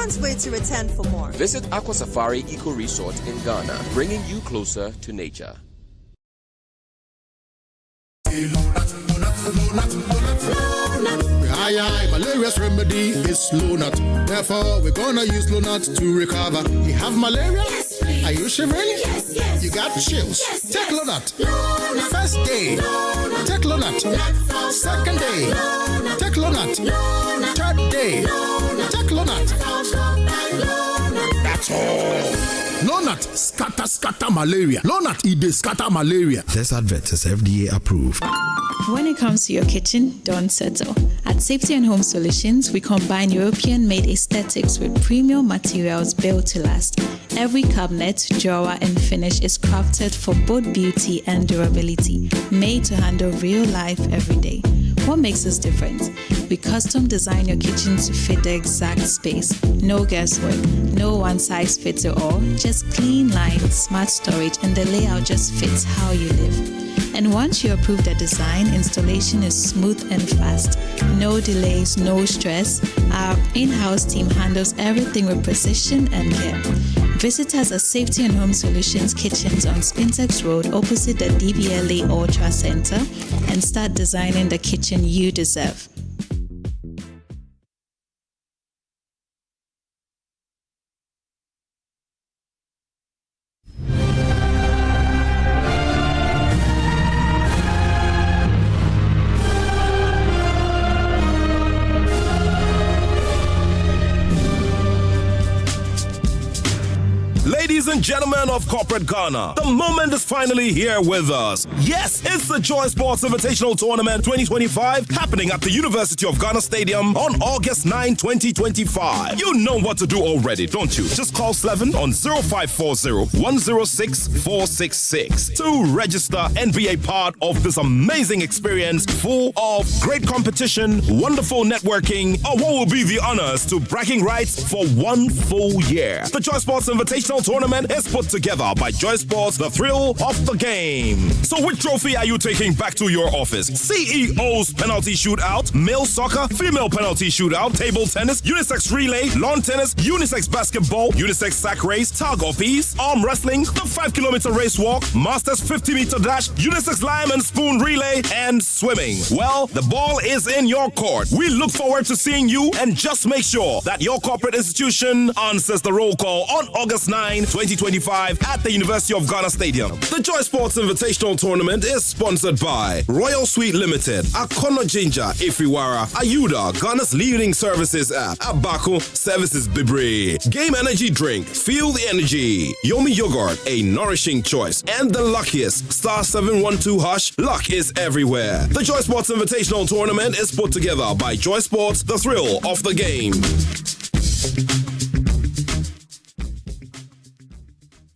can't wait to return for more. Visit Aqua Safari Eco Resort in Ghana, bringing you closer to nature. Malaria's remedy is Lonat. Therefore, we're gonna use Lonat to recover. You have malaria? Yes, are you shivering? Yes, yes. You got chills? Yes, take yes. Lonat. First day, take Lonat. Second day, take Lonat. Third day, take Lonat. That's all. Lonat scatter malaria. Lonat scatter malaria. This advert is FDA approved. When it comes to your kitchen, don't settle. At Safety and Home Solutions, we combine European-made aesthetics with premium materials built to last. Every cabinet, drawer, and finish is crafted for both beauty and durability, made to handle real life every day. What makes us different? We custom design your kitchen to fit the exact space. No guesswork, no one-size-fits-all, just clean lines, smart storage, and the layout just fits how you live. And once you approve the design, installation is smooth and fast. No delays, no stress. Our in-house team handles everything with precision and care. Visit us at Safety and Home Solutions Kitchens on Spintex Road opposite the DBLA Ultra Center and start designing the kitchen you deserve. Ladies and gentlemen of corporate Ghana, the moment is finally here with us. Yes, it's the Joy Sports Invitational Tournament 2025 happening at the University of Ghana Stadium on August 9, 2025. You know what to do already, don't you? Just call Slevin on 0540-106-466 to register and be a part of this amazing experience full of great competition, wonderful networking, or what will be the honors to bragging rights for 1 full year. The Joy Sports Invitational Tournament is put together by Joy Sports, the thrill of the game. So which trophy are you taking back to your office? CEO's penalty shootout, male soccer, female penalty shootout, table tennis, unisex relay, lawn tennis, unisex basketball, unisex sack race, tug of peace, arm wrestling, the 5-kilometer race walk, masters 50-meter dash, unisex lime and spoon relay, and swimming. Well, the ball is in your court. We look forward to seeing you, and just make sure that your corporate institution answers the roll call on August 9, 2025 at the University of Ghana Stadium. The Joy Sports Invitational Tournament is sponsored by Royal Sweet Limited, Akono Ginger, Ifiwara, Ayuda, Ghana's leading services app, Abako Services Bibre, Game Energy Drink, Feel the Energy, Yomi Yogurt, a nourishing choice, and the luckiest, star 712 hash, luck is everywhere. The Joy Sports Invitational Tournament is put together by Joy Sports, the thrill of the game.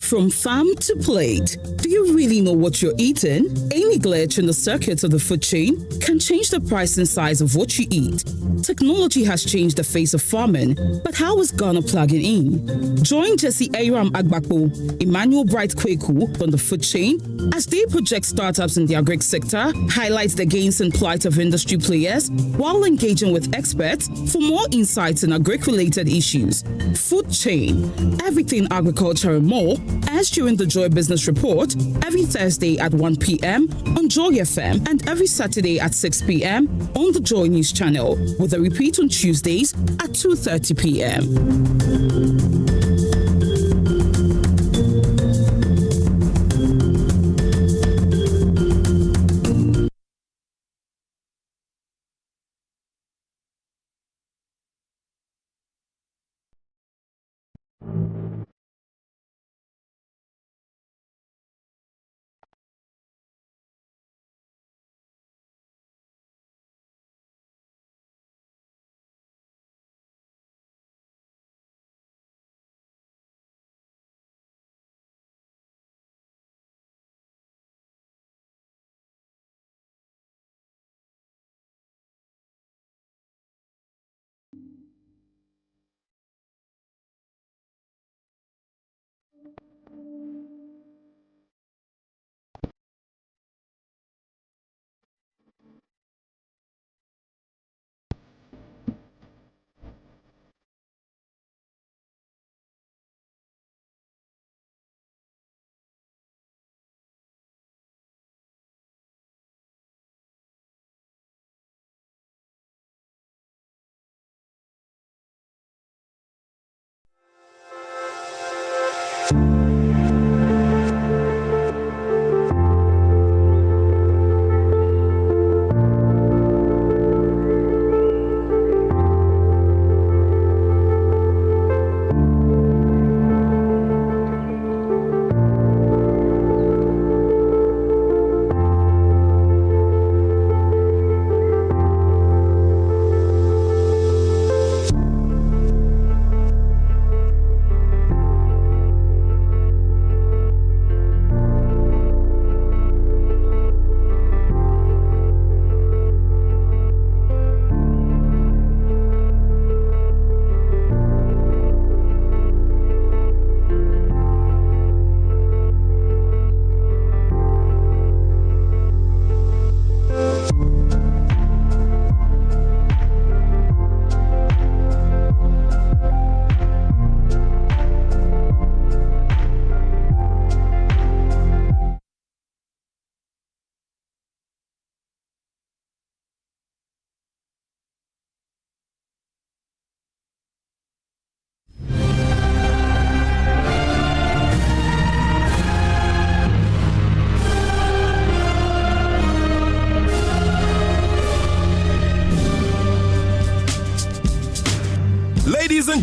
From farm to plate, do you really know what you're eating? Any glitch in the circuits of the food chain can change the price and size of what you eat. Technology has changed the face of farming, but how is Ghana plugging in? Join Jesse Aram Agbakpo, Emmanuel Bright Kweku on the food chain as they project startups in the agri sector, highlight the gains and plight of industry players while engaging with experts for more insights in agri-related issues. Food chain, everything agriculture and more, as during the Joy Business Report every Thursday at 1 p.m. on Joy FM and every Saturday at 6 p.m. on the JoyNews channel, with a repeat on Tuesdays at 2:30 p.m.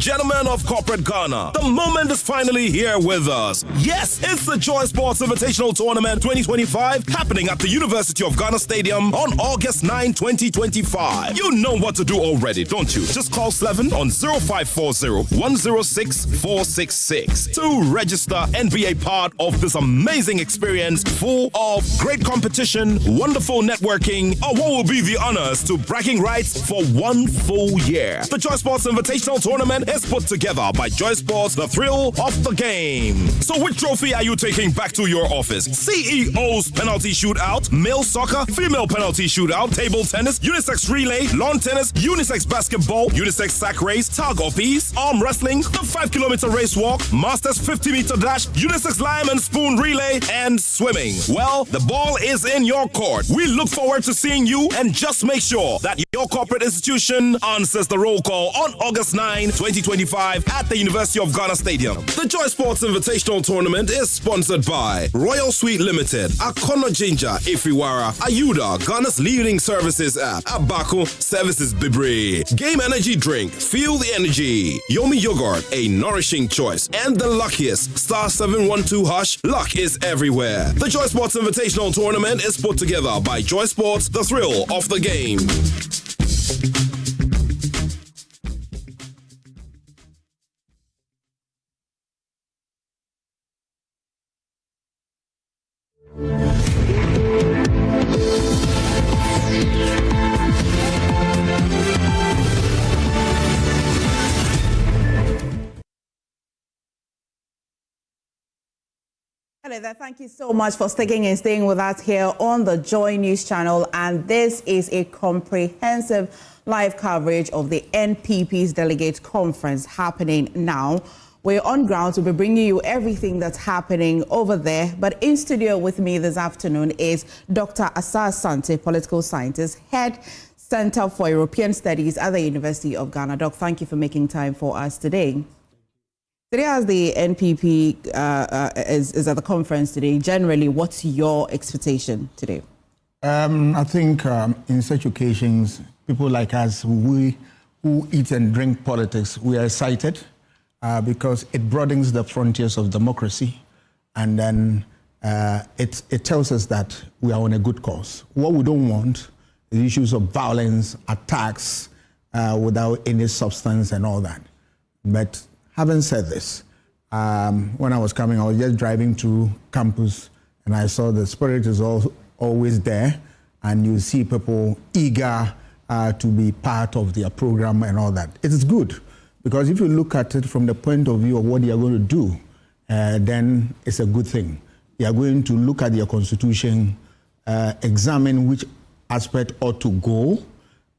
gentlemen of corporate Ghana, the moment is finally here with us. Yes, it's the Joy Sports Invitational Tournament 2025 happening at the University of Ghana Stadium on August 9, 2025. You know what to do already, don't you? Just call Slevin on 0540-106-466 to register and be a part of this amazing experience full of great competition, wonderful networking, or what will be the honors to bragging rights for 1 full year. The Joy Sports Invitational Tournament is put together by Joy Sports, the thrill of the game. So which trophy are you taking back to your office? CEO's penalty shootout, male soccer, female penalty shootout, table tennis, unisex relay, lawn tennis, unisex basketball, unisex sack race, tug of peace, arm wrestling, the 5-kilometer race walk, masters 50-meter dash, unisex lime and spoon relay, and swimming. Well, the ball is in your court. We look forward to seeing you, and just make sure that your corporate institution answers the roll call on August 9, 2025 at the University of Ghana Stadium. The Joy Sports Invitational Tournament is sponsored by Royal Sweet Limited, Akono Ginger, Ifiwara, Ayuda, Ghana's leading services app, Abako Services Bibre, Game Energy Drink, Feel the Energy, Yomi Yogurt, a nourishing choice, and the luckiest, star 712 hash, luck is everywhere. The Joy Sports Invitational Tournament is put together by Joy Sports, the thrill of the game. Hello there. Thank you so much for sticking and staying with us here on the Joy News channel. And this is a comprehensive live coverage of the NPP's Delegates Conference happening now. We're on ground to be bringing you everything that's happening over there. But in studio with me this afternoon is Dr. Asa Asante, political scientist, head Center for European Studies at the University of Ghana. Doc, thank you for making time for us today. Today, as the NPP is at the conference today, generally, what's your expectation today? I think in such occasions, people like us, who eat and drink politics, we are excited because it broadens the frontiers of democracy, and then it tells us that we are on a good course. What we don't want is issues of violence, attacks without any substance and all that. But having said this, when I was coming, I was just driving to campus and I saw the spirit is always there, and you see people eager to be part of their program and all that. It is good, because if you look at it from the point of view of what they are going to do, then it's a good thing. They are going to look at their constitution, examine which aspect ought to go,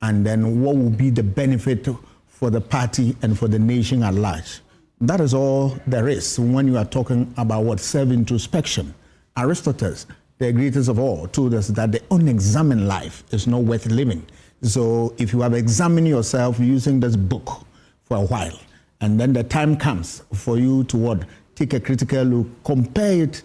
and then what will be the benefit for the party and for the nation at large. That is all there is when you are talking about what self-introspection. Aristotle, the greatest of all, told us that the unexamined life is not worth living. So if you have examined yourself using this book for a while, and then the time comes for you to take a critical look, compare it,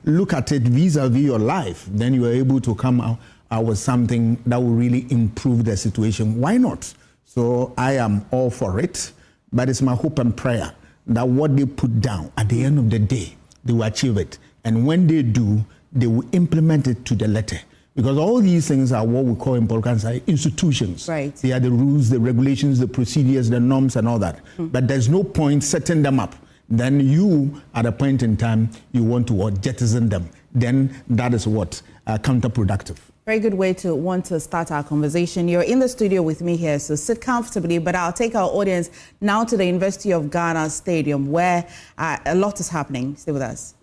look at it vis-a-vis your life, then you are able to come out with something that will really improve the situation. Why not? So I am all for it, but it's my hope and prayer that what they put down at the end of the day, they will achieve it. And when they do, they will implement it to the letter. Because all these things are what we call in politics institutions. Right. They are the rules, the regulations, the procedures, the norms and all that. But there's no point setting them up. Then you, at a point in time, you want to jettison them. Then that is what? Counterproductive. Very good way to want to start our conversation. You're in the studio with me here, so sit comfortably, but I'll take our audience now to the University of Ghana Stadium, where a lot is happening. Stay with us.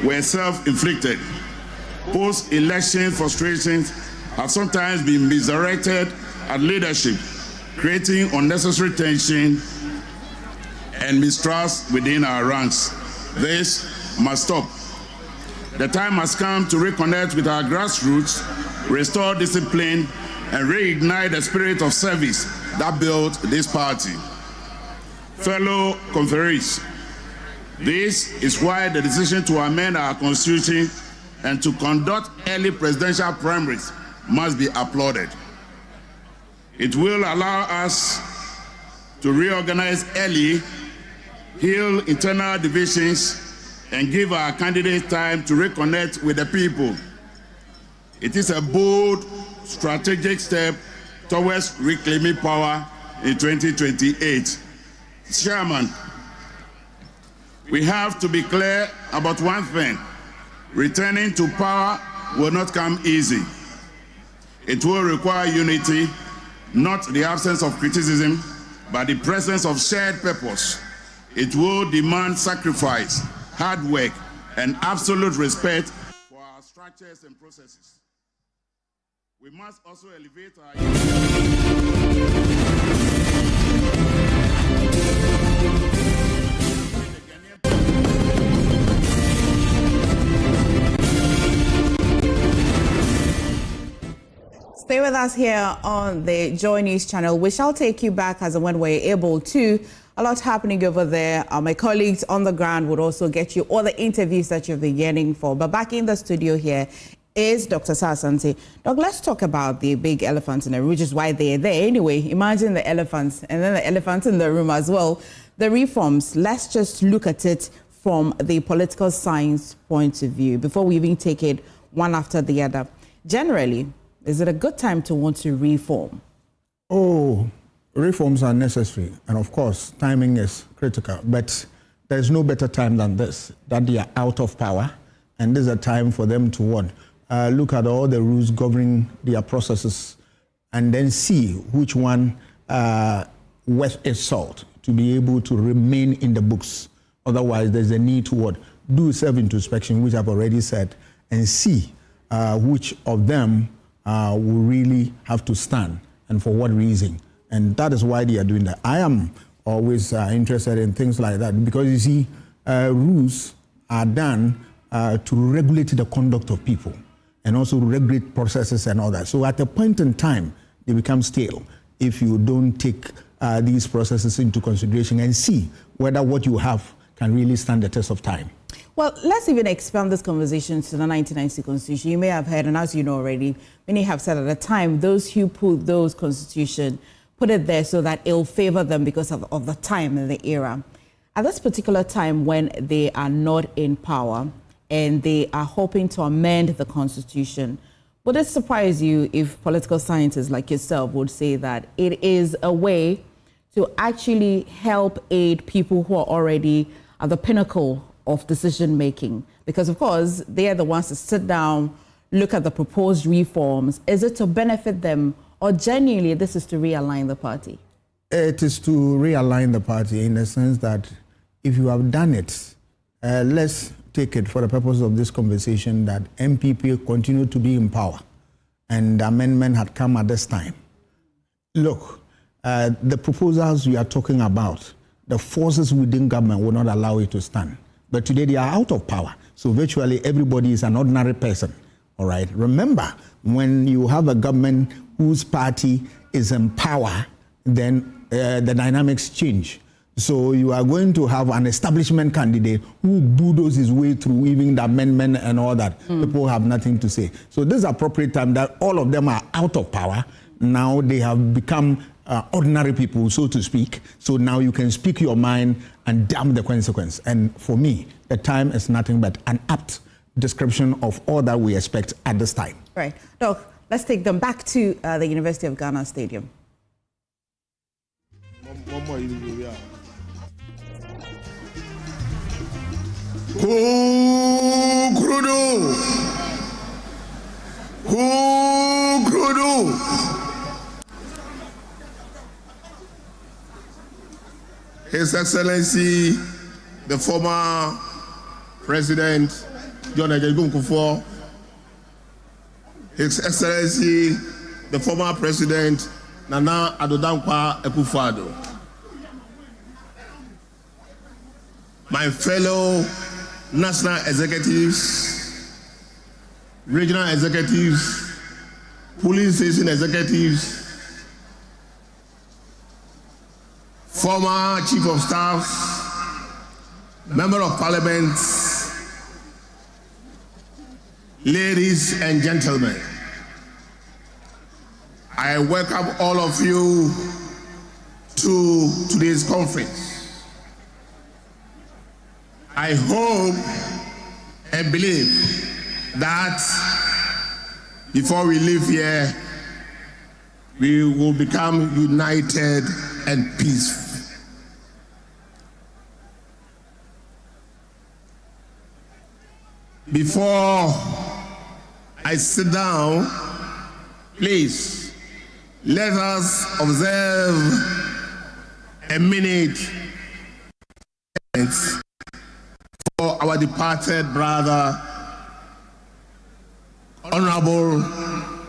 Were self-inflicted. Post-election frustrations have sometimes been misdirected at leadership, creating unnecessary tension and mistrust within our ranks. This must stop. The time has come to reconnect with our grassroots, restore discipline, and reignite the spirit of service that built this party. Fellow conferees, this is why the decision to amend our constitution and to conduct early presidential primaries must be applauded. It will allow us to reorganize early, heal internal divisions, and give our candidates time to reconnect with the people. It is a bold, strategic step towards reclaiming power in 2028. Chairman, we have to be clear about one thing. Returning to power will not come easy. It will require unity, not the absence of criticism, but the presence of shared purpose. It will demand sacrifice, hard work, and absolute respect for our structures and processes. We must also elevate our... Stay with us here on the JoyNews channel. We shall take you back as and when we're able to. A lot happening over there. My colleagues on the ground would also get you all the interviews that you've been yearning for. But back in the studio here is Dr. Sasante. Doc, let's talk about the big elephants in the room, which is why they're there. Anyway, imagine the elephants and then the elephants in the room as well. The reforms, let's just look at it from the political science point of view before we even take it one after the other. Generally, is it a good time to want to reform? Oh, reforms are necessary. And of course, timing is critical. But there's no better time than this, that they are out of power. And this is a time for them to what? Look at all the rules governing their processes and then see which one worth its salt to be able to remain in the books. Otherwise, there's a need to what? Do self-introspection, which I've already said, and see which of them will really have to stand and for what reason. And that is why they are doing that. I am always interested in things like that because you see, rules are done to regulate the conduct of people and also regulate processes and all that. So at a point in time, they become stale if you don't take these processes into consideration and see whether what you have can really stand the test of time. Well, let's even expand this conversation to the 1990 Constitution. You may have heard, and as you know already, many have said at the time, those who put those Constitution put it there so that it'll favor them because of the time and the era. At this particular time when they are not in power and they are hoping to amend the Constitution, would it surprise you if political scientists like yourself would say that it is a way to actually help aid people who are already at the pinnacle of decision making? Because of course, they are the ones to sit down, look at the proposed reforms. Is it to benefit them, or genuinely this is to realign the party? It is to realign the party in the sense that if you have done it, let's take it for the purpose of this conversation that NPP continue to be in power and the amendment had come at this time. Look, the proposals we are talking about, the forces within government will not allow it to stand. But today they are out of power. So virtually everybody is an ordinary person. All right. Remember, when you have a government whose party is in power, then the dynamics change. So you are going to have an establishment candidate who bulldozes his way through even the amendment and all that. People have nothing to say. So this is appropriate time that all of them are out of power. Now they have become ordinary people, so to speak. So now you can speak your mind and damn the consequence. And for me, the time is nothing but an apt description of all that we expect at this time. Right. Doc, let's take them back to the University of Ghana Stadium. His Excellency, the former President, Educhum, His Excellency, the former President, Nana Addo Akufo-Addo. My fellow national executives, regional executives, police station executives, former chief of staff, member of parliament, ladies and gentlemen, I welcome all of you to today's conference. I hope and believe that before we leave here, we will become united and peaceful. Before I sit down, please let us observe a minute for our departed brother, Honorable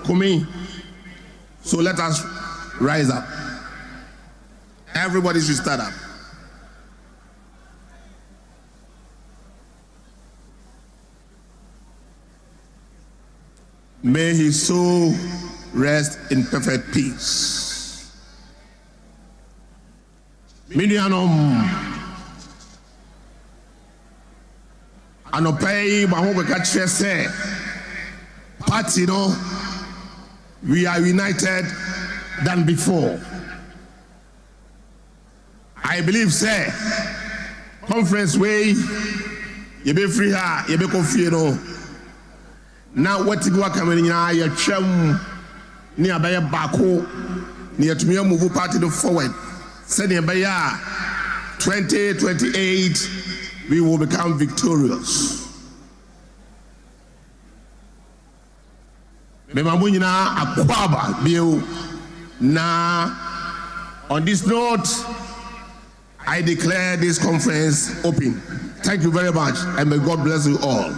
Kumi. So let us rise up. Everybody should stand up. May his soul rest in perfect peace. Minianom anopei mahobeka chese party no, we are united than before. I believe say conference way you be free ha you be confused no. Now what to go coming na ya twam ni abaya bako ni atumi move party to forward. Said in 2028 we will become victorious. Memambunyina akwaba biu na. On this note, I declare this conference open. Thank you very much, and may God bless you all.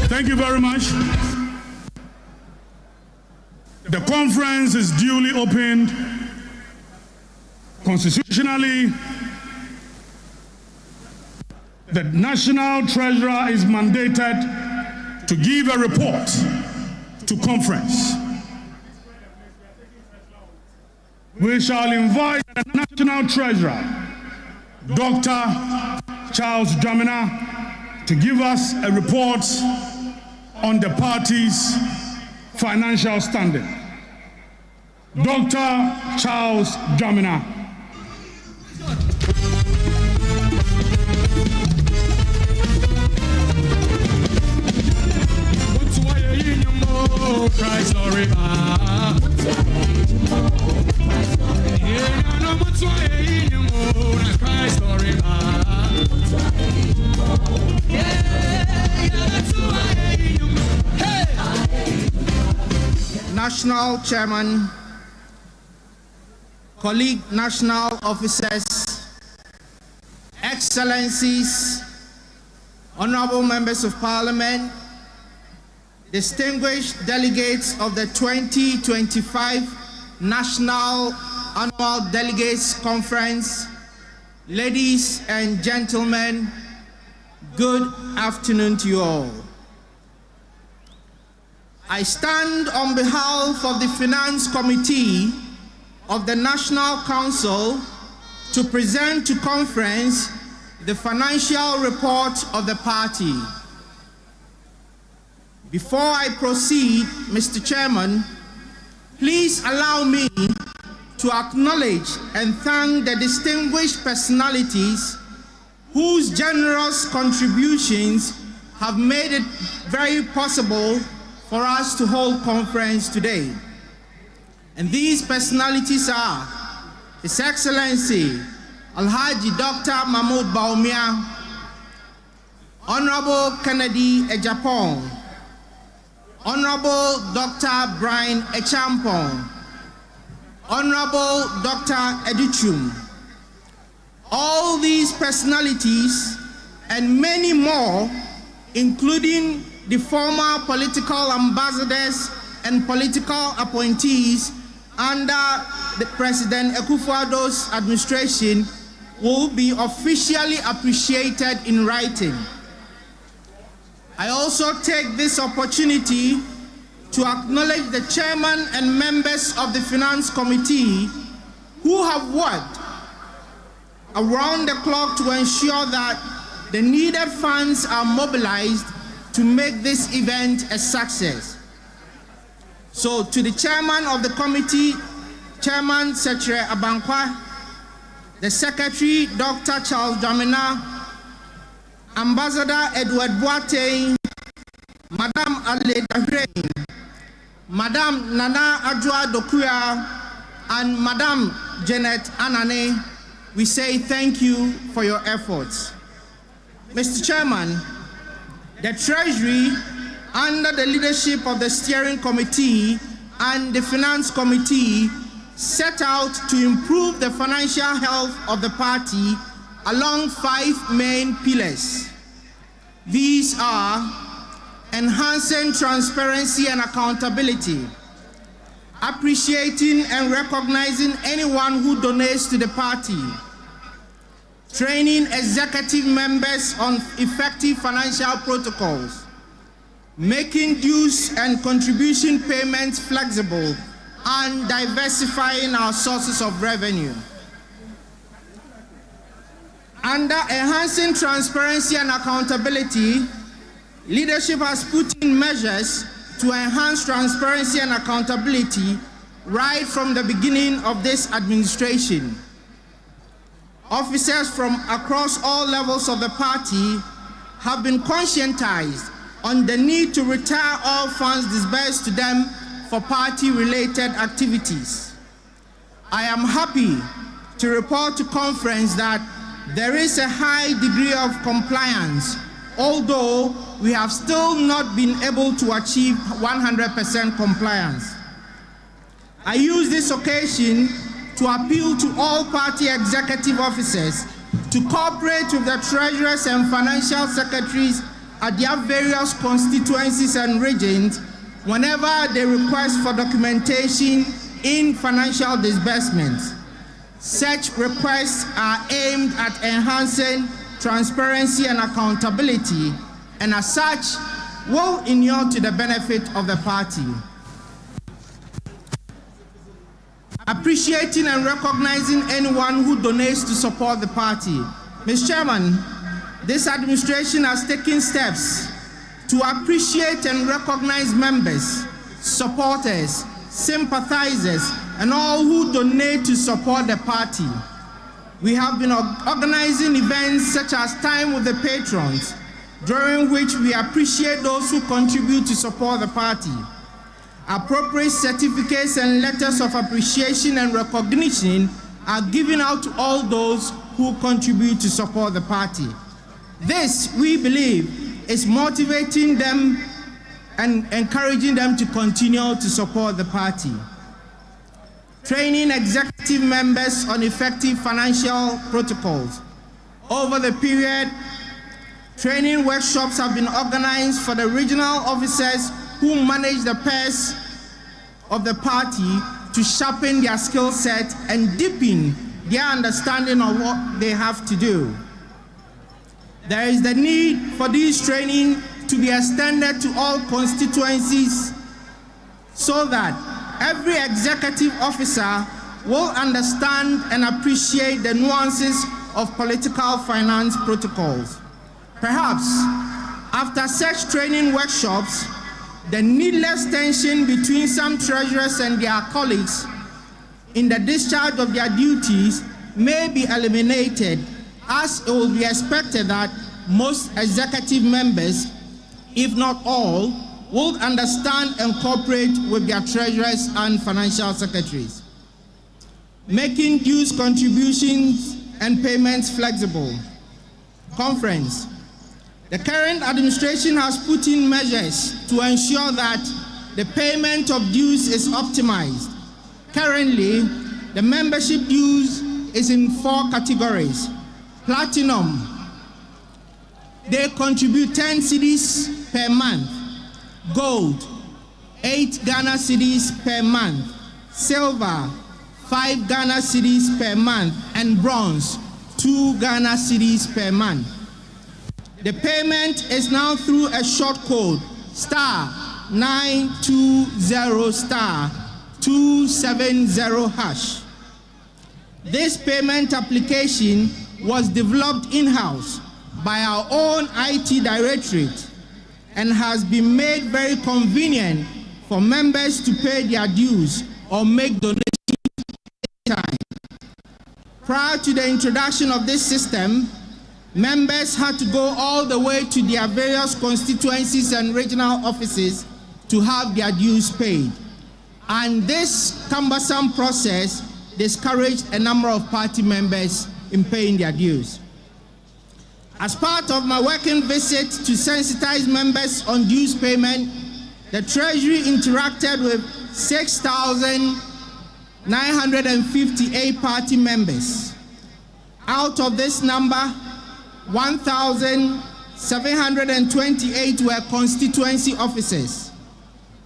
Thank you very much. The conference is duly opened. Constitutionally, the National Treasurer is mandated to give a report to conference. We shall invite the National Treasurer, Dr. Charles Dramina, to give us a report on the party's financial standing. Dr. Charles Dramina. National Chairman, colleague national officers, Excellencies, Honorable Members of Parliament, distinguished delegates of the 2025 National Annual Delegates Conference, ladies and gentlemen, good afternoon to you all. I stand on behalf of the Finance Committee of the National Council to present to conference the financial report of the party. Before I proceed, Mr. Chairman, please allow me to acknowledge and thank the distinguished personalities whose generous contributions have made it very possible for us to hold conference today. And these personalities are His Excellency Alhaji Dr. Mahmoud Bawumia, Honorable Kennedy Ejapong, Honorable Dr. Brian Echampong, Honorable Dr. Educhum, All these personalities and many more, including the former political ambassadors and political appointees under the President Akufo-Addo's administration, will be officially appreciated in writing. I also take this opportunity to acknowledge the chairman and members of the Finance Committee who have worked around the clock to ensure that the needed funds are mobilized to make this event a success. So to the chairman of the committee, Chairman Secretary Abankwa, the Secretary Dr. Charles Dramina, Ambassador Edward Boateng, Madam Aleda Hrain, Madam Nana Adjoa Dokuya, and Madam Janet Anane, we say thank you for your efforts. Mr. Chairman, the Treasury, under the leadership of the Steering Committee and the Finance Committee, set out to improve the financial health of the party along 5 main pillars. These are enhancing transparency and accountability, appreciating and recognizing anyone who donates to the party, training executive members on effective financial protocols, making dues and contribution payments flexible, and diversifying our sources of revenue. Under enhancing transparency and accountability, leadership has put in measures to enhance transparency and accountability right from the beginning of this administration. Officers from across all levels of the party have been conscientized on the need to retire all funds disbursed to them for party-related activities. I am happy to report to conference that there is a high degree of compliance, although we have still not been able to achieve 100% compliance. I use this occasion to appeal to all party executive officers to cooperate with the treasurers and financial secretaries at their various constituencies and regions whenever they request for documentation in financial disbursements. Such requests are aimed at enhancing transparency and accountability, and as such, will inure to the benefit of the party. Appreciating and recognizing anyone who donates to support the party. Mr. Chairman, this administration has taken steps to appreciate and recognize members, supporters, sympathizers, and all who donate to support the party. We have been organizing events such as Time with the Patrons, during which we appreciate those who contribute to support the party. Appropriate certificates and letters of appreciation and recognition are given out to all those who contribute to support the party. This, we believe, is motivating them and encouraging them to continue to support the party. Training executive members on effective financial protocols. Over the period, training workshops have been organized for the regional officers who manage the purse of the party to sharpen their skill set and deepen their understanding of what they have to do. There is the need for this training to be extended to all constituencies so that every executive officer will understand and appreciate the nuances of political finance protocols. Perhaps after such training workshops, the needless tension between some treasurers and their colleagues in the discharge of their duties may be eliminated, as it will be expected that most executive members, if not all, will understand and cooperate with their treasurers and financial secretaries. Making dues contributions and payments flexible. Conference. The current administration has put in measures to ensure that the payment of dues is optimized. Currently, the membership dues is in 4 categories: Platinum, they contribute 10 cedis per month. Gold, 8 Ghana cedis per month. Silver, 5 Ghana cedis per month. And bronze, 2 Ghana cedis per month. The payment is now through a short code, *920*270#. This payment application was developed in-house by our own IT directorate and has been made very convenient for members to pay their dues or make donations anytime. Prior to the introduction of this system, members had to go all the way to their various constituencies and regional offices to have their dues paid. And this cumbersome process discouraged a number of party members in paying their dues. As part of my working visit to sensitize members on dues payment, the Treasury interacted with 6,958 party members. Out of this number, 1,728 were constituency officers,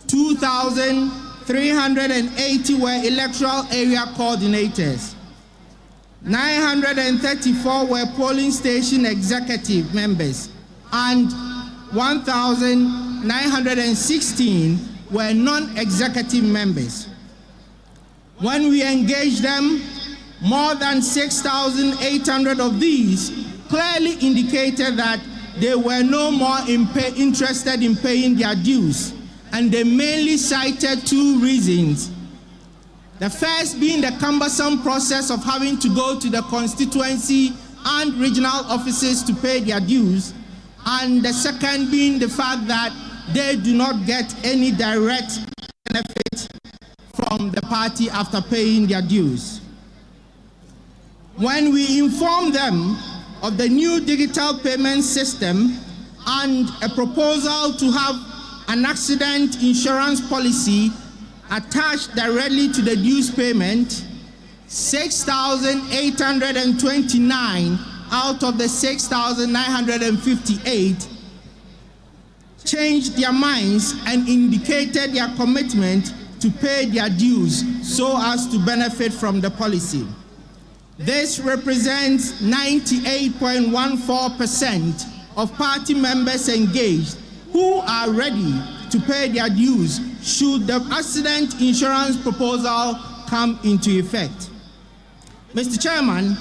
2,380 were electoral area coordinators, 934 were polling station executive members, and 1,916 were non-executive members. When we engaged them, more than 6,800 of these clearly indicated that they were no more interested in paying their dues, and they mainly cited 2 reasons. The first being the cumbersome process of having to go to the constituency and regional offices to pay their dues, and the second being the fact that they do not get any direct benefit from the party after paying their dues. When we informed them of the new digital payment system and a proposal to have an accident insurance policy attached directly to the dues payment, 6,829 out of the 6,958 changed their minds and indicated their commitment to pay their dues so as to benefit from the policy. This represents 98.14% of party members engaged who are ready to pay their dues should the accident insurance proposal come into effect. Mr. Chairman,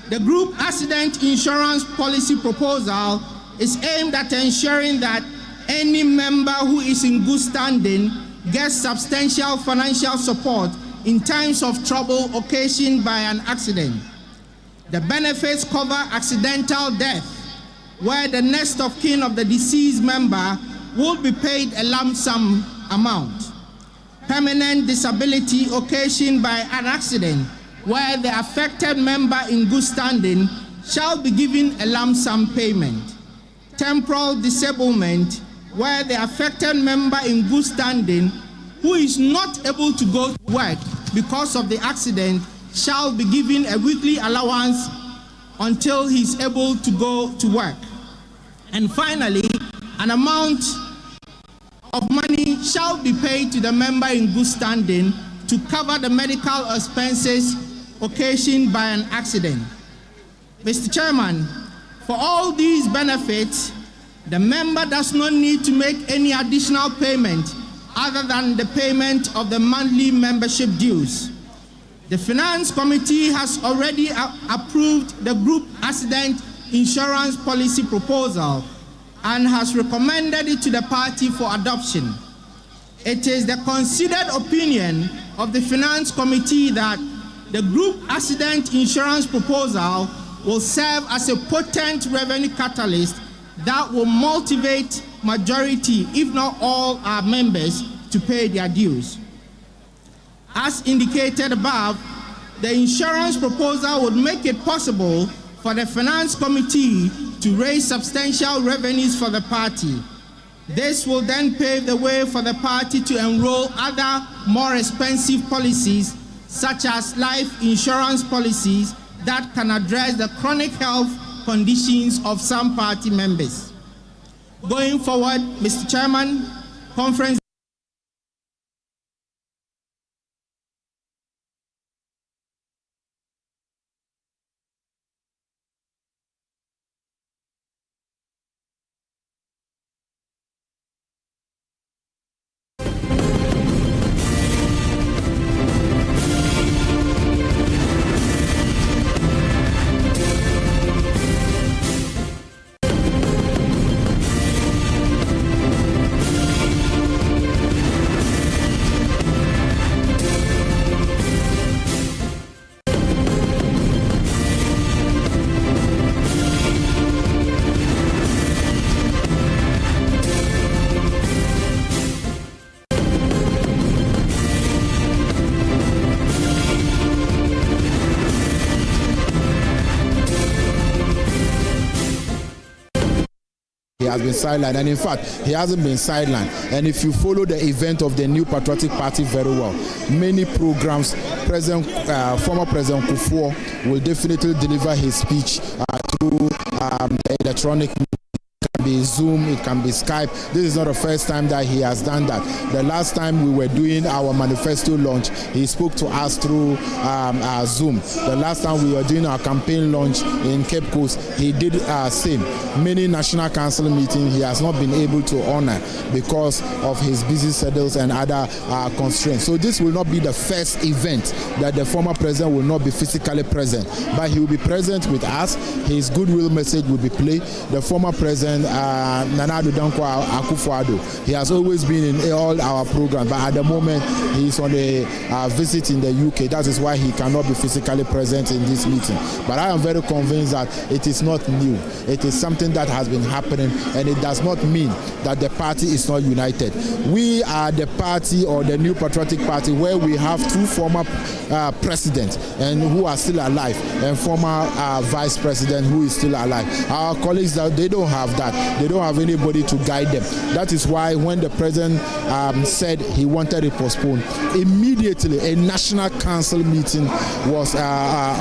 the group accident insurance policy proposal is aimed at ensuring that any member who is in good standing gets substantial financial support in times of trouble occasioned by an accident. The benefits cover accidental death, where the next of kin of the deceased member will be paid a lump sum amount. Permanent disability occasioned by an accident, where the affected member in good standing shall be given a lump sum payment. Temporal disablement, where the affected member in good standing who is not able to go to work because of the accident shall be given a weekly allowance until he is able to go to work. And finally, an amount of money shall be paid to the member in good standing to cover the medical expenses occasioned by an accident. Mr. Chairman, for all these benefits, the member does not need to make any additional payment other than the payment of the monthly membership dues. The Finance Committee has already approved the group accident insurance policy proposal and has recommended it to the party for adoption. It is the considered opinion of the Finance Committee that the group accident insurance proposal will serve as a potent revenue catalyst that will motivate majority, if not all, our members to pay their dues. As indicated above, the insurance proposal would make it possible for the Finance Committee to raise substantial revenues for the party. This will then pave the way for the party to enroll other more expensive policies, such as life insurance policies that can address the chronic health conditions of some party members. Going forward, Mr. Chairman, conference. He has been sidelined, and in fact, he hasn't been sidelined. And if you follow the event of the New Patriotic Party very well, many programs, former President Kufuor will definitely deliver his speech through the electronic media. It can be Zoom, it can be Skype. This is not the first time that he has done that. The last time we were doing our manifesto launch, he spoke to us through Zoom. The last time we were doing our campaign launch in Cape Coast, he did same. Many National Council meetings he has not been able to honor because of his busy schedules and other constraints. So this will not be the first event that the former president will not be physically present, but he will be present with us. His goodwill message will be played. The former president, Nana Addo Dankwa Akufo-Addo, he has always been in all our programs, but at the moment he is on a visit in the UK. That is why he cannot be physically present in this meeting. But I am very convinced that it is not new. It is something that has been happening, and it does not mean that the party is not united. We are the party, or the New Patriotic Party, where we have two former presidents and who are still alive, and former vice president who is still alive. Our colleagues, they don't have that. They don't have anybody to guide them. That is why when the president said he wanted it postponed, immediately a National Council meeting was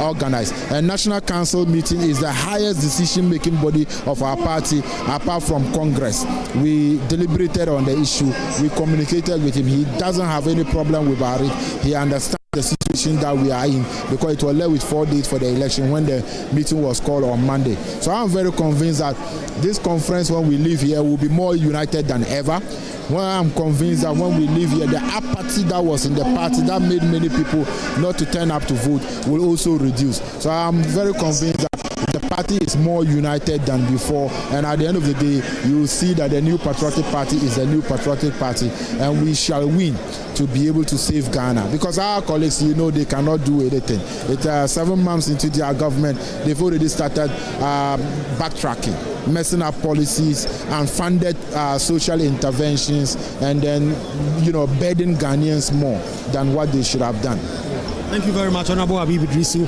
organized. A National Council meeting is the highest decision-making body of our party, apart from Congress. We deliberated on the issue. We communicated with him. He doesn't have any problem with it. He understands the situation that we are in, because it was left with 4 days for the election when the meeting was called on Monday. So I'm very convinced that this conference, when we leave here, will be more united than ever. Well, I'm convinced that when we leave here, the apathy that was in the party that made many people not to turn up to vote will also reduce. So I'm very convinced that the party is more united than before, and at the end of the day, you will see that the New Patriotic Party is the New Patriotic Party, and we shall win to be able to save Ghana. Because our colleagues, they cannot do anything. It's 7 months into their government, they've already started backtracking, messing up policies, and funded social interventions, and then, burden Ghanaians more than what they should have done. Thank you very much, Honorable Habib Idrisu,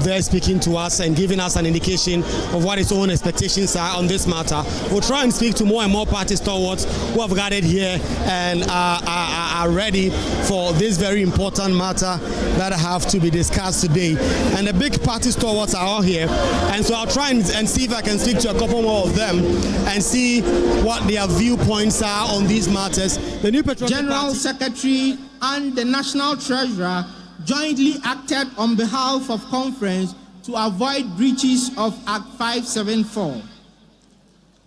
there speaking to us and giving us an indication of what his own expectations are on this matter. We'll try and speak to more and more party stalwarts who have gathered here and are ready for this very important matter that have to be discussed today. And the big party stalwarts are all here, and so I'll try and see if I can speak to a couple more of them and see what their viewpoints are on these matters. The New Patriotic General Secretary and the National Treasurer jointly acted on behalf of conference to avoid breaches of Act 574.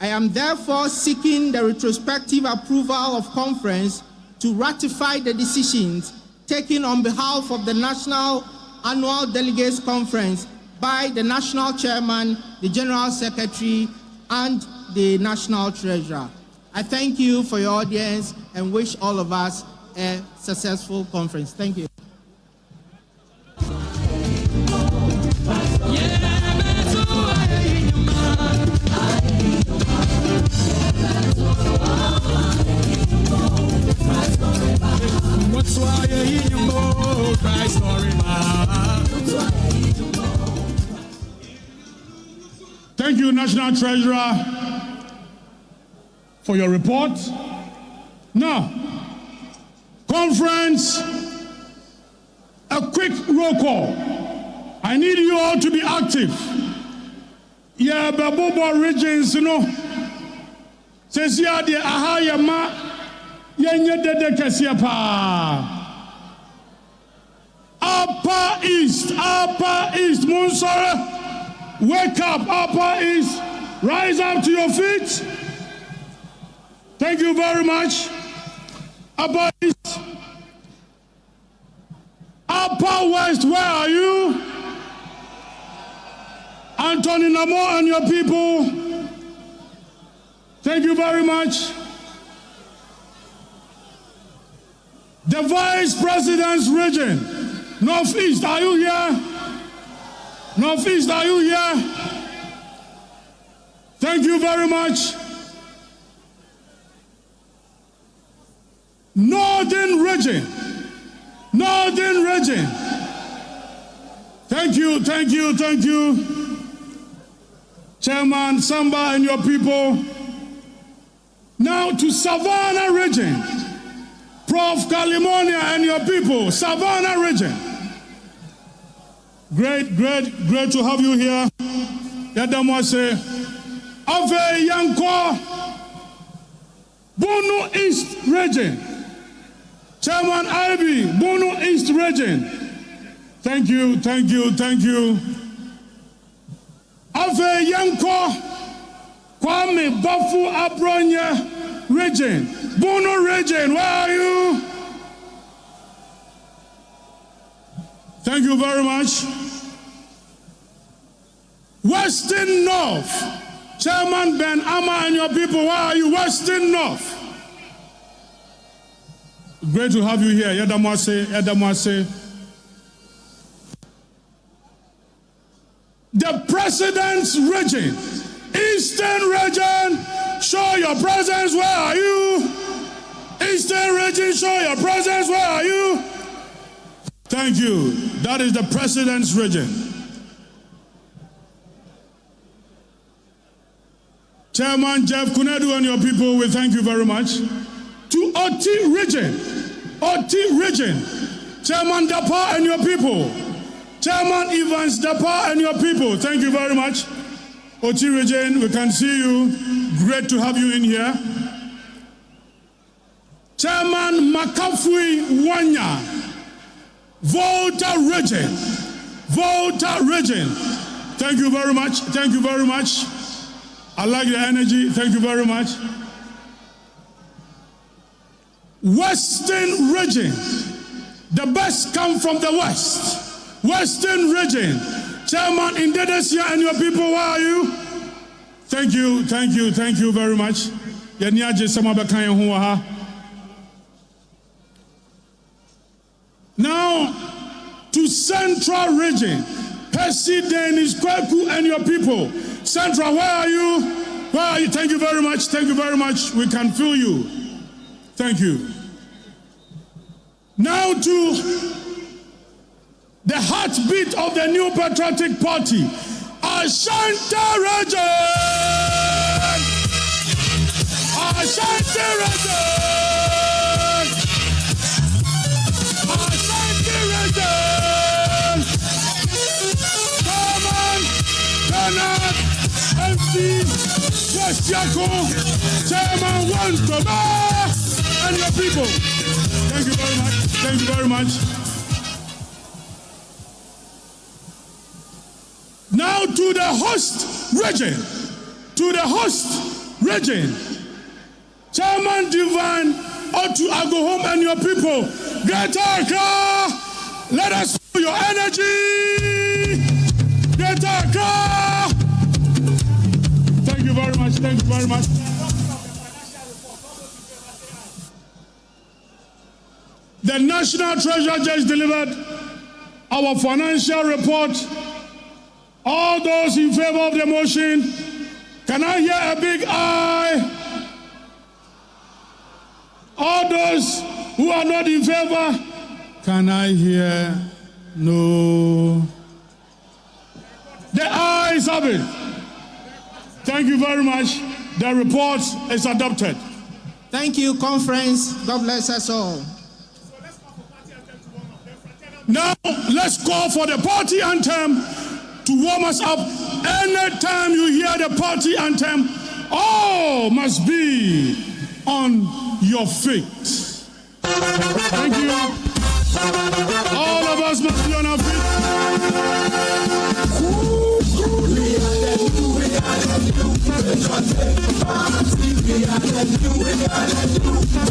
I am therefore seeking the retrospective approval of conference to ratify the decisions taken on behalf of the National Annual Delegates Conference by the National Chairman, the General Secretary, and the National Treasurer. I thank you for your audience and wish all of us a successful conference. Thank you. Thank you, National Treasurer, for your report. Now, conference, a quick roll call. I need you all to be active. Yeah, Babobo regions, you know. Says ya the Ahayama Yenya de Kasiapa. Upper East, Munsara. Wake up, Upper East. Rise up to your feet. Thank you very much. Upper East. Upper West, where are you? Anthony Namo and your people. Thank you very much. The Vice President's region. Northeast, are you here? Northeast, are you here? Thank you very much. Northern region. Northern region. Thank you, thank you, thank you. Chairman Samba and your people. Now to Savannah region. Prof. Kalimonia and your people. Savannah region. Great to have you here. Yadamwase. Ave Yanko. Bono East region. Chairman Ivy, Bono East region. Thank you, thank you, thank you. Ave Yanko, Kwame Bafu Abronya region. Bono region, where are you? Thank you very much. Western North. Chairman Ben Ama and your people, where are you? Western North. Great to have you here. Yadamwase, Yadamwase. The President's region. Eastern region, show your presence, where are you? Eastern region, show your presence, where are you? Thank you. That is the President's region. Chairman Jeff Kunedu and your people, we thank you very much. To Oti region, Chairman Dapa and your people. Chairman Evans Dapa and your people, thank you very much. Oti region, we can see you. Great to have you in here. Chairman Makafui Wanya, Volta region. Thank you very much. Thank you very much. I like the energy. Thank you very much. Western region. The best come from the West. Western region. Chairman Indedesia and your people, where are you? Thank you, thank you, thank you very much. Now, to Central region. Percy Dennis Kwaku and your people. Central, where are you? Where are you? Thank you very much. Thank you very much. We can feel you. Thank you. Now to the heartbeat of the New Patriotic Party, Ashanti region. Ashanti region. Ashanti region. Come on, Bernard, MC, West Yako, Chairman Wantoma, and your people. Thank you very much. Thank you very much. Now to the host region. To the host region. Chairman Divine Owusu-Agyeman and your people. Greater Accra. Let us feel your energy. Greater Accra. Thank you very much. Thank you very much. The National Treasurer just delivered our financial report. All those in favor of the motion, can I hear a big aye? All those who are not in favor, can I hear no? The ayes have it. Thank you very much. The report is adopted. Thank you, conference. God bless us all. Now, let's call for the party anthem to warm us up. Anytime you hear the party anthem, all must be on your feet. Thank you. All of us must be on our feet.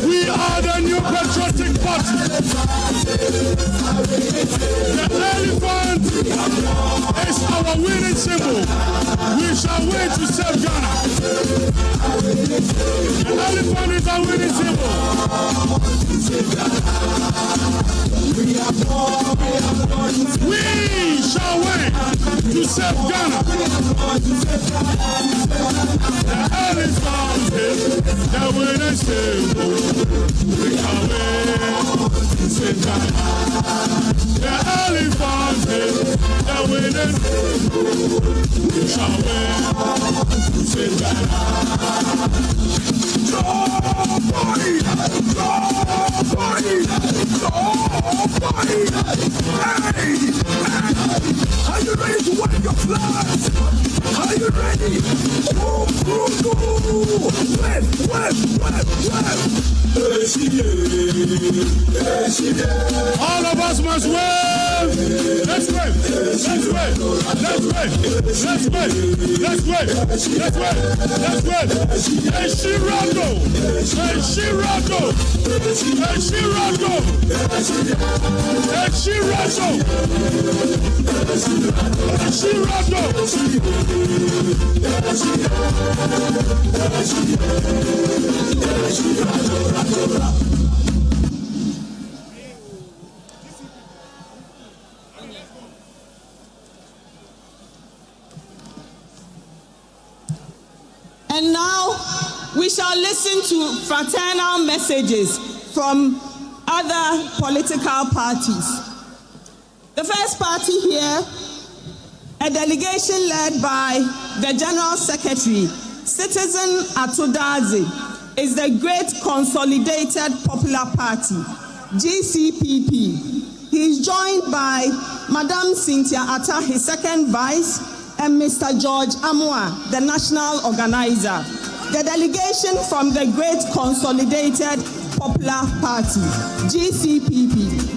We are the new patriotic party. The elephant is our winning symbol. We shall win to save Ghana. The elephant is our winning symbol. We shall win to save Ghana. The elephant is the winning symbol. We shall win to save Ghana. The elephant is the winning symbol. We shall win to save Ghana. Are you ready to wave your flags? Are you ready? All of us must wave. Let's wave. Let's wave. Let's wave. Let's wave. Let's wave. Let's wave. Let's wave. Eshirando. Eshirando. Eshirando. Eshirando. Eshirando. And now we shall listen to fraternal messages from other political parties. The first party here, a delegation led by the General Secretary, Citizen Atodazi, is the Great Consolidated Popular Party, GCPP. He is joined by Madam Cynthia Atta, his second vice, and Mr. George Amwa, the national organizer. The delegation from the Great Consolidated Popular Party, GCPP.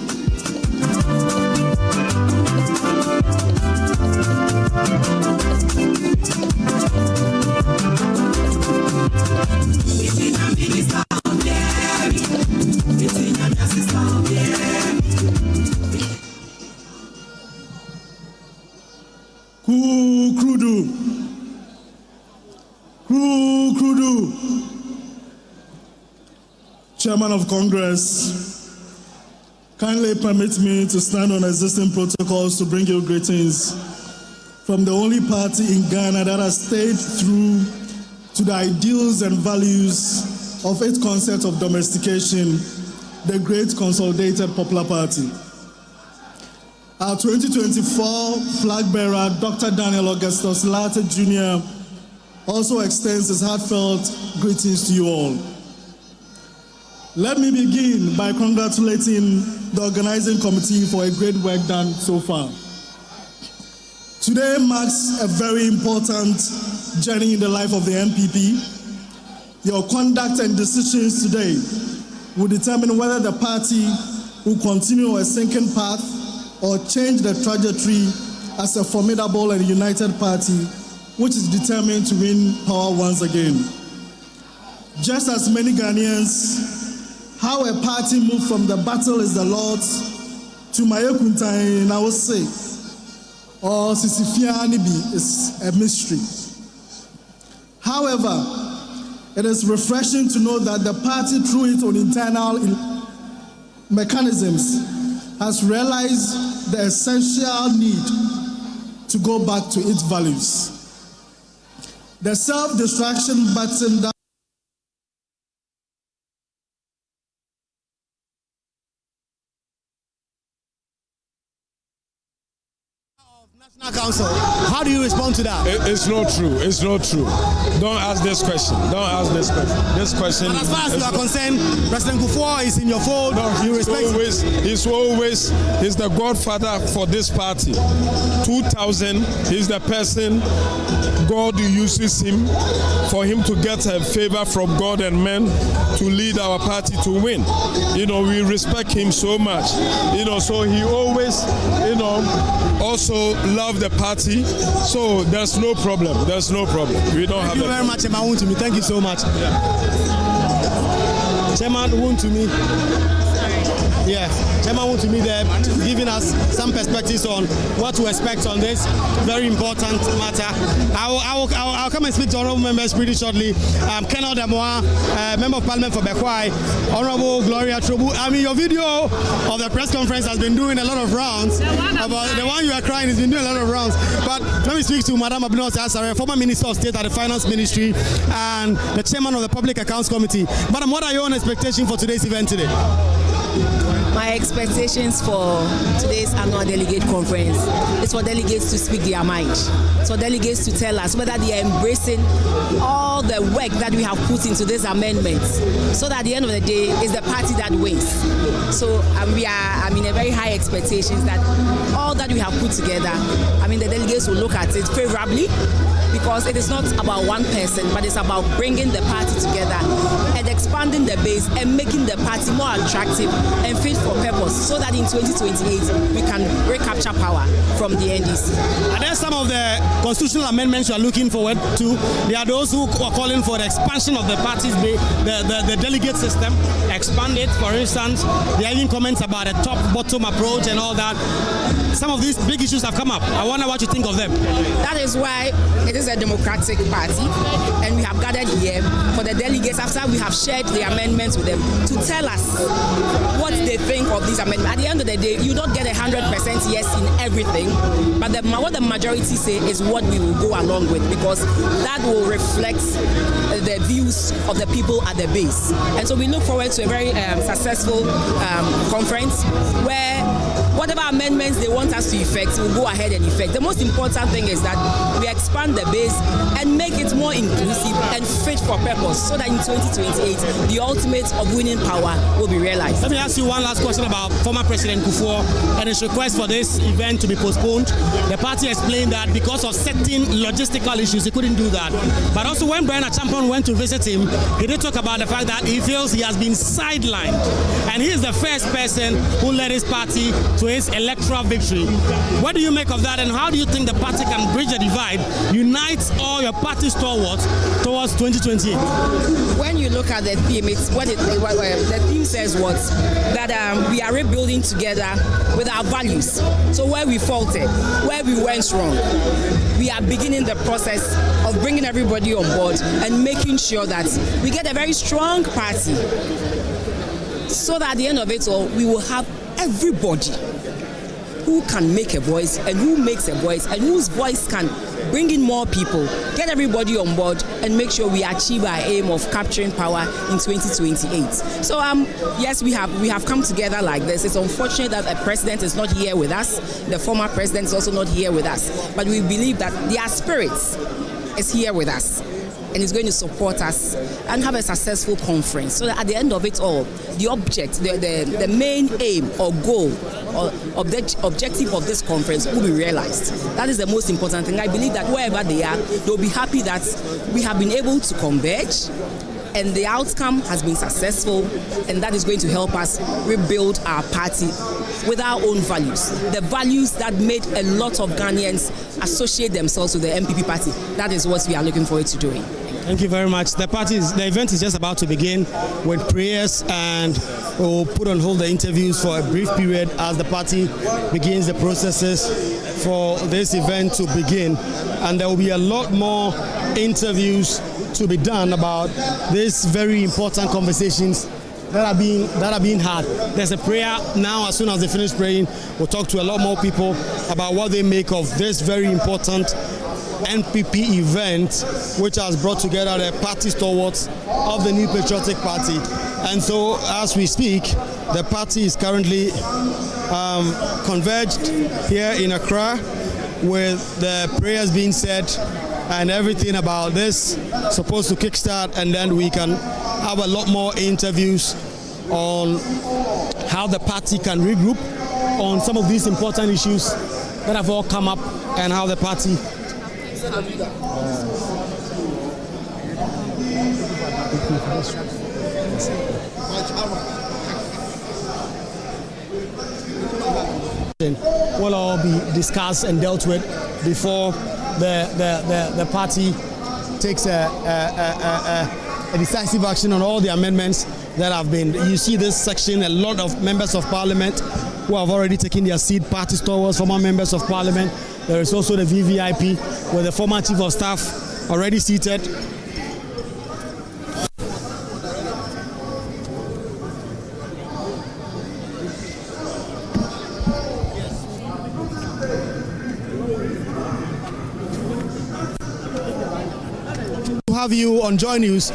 Krudu, Chairman of Congress, kindly permit me to stand on existing protocols to bring you greetings from the only party in Ghana that has stayed true to the ideals and values of its concept of domestication, the Great Consolidated Popular Party. Our 2024 flag bearer, Dr. Daniel Augustus Latte Jr., also extends his heartfelt greetings to you all. Let me begin by congratulating the organizing committee for a great work done so far. Today marks a very important journey in the life of the NPP. Your conduct and decisions today will determine whether the party will continue a sinking path or change the trajectory as a formidable and united party which is determined to win power once again. Just as many Ghanaians, how a party moved from the battle is the Lord's to Mayekuntai in Osei or Sisifianibi is a mystery. However, it is refreshing to know that the party, through its own internal mechanisms, has realized the essential need to go back to its values. The self-destruction button down National Council. How do you respond to that? It's not true. It's not true. Don't ask this question. Don't ask this question. This question. But as far as you are concerned, President Kufuor is in your fold. No, you respect he's the godfather for this party. 2000, he's the person God uses him for him to get a favor from God and men to lead our party to win. You know, we respect him so much. You know, so he always, you know, also love the party. So there's no problem. There's no problem. We don't have. Thank you very much, Chairman Wontumi. Thank you so much. Chairman Wontumi. Yeah, Chairman Wontumi there giving us some perspectives on what to expect on this very important matter. I'll come and speak to honourable members pretty shortly. Kenal Demoa, Member of Parliament for Bekwai, Honourable Gloria Trobu. I mean, your video of the press conference has been doing a lot of rounds. The one you are crying has been doing a lot of rounds. But let me speak to Madam Abinosi Asare, former Minister of State at the Finance Ministry and the Chairman of the Public Accounts Committee. Madam, what are your own expectations for today's event today? My expectations for today's annual delegate conference is for delegates to speak their mind. So delegates to tell us whether they are embracing all the work that we have put into these amendments, so that at the end of the day, it's the party that wins. So I'm in a very high expectations that all that we have put together, the delegates will look at it favorably, because it is not about one person, but it's about bringing the party together and expanding the base and making the party more attractive and fit for purpose, so that in 2028 we can recapture power from the NDC. Are there some of the constitutional amendments you are looking forward to? There are those who are calling for the expansion of the party's the delegate system, expand it. For instance, there are even comments about a top-bottom approach and all that. Some of these big issues have come up. I wonder what you think of them. That is why it is a democratic party, and we have gathered here for the delegates, after we have shared the amendments with them, to tell us what they think of these amendments. At the end of the day, you don't get 100% yes in everything, but what the majority say is what we will go along with, because that will reflect the views of the people at the base. And so we look forward to a very successful conference where whatever amendments they want us to effect, we'll go ahead and effect. The most important thing is that we expand the base and make it more inclusive and fit for purpose, so that in 2028 the ultimate of winning power will be realized. Let me ask you one last question about former President Kufuor and his request for this event to be postponed. The party explained that because of certain logistical issues he couldn't do that. But also when Brian Achampon went to visit him, he did talk about the fact that he feels he has been sidelined, and he is the first person who led his party to his electoral victory. What do you make of that, and how do you think the party can bridge the divide, unite all your party stalwarts towards 2028? When you look at the theme, the theme says what? That we are rebuilding together with our values. So where we faulted, where we went wrong, we are beginning the process of bringing everybody on board and making sure that we get a very strong party, so that at the end of it all, we will have everybody who can make a voice and who makes a voice and whose voice can bring in more people, get everybody on board, and make sure we achieve our aim of capturing power in 2028. So yes, we have come together like this. It's unfortunate that the president is not here with us. The former president is also not here with us. But we believe that their spirit is here with us and is going to support us and have a successful conference, so that at the end of it all, the object, the main aim or goal or objective of this conference will be realized. That is the most important thing. I believe that wherever they are, they'll be happy that we have been able to converge and the outcome has been successful, and that is going to help us rebuild our party with our own values. The values that made a lot of Ghanaians associate themselves with the NPP party. That is what we are looking forward to doing. Thank you very much. The event is just about to begin with prayers, and we'll put on hold the interviews for a brief period as the party begins the processes for this event to begin. And there will be a lot more interviews to be done about these very important conversations that are being had. There's a prayer now. As soon as they finish praying, we'll talk to a lot more people about what they make of this very important NPP event, which has brought together the party stalwarts of the New Patriotic Party. And so, as we speak, the party is currently converged here in Accra, with the prayers being said and everything about this, supposed to kickstart, and then we can have a lot more interviews on how the party can regroup on some of these important issues that have all come up and how the party will all be discussed and dealt with before the party takes a decisive action on all the amendments that have been. You see this section, a lot of members of parliament who have already taken their seat, party stalwarts, former members of parliament. There is also the VVIP with the former chief of staff already seated. Have you on JoyNews.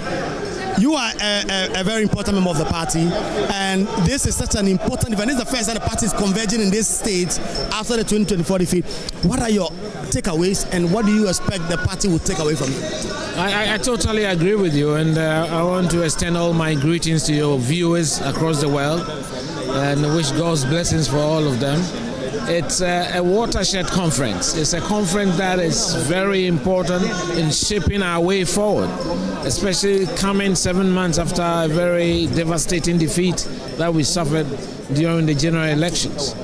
You are a very important member of the party, and this is such an important event. This is the first time the party is converging in this state after the 2024 defeat. What are your takeaways, and what do you expect the party will take away from you? I totally agree with you, and I want to extend all my greetings to your viewers across the world and wish God's blessings for all of them. It's a watershed conference. It's a conference that is very important in shaping our way forward, especially coming 7 months after a very devastating defeat that we suffered during the general elections.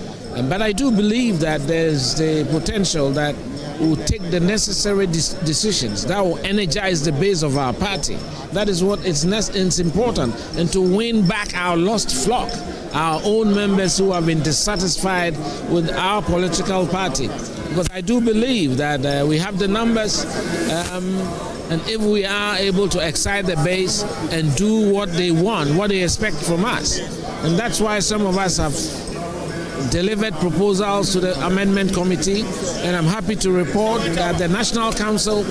But I do believe that there's the potential that we'll take the necessary decisions that will energize the base of our party. That is what it's important, and to win back our lost flock, our own members who have been dissatisfied with our political party. Because I do believe that we have the numbers, and if we are able to excite the base and do what they want, what they expect from us, and that's why some of us have delivered proposals to the amendment committee, and I'm happy to report that the National Council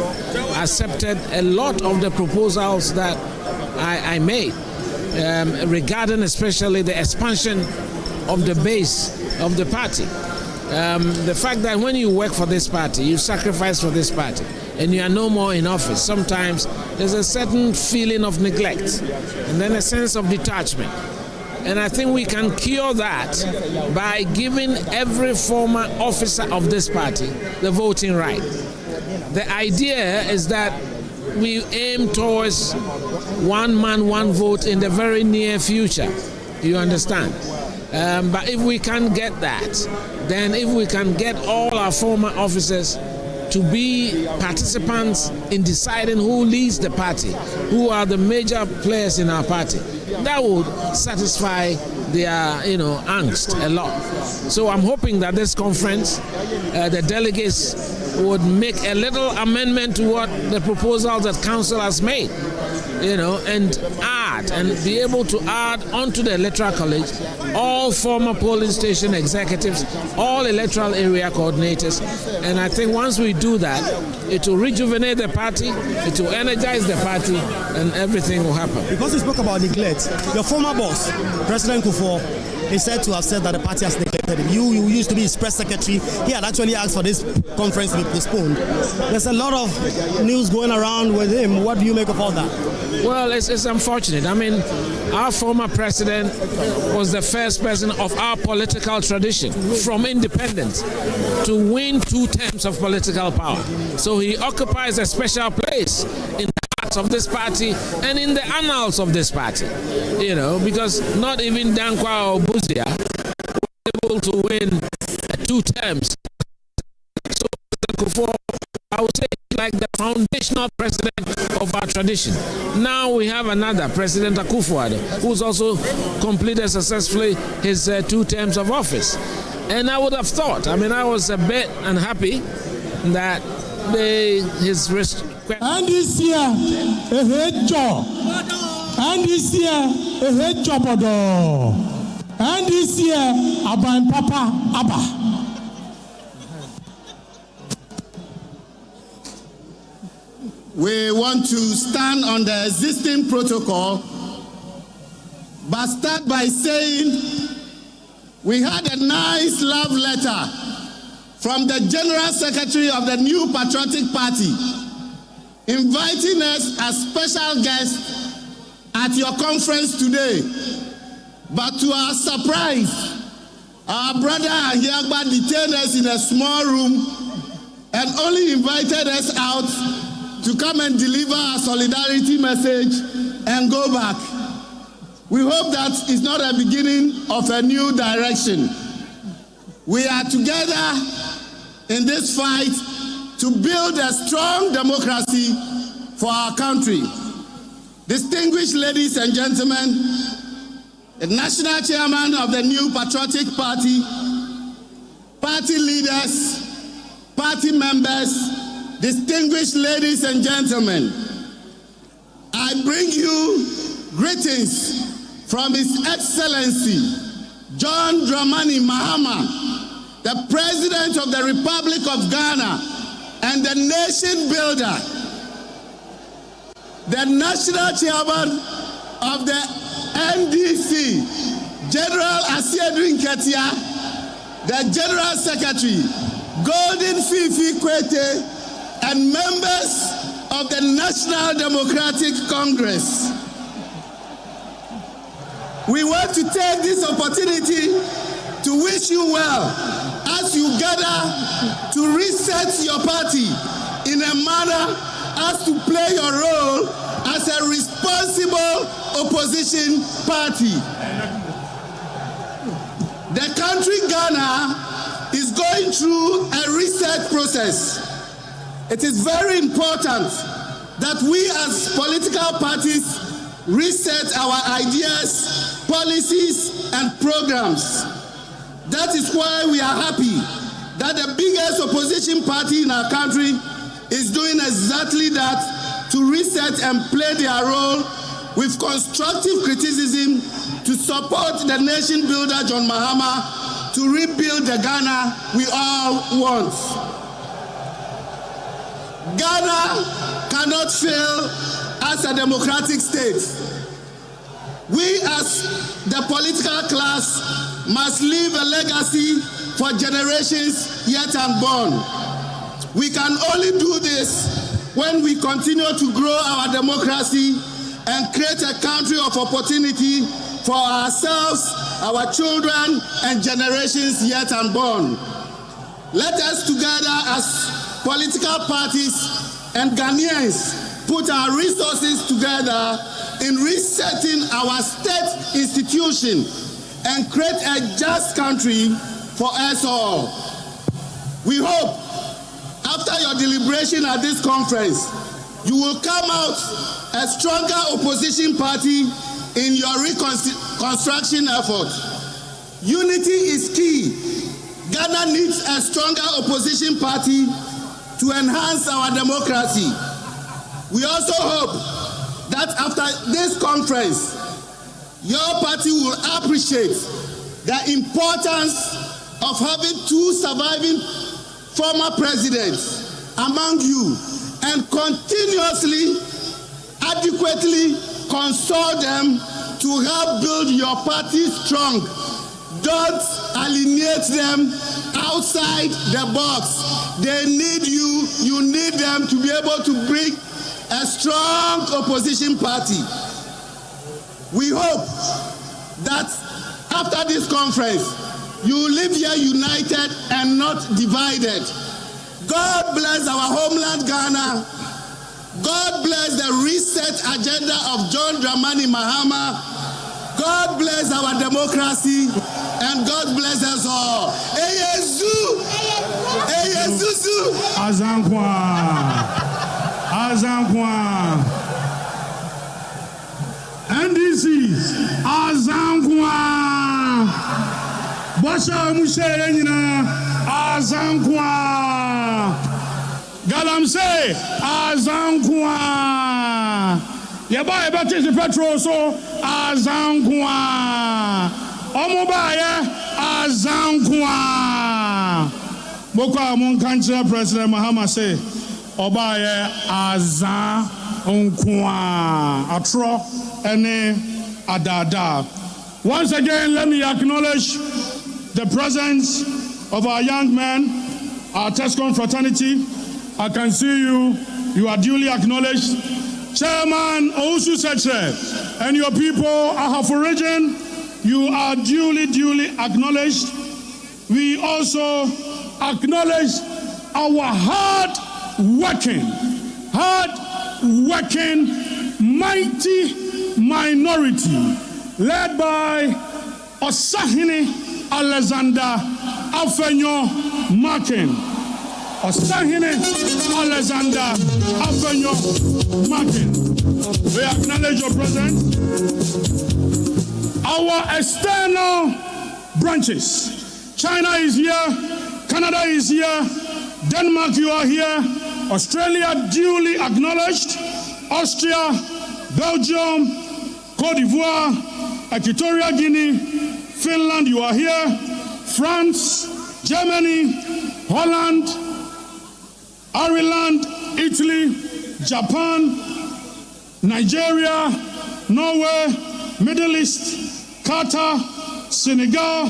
accepted a lot of the proposals that I made, regarding especially the expansion of the base of the party. The fact that when you work for this party, you sacrifice for this party, and you are no more in office, sometimes there's a certain feeling of neglect and then a sense of detachment. And I think we can cure that by giving every former officer of this party the voting right. The idea is that we aim towards one man, one vote in the very near future. You understand? But if we can't get that, then if we can get all our former officers to be participants in deciding who leads the party, who are the major players in our party, that would satisfy their, angst a lot. So I'm hoping that this conference, the delegates would make a little amendment to what the proposal that council has made, and add and be able to add onto the electoral college all former polling station executives, all electoral area coordinators. And I think once we do that, it will rejuvenate the party, it will energize the party, and everything will happen. Because you spoke about neglect, your former boss, President Kufuor, is said to have said that the party has neglected him. You used to be his press secretary. He had actually asked for this conference to be postponed. There's a lot of news going around with him. What do you make of all that? Well, it's unfortunate. I mean, our former president was the first person of our political tradition from independence to win 2 terms of political power. So he occupies a special place in the hearts of this party and in the annals of this party, because not even Dankwa or Buzia were able to win 2 terms. So I would say like the foundational president of our tradition. Now we have another, President Akufo-Addo, who's also completed successfully his 2 terms of office. And I would have thought, I was a bit unhappy that his request. And this year, a head job. And this year, a head job. And this year, Abba and Papa, Abba. We want to stand on the existing protocol, but start by saying we had a nice love letter from the General Secretary of the New Patriotic Party, inviting us as special guests at your conference today. But to our surprise, our brother Ahiagba detained us in a small room and only invited us out to come and deliver a solidarity message and go back. We hope that is not a beginning of a new direction. We are together in this fight to build a strong democracy for our country. Distinguished ladies and gentlemen, the national chairman of the New Patriotic Party, party leaders, party members, distinguished ladies and gentlemen, I bring you greetings from His Excellency John Dramani Mahama, the President of the Republic of Ghana and the nation builder, the national chairman of the NDC, General Asiedrin Ketia, the General Secretary, Golden Fifi Kwete, and members of the National Democratic Congress. We want to take this opportunity to wish you well as you gather to reset your party in a manner as to play your role as a responsible opposition party. The country Ghana is going through a reset process. It is very important that we as political parties reset our ideas, policies, and programs. That is why we are happy that the biggest opposition party in our country is doing exactly that, to reset and play their role with constructive criticism to support the nation builder John Mahama to rebuild the Ghana we all want. Ghana cannot fail as a democratic state. We as the political class must leave a legacy for generations yet unborn. We can only do this when we continue to grow our democracy and create a country of opportunity for ourselves, our children, and generations yet unborn. Let us together as political parties and Ghanaians put our resources together in resetting our state institution and create a just country for us all. We hope after your deliberation at this conference, you will come out a stronger opposition party in your reconstruction effort. Unity is key. Ghana needs a stronger opposition party to enhance our democracy. We also hope that after this conference, your party will appreciate the importance of having two surviving former presidents among you and continuously, adequately consult them to help build your party strong. Don't alienate them outside the box. They need you, you need them to be able to bring a strong opposition party. We hope that after this conference, you live here united and not divided. God bless our homeland Ghana. God bless the reset agenda of John Dramani Mahama. God bless our democracy, and God bless us all. Eyezu! Eyezuzu! Azankwa! Azankwa! NDC! Azankwa! Basha Musherenina! Azankwa! Galamse! Azankwa! Yaba eba tese petrol so Azankwa! Omobaye Azankwa! Boko amon kanche President Mahama say Obaye Azankwa! Atro ene adada. Once again, let me acknowledge the presence of our young man, our Tescon fraternity, I can see you. You are duly acknowledged. Chairman Owusu-Agyeman and your people, Ahafo region, you are duly acknowledged. We also acknowledge our hard-working, mighty minority led by Osahini Alexander Afenyo Makin. Osahini Alexander Afenyo Makin. We acknowledge your presence. Our external branches. China is here, Canada is here, Denmark, you are here, Australia duly acknowledged, Austria, Belgium, Cote d'Ivoire, Equatorial Guinea, Finland, you are here, France, Germany, Holland, Ireland, Italy, Japan, Nigeria, Norway, Middle East, Qatar, Senegal,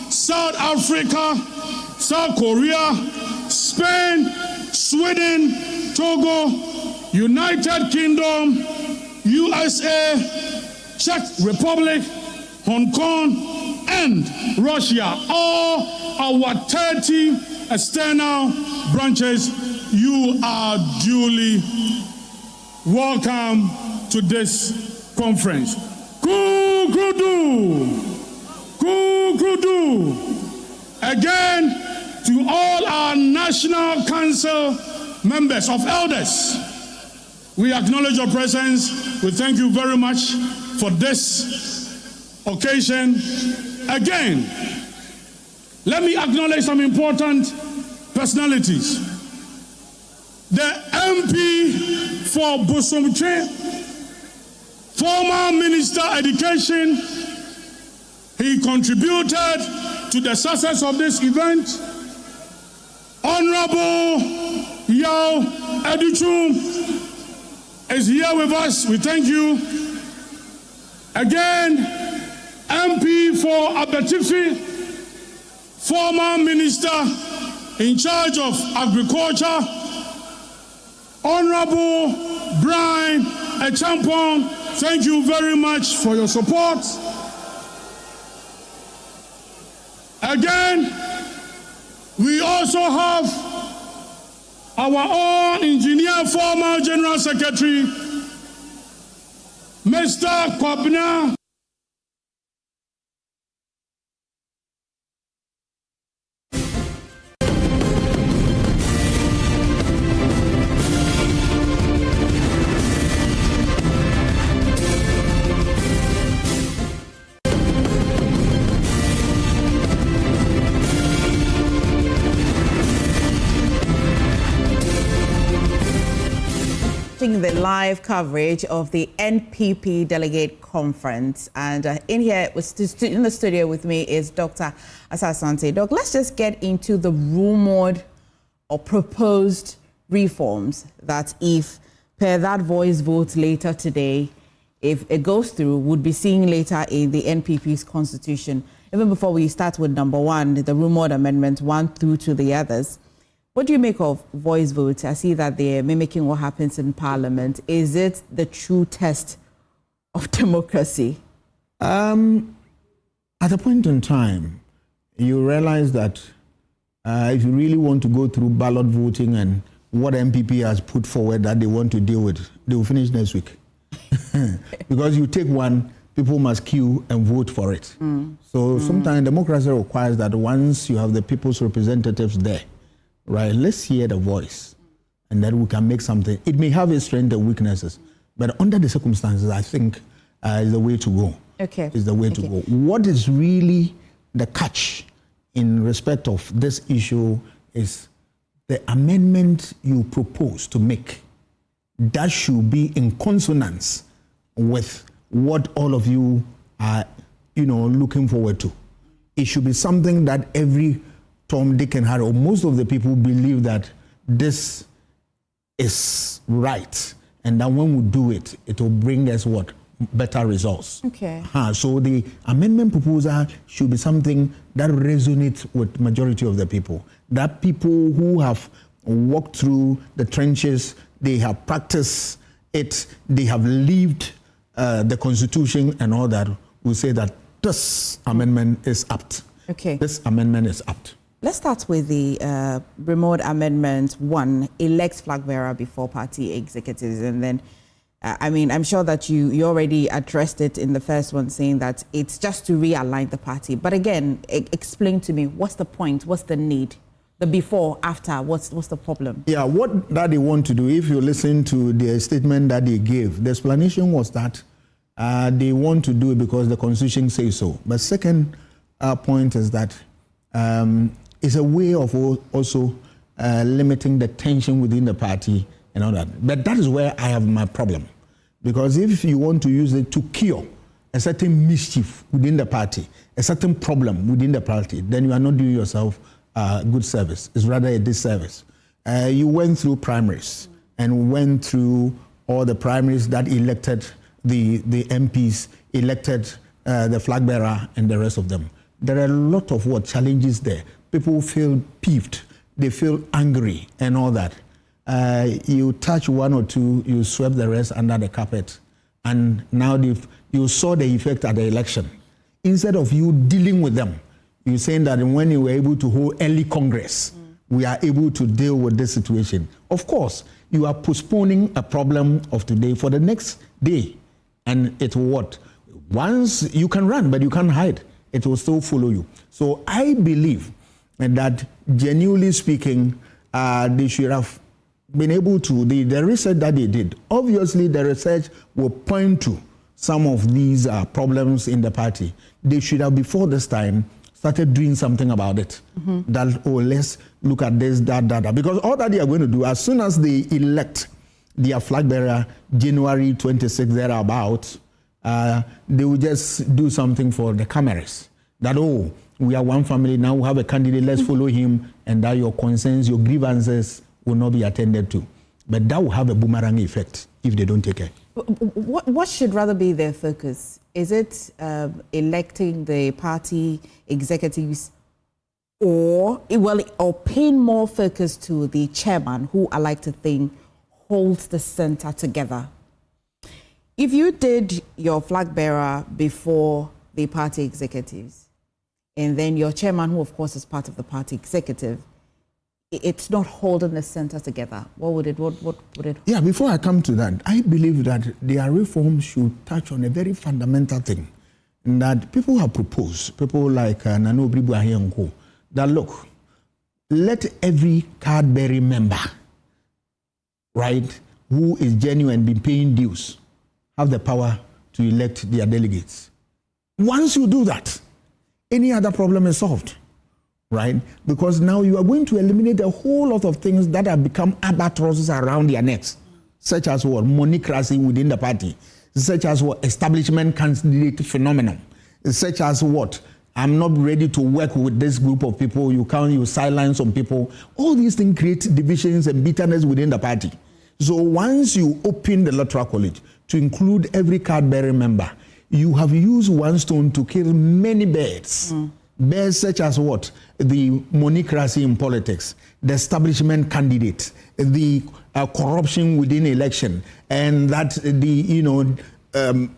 South Africa, South Korea, Spain, Sweden, Togo, United Kingdom, USA, Czech Republic, Hong Kong, and Russia. All our 30 external branches, you are duly welcome to this conference. Again, to all our National Council members of elders, we acknowledge your presence. We thank you very much for this occasion. Again, let me acknowledge some important personalities. The MP for Bosomtwe, former Minister Education, he contributed to the success of this event. Honorable Yao Educhum is here with us. We thank you. Again, MP for Abetifi, former Minister in charge of Agriculture, Honorable Brian Echampong, thank you very much for your support. Again, we also have our own engineer, former General Secretary, Mr. Kwabena. The live coverage of the NPP Delegate Conference, and in the studio with me is Dr. Asasante. Doc, let's just get into the rumored or proposed reforms that, if per that voice vote later today, if it goes through, would be seeing later in the NPP's constitution. Even before we start with number one, the rumored amendment 1 through to the others. What do you make of voice votes? I see that they're mimicking what happens in Parliament. Is it the true test of democracy? At a point in time, you realize that if you really want to go through ballot voting and what MPP has put forward that they want to deal with, they will finish next week. Because you take one, people must queue and vote for it. So sometimes democracy requires that once you have the people's representatives there, right, let's hear the voice, and then we can make something. It may have its strengths and weaknesses, but under the circumstances, I think is the way to go. Okay. Is the way to go. What is really the catch in respect of this issue is the amendment you propose to make. That should be in consonance with what all of you are, looking forward to. It should be something that every Tom, Dick, and Harry, or most of the people believe that this is right, and that when we do it, it will bring us what? better results. Okay. So the amendment proposal should be something that resonates with majority of the people. That people who have walked through the trenches, they have practiced it, they have lived the Constitution and all that, will say that this amendment is apt. Okay. This amendment is apt. Let's start with the remote amendment 1, elect flag bearer before party executives. And then, I'm sure that you already addressed it in the first one, saying that it's just to realign the party. But again, explain to me, what's the point? What's the need? The before, after, what's the problem? Yeah, what that they want to do, if you listen to the statement that they gave, the explanation was that they want to do it because the Constitution says so. But second point is that it's a way of also limiting the tension within the party and all that. But that is where I have my problem. Because if you want to use it to cure a certain mischief within the party, a certain problem within the party, then you are not doing yourself good service. It's rather a disservice. You went through primaries and went through all the primaries that elected the MPs, elected the flag bearer and the rest of them. There are a lot of challenges there. People feel peeved, they feel angry and all that. You touch one or two, you sweep the rest under the carpet. And now you saw the effect at the election. Instead of you dealing with them, you're saying that when you were able to hold early Congress, we are able to deal with this situation. Of course, you are postponing a problem of today for the next day. And it will what? Once you can run, but you can't hide. It will still follow you. So I believe that, genuinely speaking, they should have been able to, the research that they did, obviously the research will point to some of these problems in the party. They should have, before this time, started doing something about it. That, let's look at this, that. Because all that they are going to do, as soon as they elect their flag bearer, January 26th, thereabouts, they will just do something for the cameras. That, we are one family, now we have a candidate, let's follow him, and that your concerns, your grievances will not be attended to. But that will have a boomerang effect if they don't take care. What should rather be their focus? Is it electing the party executives or paying more focus to the chairman, who I like to think holds the center together? If you did your flag bearer before the party executives, and then your chairman, who of course is part of the party executive, it's not holding the center together, what would it? Yeah, before I come to that, I believe that their reform should touch on a very fundamental thing that people have proposed, people like Nano Bribu, that look, let every card-bearing member, right, who is genuine, be paying dues, have the power to elect their delegates. Once you do that, any other problem is solved. Right? Because now you are going to eliminate a whole lot of things that have become albatrosses around their necks, such as monocracy within the party, such as establishment candidate phenomenon, such as I'm not ready to work with this group of people, you silence some people. All these things create divisions and bitterness within the party. So once you open the electoral college to include every card-bearing member, you have used one stone to kill many birds. Bears such as the monocracy in politics, the establishment candidate, the corruption within election, and that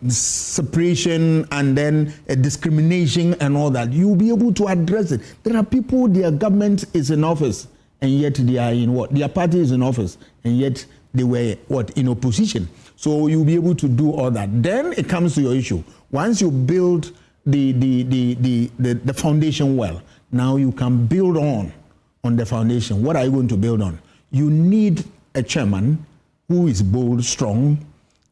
separation and then discrimination and all that. You'll be able to address it. There are people, their government is in office, and yet they are in their party is in office, and yet they were in opposition. So you'll be able to do all that. Then it comes to your issue. Once you build the foundation well, now you can build on the foundation. What are you going to build on? You need a chairman who is bold, strong,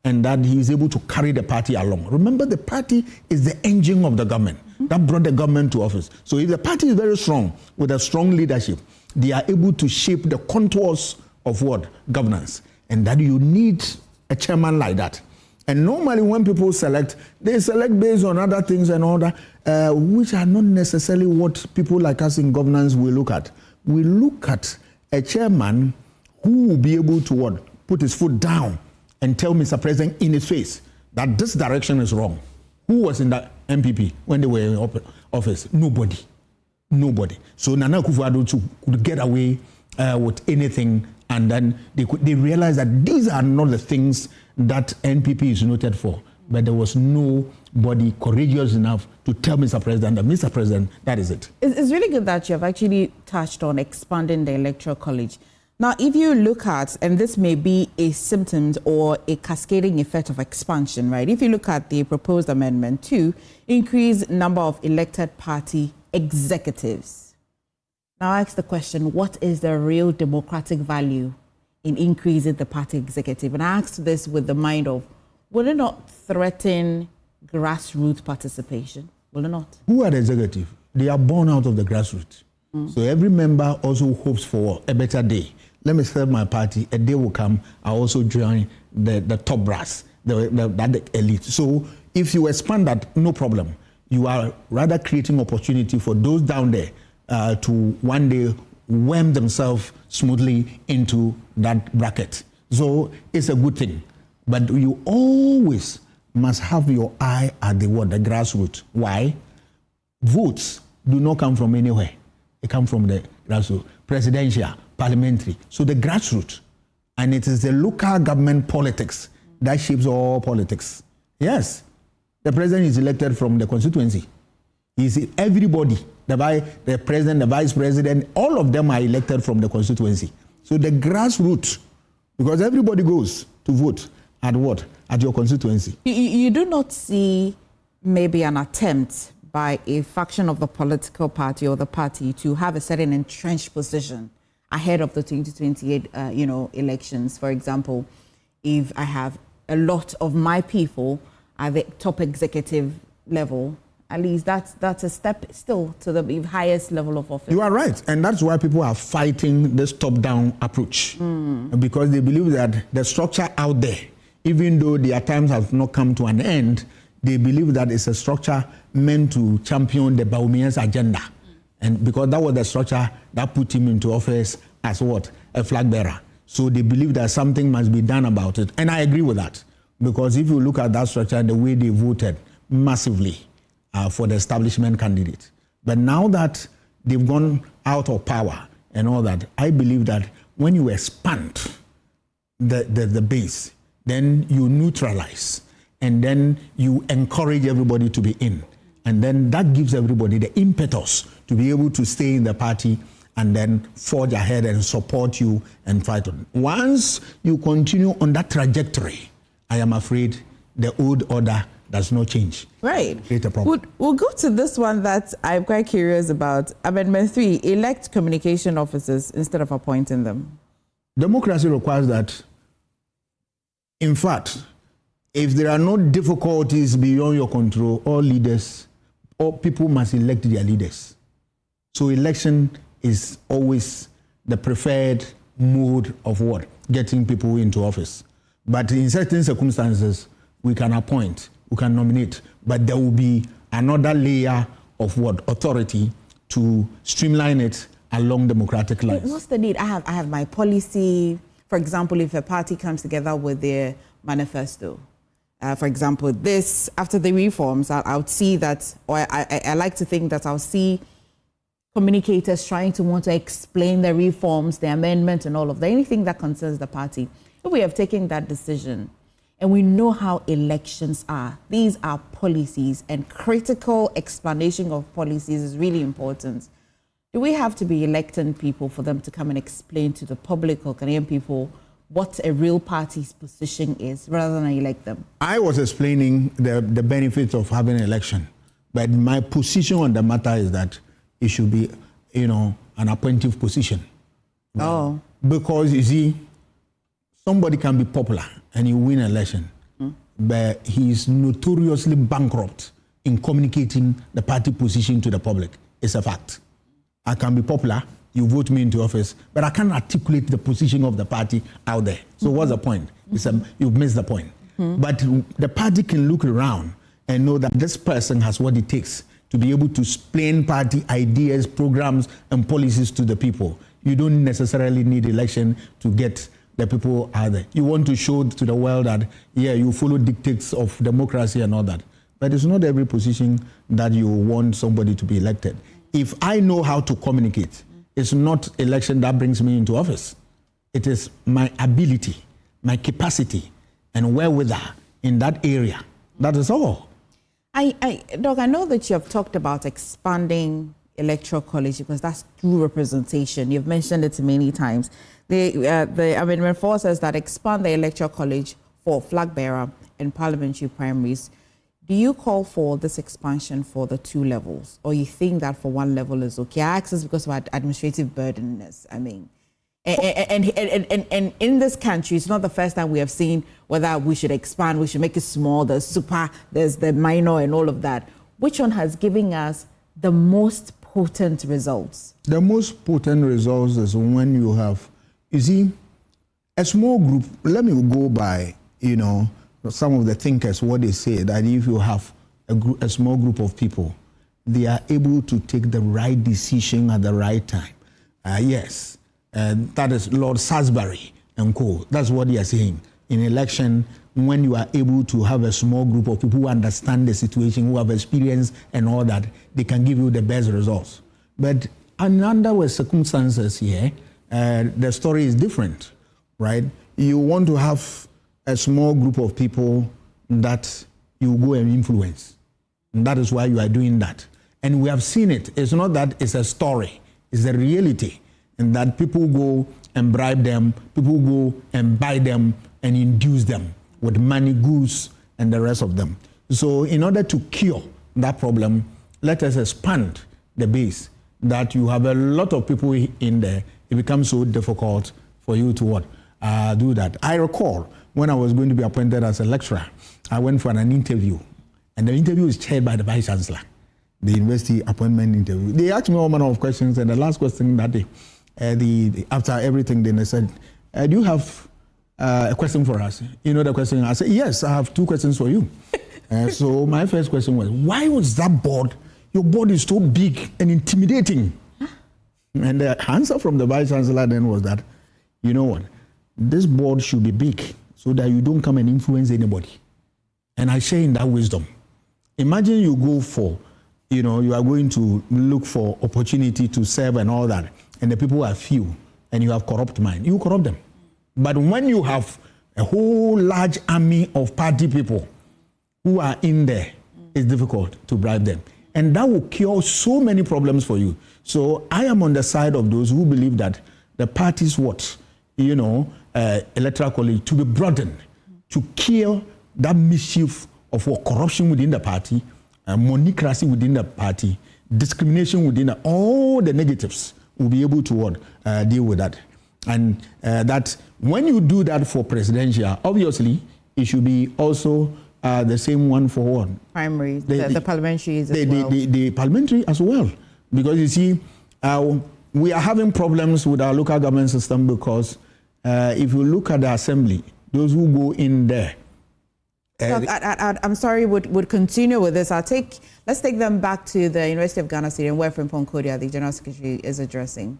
and that he is able to carry the party along. Remember, the party is the engine of the government that brought the government to office. So if the party is very strong, with a strong leadership, they are able to shape the contours of governance. And that you need a chairman like that. And normally when people select, they select based on other things and all that, which are not necessarily what people like us in governance will look at. We look at a chairman who will be able to put his foot down and tell Mr. President in his face that this direction is wrong. Who was in the NPP when they were in office? Nobody. So Nana Akufo-Addo could get away with anything, and then they realized that these are not the things that NPP is noted for. But there was nobody courageous enough to tell Mr. President that, Mr. President, that is it. It's really good that you have actually touched on expanding the Electoral College. Now, if you look at, and this may be a symptom or a cascading effect of expansion, right? If you look at the proposed amendment to increase number of elected party executives. Now, I ask the question, what is the real democratic value in increasing the party executive? And I asked this with the mind of, will it not threaten grassroots participation? Will it not? Who are the executive? They are born out of the grassroots. So every member also hopes for a better day. Let me serve my party. A day will come. I also join the top brass, the elite. So if you expand that, no problem. You are rather creating opportunity for those down there to one day worm themselves smoothly into that bracket. So it's a good thing. But you always must have your eye at the grassroots. Why? Votes do not come from anywhere. They come from the grassroots, presidential, parliamentary. So the grassroots, and it is the local government politics that shapes all politics. Yes, the president is elected from the constituency. He's everybody, the president, the vice president, all of them are elected from the constituency. So the grassroots, because everybody goes to vote at what? At your constituency. You do not see maybe an attempt by a faction of the political party or the party to have a certain entrenched position ahead of the 2028 elections. For example, if I have a lot of my people at the top executive level, at least that's a step still to the highest level of office. You are right, and that's why people are fighting this top-down approach, because they believe that the structure out there, even though their times have not come to an end, they believe that it's a structure meant to champion the Bawumia's agenda. And because that was the structure that put him into office as what? A flag bearer. So they believe that something must be done about it. And I agree with that. Because if you look at that structure, the way they voted massively for the establishment candidate. But now that they've gone out of power and all that, I believe that when you expand the base, then you neutralize. And then you encourage everybody to be in. And then that gives everybody the impetus to be able to stay in the party and then forge ahead and support you and fight on. Once you continue on that trajectory, I am afraid the old order does not change. Right. Create a problem. We'll go to this one that I'm quite curious about. Amendment 3, elect communication officers instead of appointing them. Democracy requires that, in fact, if there are no difficulties beyond your control, all leaders, all people must elect their leaders. So election is always the preferred mode of what? Getting people into office. But in certain circumstances, we can appoint, we can nominate, but there will be another layer of what? Authority to streamline it along democratic lines. What's the need? I have my policy. For example, if a party comes together with their manifesto, for example, this, after the reforms, I would see that, or I like to think that I'll see communicators trying to want to explain the reforms, the amendment and all of that, anything that concerns the party. If we have taken that decision and we know how elections are, these are policies, and critical explanation of policies is really important. Do we have to be electing people for them to come and explain to the public or Canadian people what a real party's position is, rather than elect them? I was explaining the benefits of having an election, but my position on the matter is that it should be, an appointive position. Oh. Because, you see, somebody can be popular and you win an election, but he's notoriously bankrupt in communicating the party position to the public. It's a fact. I can be popular, you vote me into office, but I can't articulate the position of the party out there. So what's the point? You've missed the point. But the party can look around and know that this person has what it takes to be able to explain party ideas, programs, and policies to the people. You don't necessarily need election to get the people are there. You want to show to the world that, yeah, you follow dictates of democracy and all that. But it's not every position that you want somebody to be elected. If I know how to communicate, it's not election that brings me into office. It is my ability, my capacity, and wherewithal in that area. That is all. Doc, I know that you have talked about expanding electoral college because that's true representation. You've mentioned it many times. The Amendment 4 says that expand the electoral college for flag bearer and parliamentary primaries. Do you call for this expansion for the 2 levels, or you think that for 1 level is okay? I ask this because of our administrative burdenness. I mean, and in this country, it's not the first time we have seen whether we should expand, we should make it small, there's super, there's the minor and all of that. Which one has given us the most potent results? The most potent results is when you have, you see, a small group. Let me go by, some of the thinkers, what they say, that if you have a small group of people, they are able to take the right decision at the right time. Yes, that is Lord Salisbury and co. That's what they are saying. In election, when you are able to have a small group of people who understand the situation, who have experience and all that, they can give you the best results. But under circumstances here, the story is different, right? You want to have a small group of people that you go and influence. And that is why you are doing that. And we have seen it. It's not that it's a story, it's a reality. And that people go and bribe them, people go and buy them and induce them with money, goods, and the rest of them. So in order to cure that problem, let us expand the base, that you have a lot of people in there. It becomes so difficult for you to do that. I recall when I was going to be appointed as a lecturer, I went for an interview, and the interview is chaired by the Vice Chancellor, the university appointment interview. They asked me all manner of questions, and the last question that day, after everything, then they said, do you have a question for us? You know the question? I said, yes, I have 2 questions for you. So my first question was, why was that board, your board is so big and intimidating? And the answer from the Vice Chancellor then was that, you know what, this board should be big so that you don't come and influence anybody. And I share in that wisdom. Imagine you go for, you are going to look for opportunity to serve and all that, and the people are few, and you have corrupt mind. You corrupt them. But when you have a whole large army of party people who are in there, it's difficult to bribe them. And that will cure so many problems for you. So I am on the side of those who believe that the party's electoral college to be broadened to kill that mischief of corruption within the party, monocracy within the party, discrimination within all the negatives. Will be able to deal with that. And that when you do that for presidential, obviously it should be also the same one for what? Primaries, the parliamentaries as well. The parliamentary as well. Because you see, we are having problems with our local government system because if you look at the assembly, those who go in there. I'm sorry, would continue with this. Let's take them back to the University of Ghana Stadium where Frimpong Kodia, the General Secretary, is addressing.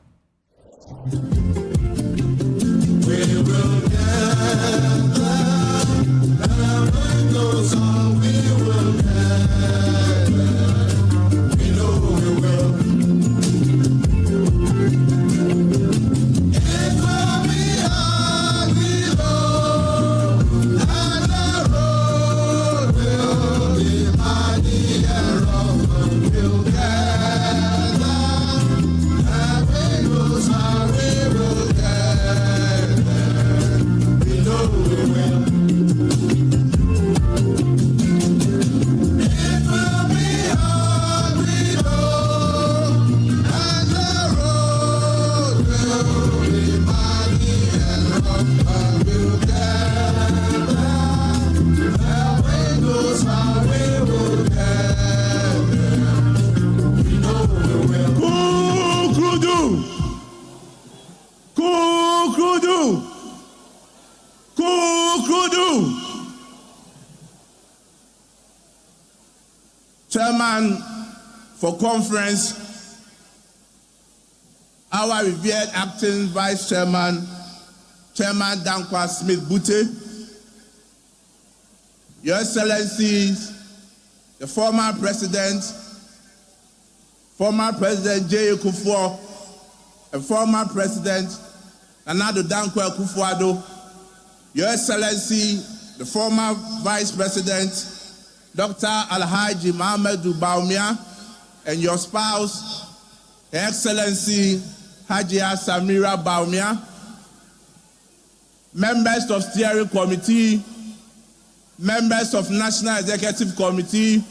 Chairman for conference, our revered acting Vice Chairman, Chairman Dankwa Smith-Bute, Your Excellencies, the former President J. Kufuor, and former President Nana Addo Dankwa Akufo-Addo, Your Excellency, the former Vice President Dr. Alhaji Muhammadu Bawumia, and your spouse, Her Excellency Hajia Samira Bawumia, members of Steering Committee, members of National Executive Committee,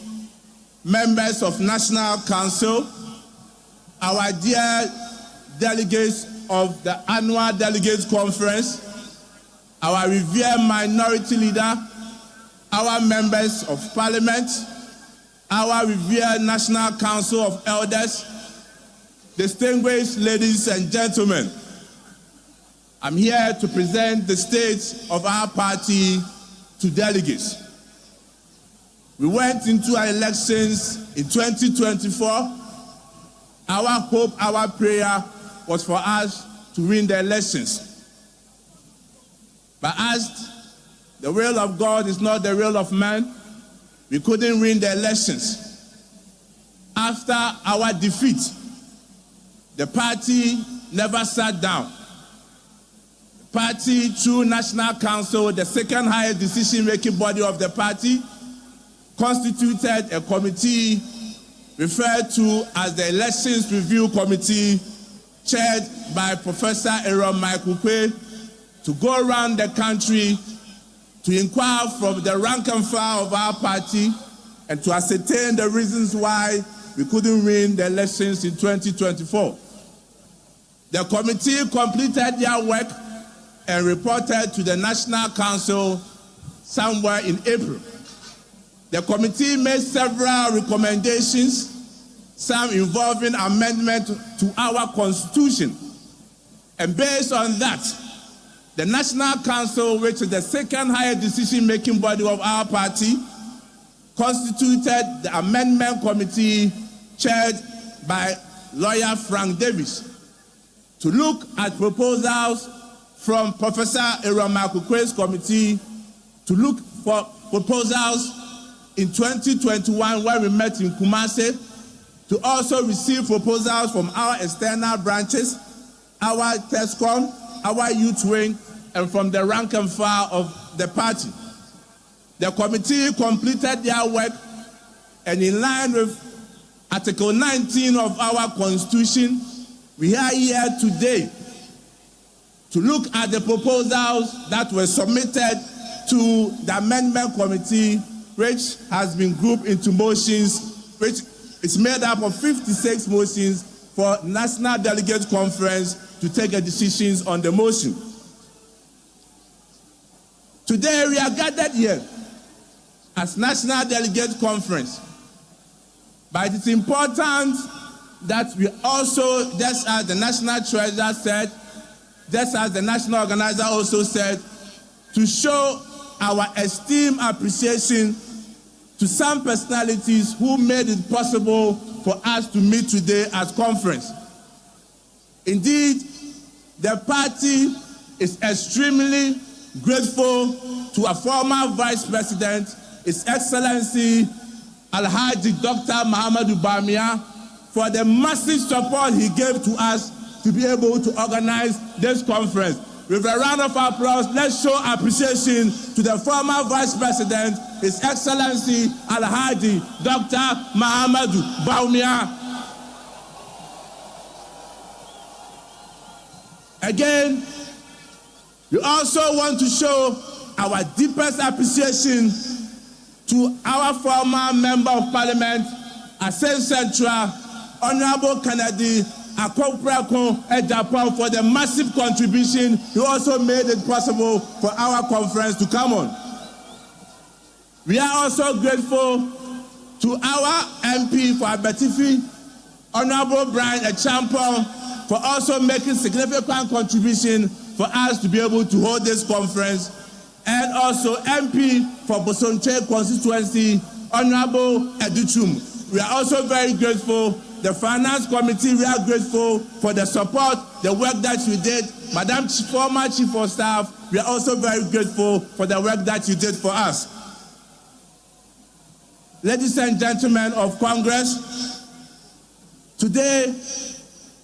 members of National Council, our dear delegates of the Annual Delegates Conference, our revered minority leader, our members of Parliament, our revered National Council of Elders, distinguished ladies and gentlemen, I'm here to present the state of our party to delegates. We went into our elections in 2024. Our hope, our prayer was for us to win the elections. But as the will of God is not the will of man, we couldn't win the elections. After our defeat, the party never sat down. The party, through National Council, the second highest decision-making body of the party, constituted a committee referred to as the Elections Review Committee, chaired by Professor Aaron Michael Kwe, to go around the country to inquire from the rank and file of our party and to ascertain the reasons why we couldn't win the elections in 2024. The committee completed their work and reported to the National Council somewhere in April. The committee made several recommendations, some involving amendment to our constitution. And based on that, the National Council, which is the second highest decision-making body of our party, constituted the amendment committee chaired by lawyer Frank Davis to look at proposals from Professor Aaron Michael Kwe's committee, to look for proposals in 2021 when we met in Kumasi, to also receive proposals from our external branches, our TESCOM, our youth wing, and from the rank and file of the party. The committee completed their work, and in line with Article 19 of our Constitution, we are here today to look at the proposals that were submitted to the Amendment Committee, which has been grouped into motions, which is made up of 56 motions for National Delegates Conference to take decisions on the motion. Today we are gathered here as National Delegates Conference, but it is important that we also, just as the National Treasurer said, just as the National Organizer also said, to show our esteemed appreciation to some personalities who made it possible for us to meet today as conference. Indeed, the party is extremely grateful to a former Vice President, His Excellency Alhaji Dr. Muhammadu Bawumia, for the massive support he gave to us to be able to organize this conference. With a round of applause, let's show appreciation to the former Vice President, His Excellency Alhaji Dr. Muhammadu Bawumia. Again, we also want to show our deepest appreciation to our former Member of Parliament, Assin Central, Honorable Kennedy Educhum, for the massive contribution he also made it possible for our conference to come on. We are also grateful to our MP for Abetifi, Honorable Brian Echampong, for also making significant contribution for us to be able to hold this conference, and also MP for Bosonche constituency, Honorable Educhum. We are also very grateful the Finance Committee, we are grateful for the support, the work that you did. Madam former Chief of Staff, we are also very grateful for the work that you did for us. Ladies and gentlemen of Congress, today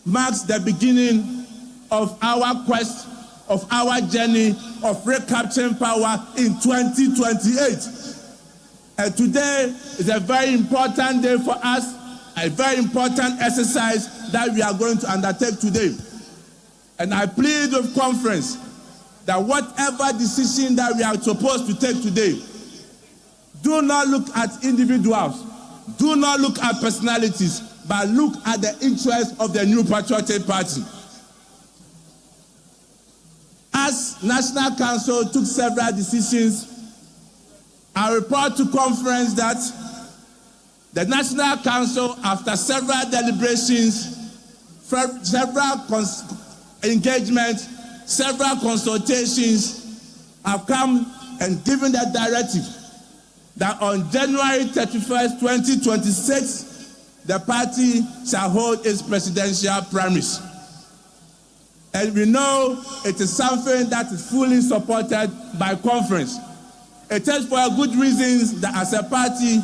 marks the beginning of our quest, of our journey of recapturing power in 2028. And today is a very important day for us, a very important exercise that we are going to undertake today. And I plead with conference that whatever decision that we are supposed to take today, do not look at individuals, do not look at personalities, but look at the interests of the New Patriotic Party. As National Council took several decisions, I report to conference that the National Council, after several deliberations, several engagements, several consultations, have come and given the directive that on January 31st, 2026, the party shall hold its presidential primaries. And we know it is something that is fully supported by conference. It is for good reasons that as a party,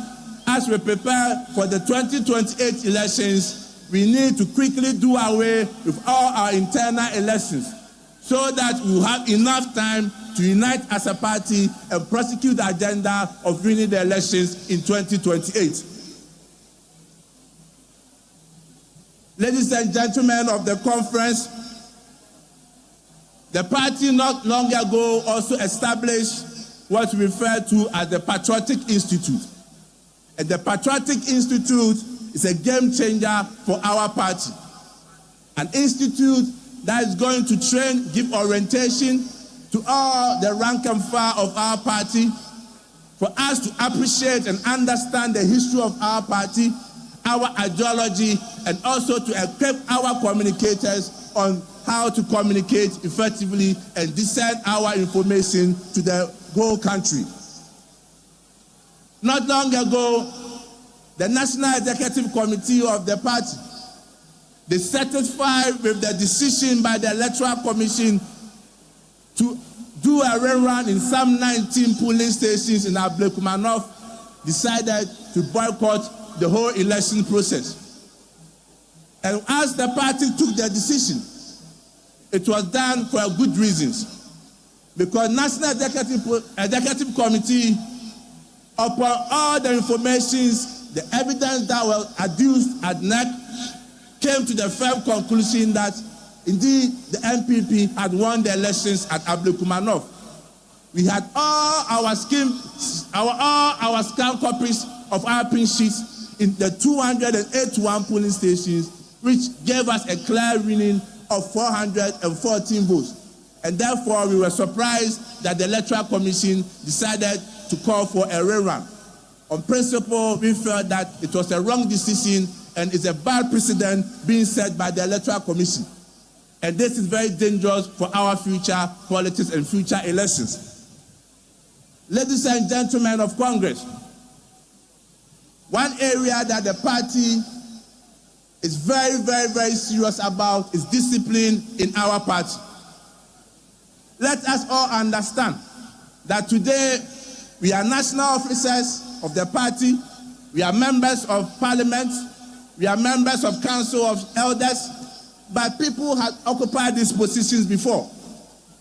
as we prepare for the 2028 elections, we need to quickly do away with all our internal elections so that we will have enough time to unite as a party and prosecute the agenda of winning the elections in 2028. Ladies and gentlemen of the conference, the party not long ago also established what we refer to as the Patriotic Institute. And the Patriotic Institute is a game changer for our party. An institute that is going to train, give orientation to all the rank and file of our party, for us to appreciate and understand the history of our party, our ideology, and also to equip our communicators on how to communicate effectively and disseminate our information to the whole country. Not long ago, the National Executive Committee of the party, they satisfied with the decision by the Electoral Commission to do a rerun in some 19 polling stations in Ablekumanov, decided to boycott the whole election process. And as the party took the decision, it was done for good reasons. Because National Executive Committee, upon all the informations, the evidence that was adduced at NEC, came to the firm conclusion that indeed the NPP had won the elections at Ablekumanov. We had all our scan copies of our pin sheets in the 281 polling stations, which gave us a clear winning of 414 votes. And therefore, we were surprised that the Electoral Commission decided to call for a rerun. On principle, we felt that it was a wrong decision and it's a bad precedent being set by the Electoral Commission. And this is very dangerous for our future politics and future elections. Ladies and gentlemen of Congress, one area that the party is very, very, very serious about is discipline in our party. Let us all understand that today we are national officers of the party, we are members of parliament, we are members of council of elders, but people have occupied these positions before.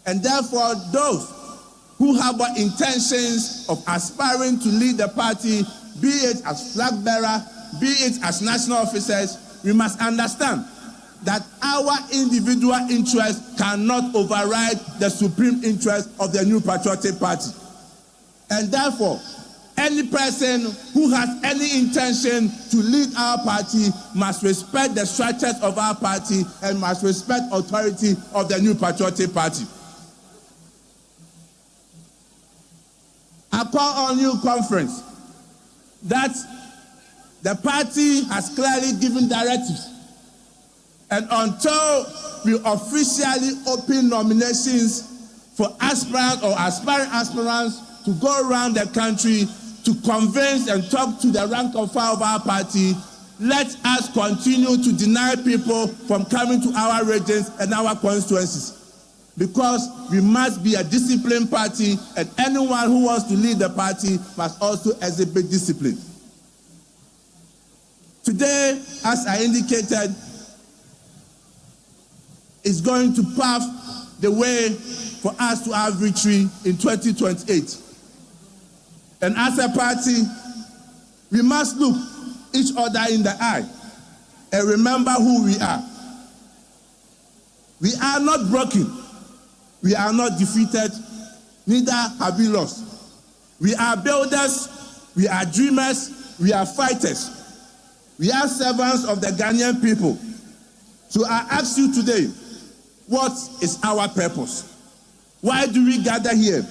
And therefore, those who have intentions of aspiring to lead the party, be it as flag bearer, be it as national officers, we must understand that our individual interests cannot override the supreme interest of the New Patriotic Party. And therefore, any person who has any intention to lead our party must respect the structures of our party and must respect authority of the New Patriotic Party. I call on you, conference, that the party has clearly given directives. And until we officially open nominations for aspirants or aspiring aspirants to go around the country to convince and talk to the rank and file of our party, let us continue to deny people from coming to our regions and our constituencies, because we must be a disciplined party, and anyone who wants to lead the party must also exhibit discipline. Today, as I indicated, is going to pave the way for us to have victory in 2028. And as a party, we must look each other in the eye and remember who we are. We are not broken. We are not defeated. Neither have we lost. We are builders. We are dreamers. We are fighters. We are servants of the Ghanaian people. So I ask you today, what is our purpose? Why do we gather here?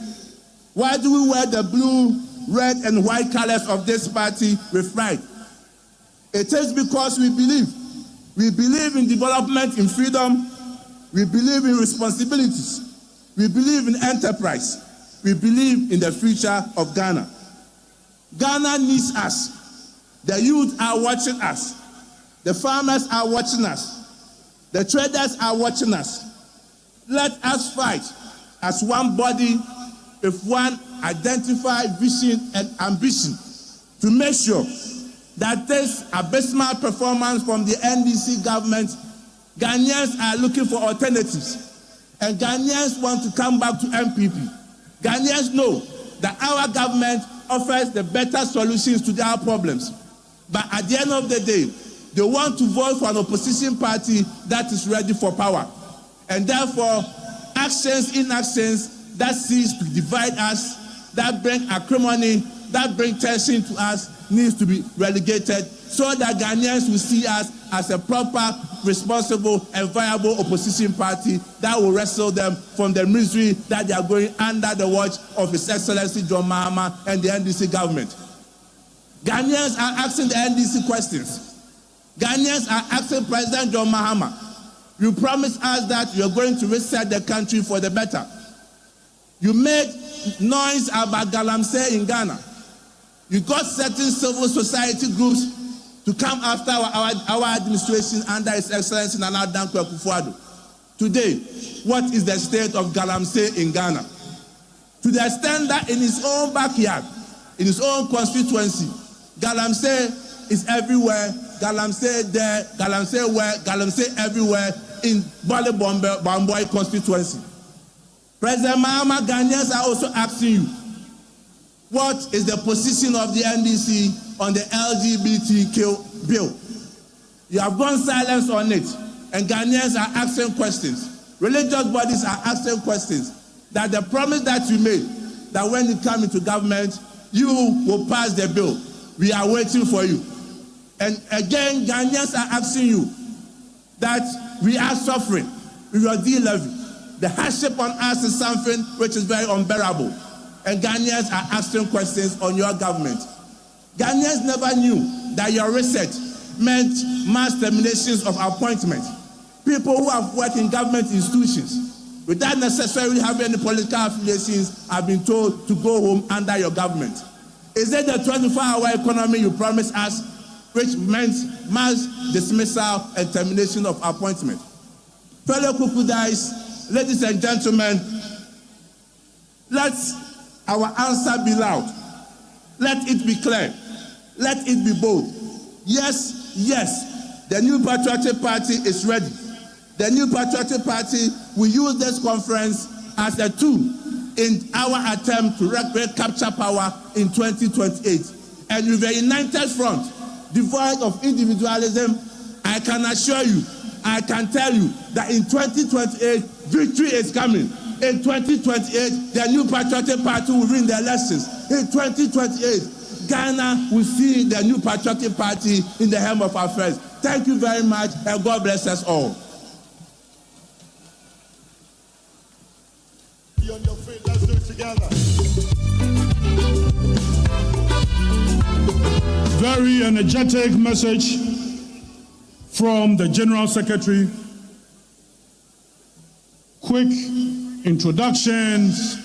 Why do we wear the blue, red, and white colors of this party with pride? It is because we believe. We believe in development, in freedom. We believe in responsibilities. We believe in enterprise. We believe in the future of Ghana. Ghana needs us. The youth are watching us. The farmers are watching us. The traders are watching us. Let us fight as one body with one identified vision and ambition to make sure that this abysmal performance from the NDC government, Ghanaians are looking for alternatives. And Ghanaians want to come back to NPP. Ghanaians know that our government offers the better solutions to their problems. But at the end of the day, they want to vote for an opposition party that is ready for power. And therefore, actions, inactions that seeks to divide us, that bring acrimony, that bring tension to us, needs to be relegated so that Ghanaians will see us as a proper, responsible, and viable opposition party that will wrestle them from the misery that they are going under the watch of His Excellency John Mahama and the NDC government. Ghanaians are asking the NDC questions. Ghanaians are asking President John Mahama, you promised us that you are going to reset the country for the better. You made noise about Galamsey in Ghana. You got certain civil society groups to come after our administration under His Excellency Nana Dankwa Akufo-Addo. Today, what is the state of Galamsey in Ghana? To the extent that in his own backyard, in his own constituency, Galamsey is everywhere. Galamsey there, Galamsey where, Galamsey everywhere in Bale Bamboy constituency. President Mahama, Ghanaians are also asking you, what is the position of the NDC on the LGBTQ bill? You have gone silent on it, and Ghanaians are asking questions. Religious bodies are asking questions. That the promise that you made, that when you come into government, you will pass the bill. We are waiting for you. And again, Ghanaians are asking you that we are suffering with your D-levy. The hardship on us is something which is very unbearable. And Ghanaians are asking questions on your government. Ghanaians never knew that your reset meant mass terminations of appointments. People who have worked in government institutions without necessarily having any political affiliations have been told to go home under your government. Is it the 24-hour economy you promised us, which meant mass dismissal and termination of appointment? Fellow Kukudais, ladies and gentlemen, let our answer be loud. Let it be clear. Let it be bold. Yes, yes, the new Patriotic Party is ready. The new Patriotic Party will use this conference as a tool in our attempt to recapture power in 2028. And with a united front, devoid of individualism, I can assure you, I can tell you that in 2028, victory is coming. In 2028, the new Patriotic Party will win the elections. In 2028, Ghana will see the new Patriotic Party in the helm of affairs. Thank you very much, and God bless us all. Be on your feet, let's do it together. Very energetic message from the General Secretary. Quick introductions,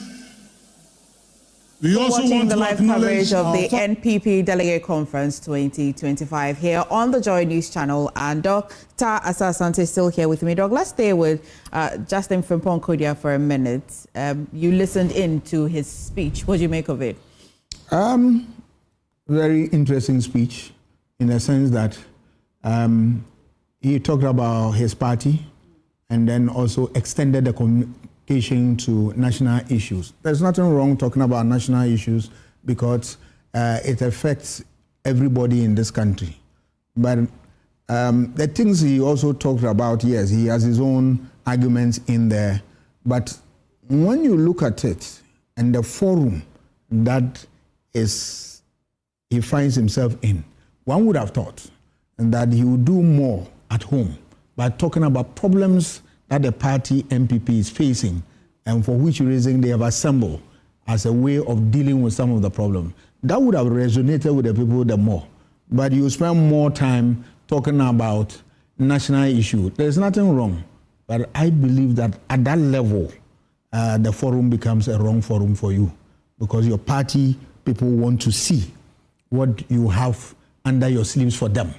We also watching want the to live acknowledge coverage of our the NPP Delegate Conference 2025 here on the JoyNews channel, and Dr. Asasante is still here with me. Doc, let's stay with Justin Frimpong-Kodia for a minute. You listened in to his speech. What do you make of it? Very interesting speech in the sense that he talked about his party and then also extended the communication to national issues. There's nothing wrong talking about national issues because it affects everybody in this country. But the things he also talked about, yes, he has his own arguments in there. But when you look at it and the forum that he finds himself in, one would have thought that he would do more at home by talking about problems that the party NPP is facing and for which reason they have assembled as a way of dealing with some of the problems. That would have resonated with the people the more. But you spend more time talking about national issues. There's nothing wrong. But I believe that at that level, the forum becomes a wrong forum for you because your party people want to see what you have under your sleeves for them,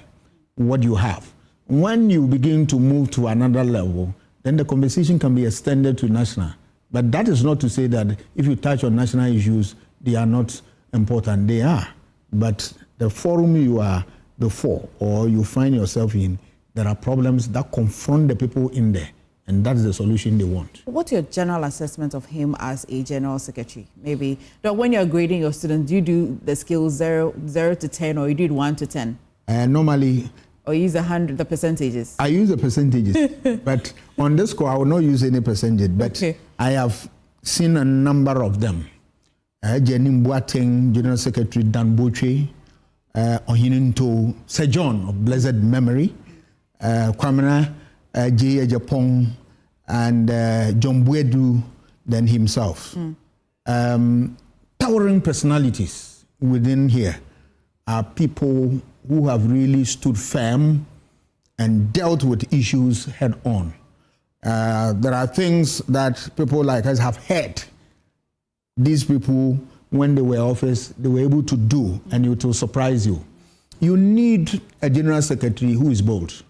what you have. When you begin to move to another level, then the conversation can be extended to national. But that is not to say that if you touch on national issues, they are not important. They are. But the forum you are before or you find yourself in, there are problems that confront the people in there. And that's the solution they want. What's your general assessment of him as a general secretary? Maybe when you're grading your students, do you do the skills 0 to 10 or you do it 1 to 10? Normally, or use the percentages? I use the percentages, but on this score, I will not use any percentage. But okay. I have seen a number of them. Jenny Boateng, General Secretary Dan Boche, Ohininto Sir John of blessed memory, Kwamina J. Japong, and John Buedu, then himself. Towering personalities within here are people who have really stood firm and dealt with issues head on. There are things that people like us have heard. These people, when they were in office, they were able to do, and it will surprise you. You need a general secretary who is bold,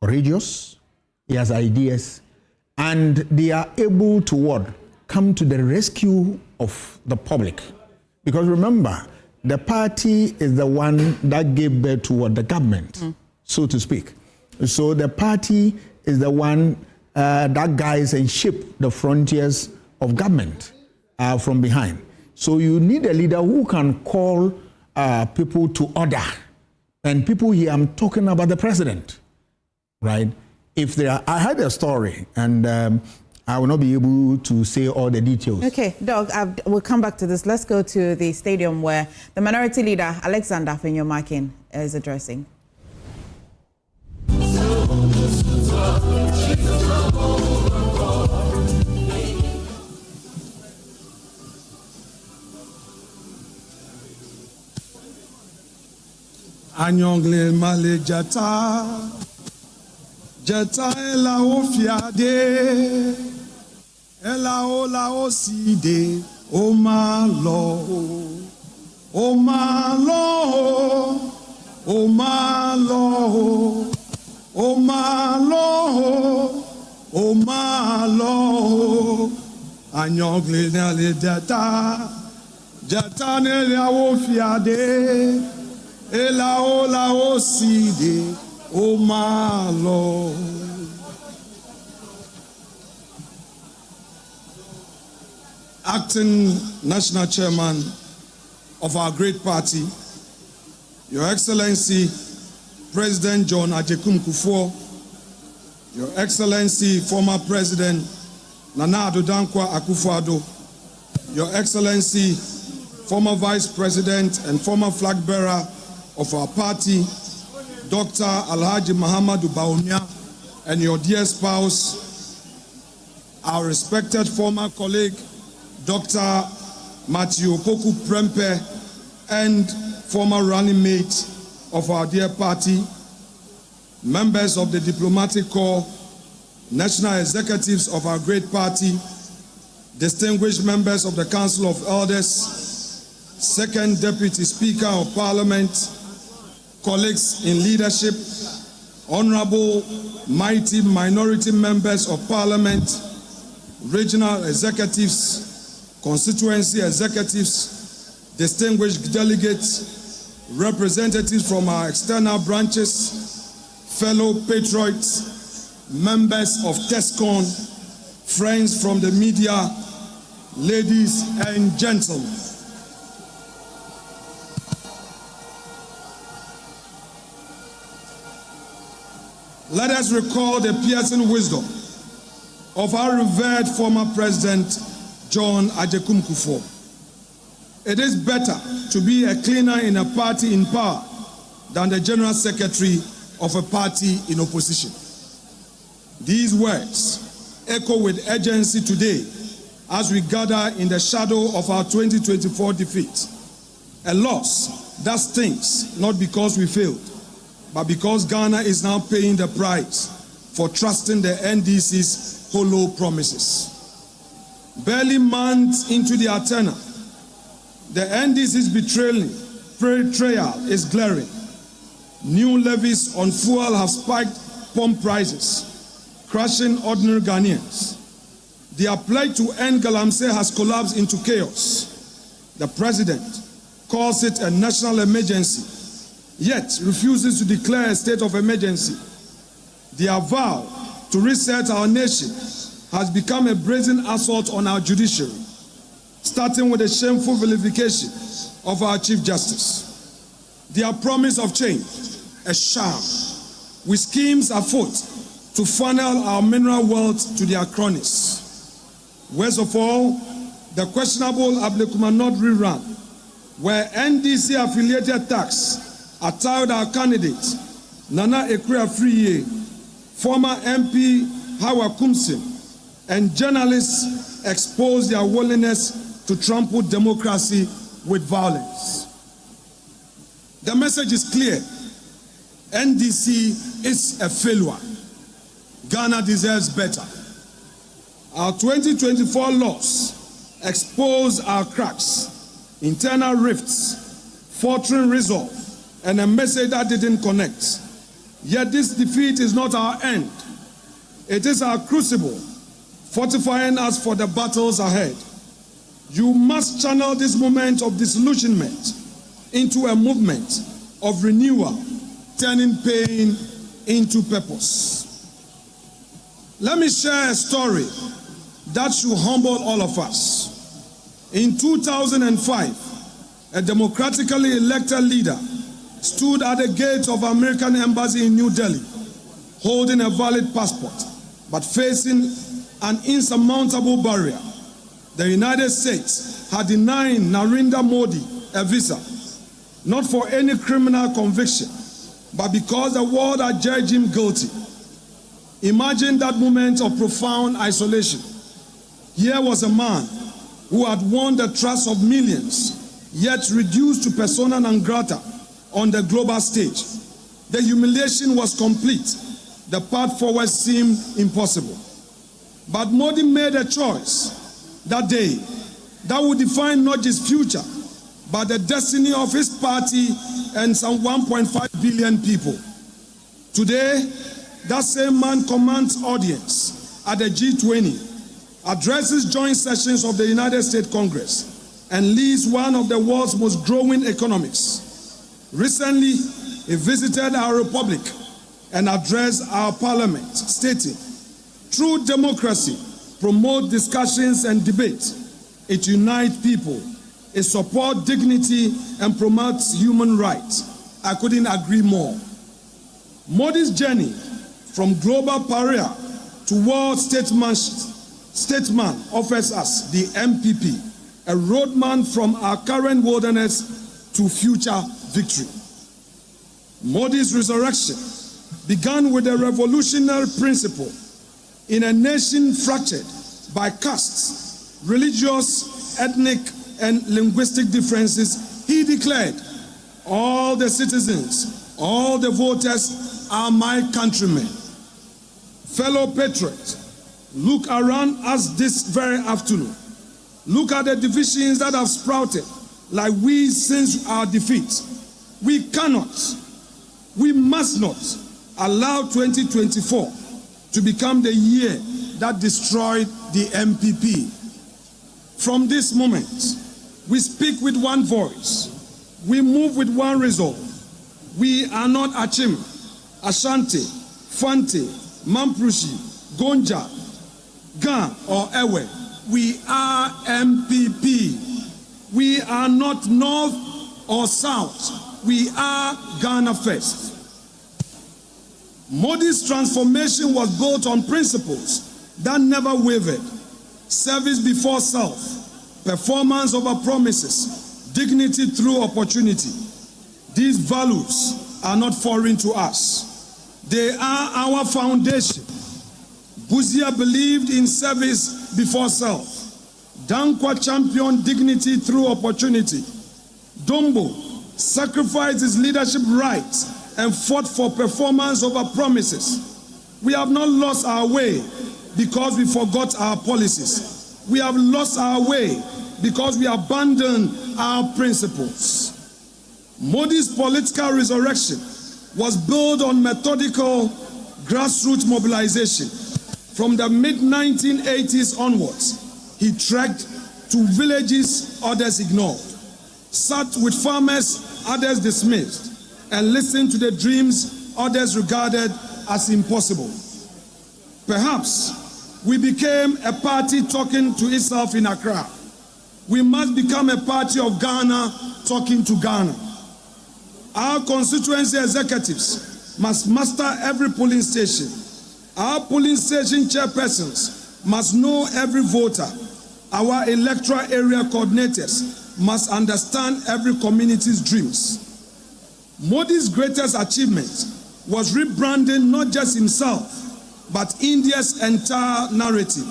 courageous, he has ideas, and they are able to what? Come to the rescue of the public. Because remember, the party is the one that gave birth to what? The government, so to speak. So the party is the one that guides and shapes the frontiers of government from behind. So you need a leader who can call people to order. And people here, I'm talking about the president, right? If there are, I had a story, and I will not be able to say all the details. Okay, Doc, we'll come back to this. Let's go to the stadium where the minority leader, Alexander Fenyomakin, is addressing. Anyongle male jata, jata ela ofiade, ela ola oside, o malo, o malo, o malo, o malo, o malo. Anyongle male jata, jata ela ofiade. Ela ola oside o malo. Acting National Chairman of our great party, Your Excellency President John Agyeman Kufuor, Your Excellency former President Nana Addo Dankwa Akufo-Addo, Your Excellency former Vice President and former flag bearer of our party, Dr. Alhaji Muhammadu Bawumia, and your dear spouse, our respected former colleague, Dr. Matthew Opoku Prempeh, and former running mate of our dear party, members of the diplomatic corps, national executives of our great party, distinguished members of the Council of Elders, Second Deputy Speaker of Parliament, colleagues in leadership, honorable mighty minority members of Parliament, regional executives, constituency executives, distinguished delegates, representatives from our external branches, fellow patriots, members of TESCON, friends from the media, ladies and gentlemen. Let us recall the piercing wisdom of our revered former President John Agyeman Kufuor. It is better to be a cleaner in a party in power than the General Secretary of a party in opposition. These words echo with urgency today as we gather in the shadow of our 2024 defeat. A loss that stings not because we failed, but because Ghana is now paying the price for trusting the NDC's hollow promises. Barely months into the tenure, the NDC's betrayal is glaring. New levies on fuel have spiked pump prices, crushing ordinary Ghanaians. Their pledge to end Galamsey has collapsed into chaos. The president calls it a national emergency, yet refuses to declare a state of emergency. Their vow to reset our nation has become a brazen assault on our judiciary, starting with the shameful vilification of our Chief Justice. Their promise of change, a sham, with schemes afoot to funnel our mineral wealth to their cronies. Worst of all, the questionable Ablekumanot rerun, where NDC-affiliated tax attired our candidate, Nana Ekwe-Afriye, former MP Hawa Kumsin, and journalists exposed their willingness to trample democracy with violence. The message is clear. NDC is a failure. Ghana deserves better. Our 2024 loss exposed our cracks, internal rifts, faltering resolve, and a message that didn't connect. Yet this defeat is not our end. It is our crucible, fortifying us for the battles ahead. You must channel this moment of disillusionment into a movement of renewal, turning pain into purpose. Let me share a story that should humble all of us. In 2005, a democratically elected leader stood at the gate of American Embassy in New Delhi, holding a valid passport, but facing an insurmountable barrier. The United States had denied Narendra Modi a visa, not for any criminal conviction, but because the world had judged him guilty. Imagine that moment of profound isolation. Here was a man who had won the trust of millions, yet reduced to persona non grata on the global stage. The humiliation was complete. The path forward seemed impossible. But Modi made a choice that day that would define not just future, but the destiny of his party and some 1.5 billion people. Today, that same man commands audience at the G20, addresses joint sessions of the United States Congress, and leads one of the world's most growing economies. Recently, he visited our republic and addressed our parliament, stating, "True democracy promotes discussions and debate. It unites people. It supports dignity and promotes human rights." I couldn't agree more. Modi's journey from global pariah to world statesman offers us, the NPP, a roadmap from our current wilderness to future victory. Modi's resurrection began with a revolutionary principle. In a nation fractured by castes, religious, ethnic, and linguistic differences, he declared, "All the citizens, all the voters are my countrymen." Fellow patriots, look around us this very afternoon. Look at the divisions that have sprouted like weeds since our defeat. We cannot, we must not allow 2024 to become the year that destroyed the NPP. From this moment, we speak with one voice. We move with one resolve. We are not Achim, Ashanti, Fante, Mamprushi, Gonja, Gan, or Ewe. We are NPP. We are not North or South. We are Ghana first. Modi's transformation was built on principles that never wavered. Service before self, performance over promises, dignity through opportunity. These values are not foreign to us. They are our foundation. Buzia believed in service before self. Dankwa championed dignity through opportunity. Dombo sacrificed his leadership rights and fought for performance over promises. We have not lost our way because we forgot our policies. We have lost our way because we abandoned our principles. Modi's political resurrection was built on methodical grassroots mobilization. From the mid-1980s onwards, he trekked to villages others ignored, sat with farmers others dismissed, and listened to the dreams others regarded as impossible. Perhaps we became a party talking to itself in Accra. We must become a party of Ghana talking to Ghana. Our constituency executives must master every polling station. Our polling station chairpersons must know every voter. Our electoral area coordinators must understand every community's dreams. Modi's greatest achievement was rebranding not just himself, but India's entire narrative.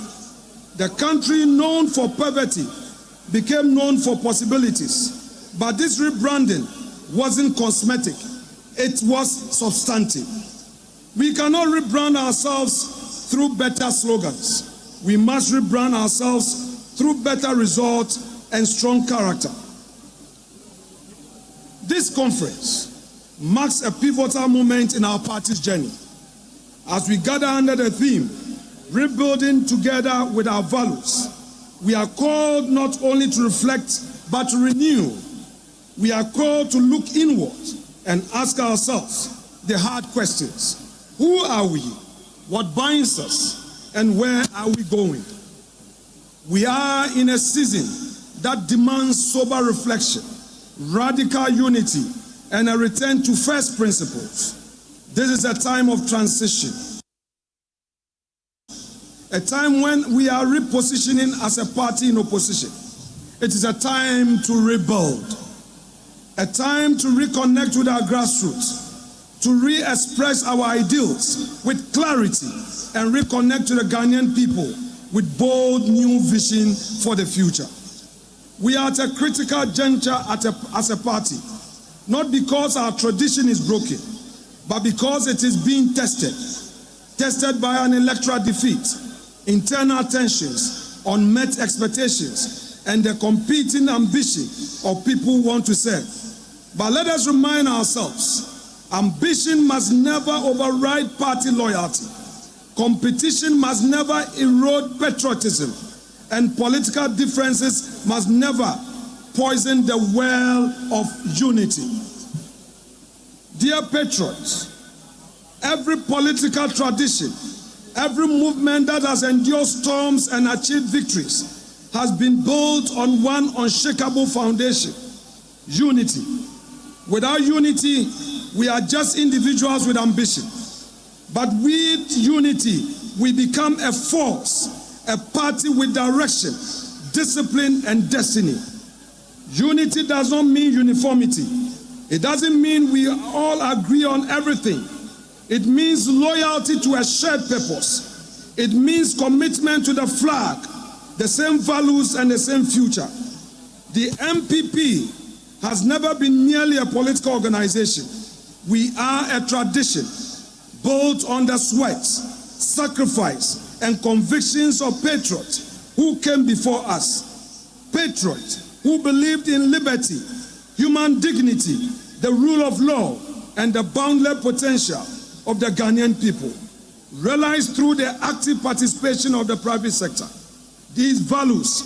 The country known for poverty became known for possibilities, but this rebranding wasn't cosmetic, it was substantive. We cannot rebrand ourselves through better slogans. We must rebrand ourselves through better results and strong character. This conference marks a pivotal moment in our party's journey. As we gather under the theme, rebuilding together with our values, we are called not only to reflect, but to renew. We are called to look inward and ask ourselves the hard questions. Who are we? What binds us? And where are we going? We are in a season that demands sober reflection, radical unity, and a return to first principles. This is a time of transition, a time when we are repositioning as a party in opposition. It is a time to rebuild, a time to reconnect with our grassroots, to re-express our ideals with clarity and reconnect to the Ghanaian people with bold new vision for the future. We are at a critical juncture as a party, not because our tradition is broken, but because it is being tested by an electoral defeat, internal tensions, unmet expectations, and the competing ambition of people who want to serve. But let us remind ourselves, ambition must never override party loyalty. Competition must never erode patriotism, and political differences must never poison the well of unity. Dear patriots, every political tradition, every movement that has endured storms and achieved victories has been built on one unshakable foundation: unity. Without unity, we are just individuals with ambition. But with unity, we become a force, a party with direction, discipline, and destiny. Unity does not mean uniformity. It doesn't mean we all agree on everything. It means loyalty to a shared purpose. It means commitment to the flag, the same values, and the same future. The NPP has never been merely a political organization. We are a tradition built on the sweat, sacrifice, and convictions of patriots who came before us. patriot who believed in liberty, human dignity, the rule of law, and the boundless potential of the Ghanaian people, realized through the active participation of the private sector. These values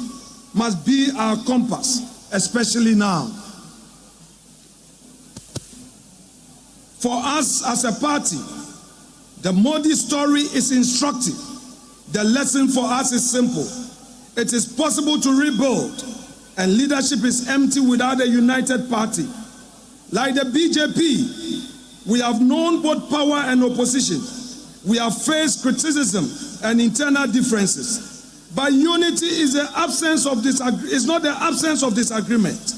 must be our compass, especially now. For us as a party, the Modi story is instructive. The lesson for us is simple. It is possible to rebuild, and leadership is empty without a united party. Like the BJP, we have known both power and opposition. We have faced criticism and internal differences. But unity is the absence of not the absence of disagreement.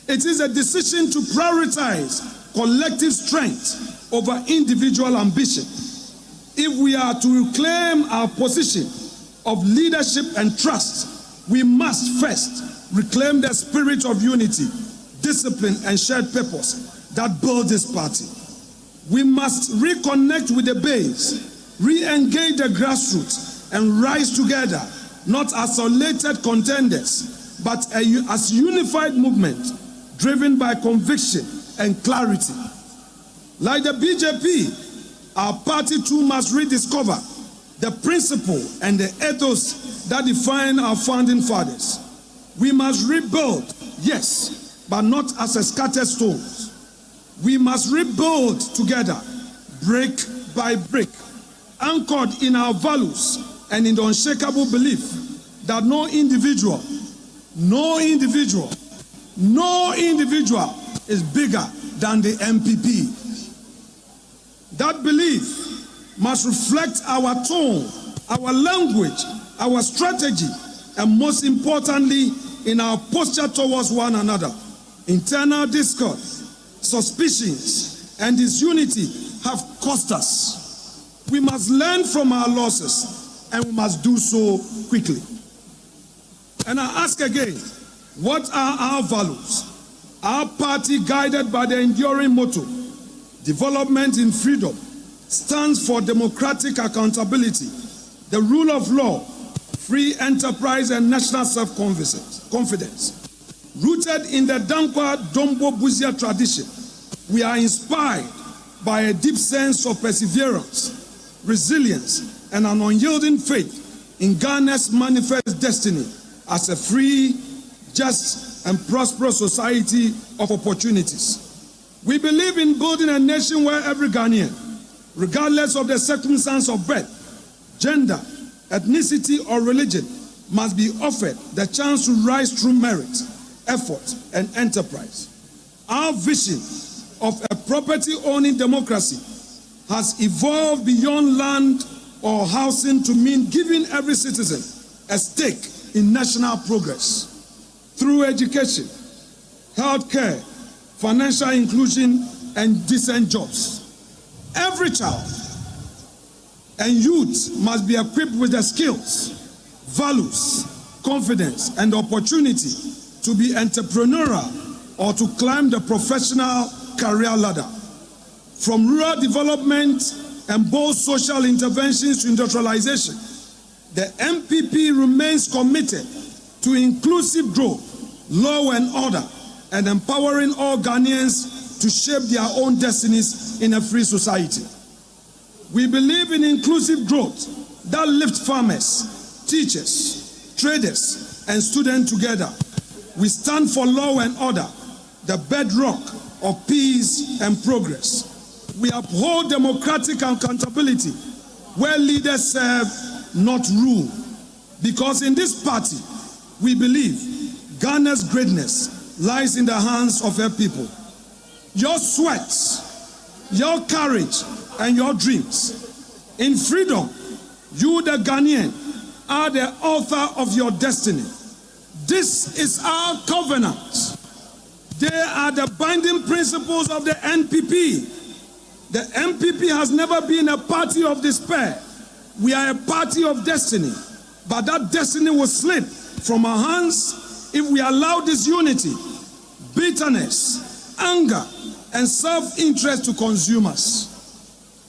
It is a decision to prioritize collective strength over individual ambition. If we are to reclaim our position of leadership and trust, we must first reclaim the spirit of unity, discipline, and shared purpose that build this party. We must reconnect with the base, re-engage the grassroots, and rise together, not as isolated contenders, but as unified movement driven by conviction and clarity. Like the BJP, our party too must rediscover the principle and the ethos that define our founding fathers. We must rebuild, yes, but not as a scattered stones. We must rebuild together, brick by brick, anchored in our values and in the unshakable belief that no individual is bigger than the NPP. That belief must reflect our tone, our language, our strategy, and most importantly, in our posture towards one another. Internal discord, suspicions, and disunity have cost us. We must learn from our losses, and we must do so quickly. And I ask again, what are our values? Our party, guided by the enduring motto, development in freedom, stands for democratic accountability, the rule of law, free enterprise, and national self-confidence. Rooted in the Dankwa Dombo Buzia tradition, we are inspired by a deep sense of perseverance, resilience, and an unyielding faith in Ghana's manifest destiny as a free, just, and prosperous society of opportunities. We believe in building a nation where every Ghanaian, regardless of the circumstance of birth, gender, ethnicity, or religion, must be offered the chance to rise through merit, effort, and enterprise. Our vision of a property-owning democracy has evolved beyond land or housing to mean giving every citizen a stake in national progress through education, healthcare, financial inclusion, and decent jobs. Every child and youth must be equipped with the skills, values, confidence, and opportunity to be entrepreneurial or to climb the professional career ladder. From rural development and bold social interventions to industrialization, the NPP remains committed to inclusive growth, law and order, and empowering all Ghanaians to shape their own destinies in a free society. We believe in inclusive growth that lifts farmers, teachers, traders, and students together. We stand for law and order, the bedrock of peace and progress. We uphold democratic accountability where leaders serve, not rule. Because in this party, we believe Ghana's greatness lies in the hands of her people. Your sweat, your courage, and your dreams. In freedom, you, the Ghanaian, are the author of your destiny. This is our covenant. They are the binding principles of the NPP. The NPP has never been a party of despair. We are a party of destiny. But that destiny will slip from our hands if we allow disunity, bitterness, anger, and self-interest to consume us.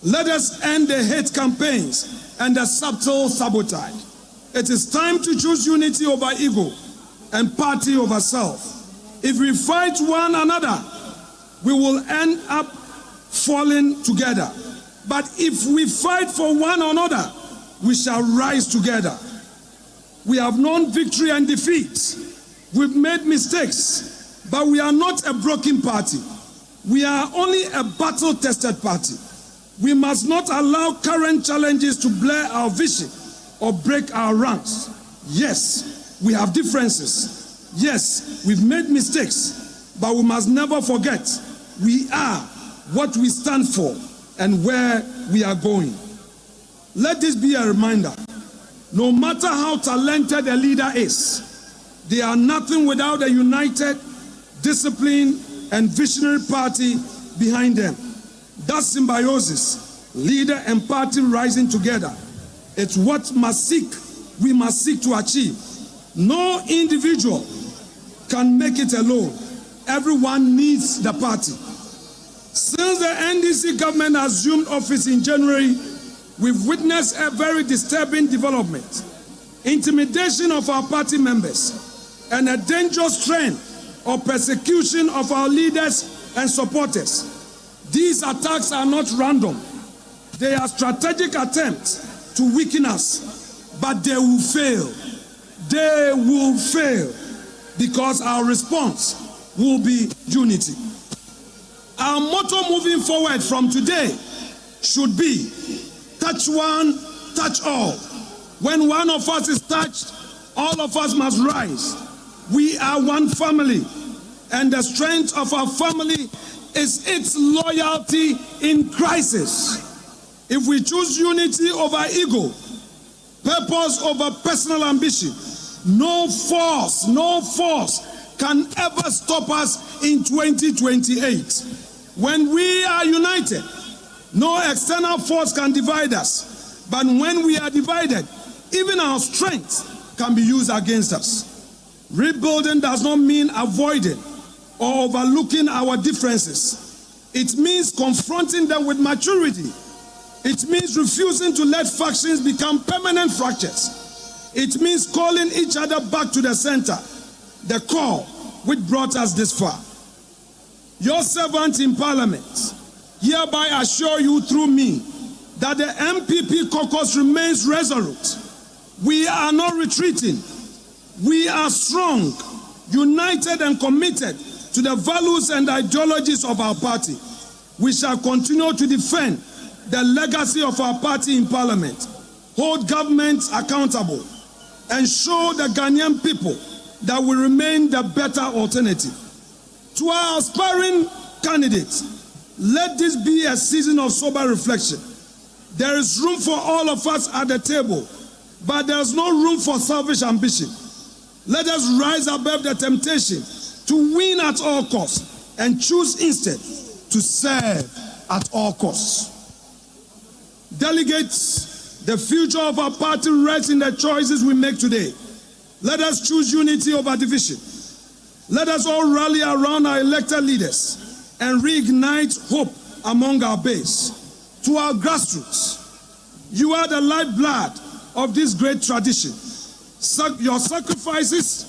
Let us end the hate campaigns and the subtle sabotage. It is time to choose unity over ego, and party over self. If we fight one another, we will end up falling together. But if we fight for one another, we shall rise together. We have known victory and defeat. We've made mistakes, but we are not a broken party. We are only a battle-tested party. We must not allow current challenges to blur our vision or break our ranks. Yes, we have differences. Yes, we've made mistakes, but we must never forget we are what we stand for and where we are going. Let this be a reminder. No matter how talented a leader is, they are nothing without a united, disciplined, and visionary party behind them. That symbiosis, leader and party rising together, it's what we must seek to achieve. No individual can make it alone. Everyone needs the party. Since the NDC government assumed office in January, we've witnessed a very disturbing development. Intimidation of our party members and a dangerous trend of persecution of our leaders and supporters. These attacks are not random. They are strategic attempts to weaken us, but they will fail. They will fail because our response will be unity. Our motto moving forward from today should be touch one, touch all. When one of us is touched, all of us must rise. We are one family, and the strength of our family is its loyalty in crisis. If we choose unity over ego, purpose over personal ambition, no force can ever stop us in 2028. When we are united, no external force can divide us. But when we are divided, even our strength can be used against us. Rebuilding does not mean avoiding or overlooking our differences. It means confronting them with maturity. It means refusing to let factions become permanent fractures. It means calling each other back to the center, the core which brought us this far. Your servant in Parliament hereby assure you through me that the NPP caucus remains resolute. We are not retreating. We are strong, united and committed to the values and ideologies of our party. We shall continue to defend the legacy of our party in Parliament, hold governments accountable, and show the Ghanaian people that we remain the better alternative. To our aspiring candidates, let this be a season of sober reflection. There is room for all of us at the table, but there is no room for selfish ambition. Let us rise above the temptation to win at all costs and choose instead to serve at all costs. Delegates, the future of our party rests in the choices we make today. Let us choose unity over division. Let us all rally around our elected leaders and reignite hope among our base. To our grassroots, you are the lifeblood of this great tradition. Your sacrifices,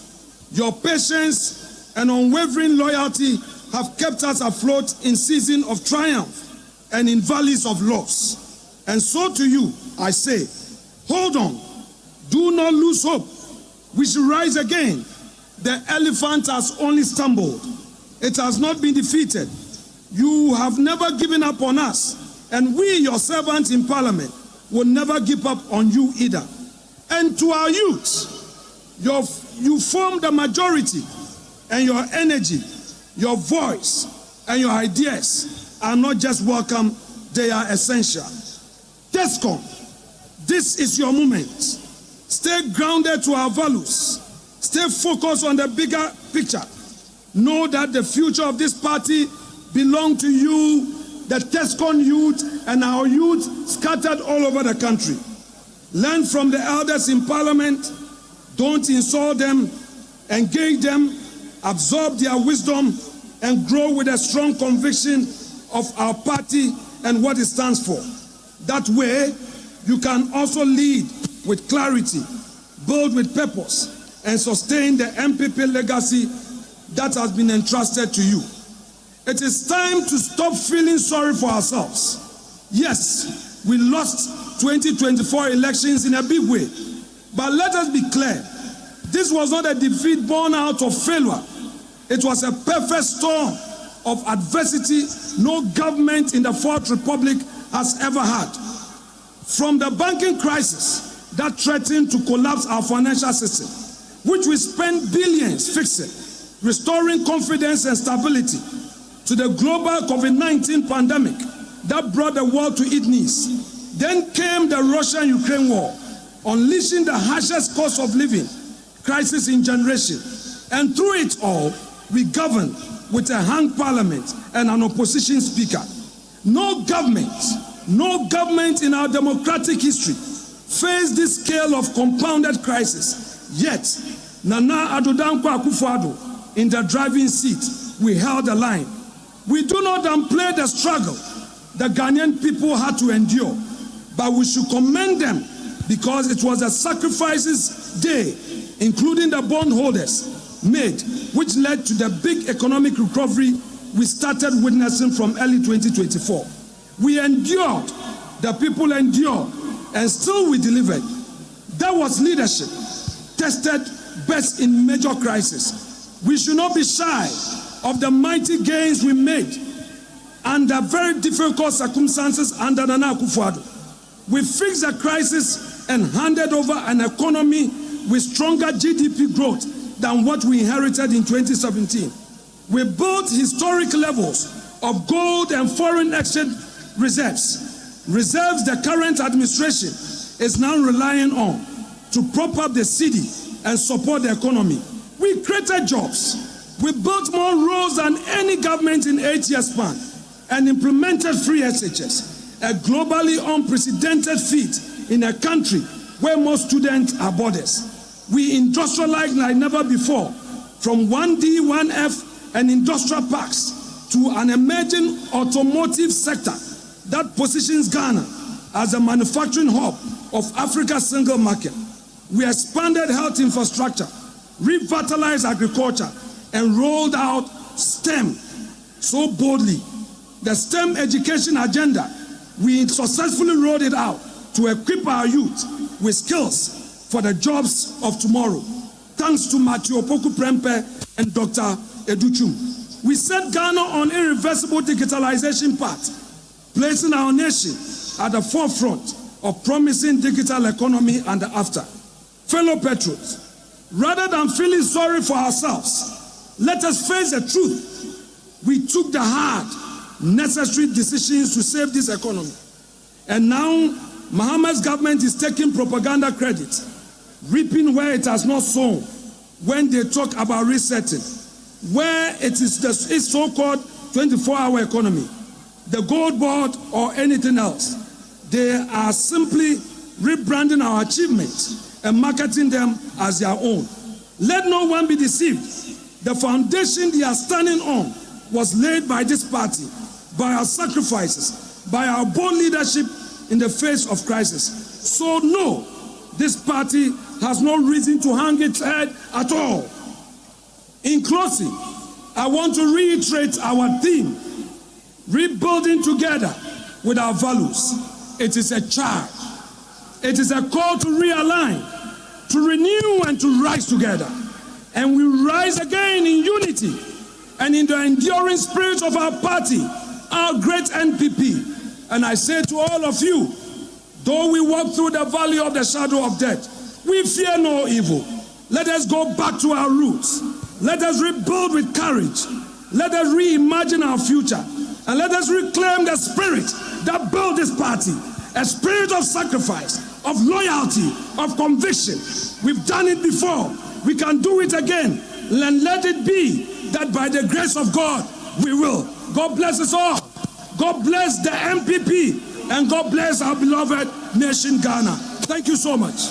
your patience, and unwavering loyalty have kept us afloat in seasons of triumph and in valleys of loss. And so to you, I say, hold on, do not lose hope. We shall rise again. The elephant has only stumbled. It has not been defeated. You have never given up on us, and we, your servants in Parliament, will never give up on you either. And to our youth, you form the majority, and your energy, your voice, and your ideas are not just welcome, they are essential. TESCOM, this is your moment. Stay grounded to our values. Stay focused on the bigger picture. Know that the future of this party belongs to you, the TESCOM youth, and our youth scattered all over the country. Learn from the elders in Parliament. Don't insult them. Engage them. Absorb their wisdom and grow with a strong conviction of our party and what it stands for. That way, you can also lead with clarity, build with purpose, and sustain the NPP legacy that has been entrusted to you. It is time to stop feeling sorry for ourselves. Yes, we lost 2024 elections in a big way, but let us be clear. This was not a defeat born out of failure. It was a perfect storm of adversity no government in the Fourth Republic has ever had. From the banking crisis that threatened to collapse our financial system, which we spent billions fixing, restoring confidence and stability, to the global COVID-19 pandemic that brought the world to its knees. Then came the Russia-Ukraine war, unleashing the harshest cost of living crisis in generation. And through it all, we governed with a hung parliament and an opposition speaker. No government in our democratic history faced this scale of compounded crisis. Yet, Nana Addo Dankwa Akufo-Addo in the driving seat, we held the line. We do not downplay the struggle the Ghanaian people had to endure, but we should commend them because it was a sacrifices day, including the bondholders, made, which led to the big economic recovery we started witnessing from early 2024. We endured, the people endured, and still we delivered. That was leadership, tested best in major crisis. We should not be shy of the mighty gains we made under very difficult circumstances under Nana Akufo-Addo. We fixed the crisis and handed over an economy with stronger GDP growth than what we inherited in 2017. We built historic levels of gold and foreign exchange reserves the current administration is now relying on to prop up the city and support the economy. We created jobs. We built more roads than any government in 8 years span and implemented free SHS, a globally unprecedented feat in a country where most students are boarders. We industrialized like never before, from 1D, 1F and industrial parks to an emerging automotive sector that positions Ghana as a manufacturing hub of Africa's single market. We expanded health infrastructure, revitalized agriculture, and rolled out STEM so boldly. The STEM education agenda, we successfully rolled it out to equip our youth with skills for the jobs of tomorrow. Thanks to Matthew Opoku Prempeh and Dr. Educhum. We set Ghana on irreversible digitalization path, placing our nation at the forefront of promising digital economy and after. Fellow patriots, rather than feeling sorry for ourselves, let us face the truth. We took the hard, necessary decisions to save this economy. And now, Mohammed's government is taking propaganda credit, reaping where it has not sown when they talk about resetting, where it is its so-called 24-hour economy, the gold board or anything else. They are simply rebranding our achievements and marketing them as their own. Let no one be deceived. The foundation they are standing on was laid by this party, by our sacrifices, by our bold leadership in the face of crisis. So no, this party has no reason to hang its head at all. In closing, I want to reiterate our theme, rebuilding together with our values. It is a charge. It is a call to realign, to renew and to rise together. And we rise again in unity and in the enduring spirit of our party, our great NPP. And I say to all of you, though we walk through the valley of the shadow of death, we fear no evil. Let us go back to our roots. Let us rebuild with courage. Let us reimagine our future. And let us reclaim the spirit that built this party, a spirit of sacrifice, of loyalty, of conviction. We've done it before. We can do it again. And let it be that by the grace of God, we will. God bless us all. God bless the NPP. And God bless our beloved nation, Ghana. Thank you so much.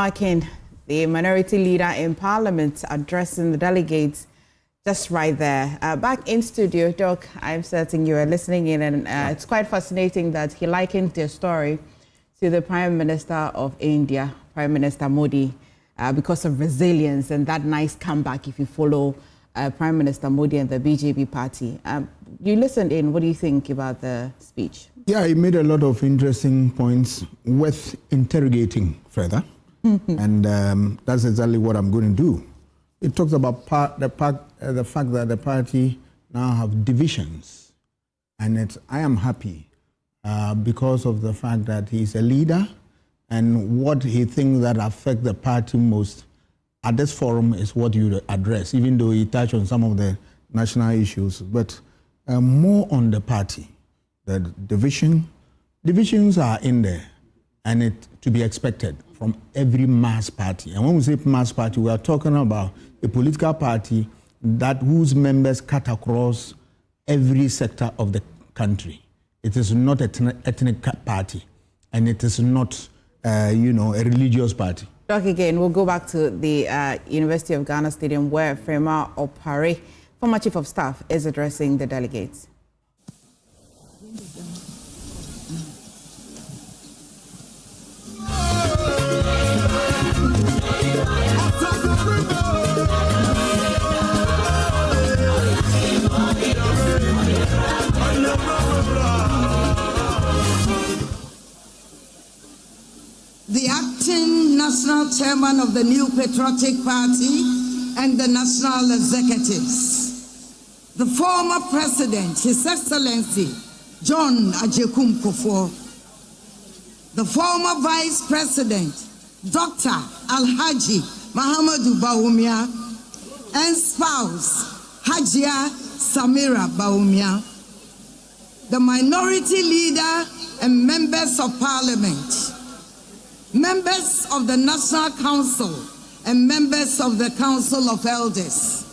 Marking the minority leader in Parliament addressing the delegates just right there. Back in studio, Doc, I'm certain you are listening in, and it's quite fascinating that he likened the story to the Prime Minister of India, Prime Minister Modi, because of resilience and that nice comeback if you follow Prime Minister Modi and the BJP party. You listened in. What do you think about the speech? Yeah, he made a lot of interesting points worth interrogating further. And that's exactly what I'm going to do. It talks about the fact that the party now have divisions. And I am happy because of the fact that he's a leader, and what he thinks that affect the party most at this forum is what you address, even though he touched on some of the national issues, but more on the party. The divisions are in there, and it to be expected from every mass party. And when we say mass party, we are talking about a political party whose members cut across every sector of the country. It is not an ethnic party, and it is not, a religious party. Doc, again, we'll go back to the University of Ghana Stadium where Frema Opare, former Chief of Staff, is addressing the delegates. The acting national chairman of the New Patriotic Party and the national executives, the former president, His Excellency John Agyeman, the former vice president, Dr. Alhaji Mahamadou Bawumia, and spouse, Hajia Samira Bawumia, the minority leader and members of parliament, members of the National Council and members of the Council of Elders,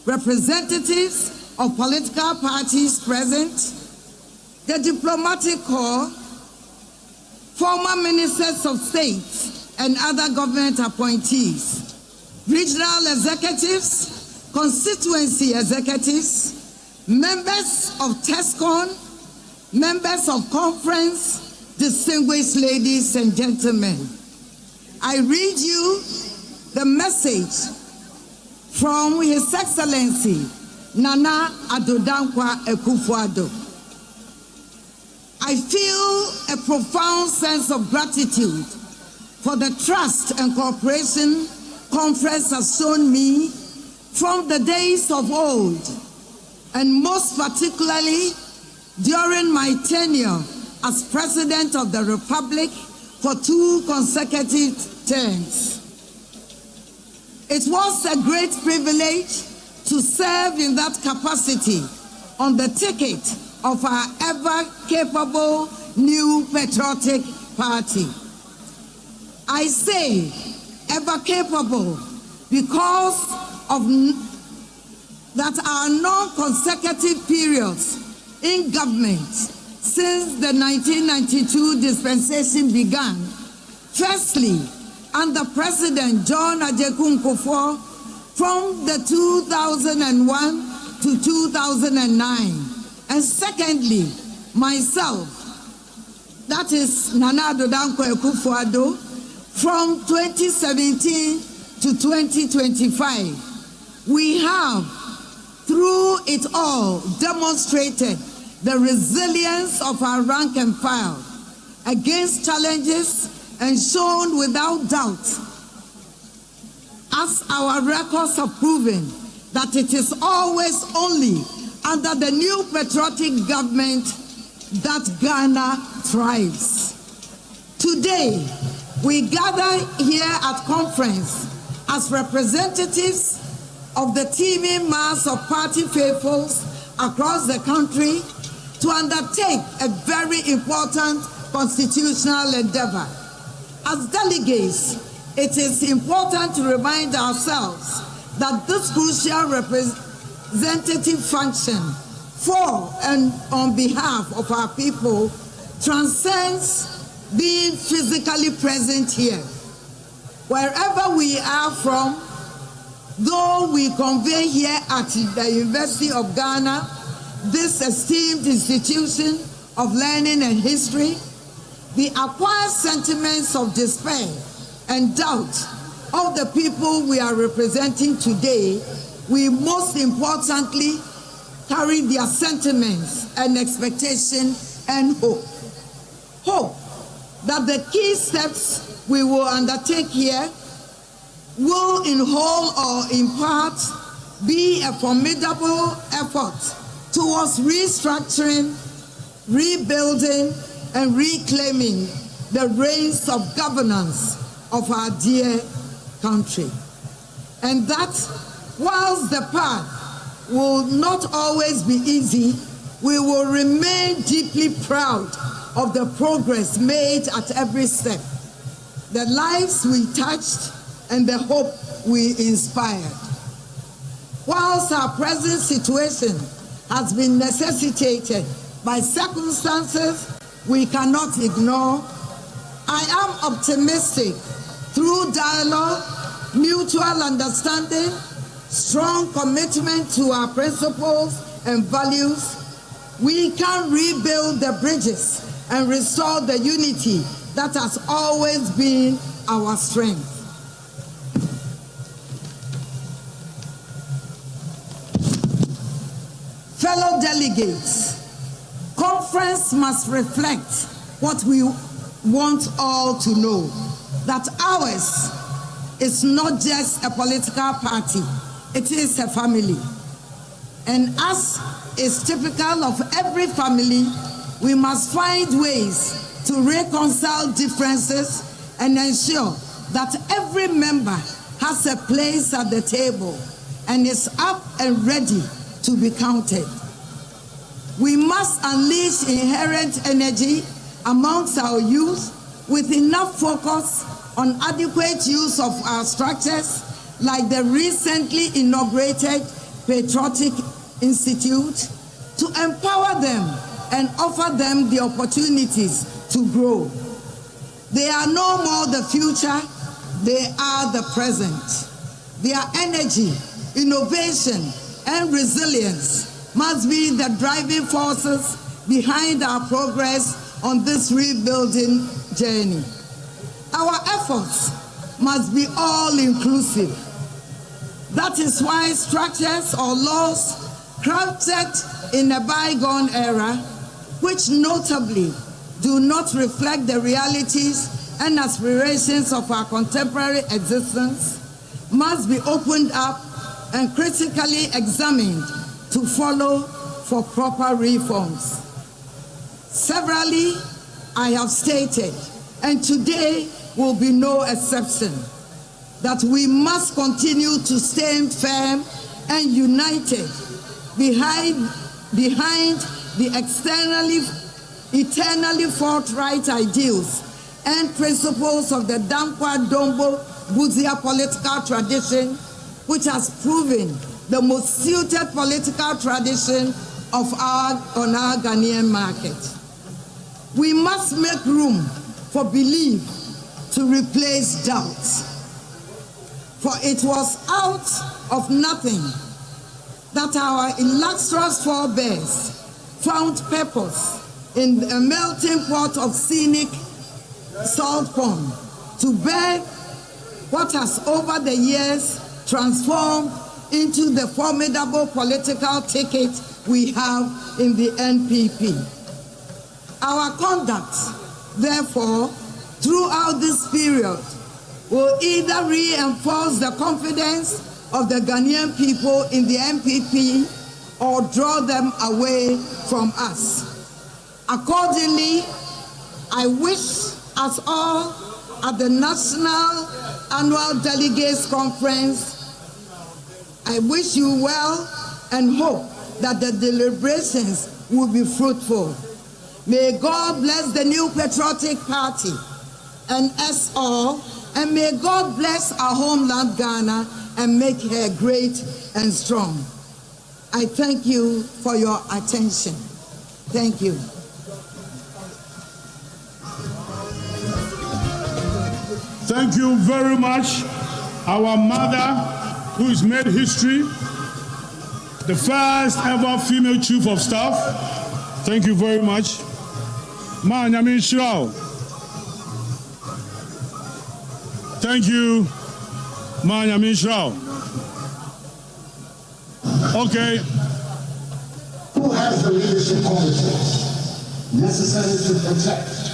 representatives of political parties present, the diplomatic corps, former ministers of state and other government appointees, regional executives, constituency executives, members of TESCON, members of conference, distinguished ladies and gentlemen. I read you the message from His Excellency Nana Addo Dankwa Akufo-Addo. I feel a profound sense of gratitude for the trust and cooperation conference has shown me from the days of old, and most particularly during my tenure as President of the Republic for 2 consecutive terms. It was a great privilege to serve in that capacity on the ticket of our ever-capable New Patriotic Party. I say ever-capable because of that our non-consecutive periods in government since the 1992 dispensation began, firstly, under President John Agyeman from the 2001 to 2009, and secondly, myself, that is Nana Addo Dankwa Akufo-Addo, from 2017 to 2025. We have, through it all, demonstrated the resilience of our rank and file against challenges and shown without doubt, as our records have proven, that it is always only under the new patriotic government that Ghana thrives. Today, we gather here at conference as representatives of the teeming mass of party faithfuls across the country to undertake a very important constitutional endeavor. As delegates, it is important to remind ourselves that this crucial representative function for and on behalf of our people transcends being physically present here. Wherever we are from, though we convene here at the University of Ghana, this esteemed institution of learning and history, the acquired sentiments of despair and doubt of the people we are representing today, we most importantly carry their sentiments and expectation and hope. Hope that the key steps we will undertake here will in whole or in part be a formidable effort towards restructuring, rebuilding, and reclaiming the reins of governance of our dear country. And that whilst the path will not always be easy, we will remain deeply proud of the progress made at every step, the lives we touched, and the hope we inspired. Whilst our present situation has been necessitated by circumstances we cannot ignore, I am optimistic through dialogue, mutual understanding, strong commitment to our principles and values, we can rebuild the bridges and restore the unity that has always been our strength. Fellow delegates, conference must reflect what we want all to know, that ours is not just a political party, it is a family. And as is typical of every family, we must find ways to reconcile differences and ensure that every member has a place at the table and is up and ready to be counted. We must unleash inherent energy amongst our youth with enough focus on adequate use of our structures like the recently inaugurated Patriotic Institute to empower them and offer them the opportunities to grow. They are no more the future, they are the present. Their energy, innovation, and resilience must be the driving forces behind our progress on this rebuilding journey. Our efforts must be all-inclusive. That is why structures or laws crafted in a bygone era, which notably do not reflect the realities and aspirations of our contemporary existence, must be opened up and critically examined to follow for proper reforms. Severally, I have stated, and today will be no exception, that we must continue to stand firm and united behind the eternally forthright ideals and principles of the Dankwa Dombo Buzia political tradition, which has proven the most suited political tradition on our Ghanaian market. We must make room for belief to replace doubt. For it was out of nothing that our illustrious forebears found purpose in a melting pot of scenic salt pond to bear what has over the years transformed into the formidable political ticket we have in the NPP. Our conduct, therefore, throughout this period will either reinforce the confidence of the Ghanaian people in the NPP or draw them away from us. Accordingly, I wish us all at the National Annual Delegates Conference, I wish you well and hope that the deliberations will be fruitful. May God bless the new patriotic party and us all, and may God bless our homeland Ghana and make her great and strong. I thank you for your attention. Thank you. Thank you very much. Our mother, who has made history, the first ever female chief of staff. Thank you very much. Ma Nyamin Shrao. Thank you, Ma Nyamin Shrao. Okay. Who has the leadership qualities necessary to protect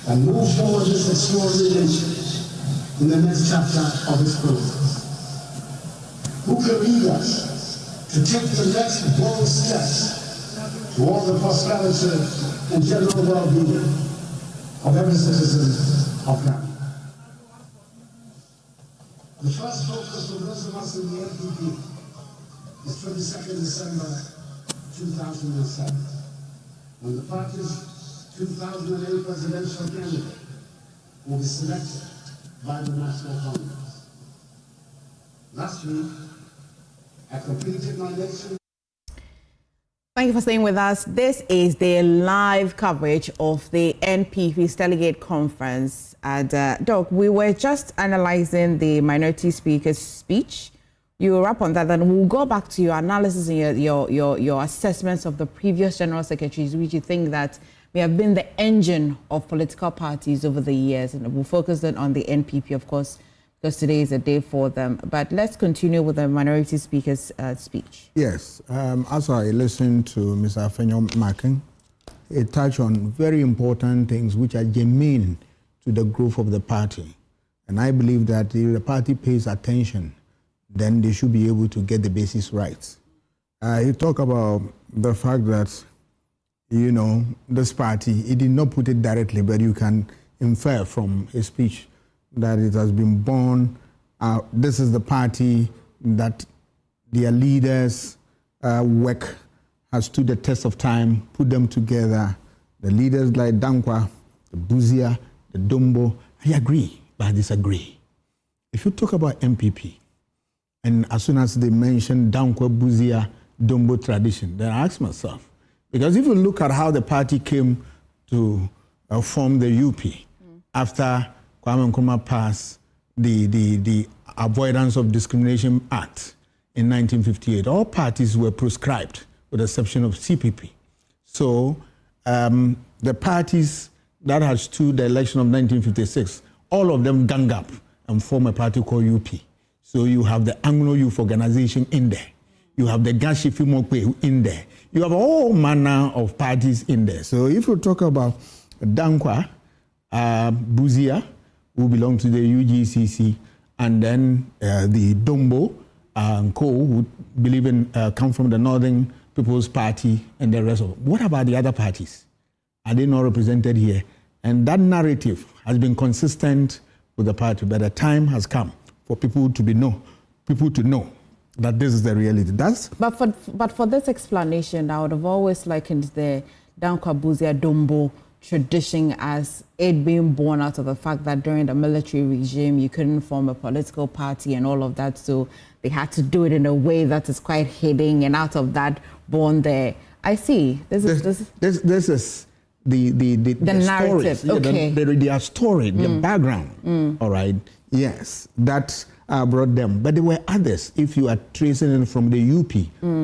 and move forward this extraordinary nation in the next chapter of its process? Who can lead us to take the next bold steps toward the prosperity and general well-being of every citizen of Ghana? The first focus for those of us in the NPP is 22nd December 2007, when the party's 2008 presidential candidate will be selected by the National Congress. Last week, I completed my election. Thank you for staying with us. This is the live coverage of the NPP's Delegate Conference. And Doc, we were just analyzing the minority speaker's speech. You will wrap on that, then we'll go back to your analysis and your assessments of the previous general secretaries, which you think that may have been the engine of political parties over the years. And we'll focus then on the NPP, of course, because today is a day for them. But let's continue with the minority speaker's speech. Yes, as I listened to Mr. Afenyo Makin, it touched on very important things which are germane to the growth of the party. And I believe that if the party pays attention, then they should be able to get the basis right. He talked about the fact that, you know, this party, he did not put it directly, but you can infer from his speech that it has been born. This is the party that their leaders' work has stood the test of time, put them together. The leaders like Dankwa, the Buzia, the Dombo, I agree, but I disagree. If you talk about MPP, and as soon as they mention Dankwa, Buzia, Dombo tradition, then I ask myself, because if you look at how the party came to form the UP after Kwame Nkrumah passed the Avoidance of Discrimination Act in 1958, all parties were proscribed with the exception of CPP. So the parties that had stood the election of 1956, all of them gang up and form a party called UP. So you have the Anglo Youth Organization in there. You have the Gashi Fimokwe in there. You have all manner of parties in there. So if you talk about Dankwa, Buzia, who belong to the UGCC, and then the Dombo and Co, who believe in, come from the Northern People's Party and the rest of it. What about the other parties? Are they not represented here? And that narrative has been consistent with the party, but the time has come for people to know that this is the reality. But for this explanation, I would have always likened the Dankwa Buzia Dombo tradition as it being born out of the fact that during the military regime you couldn't form a political party and all of that, so they had to do it in a way that is quite hidden, and out of that born there. I see. This is the narrative. Stories, okay. Their story, the background. All right. Yes, that brought them. But there were others. If you are tracing it from the UP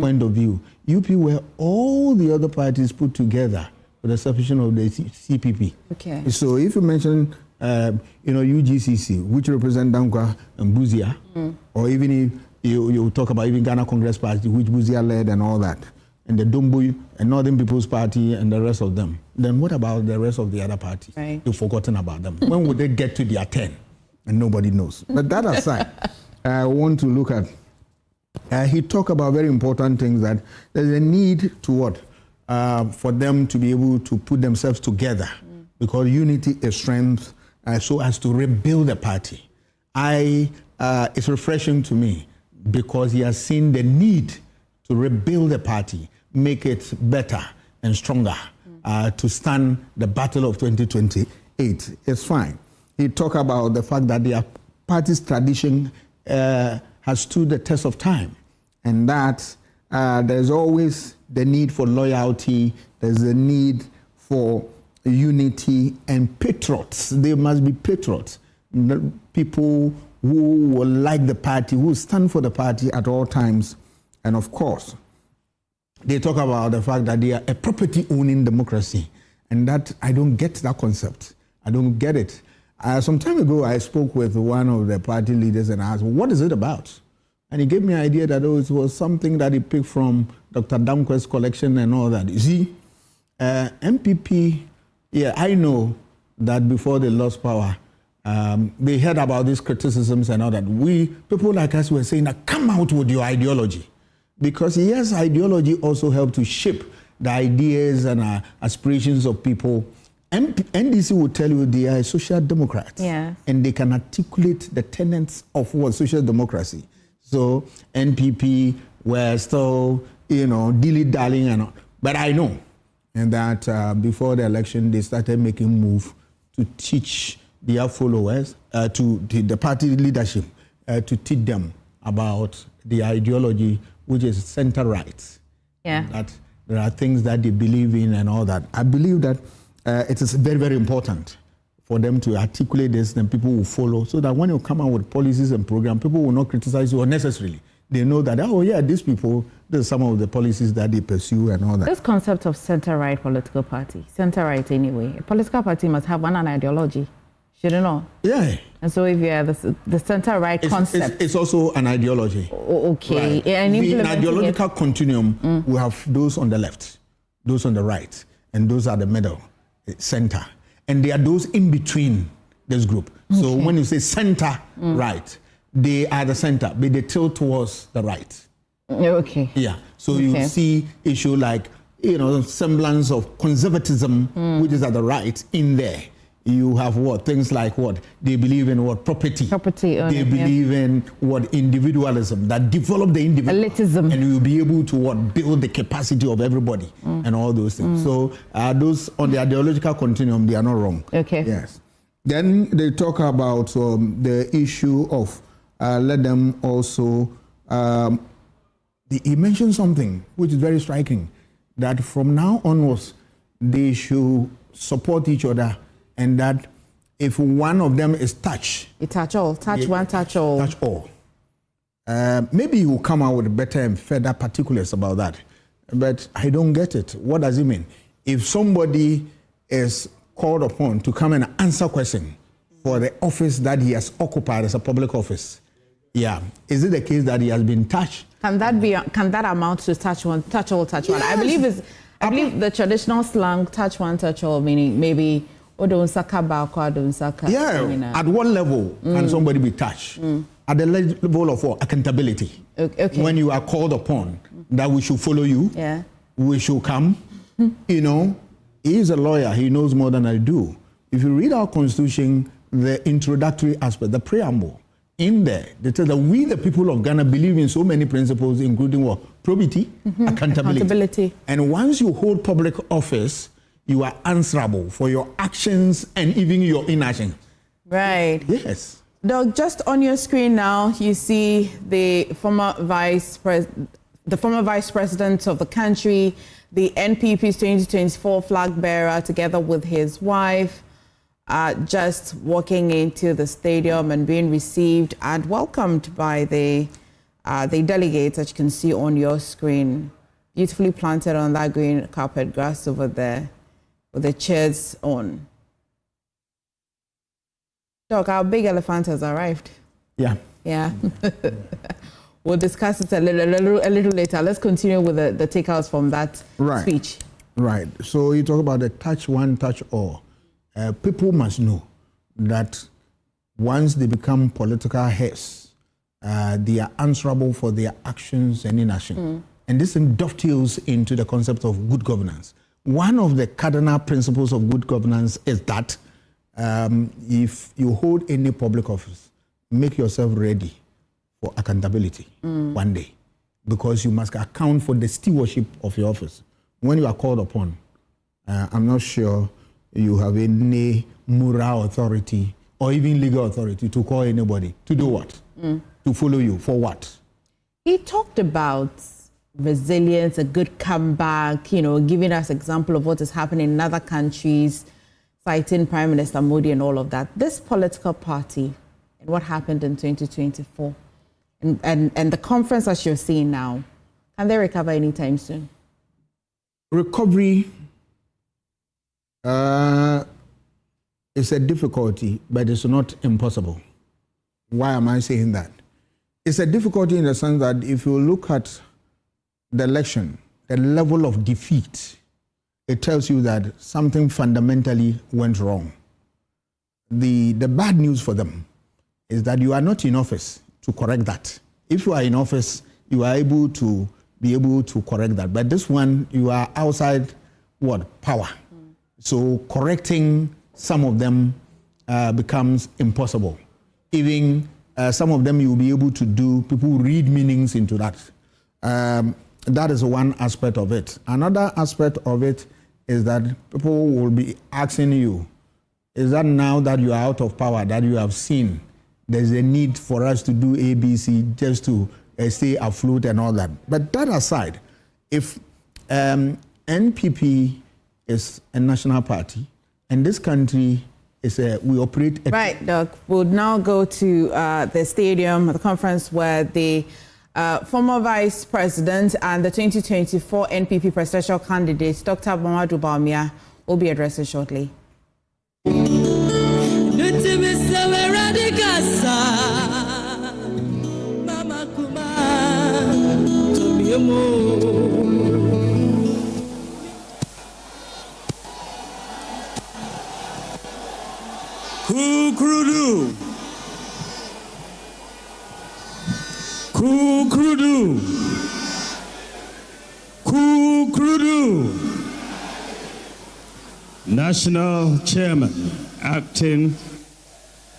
point of view, UP were all the other parties put together with the exception of the CPP. Okay. So if you mention, UGCC, which represent Dankwa and Buzia, or even if you talk about even Ghana Congress Party, which Buzia led and all that, and the Dombo and Northern People's Party and the rest of them, then what about the rest of the other parties? Right. You've forgotten about them. When would they get to their 10? And nobody knows. But that aside, I want to look at, he talked about very important things, that there's a need to what? For them to be able to put themselves together, because unity is strength, so as to rebuild the party. It's refreshing to me because he has seen the need to rebuild the party, make it better and stronger to stand the battle of 2028. It's fine. He talked about the fact that their party's tradition has stood the test of time, and that there's always the need for loyalty, there's the need for unity and patriots. They must be patriots. people who will like the party, who stand for the party at all times. And of course, they talk about the fact that they are a property-owning democracy. And that, I don't get that concept. I don't get it. Some time ago, I spoke with one of the party leaders and I asked, what is it about? And he gave me an idea that it was something that he picked from Dr. Damquest's collection and all that. You see, NPP, yeah, I know that before they lost power, they heard about these criticisms and all that. People like us were saying, come out with your ideology. Because yes, ideology also helped to shape the ideas and aspirations of people. NDC will tell you they are a social democrat. Yeah. And they can articulate the tenets of what social democracy. So NPP were still, dilly-dallying and all. But I know that before the election, they started making move to teach their followers, to the party leadership, to teach them about the ideology, which is center-right. Yeah. That there are things that they believe in and all that. I believe that it is very, very important for them to articulate this, and people will follow, so that when you come out with policies and programs, people will not criticize you unnecessarily. They know that, oh yeah, these people, there's some of the policies that they pursue and all that. This concept of center-right political party, center-right anyway, a political party must have an ideology, should it not? Yeah. And so if you have the center-right concept. It's also an ideology. Okay. Right. And in ideological continuum, we have those on the left, those on the right, and those are the middle, center. And there are those in between this group. So when you say center right, they are the center, but they tilt towards the right. Okay. Yeah. So you see issue like, semblance of conservatism, which is at the right, in there. You have things like they believe in property. Property owning, they believe in individualism, that develop the individual. Elitism. And you'll be able to build the capacity of everybody and all those things. So those on the ideological continuum, they are not wrong. Okay. Yes. Then they talk about the issue of let them also. He mentioned something which is very striking, that from now onwards they should support each other. And that if one of them is touched, you touch all, touch one, touch all. Touch all. Maybe you will come out with better and further particulars about that. But I don't get it. What does it mean? If somebody is called upon to come and answer question for the office that he has occupied as a public office, is it the case that he has been touched? Can that amount to touch one, touch all, touch one? Yes. I believe the traditional slang, touch one, touch all, meaning maybe. At what level can somebody be touched? At the level of accountability. Okay. When you are called upon that we should follow you, we should come. He is a lawyer, he knows more than I do. If you read our constitution, the introductory aspect, the preamble, in there, they tell that we, the people of Ghana, believe in so many principles, including probity, accountability. And once you hold public office, you are answerable for your actions and even your inaction. Right. Yes. Doug, just on your screen now, you see the former vice president of the country, the NPP's 2024 flag bearer, together with his wife, just walking into the stadium and being received and welcomed by the delegates, as you can see on your screen, beautifully planted on that green carpet grass over there, with the chairs on. Doc, our big elephant has arrived. Yeah. Yeah. We'll discuss it a little later. Let's continue with the takeouts from that speech. Right. So you talk about the touch one, touch all. People must know that once they become political heads, they are answerable for their actions and inaction. And this dovetails into the concept of good governance. One of the cardinal principles of good governance is that if you hold any public office, make yourself ready for accountability one day, because you must account for the stewardship of your office. When you are called upon, I'm not sure you have any moral authority or even legal authority to call anybody to do what? To follow you for what? He talked about resilience, a good comeback, giving us example of what is happening in other countries, citing Prime Minister Modi and all of that. This political party and what happened in 2024 and the conference as you're seeing now, can they recover anytime soon? Recovery is a difficulty, but it's not impossible. Why am I saying that? It's a difficulty in the sense that if you look at the election, the level of defeat, it tells you that something fundamentally went wrong. The bad news for them is that you are not in office to correct that. If you are in office, you are able to correct that. But this one, you are outside power. So correcting some of them becomes impossible. Even some of them you will be able to do, people read meanings into that. That is one aspect of it. Another aspect of it is that people will be asking you, is that now that you are out of power, that you have seen, there's a need for us to do ABC just to stay afloat and all that. But that aside, if NPP is a national party, and this country is we operate... Right, Doc. We'll now go to the stadium, the conference where the former Vice President and the 2024 NPP presidential candidate, Dr. Bawumia, will be addressing shortly. Kukrudu. Kukrudu. Kukrudu. National Chairman, Acting,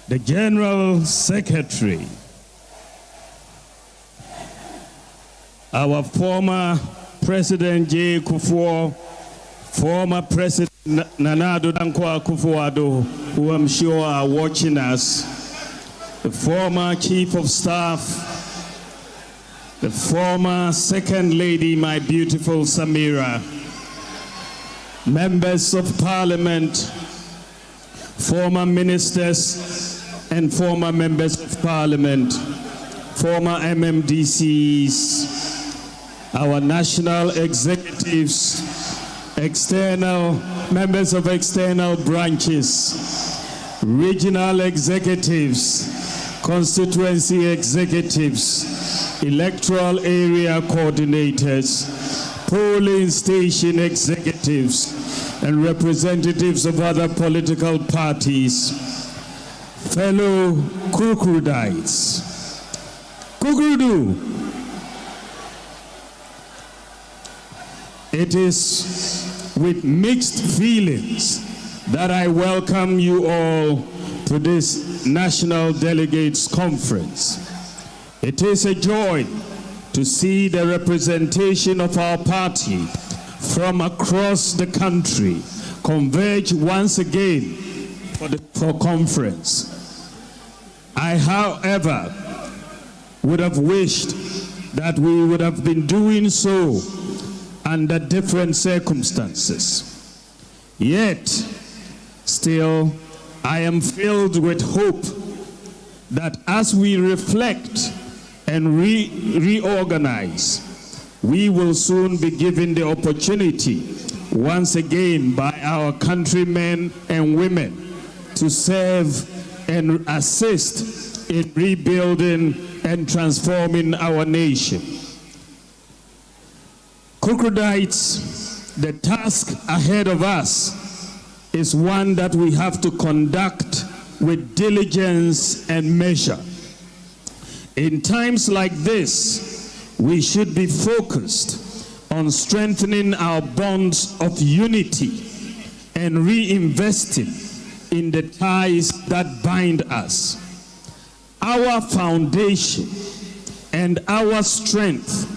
the General Secretary, our former President J. Kufuor, former President Nana Addo Dankwa Akufo-Addo, who I'm sure are watching us, the former Chief of Staff, the former Second Lady, my beautiful Samira, members of Parliament, former ministers and former members of Parliament, former MMDCs, our national executives, external members of external branches, regional executives, constituency executives, electoral area coordinators, polling station executives, and representatives of other political parties, fellow Kukrudites. Kukrudu. It is with mixed feelings that I welcome you all to this National Delegates Conference. It is a joy to see the representation of our party from across the country converge once again for conference. I, however, would have wished that we would have been doing so under different circumstances. Yet, still, I am filled with hope that as we reflect and reorganize, we will soon be given the opportunity once again by our countrymen and women to serve and assist in rebuilding and transforming our nation. Kukrudites, the task ahead of us is one that we have to conduct with diligence and measure. In times like this, we should be focused on strengthening our bonds of unity and reinvesting in the ties that bind us. Our foundation and our strength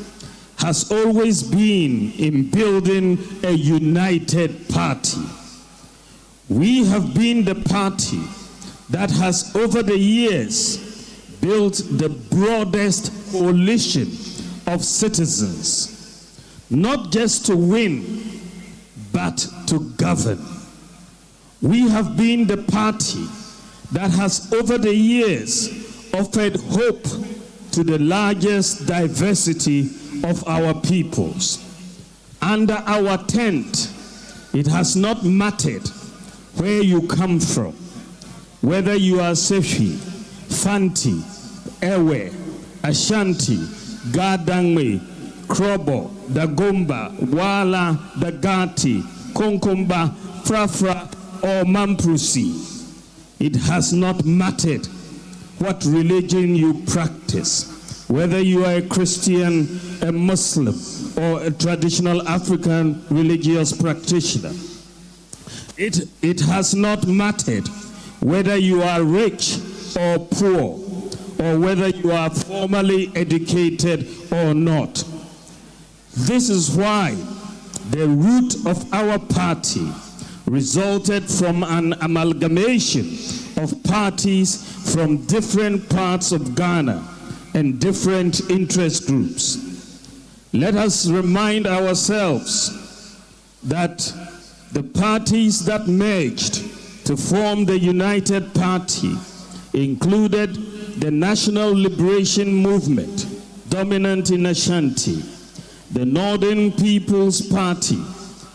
has always been in building a united party. We have been the party that has over the years built the broadest coalition of citizens, not just to win, but to govern. We have been the party that has over the years offered hope to the largest diversity of our peoples. Under our tent, it has not mattered where you come from, whether you are Sefi, Fanti, Ewe, Ashanti, Gadangme, Krobo, Dagomba, Wala, Dagati, Konkomba, Frafra, or Mamprusi. It has not mattered what religion you practice, whether you are a Christian, a Muslim, or a traditional African religious practitioner. It has not mattered whether you are rich or poor, or whether you are formally educated or not. This is why the root of our party resulted from an amalgamation of parties from different parts of Ghana and different interest groups. Let us remind ourselves that the parties that merged to form the United Party included the National Liberation Movement, dominant in Ashanti, the Northern People's Party,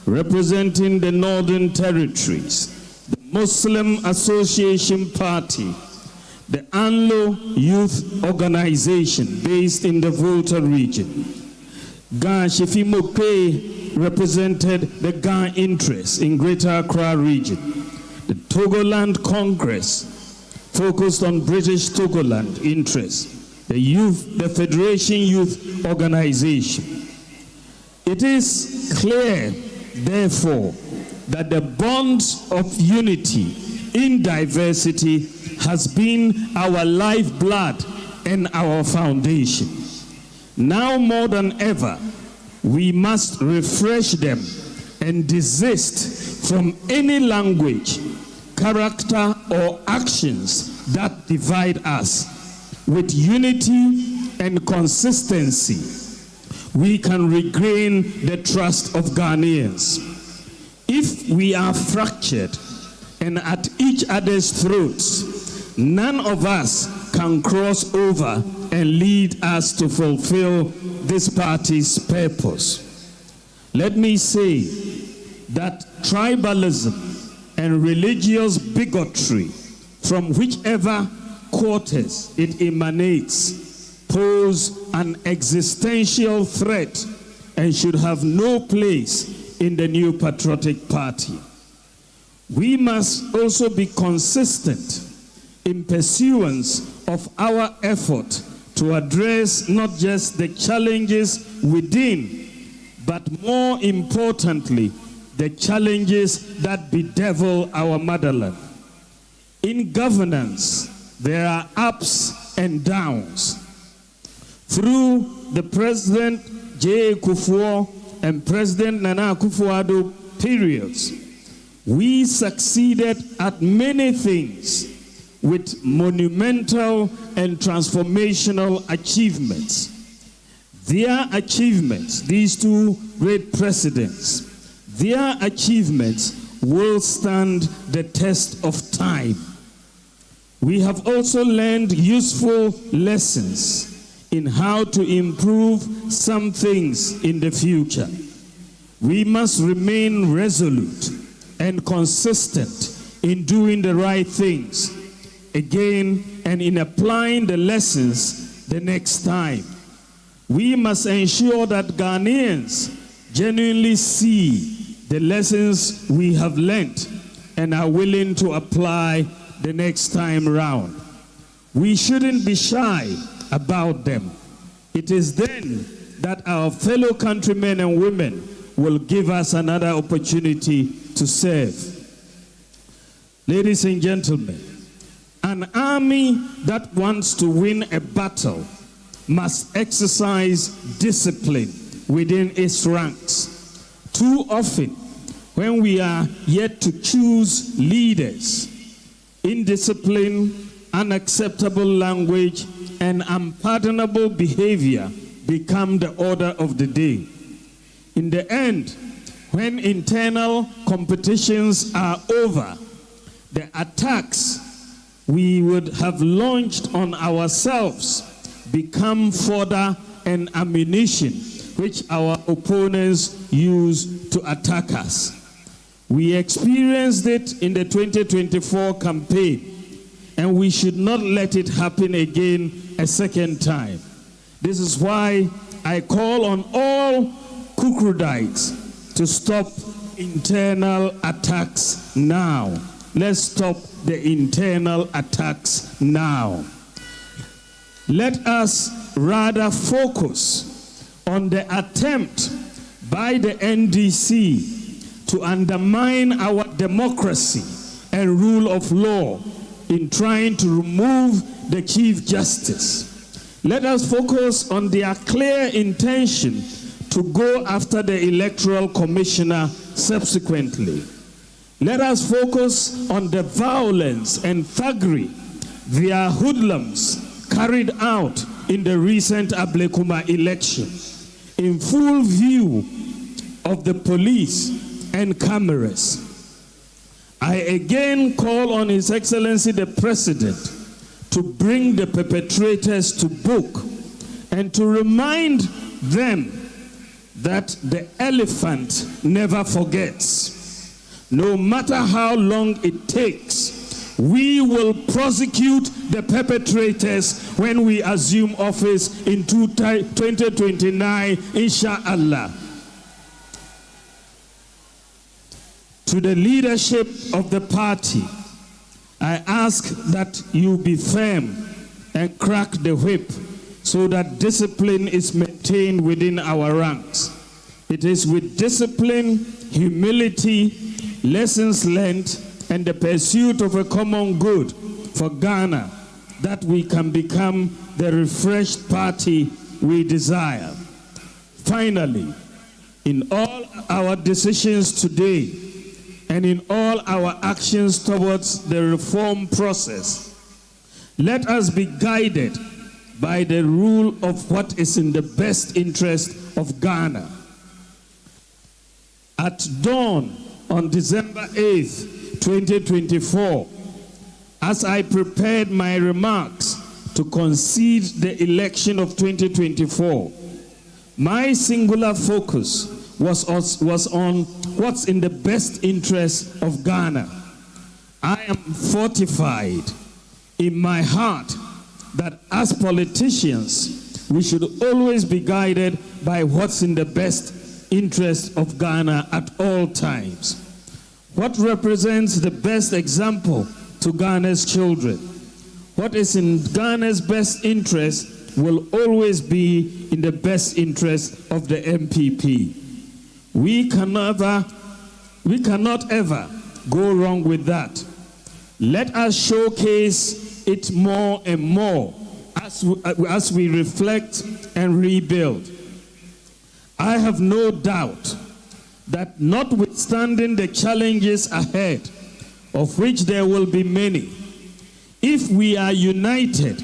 representing the Northern Territories, the Muslim Association Party, the Anlo Youth Organization based in the Volta region. Ga Shefi Mope represented the Ga interests in Greater Accra region. The Togoland Congress focused on British Togoland interests. The Federation Youth Organization. It is clear, therefore, that the bonds of unity in diversity has been our lifeblood and our foundation. Now more than ever, we must refresh them and desist from any language, character, or actions that divide us. With unity and consistency, we can regain the trust of Ghanaians. If we are fractured and at each other's throats, none of us can cross over and lead us to fulfill this party's purpose. Let me say that tribalism and religious bigotry, from whichever quarters it emanates, pose an existential threat and should have no place in the new patriotic party. We must also be consistent in pursuance of our effort to address not just the challenges within, but more importantly, the challenges that bedevil our motherland. In governance, there are ups and downs. Through the President J. Kufuor and President Nana Akufo-Addo periods, we succeeded at many things with monumental and transformational achievements. Their achievements, these two great presidents, their achievements will stand the test of time. We have also learned useful lessons in how to improve some things in the future. We must remain resolute and consistent in doing the right things again and in applying the lessons the next time. We must ensure that Ghanaians genuinely see the lessons we have learned and are willing to apply the next time round. We shouldn't be shy about them. It is then that our fellow countrymen and women will give us another opportunity to serve. Ladies and gentlemen, an army that wants to win a battle must exercise discipline within its ranks. Too often, when we are yet to choose leaders, indiscipline, unacceptable language, and unpardonable behavior become the order of the day. In the end, when internal competitions are over the attacks we would have launched on ourselves become fodder and ammunition which our opponents use to attack us. We experienced it in the 2024 campaign, and we should not let it happen again a second time. This is why I call on all Kukrudites to stop internal attacks now. Let's stop the internal attacks now. Let us rather focus on the attempt by the NDC to undermine our democracy and rule of law in trying to remove the Chief Justice. Let us focus on their clear intention to go after the Electoral Commissioner subsequently. Let us focus on the violence and thuggery their hoodlums carried out in the recent Ablekuma election, in full view of the police and cameras. I again call on His Excellency the President to bring the perpetrators to book and to remind them that the elephant never forgets. No matter how long it takes, we will prosecute the perpetrators when we assume office in 2029, inshallah. To the leadership of the party, I ask that you be firm and crack the whip so that discipline is maintained within our ranks. It is with discipline, humility, lessons learned, and the pursuit of a common good for Ghana that we can become the refreshed party we desire. Finally, in all our decisions today and in all our actions towards the reform process, let us be guided by the rule of what is in the best interest of Ghana. At dawn on December 8th, 2024, as I prepared my remarks to concede the election of 2024, my singular focus was on what's in the best interest of Ghana. I am fortified in my heart that as politicians, we should always be guided by what's in the best interest of Ghana at all times. What represents the best example to Ghana's children? What is in Ghana's best interest will always be in the best interest of the NPP. We cannot ever go wrong with that. Let us showcase it more and more as we reflect and rebuild. I have no doubt that notwithstanding the challenges ahead, of which there will be many, if we are united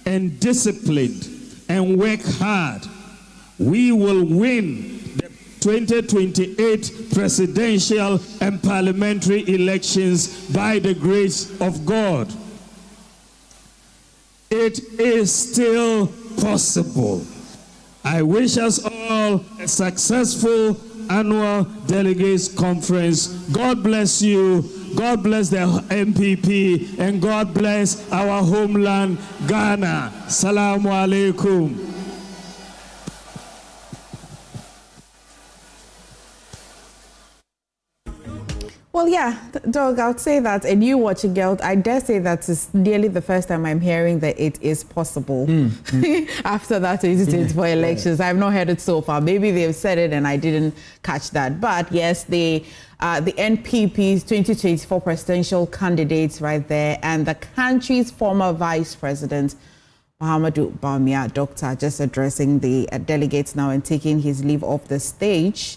and disciplined and work hard, we will win the 2028 presidential and parliamentary elections by the grace of God. It is still possible. I wish us all a successful annual Delegates Conference. God bless you, God bless the NPP, and God bless our homeland, Ghana. Assalamu alaikum. Well, yeah, Doug, I would say that a new watching girl, I dare say that is nearly the first time I'm hearing that it is possible after that 2024 elections. I've not heard it so far. Maybe they've said it and I didn't catch that. But yes, the NPP's 2024 presidential candidates right there, and the country's former vice president, Bawumia Address, just addressing the delegates now and taking his leave off the stage.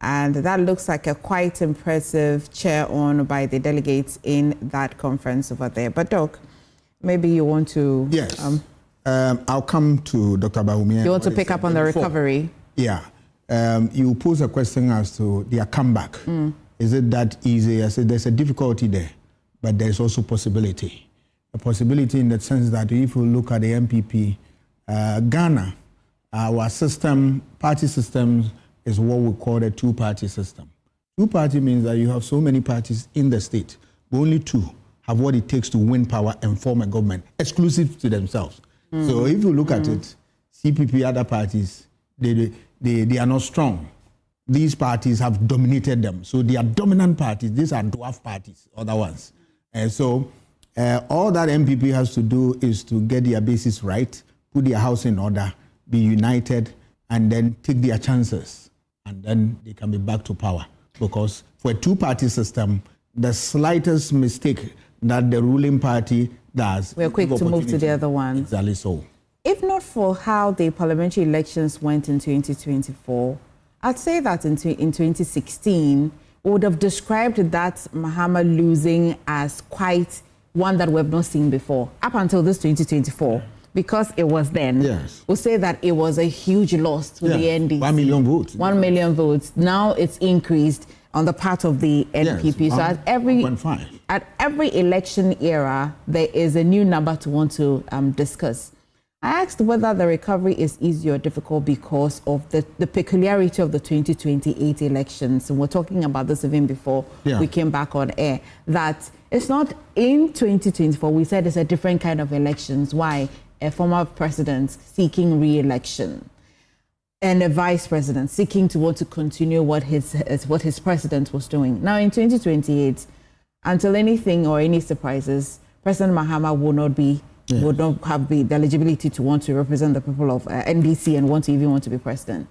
And that looks like a quite impressive chair on by the delegates in that conference over there. But Doc, maybe you want to... Yes, I'll come to Dr. Bawumia. You want to pick up on the recovery? Yeah. You pose a question as to their comeback. Is it that easy? I said there's a difficulty there. but there's also possibility. A possibility in the sense that if we look at the NPP, Ghana, our system, party system, is what we call a two-party system. Two-party means that you have so many parties in the state, but only two have what it takes to win power and form a government, exclusive to themselves. So if you look at it, CPP, other parties, they are not strong. These parties have dominated them. So they are dominant parties. These are dwarf parties, other ones. And so all that NPP has to do is to get their bases right, put their house in order, be united, and then take their chances. And then they can be back to power. Because for a two-party system, the slightest mistake that the ruling party does... We're quick to move to the other one. Exactly so. If not for how the parliamentary elections went in 2024, I'd say that in 2016, we would have described that Mahama losing as quite one that we've not seen before, up until this 2024. Because it was then, we'll say that it was a huge loss to the NDC. 1 million votes. 1 million votes. Now it's increased on the part of the NPP. So at every election era, there is a new number to want to discuss. I asked whether the recovery is easy or difficult because of the peculiarity of the 2028 elections. And we're talking about this even before we came back on air, that it's not in 2024. We said it's a different kind of elections. Why? A former president seeking re-election and a vice president seeking to want to continue what his president was doing. Now in 2028, until anything or any surprises, President Mahama would not have the eligibility to want to represent the people of NDC and want to be president.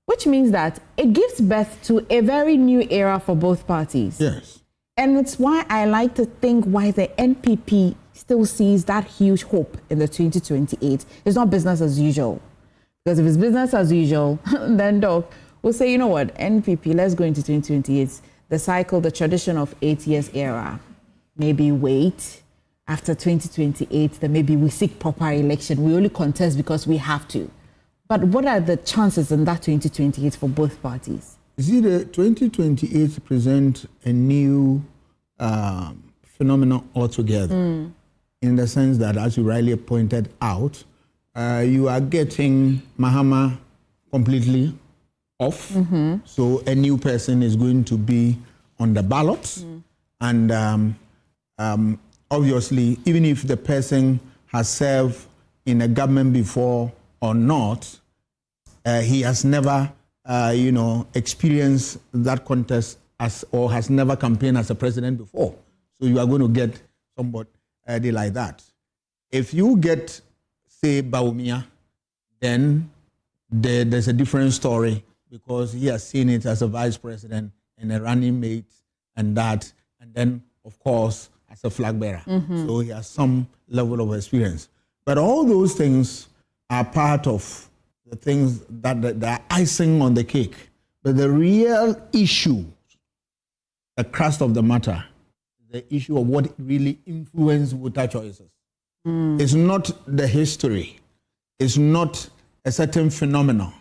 Which means that it gives birth to a very new era for both parties. Yes. And it's why I like to think why the NPP still sees that huge hope in the 2028. It's not business as usual. Because if it's business as usual, then we'll say, you know what, NPP, let's go into 2028. The cycle, the tradition of 8 years era. Maybe wait. After 2028, then maybe we seek proper election. We only contest because we have to. But what are the chances in that 2028 for both parties? You see, the 2028 present a new phenomenon altogether. In the sense that, as you rightly pointed out, you are getting Mahama completely off. So a new person is going to be on the ballot. And obviously, even if the person has served in a government before or not, he has never, experienced that contest or has never campaigned as a president before. So you are going to get somebody like that. If you get, say, Bawumia, then there's a different story because he has seen it as a vice president and a running mate and that, and then, of course, as a flag bearer. So he has some level of experience. But all those things are part of the things that are icing on the cake. But the real issue, the crust of the matter, the issue of what really influenced voter choices. It's not the history. It's not a certain phenomenon.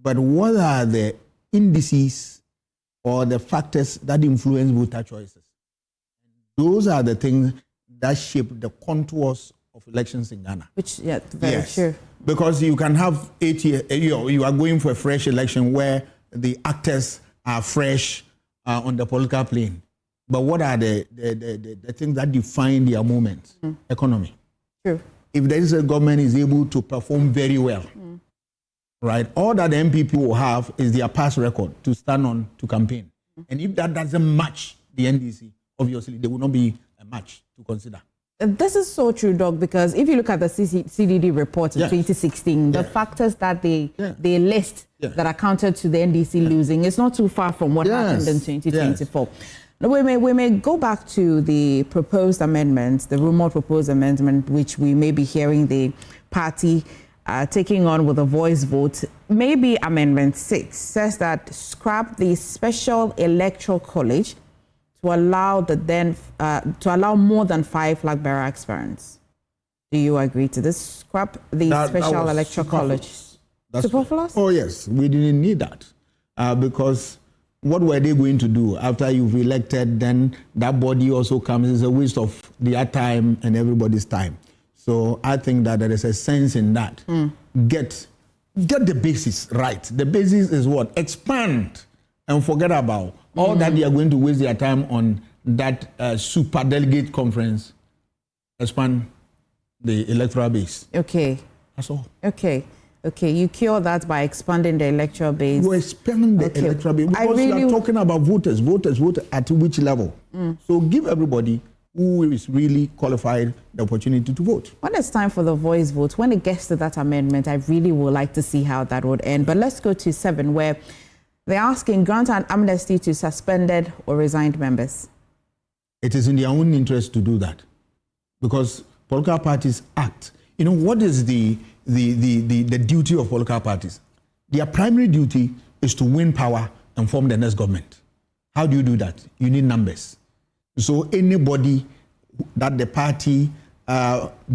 But what are the indices or the factors that influence voter choices? Those are the things that shape the contours of elections in Ghana. Which, very true. Because you can have 8 years, you are going for a fresh election where the actors are fresh on the political plane. But what are the things that define their movements? Economy. True. If there is a government is able to perform very well, right, all that the NPP will have is their past record to stand on to campaign. And if that doesn't match the NDC, obviously there will not be a match to consider. This is so true, Doc, because if you look at the CDD report in 2016, the factors that they list that accounted to the NDC losing is not too far from what happened in 2024. Now, we may go back to the proposed amendments, the rumored proposed amendment, which we may be hearing the party taking on with a voice vote. Maybe Amendment 6 says that scrap the special electoral college to allow more than 5 flag bearer aspirants. Do you agree to this? Scrap the special electoral college. Superfluous? Oh yes, we didn't need that because what were they going to do after you've elected? Then that body also comes. It's a waste of their time and everybody's time. So I think that there is a sense in that. Get the basis right. The basis is what? Expand and forget about all that they are going to waste their time on that super delegate conference. Expand the electoral base. Okay. That's all. Okay. You cure that by expanding the electoral base. We're expanding the electoral base because we are talking about voters at which level. So give everybody who is really qualified the opportunity to vote. When it's time for the voice vote, when it gets to that amendment, I really would like to see how that would end. But let's go to 7, where they're asking grant an amnesty to suspended or resigned members. It is in their own interest to do that because political parties act. You know, what is the duty of political parties? Their primary duty is to win power and form the next government. How do you do that? You need numbers. So anybody that the party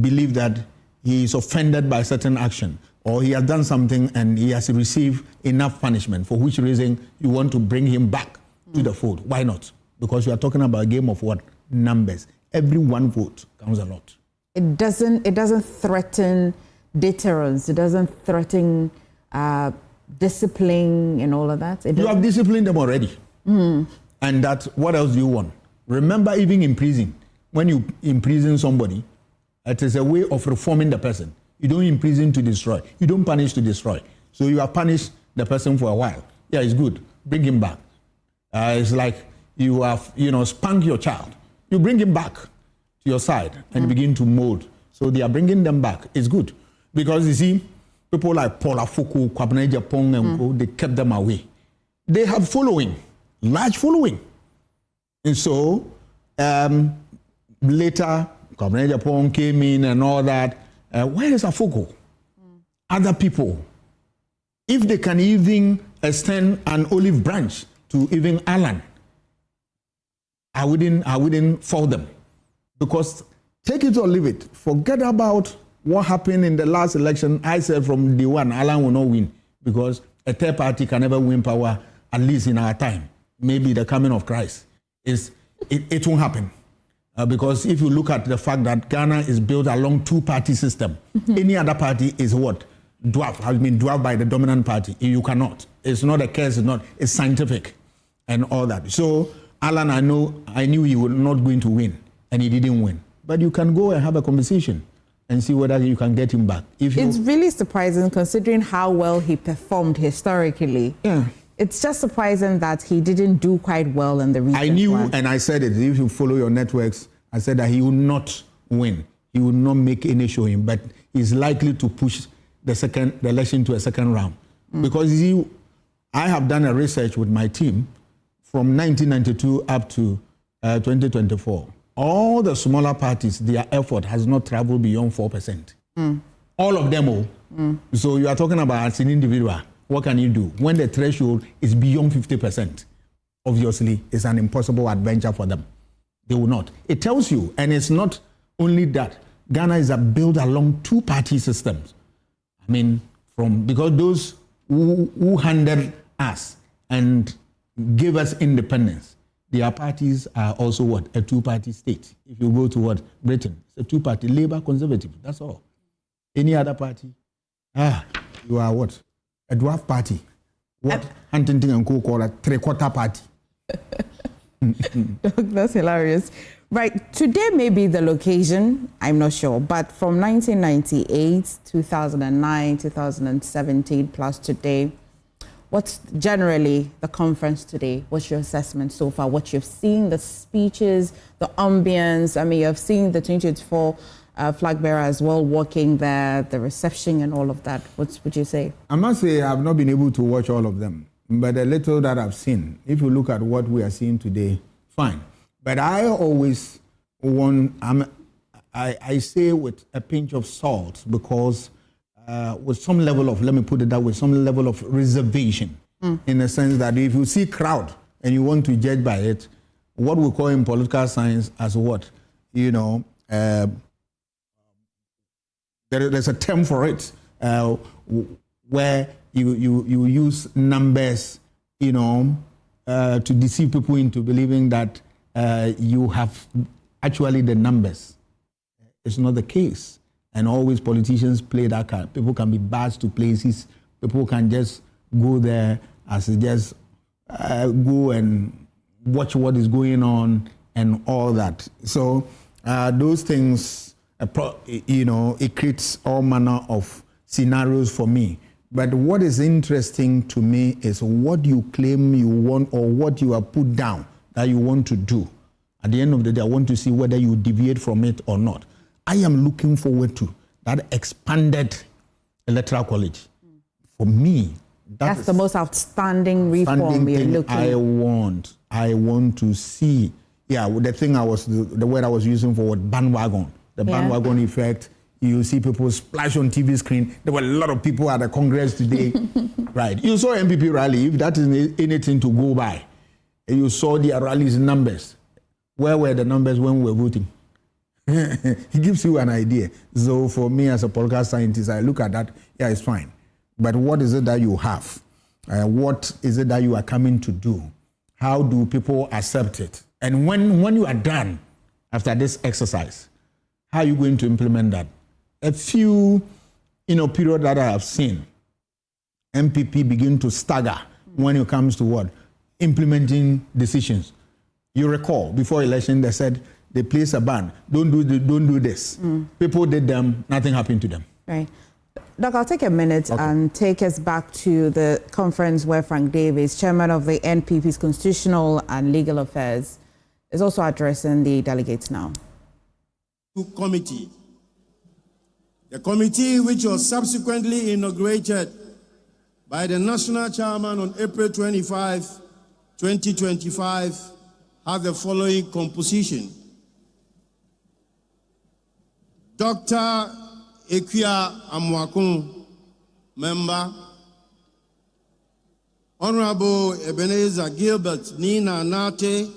believe that he is offended by certain action or he has done something and he has received enough punishment, for which reason you want to bring him back to the fold. Why not? Because you are talking about a game of what? Numbers. Every one vote counts a lot. It doesn't threaten deterrence. It doesn't threaten discipline and all of that. You have disciplined them already. And that, what else do you want? Remember, even in prison, when you imprison somebody, it is a way of reforming the person. You don't imprison to destroy. You don't punish to destroy. So you have punished the person for a while. Yeah, it's good. Bring him back. It's like you have, spanked your child. You bring him back to your side and begin to mold. So they are bringing them back. It's good. Because you see, people like Paula Fuku, Kwabena Japong, and they kept them away. They have following, large following. And so later, Kwabena Japong came in and all that. Where is Afuku? Other people. If they can even extend an olive branch to even Alan, I wouldn't fault them. Because take it or leave it. Forget about what happened in the last election. I said from day one, Alan will not win because a third party can never win power, at least in our time. Maybe the coming of Christ. It won't happen. Because if you look at the fact that Ghana is built along two-party system, any other party is what? Has been dwarfed by the dominant party. You cannot. It's not a case, it's scientific and all that. So Alan, I knew he was not going to win, and he didn't win. But you can go and have a conversation and see whether you can get him back. It's really surprising considering how well he performed historically. Yeah. It's just surprising that he didn't do quite well in the recent I knew, one. and I said it, if you follow your networks, I said that he will not win. He will not make any showing, but he's likely to push the election to a second round. Because you see, I have done a research with my team from 1992 up to 2024. All the smaller parties, their effort has not traveled beyond 4%. All of them. So you are talking about as an individual. What can you do? When the threshold is beyond 50%, obviously it's an impossible adventure for them. They will not. It tells you, and it's not only that, Ghana is built along two-party systems. I mean, because those who handled us and gave us independence, their parties are also what? A two-party state. If you go to what? Britain, it's a two-party, Labour, Conservative, that's all. Any other party, you are what? A dwarf party. What Huntington and Co call a three-quarter party. That's hilarious. Right, today may be the occasion, I'm not sure, but from 1998, 2009, 2017, plus today, what's generally the conference today? What's your assessment so far? What you've seen, the speeches, the ambience, I mean, you've seen the 2024 flag bearer as well walking there, the reception and all of that. What would you say? I must say I've not been able to watch all of them, but the little that I've seen, if you look at what we are seeing today, fine. But I always I say with a pinch of salt because with some level of, let me put it that way, some level of reservation in the sense that if you see crowd and you want to judge by it, what we call in political science as what, there's a term for it where you use numbers, to deceive people into believing that you have actually the numbers. It's not the case. And always politicians play that card. People can be badged to places. People can just go there as just go and watch what is going on and all that. So those things, it creates all manner of scenarios for me. But what is interesting to me is what you claim you want or what you have put down that you want to do. At the end of the day, I want to see whether you deviate from it or not. I am looking forward to that expanded electoral college. For me, that's the most outstanding reform you're looking at. I want to see. Yeah, the word I was using for bandwagon. The bandwagon effect. You see people splash on TV screen. There were a lot of people at the Congress today. Right. You saw NPP rally, if that is anything to go by. You saw their rallies numbers. Where were the numbers when we were voting? It gives you an idea. So for me as a political scientist, I look at that, yeah, it's fine. But what is it that you have? What is it that you are coming to do? How do people accept it? And when you are done after this exercise, how are you going to implement that? A few, period that I have seen, NPP begin to stagger when it comes to what? Implementing decisions. You recall, before election, they said they placed a ban. Don't do this. People did them, nothing happened to them. Right. Doc, I'll take a minute and take us back to the conference where Frank Davis, chairman of the NPP's Constitutional and Legal Affairs, is also addressing the delegates now. Committee. The committee, which was subsequently inaugurated by the national chairman on April 25, 2025, had the following composition. Dr. Ekia Amwakun, member. Honorable Ebenezer Gilbert Nina Nate,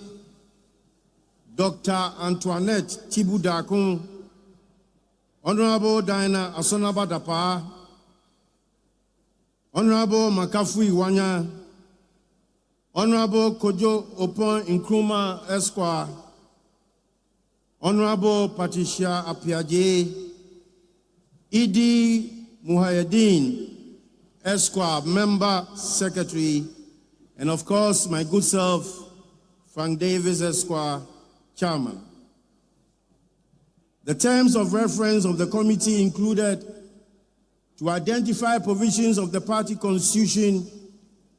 Dr. Antoinette Tibudakun, Honorable Diana Asonabadapa, Honorable Makafu Iwanya, Honorable Kojo Opon Nkrumah Esquire, Honorable Patricia Apiaje, Idi Muhayedin Esquire, Member Secretary, and of course my good self, Frank Davis Esquire, Chairman. The terms of reference of the committee included to identify provisions of the party constitution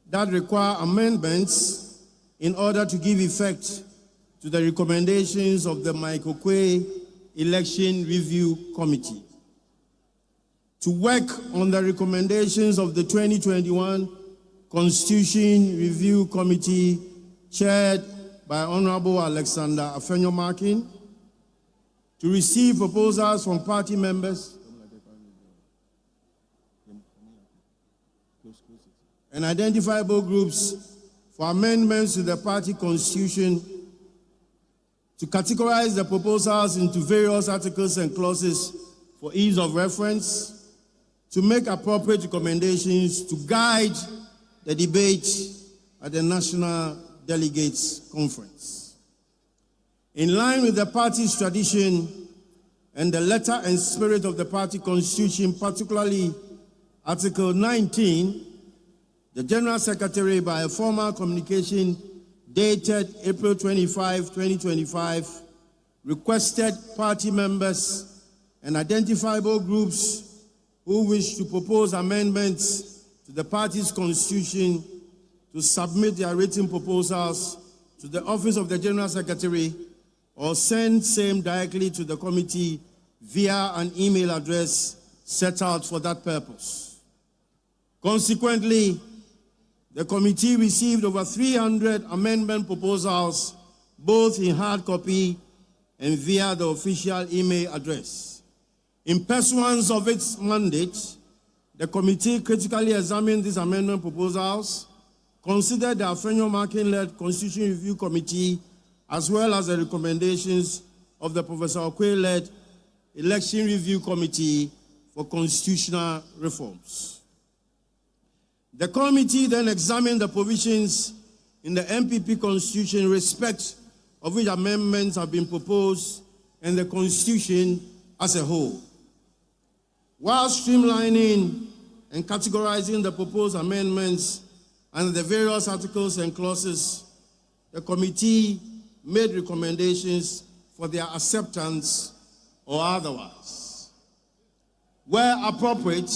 that require amendments in order to give effect to the recommendations of the Michael Quay Election Review Committee. To work on the recommendations of the 2021 Constitution Review Committee chaired by Honorable Alexander Afenyo-Markin, to receive proposals from party members and identifiable groups for amendments to the party constitution, to categorize the proposals into various articles and clauses for ease of reference, to make appropriate recommendations to guide the debate at the National Delegates Conference. In line with the party's tradition and the letter and spirit of the party constitution, particularly Article 19, the General Secretary, by a formal communication dated April 25, 2025, requested party members and identifiable groups who wish to propose amendments to the party's constitution to submit their written proposals to the Office of the General Secretary or send same directly to the committee via an email address set out for that purpose. Consequently, the committee received over 300 amendment proposals, both in hard copy and via the official email address. In pursuance of its mandate, the committee critically examined these amendment proposals, considered the Afenyo-Markin-led Constitution Review Committee, as well as the recommendations of the Professor Okoye-led Election Review Committee for Constitutional Reforms. The committee then examined the provisions in the NPP Constitution in respect of which amendments have been proposed and the Constitution as a whole. While streamlining and categorizing the proposed amendments under the various articles and clauses, the committee made recommendations for their acceptance or otherwise. Where appropriate,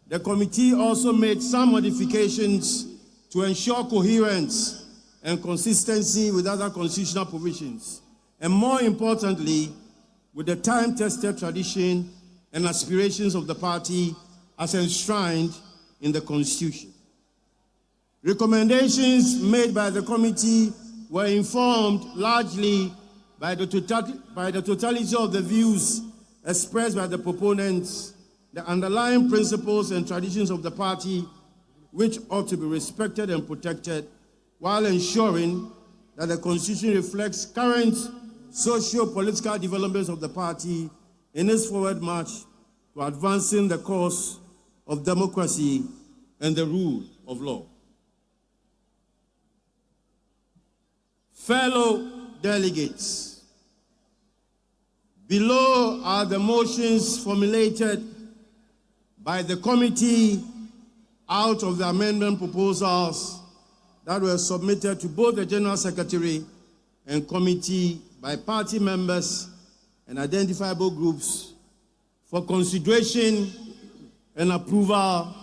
the committee also made some modifications to ensure coherence and consistency with other constitutional provisions, and more importantly, with the time-tested tradition and aspirations of the party as enshrined in the Constitution. Recommendations made by the committee were informed largely by the totality of the views expressed by the proponents, the underlying principles and traditions of the party, which ought to be respected and protected, while ensuring that the Constitution reflects current socio-political developments of the party in its forward march to advancing the cause of democracy and the rule of law. Fellow delegates, below are the motions formulated by the committee out of the amendment proposals that were submitted to both the General Secretary and committee by party members and identifiable groups for consideration and approval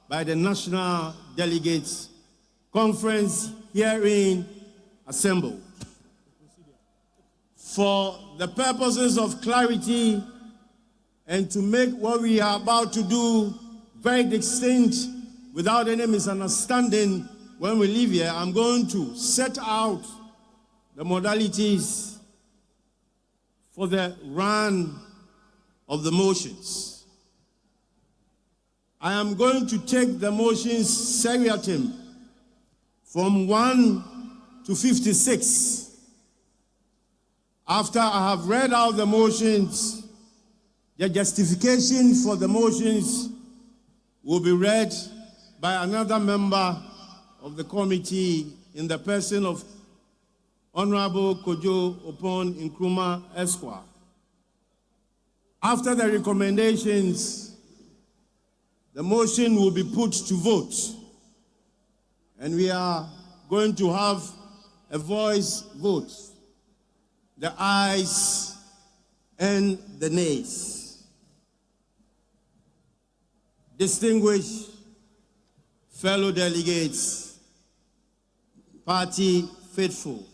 by the National Delegates Conference herein assembled. For the purposes of clarity and to make what we are about to do very distinct without any misunderstanding when we leave here, I'm going to set out the modalities for the run of the motions. I am going to take the motions seriatim from 1 to 56. After I have read out the motions, the justification for the motions will be read by another member of the committee in the person of Honorable Kojo Opon Nkrumah Esquire. After the recommendations, the motion will be put to vote, and we are going to have a voice vote, the ayes and the nays. Distinguished fellow delegates, party faithful,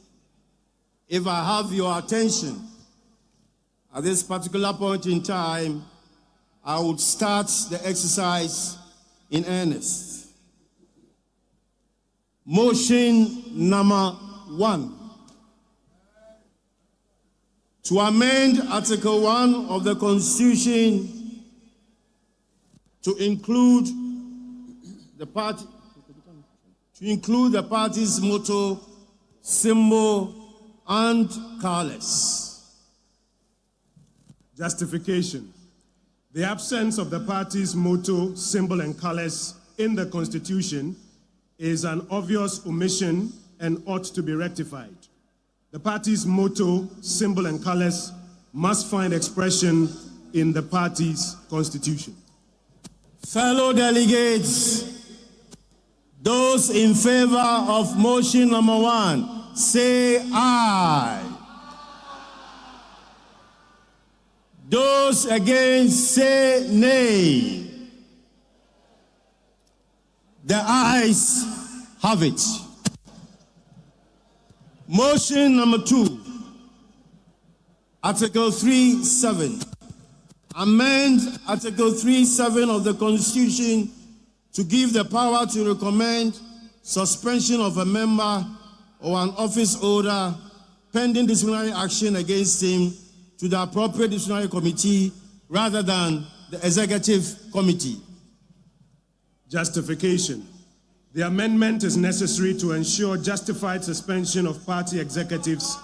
if I have your attention at this particular point in time, I would start the exercise in earnest. Motion number 1. To amend Article 1 of the Constitution to include the party's motto, symbol, and colors. Justification. The absence of the party's motto, symbol, and colors in the Constitution is an obvious omission and ought to be rectified. The party's motto, symbol, and colors must find expression in the party's Constitution. Fellow delegates, those in favor of motion number 1, say aye. Those against, say nay. The ayes have it. Motion number 2, Article 3(7). Amend Article 3(7) of the Constitution to give the power to recommend suspension of a member or an office holder pending disciplinary action against him to the appropriate disciplinary committee rather than the executive committee. Justification. The amendment is necessary to ensure justified suspension of party executives,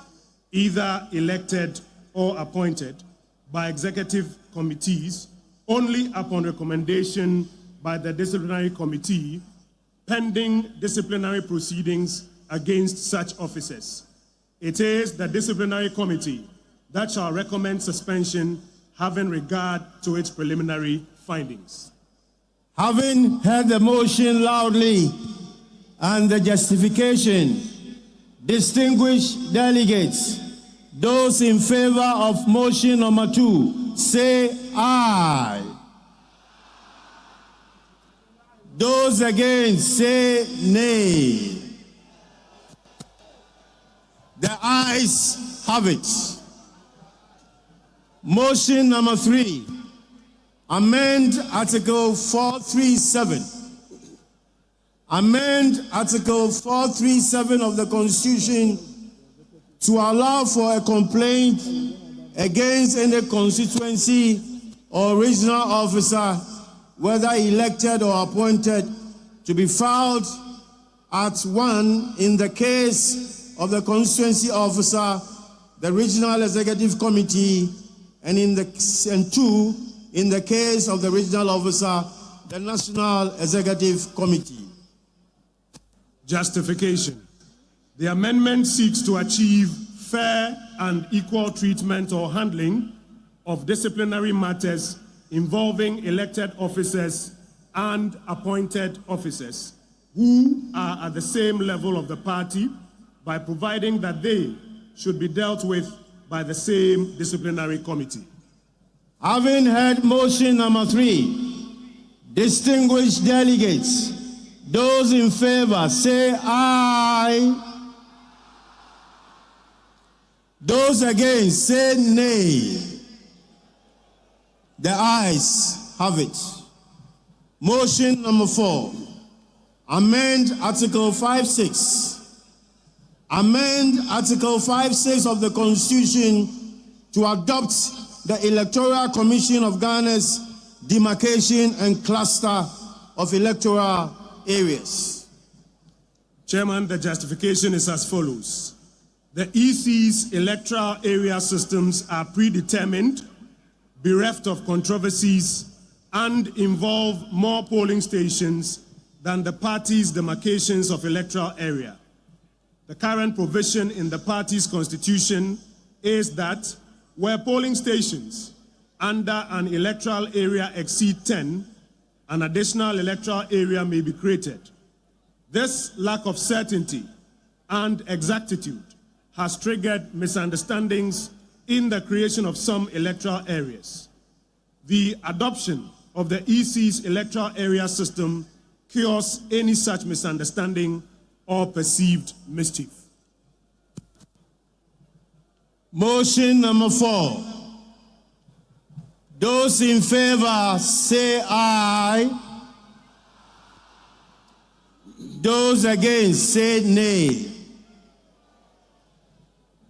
either elected or appointed by executive committees, only upon recommendation by the disciplinary committee, pending disciplinary proceedings against such officers. It is the disciplinary committee that shall recommend suspension having regard to its preliminary findings. Having heard the motion loudly and the justification, distinguished delegates, those in favor of motion number 2, say aye. Those against, say nay. The ayes have it. Motion number 3, amend Article 437. Amend Article 437 of the Constitution to allow for a complaint against any constituency or regional officer, whether elected or appointed, to be filed at 1 in the case of the constituency officer, the regional executive committee, and 2 in the case of the regional officer, the national executive committee. Justification. The amendment seeks to achieve fair and equal treatment or handling of disciplinary matters involving elected officers and appointed officers who are at the same level of the party, by providing that they should be dealt with by the same disciplinary committee. Having heard motion number 3, distinguished delegates, those in favor say aye. Those against say nay. The ayes have it. Motion number 4, amend Article 5(6). Amend Article 5(6) of the Constitution to adopt the Electoral Commission of Ghana's demarcation and cluster of electoral areas. Chairman, the justification is as follows. The EC's electoral area systems are predetermined, bereft of controversies, and involve more polling stations than the party's demarcations of electoral area. The current provision in the party's constitution is that where polling stations under an electoral area exceed 10, an additional electoral area may be created. This lack of certainty and exactitude has triggered misunderstandings in the creation of some electoral areas. The adoption of the EC's electoral area system cures any such misunderstanding or perceived mischief. Motion number 4. Those in favor say aye. Those against say nay.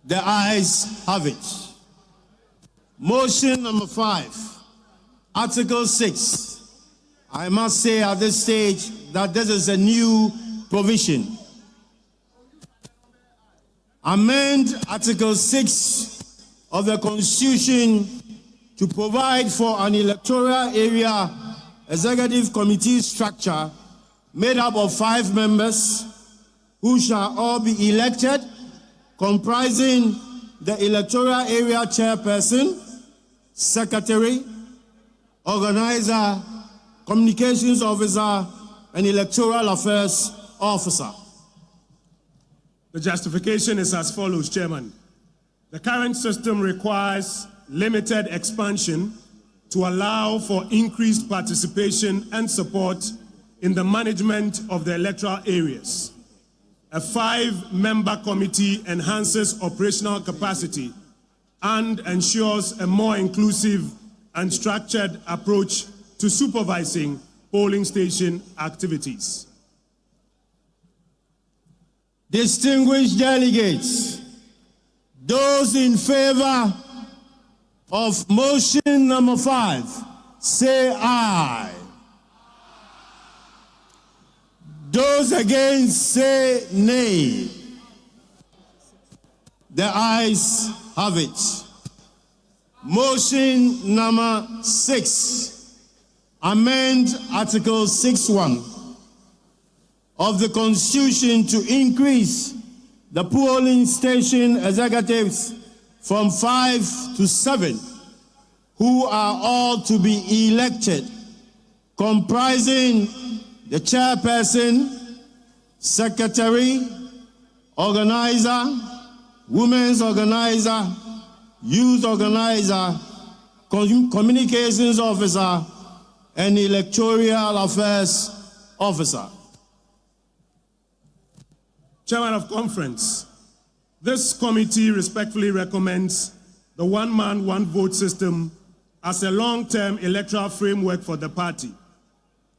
The ayes have it. Motion number 5. Article 6. I must say at this stage that this is a new provision. Amend Article 6 of the Constitution to provide for an electoral area executive committee structure made up of 5 members who shall all be elected, comprising the electoral area chairperson, secretary, organizer, communications officer, and electoral affairs officer. The justification is as follows, Chairman. The current system requires limited expansion to allow for increased participation and support in the management of the electoral areas. A 5-member committee enhances operational capacity and ensures a more inclusive and structured approach to supervising polling station activities. Distinguished delegates, those in favor of motion number 5, say aye. Those against say nay. The ayes have it. Motion number 6, amend Article 6(1). of the Constitution to increase the polling station executives from 5 to 7, who are all to be elected, comprising the chairperson, secretary, organizer, women's organizer, youth organizer, communications officer, and electoral affairs officer. Chairman of Conference, this committee respectfully recommends the one-man, one-vote system as a long-term electoral framework for the party.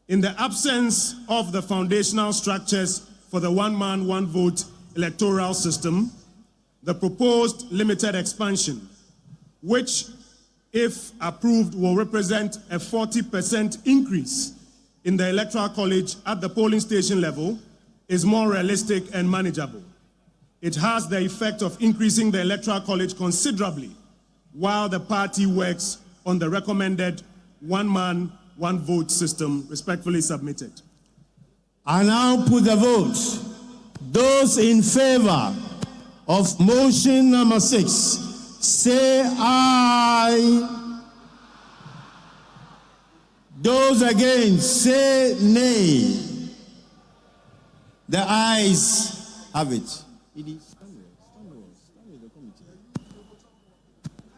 In the absence of the foundational structures for the one-man, one-vote electoral system, the proposed limited expansion, which, if approved, will represent a 40% increase in the Electoral College at the polling station level, is more realistic and manageable. It has the effect of increasing the Electoral College considerably, while the party works on the recommended one-man, one-vote system. Respectfully submitted. I now put the vote. Those in favor of motion number 6, say aye. Those against, say nay. The ayes have it.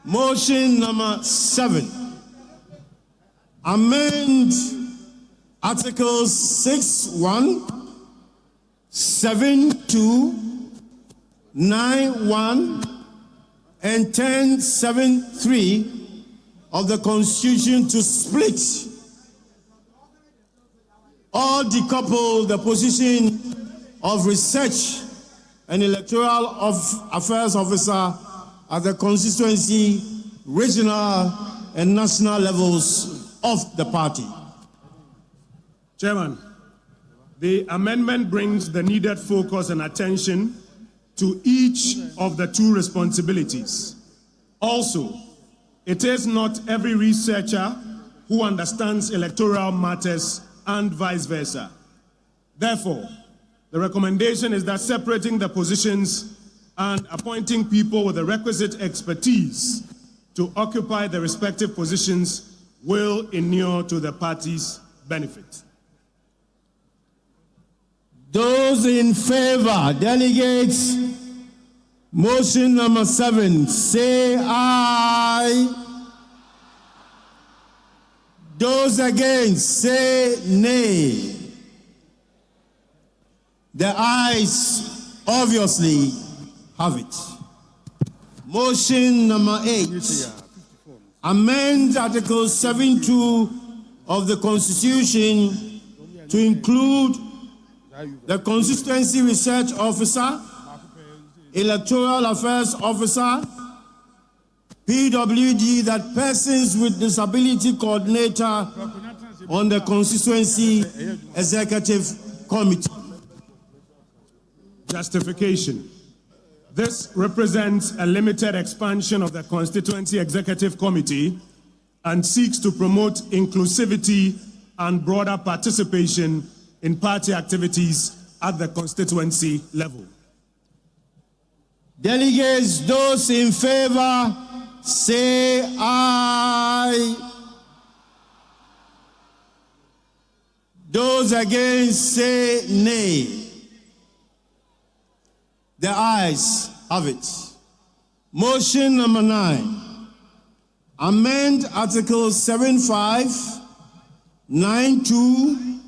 Motion number 7. Amend Articles 6.1, 7.2, 9.1, and 10.7.3 of the Constitution to split or decouple the position of research and electoral affairs officer at the constituency, regional, and national levels of the party. Chairman, the amendment brings the needed focus and attention to each of the two responsibilities. Also, it is not every researcher who understands electoral matters and vice versa. Therefore, the recommendation is that separating the positions and appointing people with the requisite expertise to occupy the respective positions will inure to the party's benefit. Those in favor, delegates, motion number 7, say aye. Those against, say nay. The ayes obviously have it. Motion number 8. Amend Article 7.2 of the Constitution to include the Constituency Research Officer, Electoral Affairs Officer, PWD, that persons with disability coordinator on the Constituency Executive Committee. Justification. This represents a limited expansion of the Constituency Executive Committee and seeks to promote inclusivity and broader participation in party activities at the constituency level. Delegates, those in favor, say aye. Those against, say nay. The ayes have it. Motion number 9. Amend Articles 7.5, 9.2,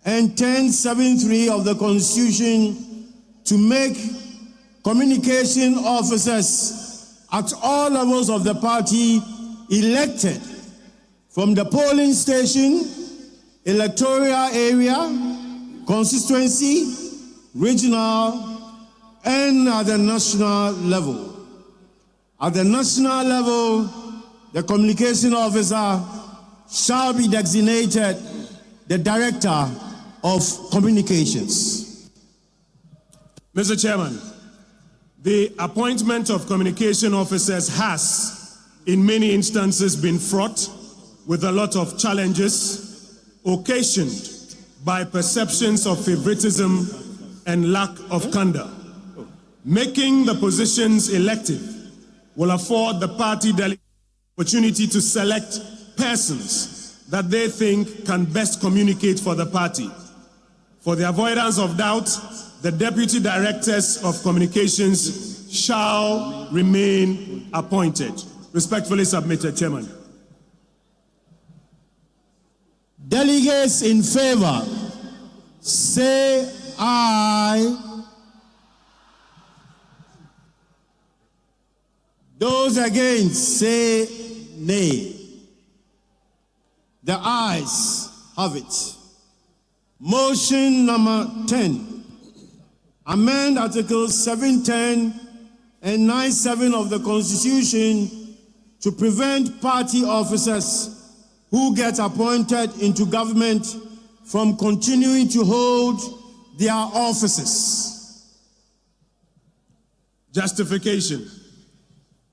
and 10.7.3 of the Constitution to make communication officers at all levels of the party elected from the polling station, electoral area, constituency, regional, and at the national level. At the national level, the communication officer shall be designated the Director of Communications. Mr. Chairman, the appointment of communication officers has, in many instances, been fraught with a lot of challenges, occasioned by perceptions of favoritism and lack of candor. Making the positions elective will afford the party delegate opportunity to select persons that they think can best communicate for the party. For the avoidance of doubt, the deputy directors of communications shall remain appointed. Respectfully submitted, Chairman. Delegates in favor, say aye. Those against, say nay. The ayes have it. Motion number 10. Amend Articles 710 and 97 of the Constitution to prevent party officers who get appointed into government from continuing to hold their offices. Justification.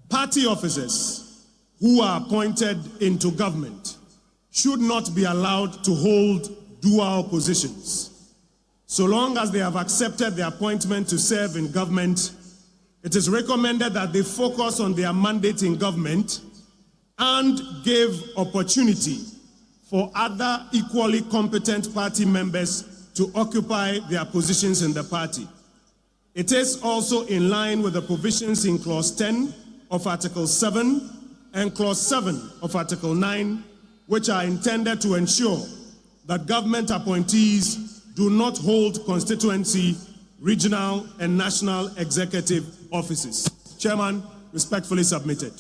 Party officers who are appointed into government should not be allowed to hold dual positions. So long as they have accepted the appointment to serve in government, it is recommended that they focus on their mandate in government and give opportunity for other equally competent party members to occupy their positions in the party. It is also in line with the provisions in Clause 10 of Article 7 and Clause 7 of Article 9, which are intended to ensure that government appointees do not hold constituency, regional, and national executive offices. Chairman, respectfully submitted.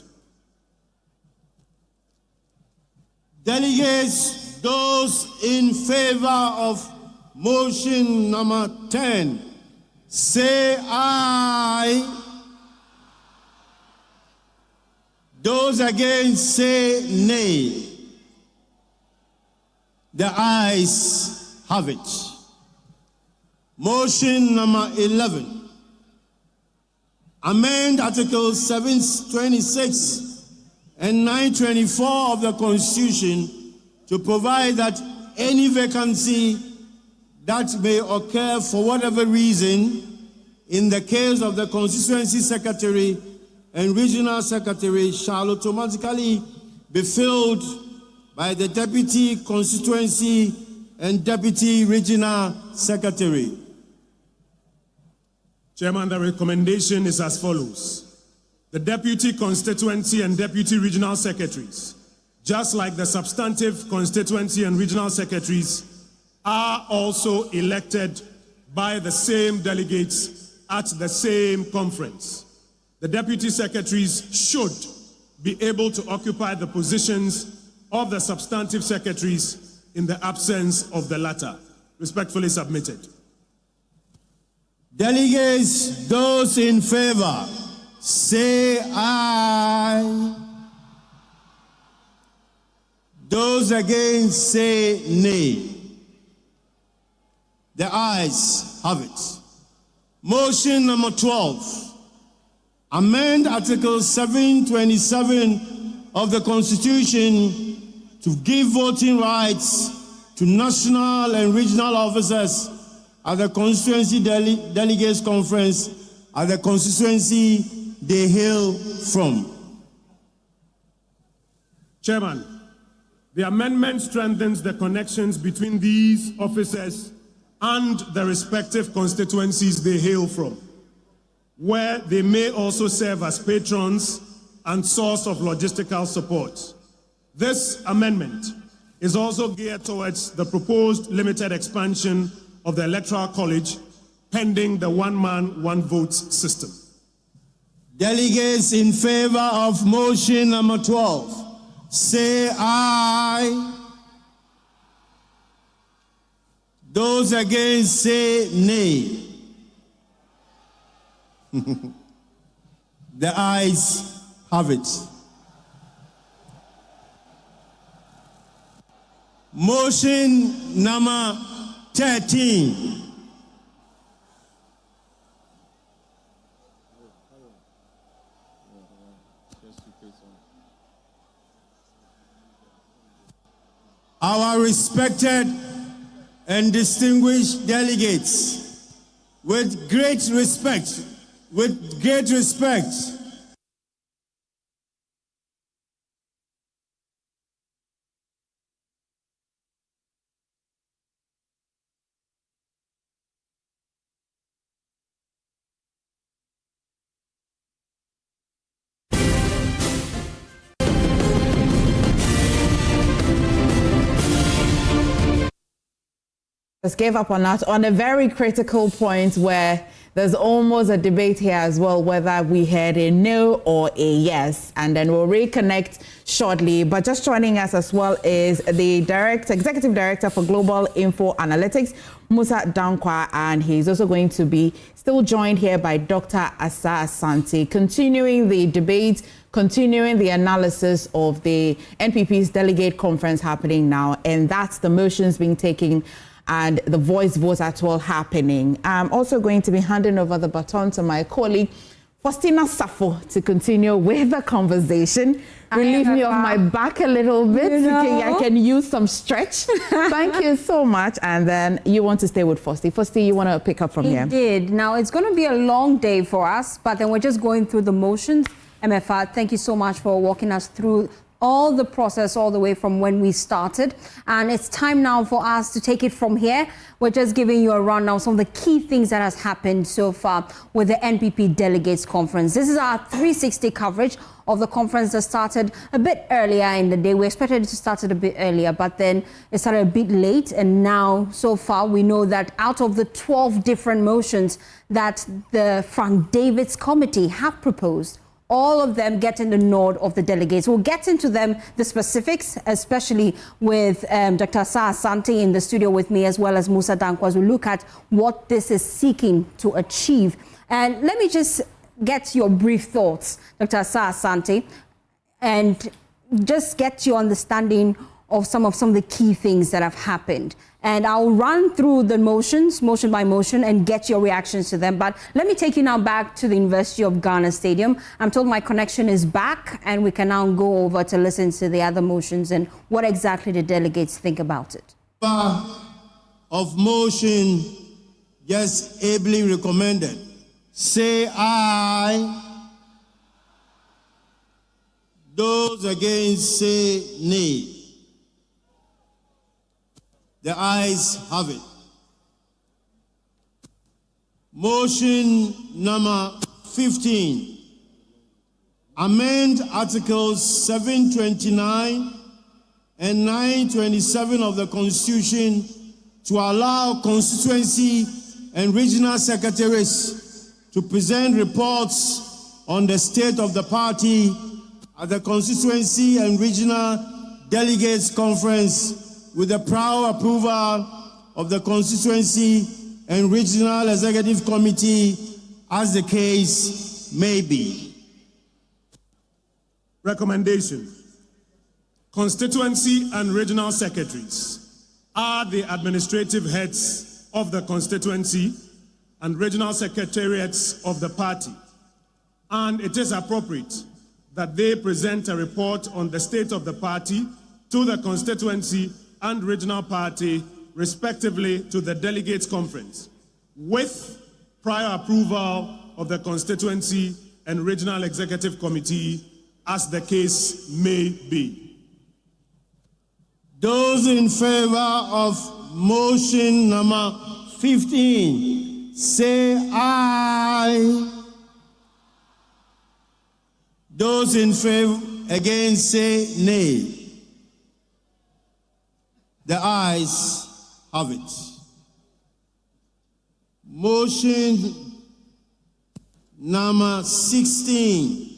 Delegates, those in favor of motion number 10, say aye. Those against, say nay. The ayes have it. Motion number 11. Amend Articles 726 and 924 of the Constitution to provide that any vacancy that may occur for whatever reason in the case of the constituency secretary and regional secretary shall automatically be filled by the deputy constituency and deputy regional secretary. Chairman, the recommendation is as follows. The deputy constituency and deputy regional secretaries, just like the substantive constituency and regional secretaries, are also elected by the same delegates at the same conference. The deputy secretaries should be able to occupy the positions of the substantive secretaries in the absence of the latter. Respectfully submitted. Delegates, those in favor, say aye. Those against, say nay. The ayes have it. Motion number 12. Amend Article 727 of the Constitution to give voting rights to national and regional officers at the Constituency Delegates Conference at the constituency they hail from. Chairman, the amendment strengthens the connections between these officers and the respective constituencies they hail from, where they may also serve as patrons and source of logistical support. This amendment is also geared towards the proposed limited expansion of the Electoral College, pending the one-man, one-vote system. Delegates in favor of motion number 12, say aye. Those against, say nay. The ayes have it. Motion number 13. Our respected and distinguished delegates, with great respect, Just gave up on that on a very critical point where there's almost a debate here as well, whether we had a no or a yes, and then we'll reconnect shortly. But just joining us as well is the Executive Director for Global Info Analytics, Musa Dankwa, and he's also going to be still joined here by Dr. Asa Asante, continuing the debate, continuing the analysis of the NPP's delegate conference happening now, and that's the motions being taken and the voice votes as well happening. I'm also going to be handing over the baton to my colleague, Faustina Safo, to continue with the conversation. Relieve me of my back a little bit. I can use some stretch. Thank you so much. And then you want to stay with Fausti. Fausti, you want to pick up from here? Did. Now, it's going to be a long day for us, but then we're just going through the motions. MFR, thank you so much for walking us through all the process all the way from when we started, and it's time now for us to take it from here. We're just giving you a rundown of some of the key things that has happened so far with the NPP Delegates Conference. This is our 360 coverage of the conference that started a bit earlier in the day. We expected it to start a bit earlier, but then it started a bit late, and now so far we know that out of the 12 different motions that the Frank Davids Committee have proposed, all of them getting the nod of the delegates. We'll get into them, the specifics, especially with Dr. Asa Asante in the studio with me, as well as Musa Dankwa, as we look at what this is seeking to achieve. And let me just get your brief thoughts, Dr. Asa Asante, and just get your understanding of some of the key things that have happened. And I'll run through the motions, motion by motion, and get your reactions to them. But let me take you now back to the University of Ghana Stadium. I'm told my connection is back, and we can now go over to listen to the other motions and what exactly the delegates think about it. Of motion, just ably recommended, say aye. Those against say nay. The ayes have it. Motion number 15. Amend Articles 729 and 927 of the Constitution to allow constituency and regional secretaries to present reports on the state of the party at the Constituency and Regional Delegates Conference with the prior approval of the Constituency and Regional Executive Committee, as the case may be. Recommendation. Constituency and regional secretaries are the administrative heads of the constituency and regional secretariats of the party, and it is appropriate that they present a report on the state of the party to the constituency and regional party, respectively, to the Delegates Conference, with prior approval of the Constituency and Regional Executive Committee, as the case may be. Those in favor of motion number 15, say aye. Those in favor, against, say nay. The ayes have it. Motion number 16.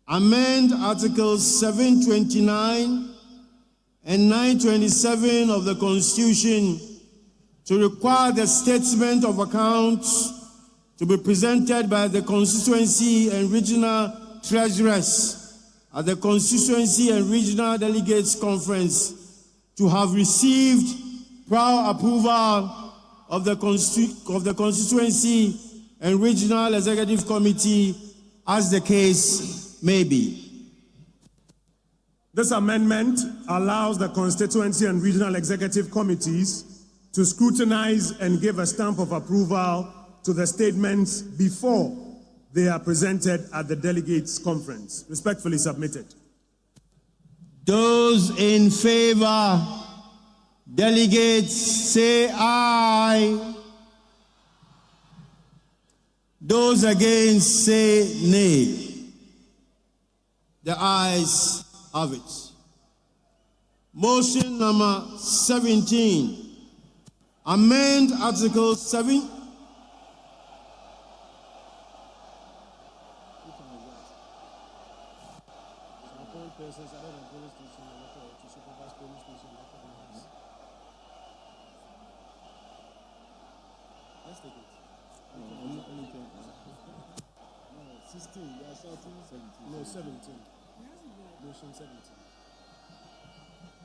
Amend Articles 729 and 927 of the Constitution to require the statement of accounts to be presented by the constituency and regional treasurers at the Constituency and Regional Delegates Conference to have received prior approval of the Constituency and Regional Executive Committee, as the case may be. This amendment allows the constituency and regional executive committees to scrutinize and give a stamp of approval to the statements before they are presented at the delegates conference. Respectfully submitted. Those in favor, delegates say aye. Those against say nay. The ayes have it. Motion number 17. Amend Article 7.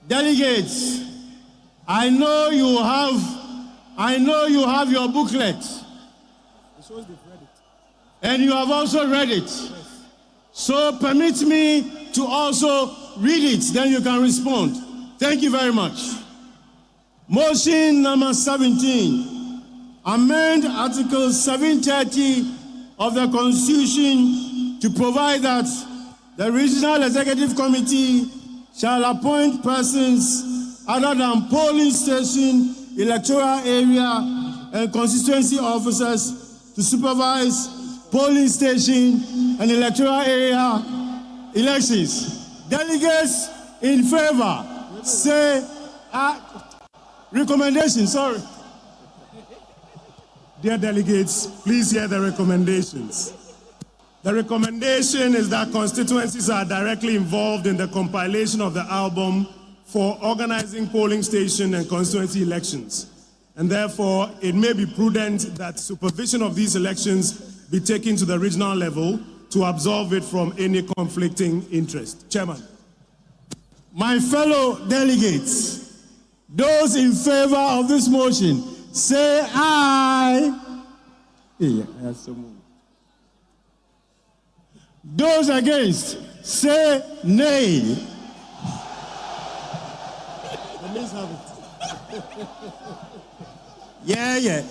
Delegates, I know you have your booklet. And you have also read it. So permit me to also read it, then you can respond. Thank you very much. Motion number 17. Amend Article 730 of the Constitution to provide that the Regional Executive Committee shall appoint persons other than polling station, electoral area, and constituency officers to supervise polling station and electoral area elections. Delegates in favor say recommendation, sorry. Dear delegates, please hear the recommendations. The recommendation is that constituencies are directly involved in the compilation of the album for organizing polling station and constituency elections. And therefore, it may be prudent that supervision of these elections be taken to the regional level to absolve it from any conflicting interest. Chairman. My fellow delegates, those in favor of this motion, say aye. Those against, say nay. Yeah.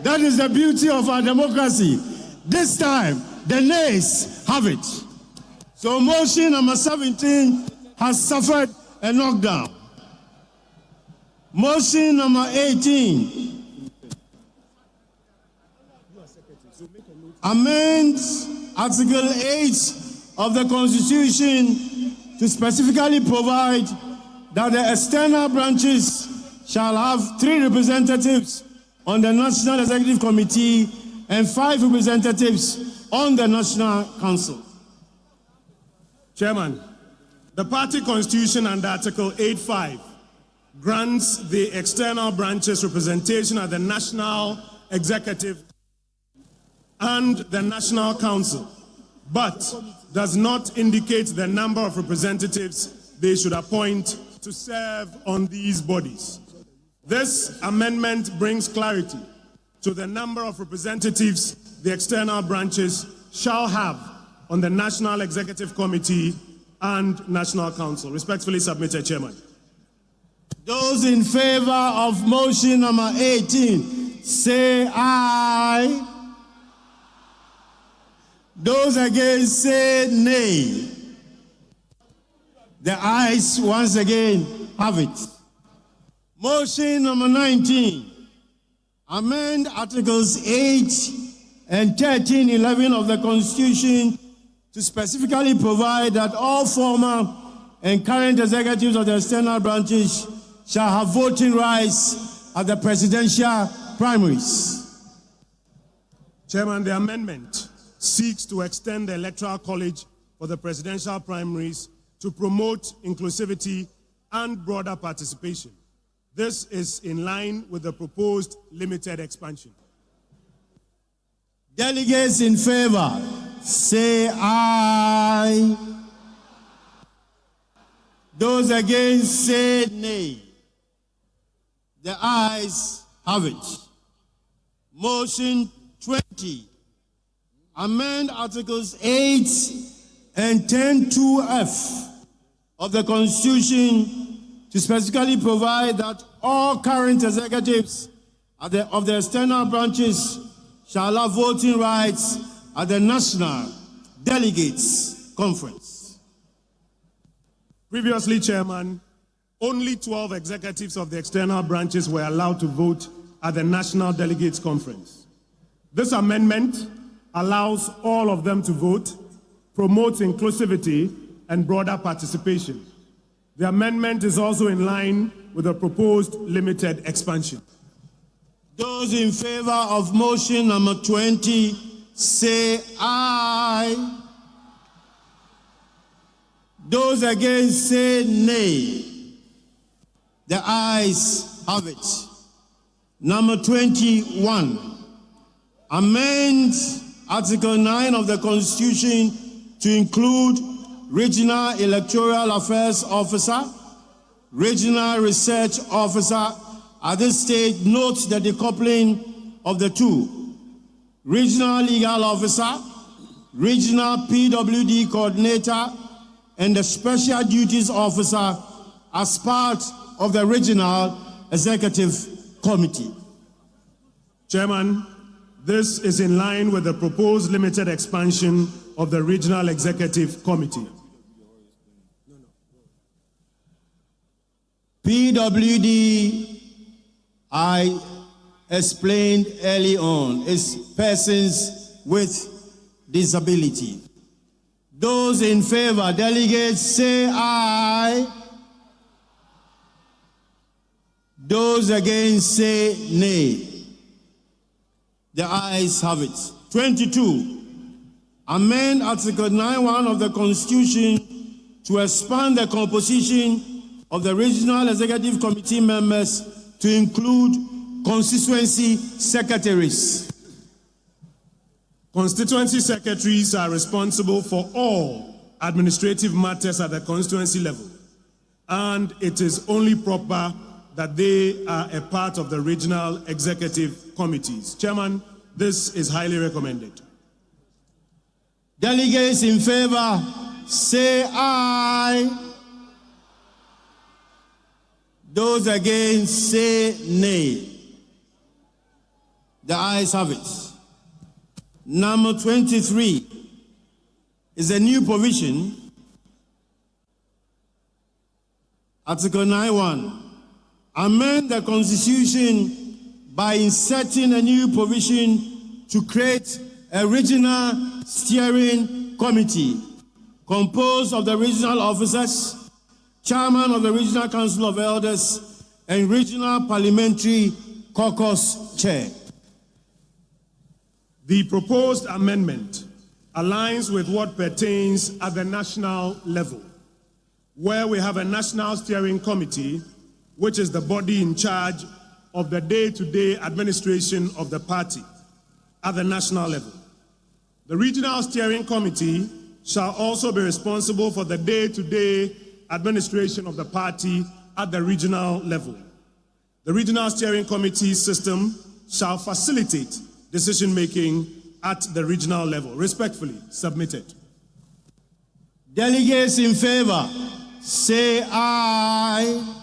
That is the beauty of our democracy. This time, the nays have it. So motion number 17 has suffered a knockdown. Motion number 18. Amends Article 8 of the Constitution to specifically provide that the external branches shall have 3 representatives on the National Executive Committee and 5 representatives on the National Council. Chairman, the party constitution under Article 8.5 grants the external branches representation at the National Executive and the National Council, but does not indicate the number of representatives they should appoint to serve on these bodies. This amendment brings clarity to the number of representatives the external branches shall have on the National Executive Committee and National Council. Respectfully submitted, Chairman. Those in favor of motion number 18, say aye. Those against, say nay. The ayes once again have it. Motion number 19. Amend Articles 8 and 13, 11 of the Constitution to specifically provide that all former and current executives of the external branches shall have voting rights at the presidential primaries. Chairman, the amendment seeks to extend the Electoral College for the presidential primaries to promote inclusivity and broader participation. This is in line with the proposed limited expansion. Delegates in favor, say aye. Those against, say nay. The ayes have it. Motion 20. Amend Articles 8 and 10(2)(f) of the Constitution to specifically provide that all current executives of the external branches shall have voting rights at the National Delegates Conference. Previously, Chairman, only 12 executives of the external branches were allowed to vote at the National Delegates Conference. This amendment allows all of them to vote, promotes inclusivity and broader participation. The amendment is also in line with the proposed limited expansion. Those in favor of motion number 20, say aye. Those against, say nay. The ayes have it. Number 21, amend Article 9 of the Constitution to include Regional Electoral Affairs Officer, Regional Research Officer. At this stage, note the decoupling of the two. Regional Legal Officer, Regional PWD Coordinator, and the Special Duties Officer as part of the Regional Executive Committee. Chairman, this is in line with the proposed limited expansion of the Regional Executive Committee. PWD, I explained early on, is persons with disability. Those in favor, delegates, say aye. Those against, say nay. The ayes have it. 22, amend Article 9(1) of the Constitution to expand the composition of the Regional Executive Committee members to include constituency secretaries. Constituency secretaries are responsible for all administrative matters at the constituency level, and it is only proper that they are a part of the regional executive committees. Chairman, this is highly recommended. Delegates in favor, say aye. Those against, say nay. The ayes have it. Number 23 is a new provision, Article 9(1). Amend the Constitution by inserting a new provision to create a regional steering committee composed of the regional officers, chairman of the Regional Council of Elders, and regional parliamentary caucus chair. The proposed amendment aligns with what pertains at the national level, where we have a national steering committee, which is the body in charge of the day-to-day administration of the party at the national level. The regional steering committee shall also be responsible for the day-to-day administration of the party at the regional level. The regional steering committee system shall facilitate decision-making at the regional level. Respectfully submitted. Delegates in favor, say aye.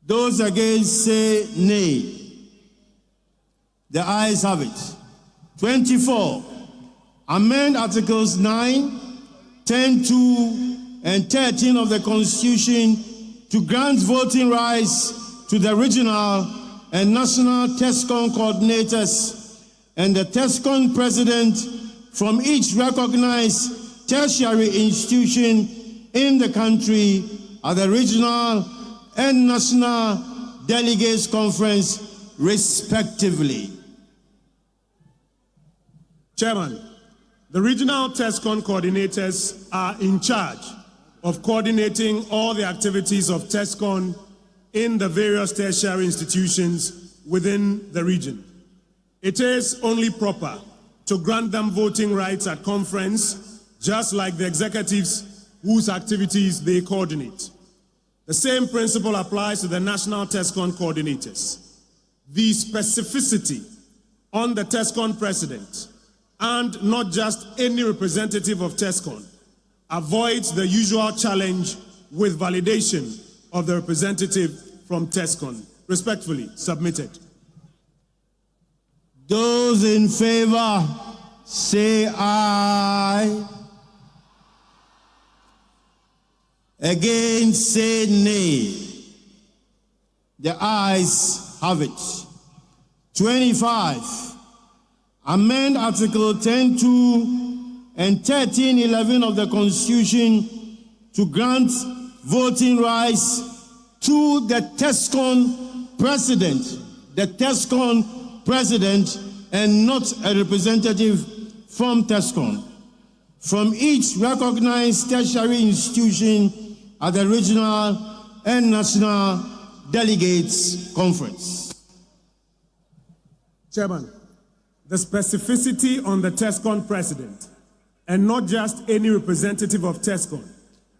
Those against, say nay. The ayes have it. 24, amend Articles 9, 10(2), and 13 of the Constitution to grant voting rights to the regional and national TESCON coordinators and the TESCON president from each recognized tertiary institution in the country at the regional and national delegates conference, respectively. Chairman, the regional TESCON coordinators are in charge of coordinating all the activities of TESCON in the various tertiary institutions within the region. It is only proper to grant them voting rights at conference, just like the executives whose activities they coordinate. The same principle applies to the national TESCON coordinators. The specificity on the TESCON president and not just any representative of TESCON, avoids the usual challenge with validation of the representative from TESCON. Respectfully submitted. Those in favor say aye. Against say nay. The ayes have it. 25. Amend Article 10.2 and 13.11 of the Constitution to grant voting rights to the TESCON president, and not a representative from TESCON, from each recognized tertiary institution at the regional and national delegates conference. Chairman, the specificity on the TESCON president, and not just any representative of TESCON,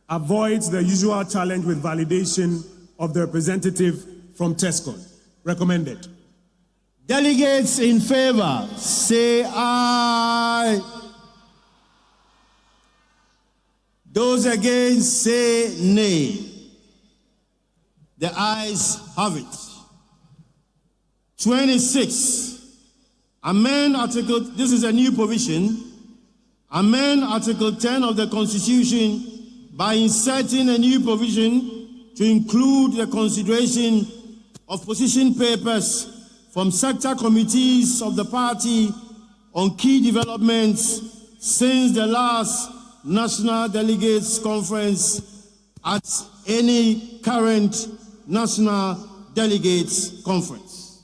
avoids the usual challenge with validation of the representative from TESCON. Recommended. Delegates in favor, say aye. Those against, say nay. The ayes have it. 26. Amend Article, this is a new provision, amend Article 10 of the Constitution by inserting a new provision to include the consideration of position papers from sector committees of the party on key developments since the last National Delegates Conference at any current National Delegates Conference.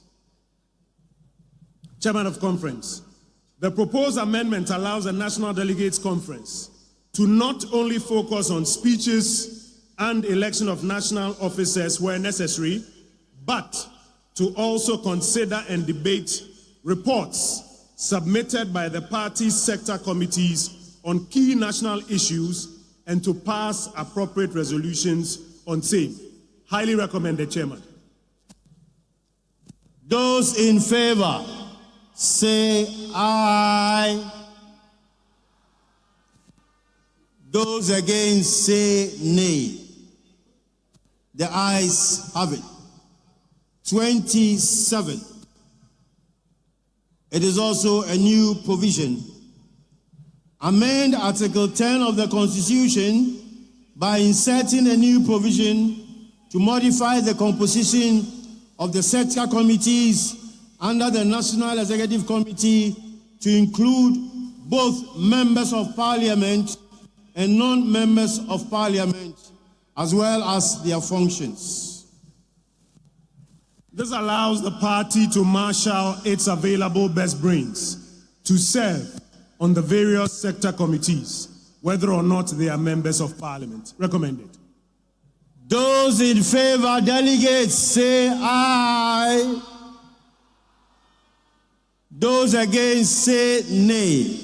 Chairman of Conference, the proposed amendment allows the National Delegates Conference to not only focus on speeches and election of national officers where necessary, but to also consider and debate reports submitted by the party's sector committees on key national issues and to pass appropriate resolutions on same. Highly recommended, Chairman. Those in favor, say aye. Those against, say nay. The ayes have it. 27. It is also a new provision. Amend Article 10 of the Constitution by inserting a new provision to modify the composition of the sector committees under the National Executive Committee to include both members of Parliament and non-members of Parliament, as well as their functions. This allows the party to marshal its available best brains to serve on the various sector committees, whether or not they are members of Parliament. Recommended. Those in favor, delegates, say aye. Those against, say nay.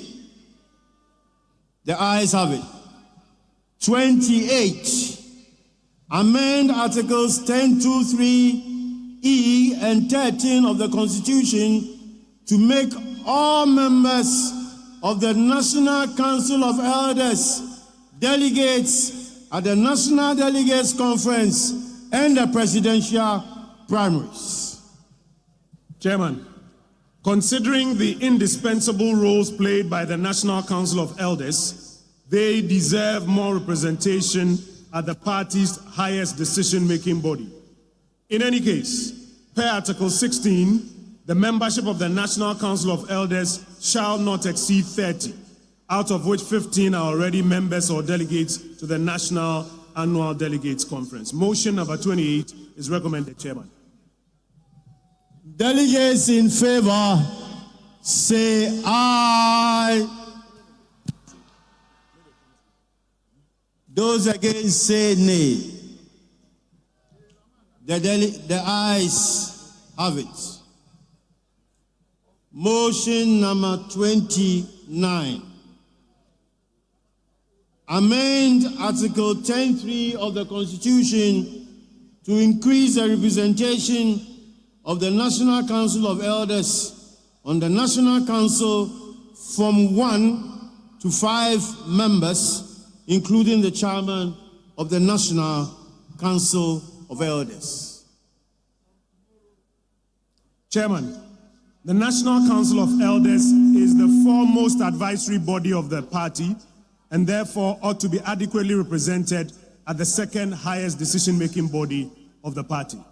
The ayes have it. 28. Amend Articles 10.2.3e and 13 of the Constitution to make all members of the National Council of Elders delegates at the National Delegates Conference and the presidential primaries. Chairman, considering the indispensable roles played by the National Council of Elders, they deserve more representation at the party's highest decision-making body. In any case, per Article 16, the membership of the National Council of Elders shall not exceed 30, out of which 15 are already members or delegates to the National Annual Delegates Conference. Motion number 28 is recommended, Chairman. Delegates in favor, say aye. Those against, say nay. The ayes have it. Motion number 29. Amend Article 10.3 of the Constitution to increase the representation of the National Council of Elders on the National Council from 1 to 5 members, including the chairman of the National Council of Elders. Chairman, the National Council of Elders is the foremost advisory body of the party and therefore ought to be adequately represented at the second highest decision-making body of the party.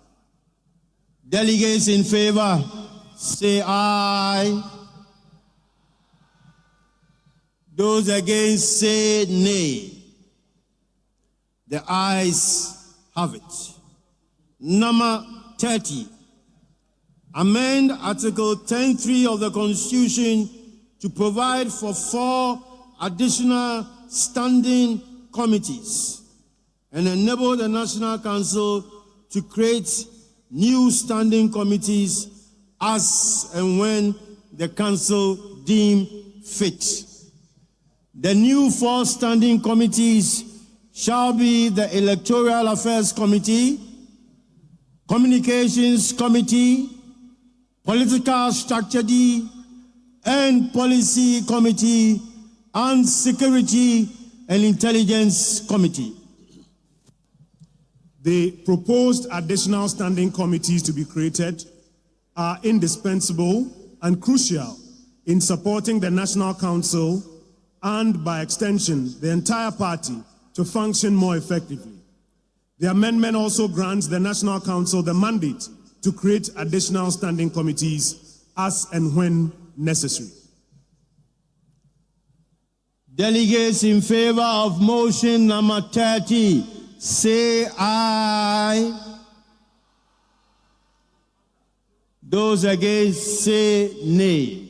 Delegates in favor, say aye. Those against, say nay. The ayes have it. Number 30. Amend Article 10.3 of the Constitution to provide for 4 additional standing committees and enable the National Council to create new standing committees as and when the Council deem fit. The new 4 standing committees shall be the Electoral Affairs Committee, Communications Committee, Political Strategy and Policy Committee, and Security and Intelligence Committee. The proposed additional standing committees to be created are indispensable and crucial in supporting the National Council and, by extension, the entire party to function more effectively. The amendment also grants the National Council the mandate to create additional standing committees as and when necessary. Delegates in favor of motion number 30, say aye. Those against, say nay.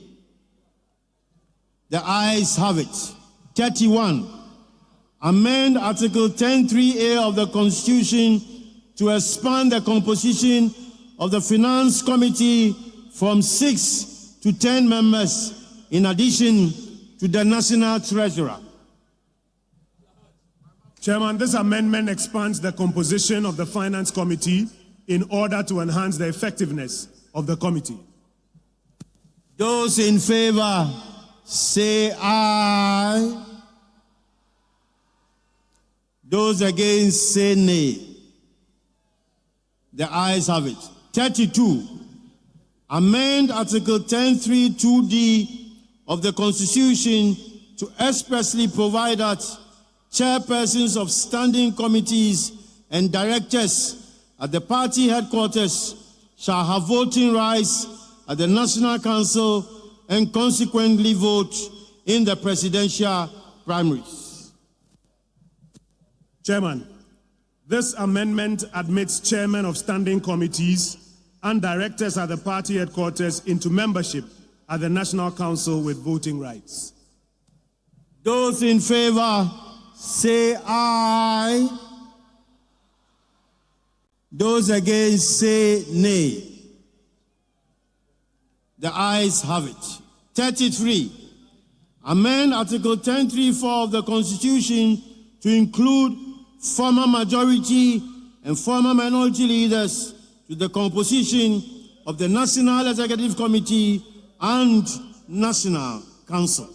The ayes have it. 31. Amend Article 10.3a of the Constitution to expand the composition of the Finance Committee from 6 to 10 members, in addition to the National Treasurer. Chairman, this amendment expands the composition of the Finance Committee in order to enhance the effectiveness of the committee. Those in favor, say aye. Those against, say nay. The ayes have it. 32. Amend Article 10.3.2d of the Constitution to expressly provide that chairpersons of standing committees and directors at the party headquarters shall have voting rights at the National Council and consequently vote in the presidential primaries. Chairman, this amendment admits chairmen of standing committees and directors at the party headquarters into membership at the National Council with voting rights. Those in favor, say aye. Those against, say nay. The ayes have it. 33. Amend Article 10.3.4 of the Constitution to include former majority and former minority leaders to the composition of the National Executive Committee and National Council.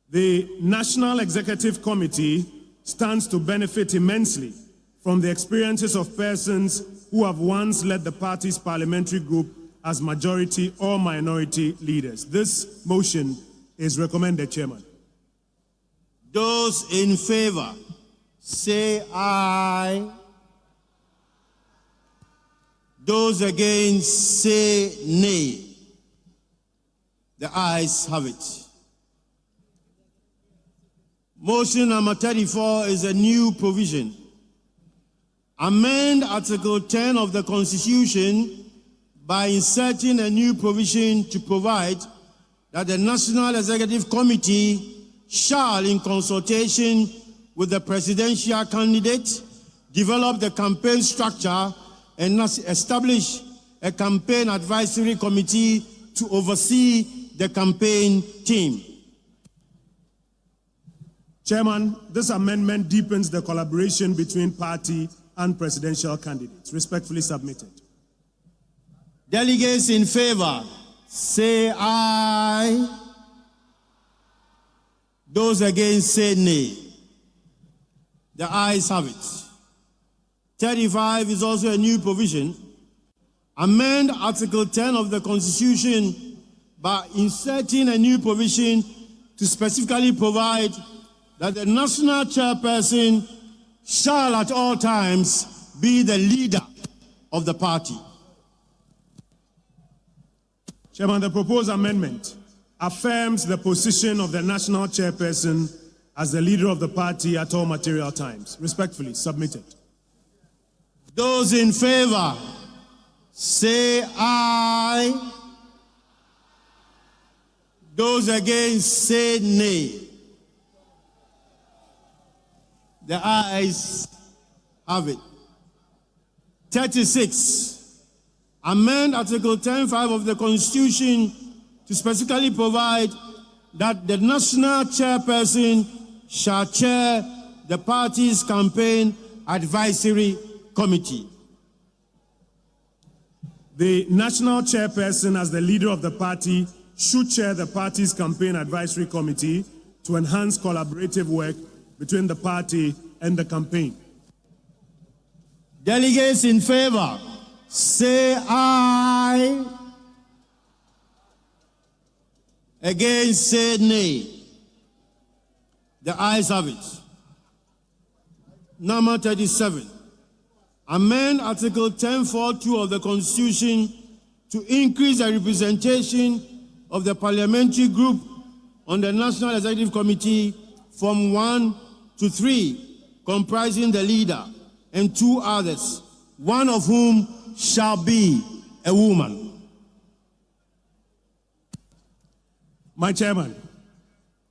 The National Executive Committee stands to benefit immensely from the experiences of persons who have once led the party's parliamentary group as majority or minority leaders. This motion is recommended, Chairman. Those in favor, say aye. Those against, say nay. The ayes have it. Motion number 34 is a new provision. Amend Article 10 of the Constitution by inserting a new provision to provide that the National Executive Committee shall, in consultation with the presidential candidate, develop the campaign structure and establish a campaign advisory committee to oversee the campaign team. Chairman, this amendment deepens the collaboration between party and presidential candidates. Respectfully submitted. Delegates in favor, say aye. Those against say nay. The ayes have it. 35 is also a new provision. Amend Article 10 of the Constitution by inserting a new provision to specifically provide that the national chairperson shall at all times be the leader of the party. Chairman, the proposed amendment affirms the position of the national chairperson as the leader of the party at all material times. Respectfully submitted. Those in favor, say aye. Those against, say nay. The ayes have it. 36. Amend Article 10(5) of the Constitution to specifically provide that the national chairperson shall chair the party's campaign advisory committee. The national chairperson, as the leader of the party, should chair the party's campaign advisory committee to enhance collaborative work between the party and the campaign. Delegates in favor, say aye. Against, say nay. The ayes have it. Number 37. Amend Article 10(4)(2) of the Constitution to increase the representation of the parliamentary group on the National Executive Committee from 1 to 3, comprising the leader and 2 others, one of whom shall be a woman. My chairman,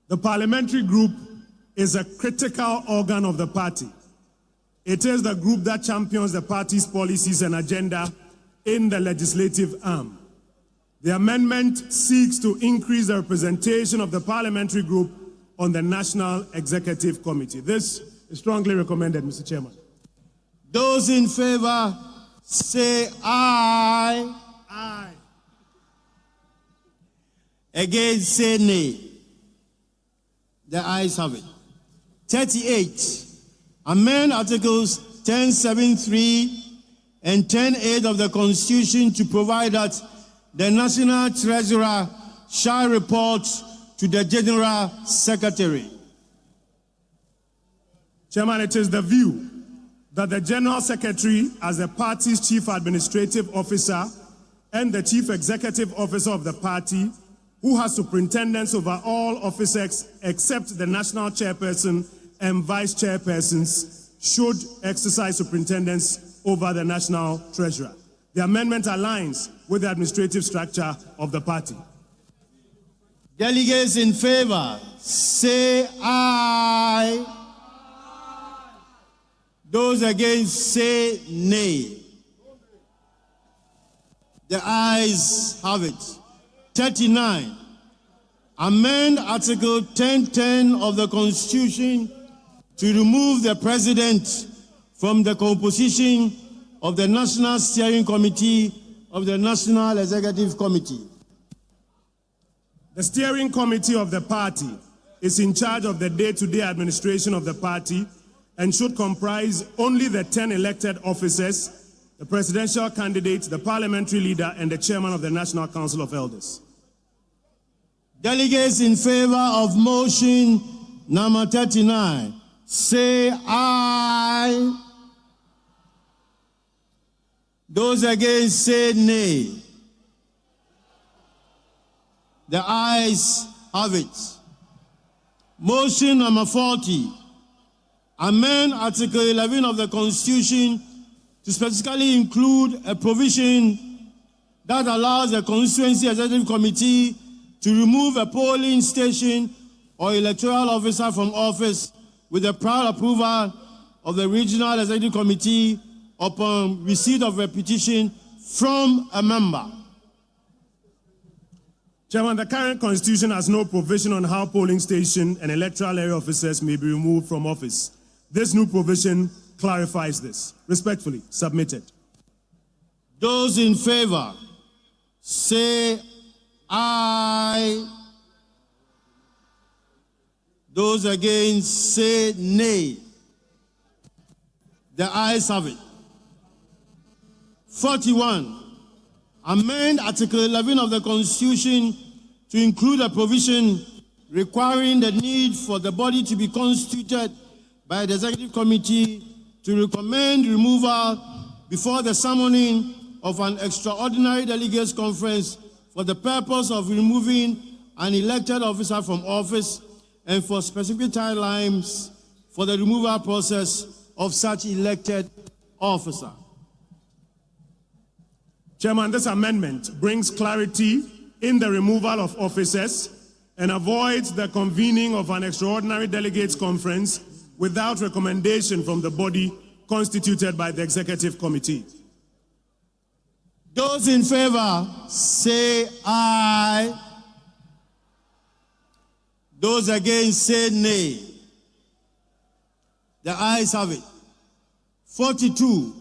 the parliamentary group is a critical organ of the party. It is the group that champions the party's policies and agenda in the legislative arm. The amendment seeks to increase the representation of the parliamentary group on the National Executive Committee. This is strongly recommended, Mr. Chairman. Those in favor, say aye. Aye. Against, say nay. The ayes have it. 38. Amend Articles 10(7)(3) and 10(8) of the Constitution to provide that the National Treasurer shall report to the General Secretary. Chairman, it is the view that the General Secretary, as the party's Chief Administrative Officer and the Chief Executive Officer of the party, who has superintendence over all officers except the National Chairperson and Vice Chairpersons, should exercise superintendence over the National Treasurer. The amendment aligns with the administrative structure of the party. Delegates in favor, say aye. Those against, say nay. The ayes have it. 39. Amend Article 10(10) of the Constitution to remove the President from the composition of the National Steering Committee of the National Executive Committee. The steering committee of the party is in charge of the day-to-day administration of the party and should comprise only the 10 elected officers, the presidential candidate, the parliamentary leader, and the chairman of the National Council of Elders. Delegates in favor of motion number 39, say aye. Those against, say nay. The ayes have it. Motion number 40. Amend Article 11 of the Constitution to specifically include a provision that allows the Constituency Executive Committee to remove a polling station or electoral officer from office with the prior approval of the Regional Executive Committee upon receipt of a petition from a member. Chairman, the current Constitution has no provision on how polling station and electoral area officers may be removed from office. This new provision clarifies this. Respectfully submitted. Those in favor, say aye. Those against say nay. The ayes have it. 41. Amend Article 11 of the Constitution to include a provision requiring the need for the body to be constituted by the Executive Committee to recommend removal before the summoning of an extraordinary delegates conference for the purpose of removing an elected officer from office and for specific timelines for the removal process of such elected officer. Chairman, this amendment brings clarity in the removal of officers and avoids the convening of an extraordinary delegates conference without recommendation from the body constituted by the Executive Committee. Those in favor say aye. Those against say nay. The ayes have it. 42.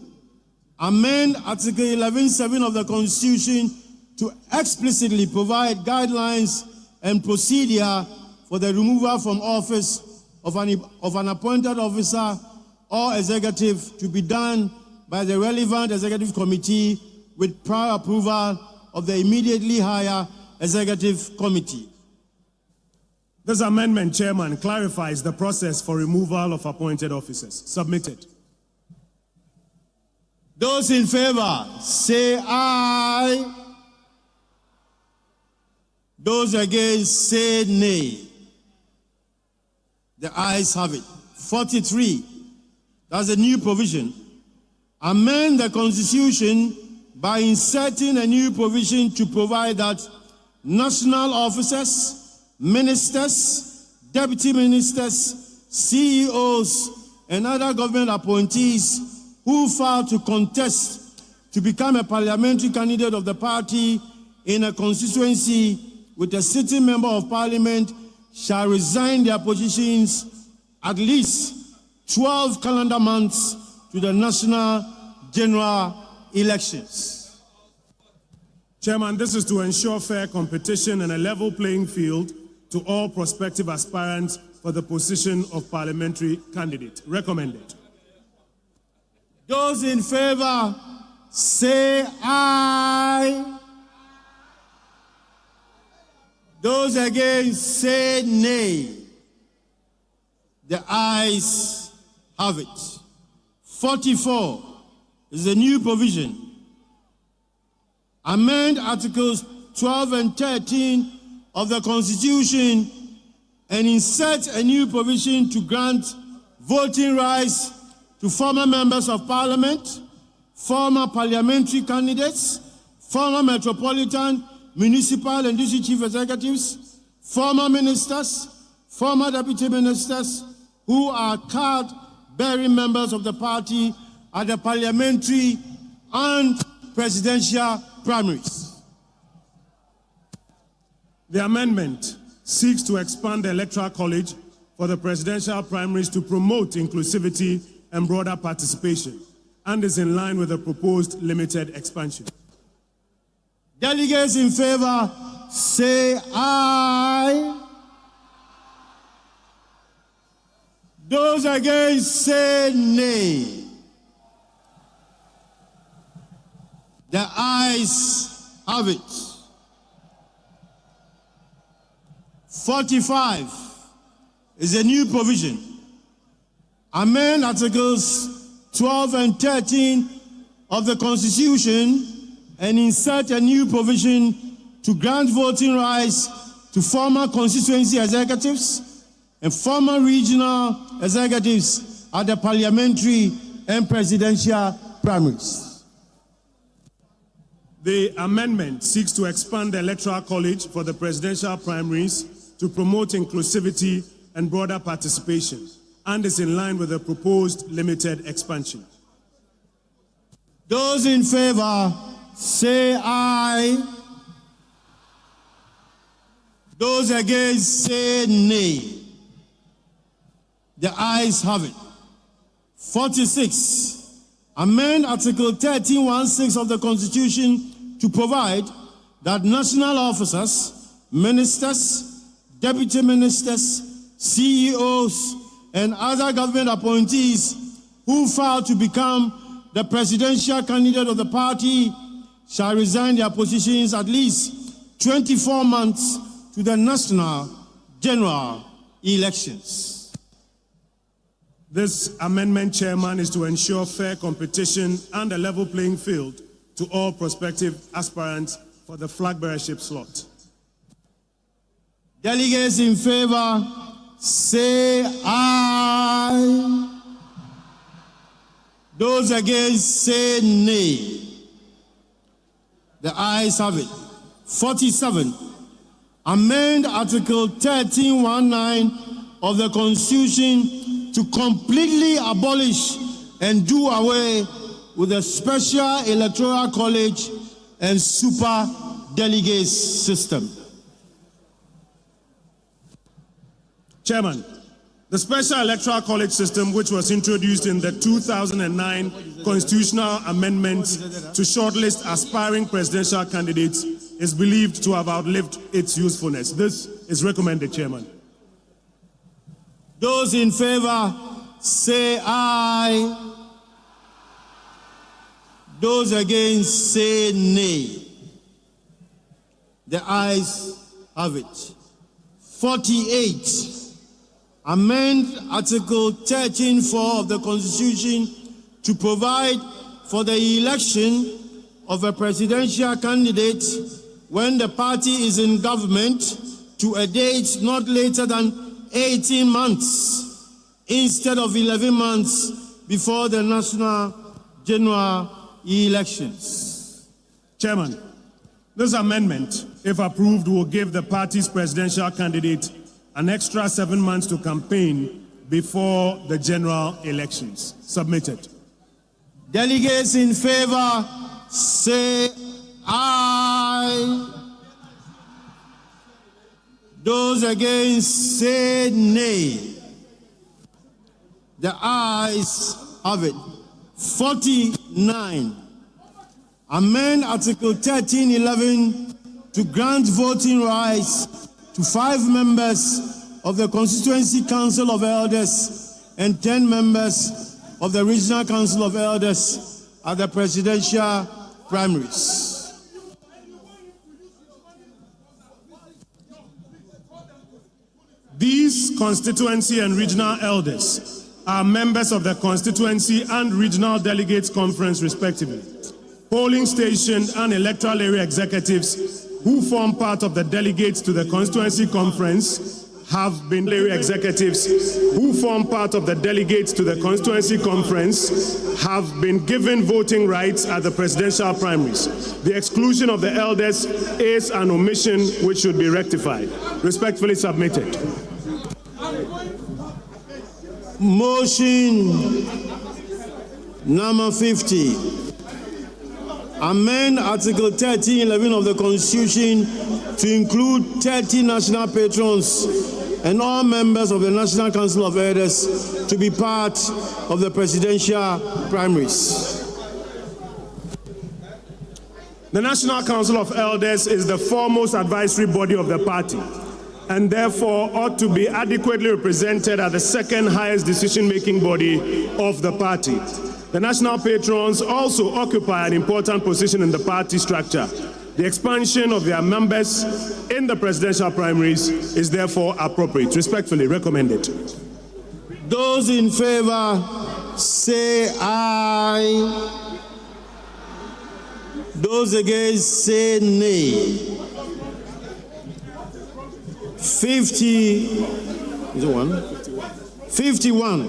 Amend Article 11.7 of the Constitution to explicitly provide guidelines and procedure for the removal from office of an appointed officer or executive to be done by the relevant executive committee with prior approval of the immediately higher executive committee. This amendment, Chairman, clarifies the process for removal of appointed officers. Submitted. Those in favor say aye. Those against say nay. The ayes have it. 43. That's a new provision. Amend the Constitution by inserting a new provision to provide that national officers, ministers, deputy ministers, CEOs, and other government appointees who fail to contest to become a parliamentary candidate of the party in a constituency with a sitting member of parliament shall resign their positions at least 12 calendar months to the national general elections. Chairman, this is to ensure fair competition and a level playing field to all prospective aspirants for the position of parliamentary candidate. Recommended. Those in favor say aye. Those against say nay. The ayes have it. 44 is a new provision. Amend Articles 12 and 13 of the Constitution and insert a new provision to grant voting rights to former members of Parliament, former parliamentary candidates, former metropolitan, municipal and district chief executives, former ministers, former deputy ministers who are card-bearing members of the party at the parliamentary and presidential primaries. The amendment seeks to expand the Electoral College for the presidential primaries to promote inclusivity and broader participation, and is in line with the proposed limited expansion. Delegates in favor say aye. Those against say nay. The ayes have it. 45 is a new provision. Amend Articles 12 and 13 of the Constitution and insert a new provision to grant voting rights to former constituency executives and former regional executives at the parliamentary and presidential primaries. The amendment seeks to expand the Electoral College for the presidential primaries to promote inclusivity and broader participation, and is in line with the proposed limited expansion. Those in favor say aye. Those against say nay. The ayes have it. 46. Amend Article 13(1)(6) of the Constitution to provide that national officers, ministers, deputy ministers, CEOs, and other government appointees who fail to become the presidential candidate of the party shall resign their positions at least 24 months to the national general elections. This amendment, Chairman, is to ensure fair competition and a level playing field to all prospective aspirants for the flag bearership slot. Delegates in favor, say aye. Those against, say nay. The ayes have it. 47. Amend Article 1319 of the Constitution to completely abolish and do away with the special electoral college and super delegates system. Chairman, the special electoral college system, which was introduced in the 2009 constitutional amendment to shortlist aspiring presidential candidates, is believed to have outlived its usefulness. This is recommended, Chairman. Those in favor, say aye. Those against, say nay. The ayes have it. 48. Amend Article 13(4) of the Constitution to provide for the election of a presidential candidate when the party is in government to a date not later than 18 months instead of 11 months before the national general elections. Chairman, this amendment, if approved, will give the party's presidential candidate an extra 7 months to campaign before the general elections. Submitted. Delegates in favor, say aye. Those against, say nay. The ayes have it. 49. Amend Article 1311 to grant voting rights to 5 members of the Constituency Council of Elders and 10 members of the Regional Council of Elders at the presidential primaries. These constituency and regional elders are members of the Constituency and Regional Delegates Conference, respectively. Polling station and electoral area executives who form part of the delegates to the Constituency Conference have been area executives who form part of the delegates to the Constituency Conference have been given voting rights at the presidential primaries. The exclusion of the elders is an omission which should be rectified. Respectfully submitted. Motion number 50. Amend Article 1311 of the Constitution to include 30 national patrons and all members of the National Council of Elders to be part of the presidential primaries. The National Council of Elders is the foremost advisory body of the party and therefore ought to be adequately represented at the second highest decision-making body of the party. The national patrons also occupy an important position in the party structure. The expansion of their members in the presidential primaries is therefore appropriate. Respectfully recommended. Those in favor, say aye. Those against, say nay. 51.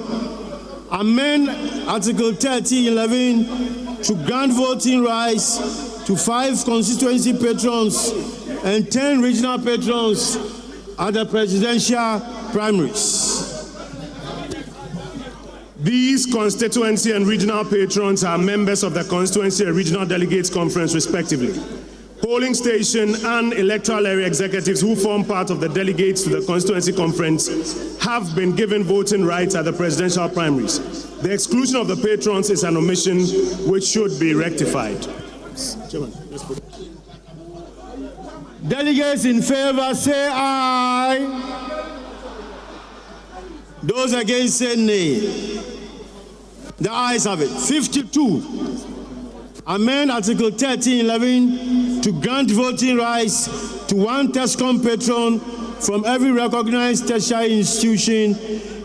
Amend Article 1311 to grant voting rights to 5 constituency patrons and 10 regional patrons at the presidential primaries. These constituency and regional patrons are members of the Constituency and Regional Delegates Conference, respectively. Polling station and electoral area executives who form part of the delegates to the Constituency Conference have been given voting rights at the presidential primaries. The exclusion of the patrons is an omission which should be rectified. Delegates in favor say aye. Those against say nay. The ayes have it. 52. Amend Article 1311 to grant voting rights to one TESCOM patron from every recognized tertiary institution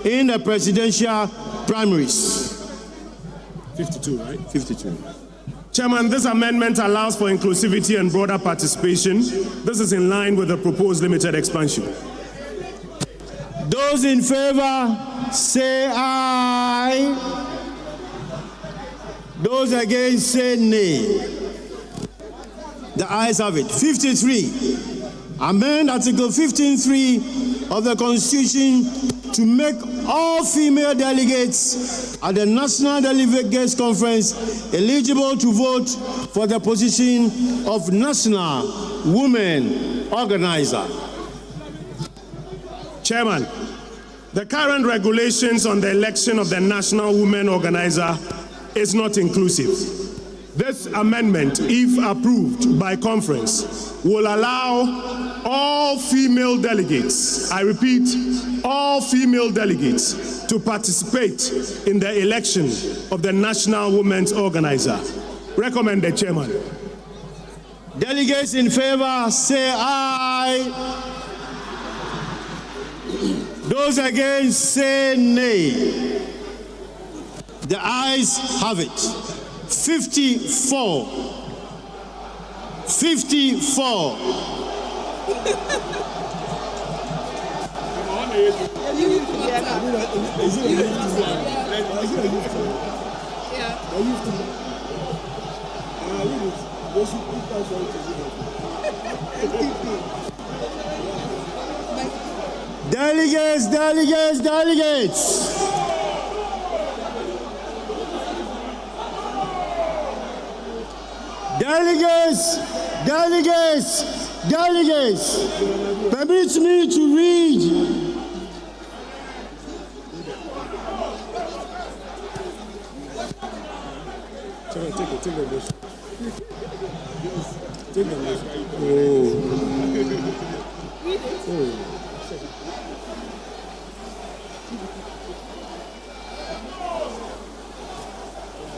in the presidential primaries. 52, right? 52. Chairman, this amendment allows for inclusivity and broader participation. This is in line with the proposed limited expansion. Those in favor say aye. Those against say nay. The ayes have it. 53. Amend Article 15(3) of the Constitution to make all female delegates at the National Delegates Conference eligible to vote for the position of National Women Organizer. Chairman, the current regulations on the election of the National Women Organizer is not inclusive. This amendment, if approved by conference, will allow all female delegates, I repeat, all female delegates, to participate in the election of the National Women's Organizer. Recommended, Chairman. Delegates in favor say aye. Those against say nay. The ayes have it. 54. 54. Delegates, delegates, delegates. Delegates, delegates, delegates. Permit me to read.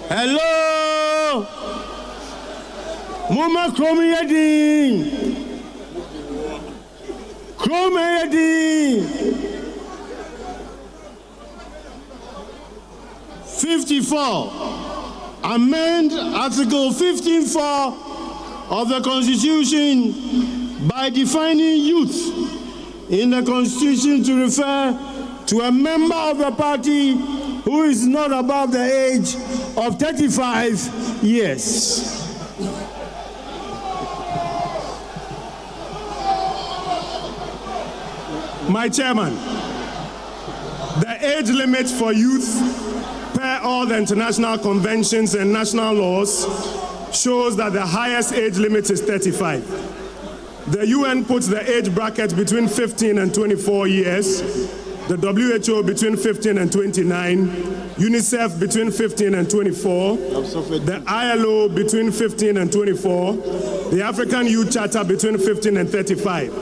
Hello. Mama Kromeyedin. Kromeyedin. 54. Amend Article 15(4) of the Constitution by defining youth in the Constitution to refer to a member of the party who is not above the age of 35 years. My Chairman, the age limit for youth per all the international conventions and national laws shows that the highest age limit is 35. The UN puts the age bracket between 15 and 24 years, the WHO between 15 and 29, UNICEF between 15 and 24, the ILO between 15 and 24, the African Youth Charter between 15 and 35.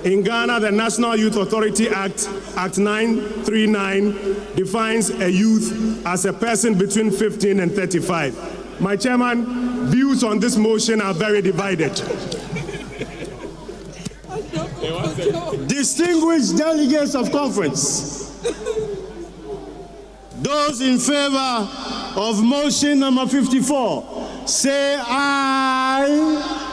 In Ghana, the National Youth Authority Act, Act 939, defines a youth as a person between 15 and 35. My Chairman, views on this motion are very divided. Distinguished delegates of conference, those in favor of motion number 54, say aye.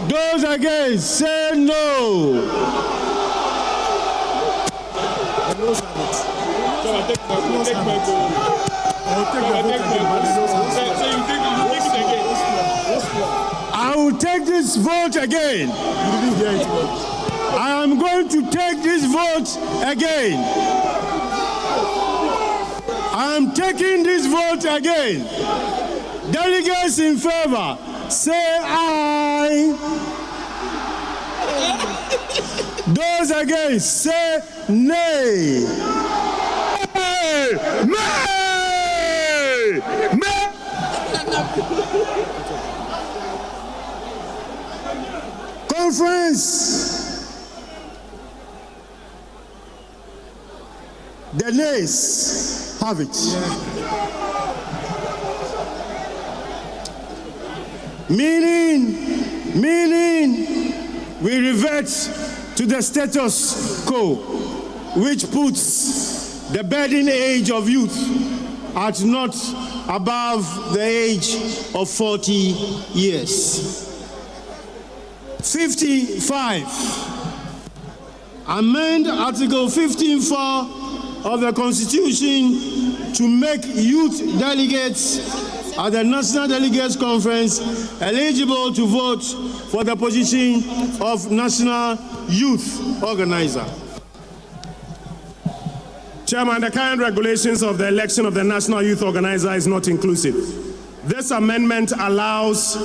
Those against, say no. I will take this vote again. I am going to take this vote again. I am taking this vote again. Delegates in favor, say aye. Those against, say nay. Nay! Nay! Conference. The nays have it. Meaning we revert to the status quo, which puts the birthing age of youth at not above the age of 40 years. 55. Amend Article 15(4) of the Constitution to make youth delegates at the National Delegates Conference eligible to vote for the position of National Youth Organizer. Chairman, the current regulations of the election of the National Youth Organizer is not inclusive. This amendment allows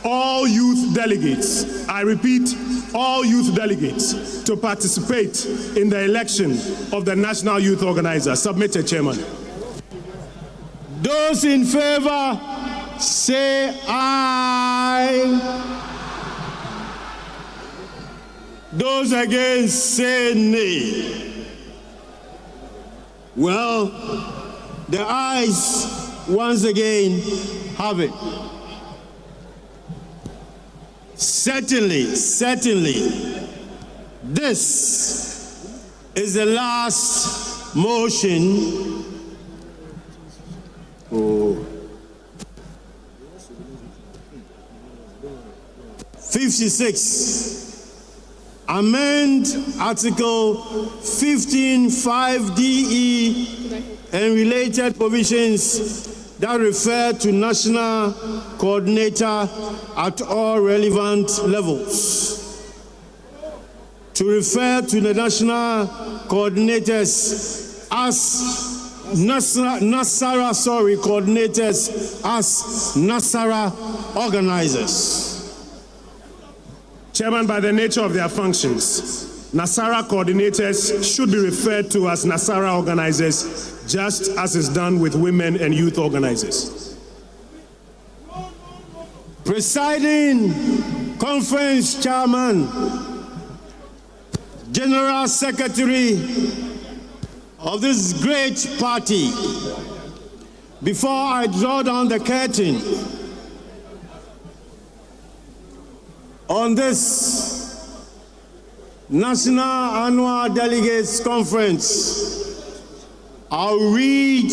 all youth delegates, I repeat, all youth delegates, to participate in the election of the National Youth Organizer. Submitted, Chairman. Those in favor say aye. Those against say nay. Well, the ayes once again have it. Certainly, this is the last motion. 56. Amend Article 15(5)(d)(e) and related provisions that refer to national coordinator at all relevant levels. To refer to the national coordinators as coordinators as Nasara organizers. Chairman, by the nature of their functions, Nasara coordinators should be referred to as Nasara organizers, just as is done with women and youth organizers. Presiding Conference Chairman, General Secretary of this great party, before I draw down the curtain on this National Annual Delegates Conference, I'll read.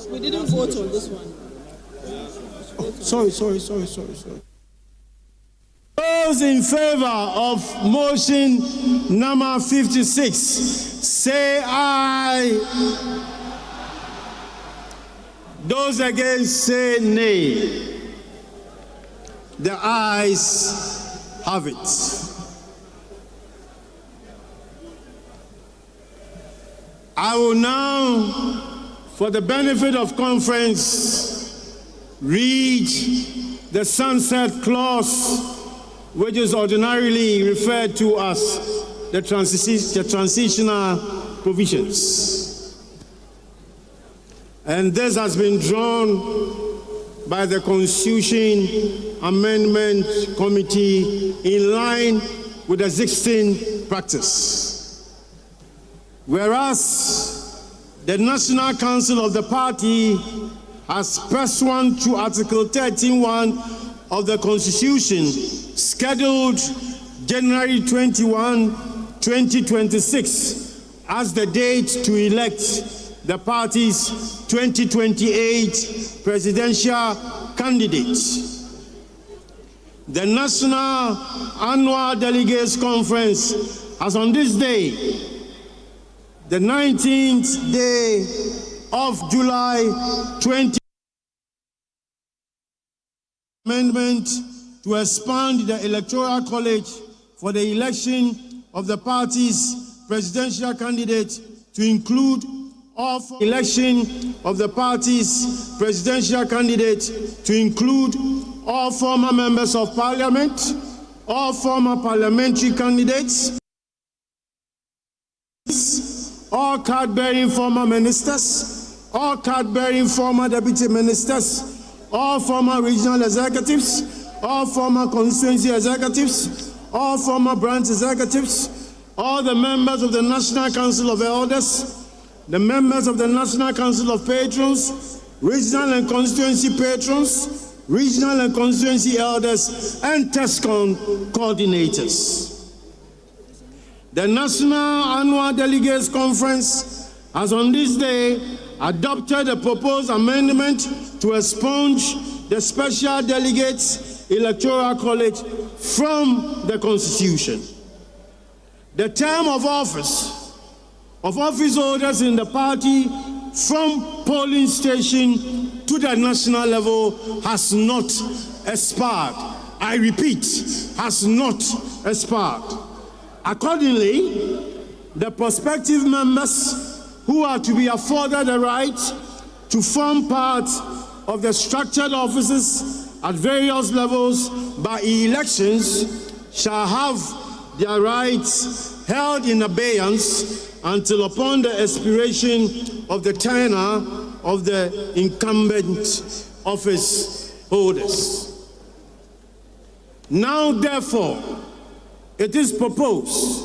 We didn't vote on this one. Sorry. Those in favor of motion number 56, say aye. Those against say nay. The ayes have it. I will now, for the benefit of conference, read the sunset clause, which is ordinarily referred to as the transitional provisions. And this has been drawn by the Constitution Amendment Committee in line with the existing practice. Whereas the National Council of the party has pursuant to Article 13(1) of the Constitution scheduled January 21, 2026 as the date to elect the party's 2028 presidential candidate. The National Annual Delegates Conference has on this day, the 19th day of July 20, amendment to expand the Electoral College for the election of the party's presidential candidate to include all former members of parliament, all former parliamentary candidates, all card-bearing former ministers, all card-bearing former deputy ministers, all former regional executives, all former constituency executives, all former branch executives, all the members of the National Council of Elders, the members of the National Council of Patrons, regional and constituency patrons, regional and constituency elders, and TESCON coordinators. The National Annual Delegates Conference has on this day adopted a proposed amendment to expunge the Special Delegates Electoral College from the Constitution. The term of office holders in the party from polling station to the national level has not expired. I repeat, has not expired. Accordingly, the prospective members who are to be afforded the right to form part of the structured offices at various levels by elections shall have their rights held in abeyance until upon the expiration of the tenure of the incumbent office holders. Now, therefore, it is proposed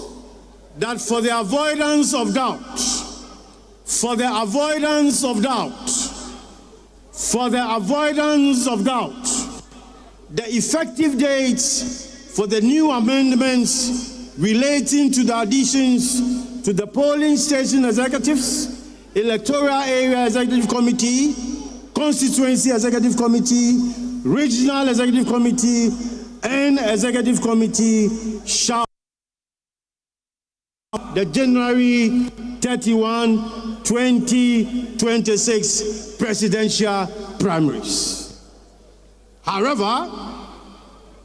that for the avoidance of doubt, the effective dates for the new amendments relating to the additions to the polling station executives, electoral area executive committee, constituency executive committee, regional executive committee, and executive committee shall the January 31, 2026 presidential primaries. However,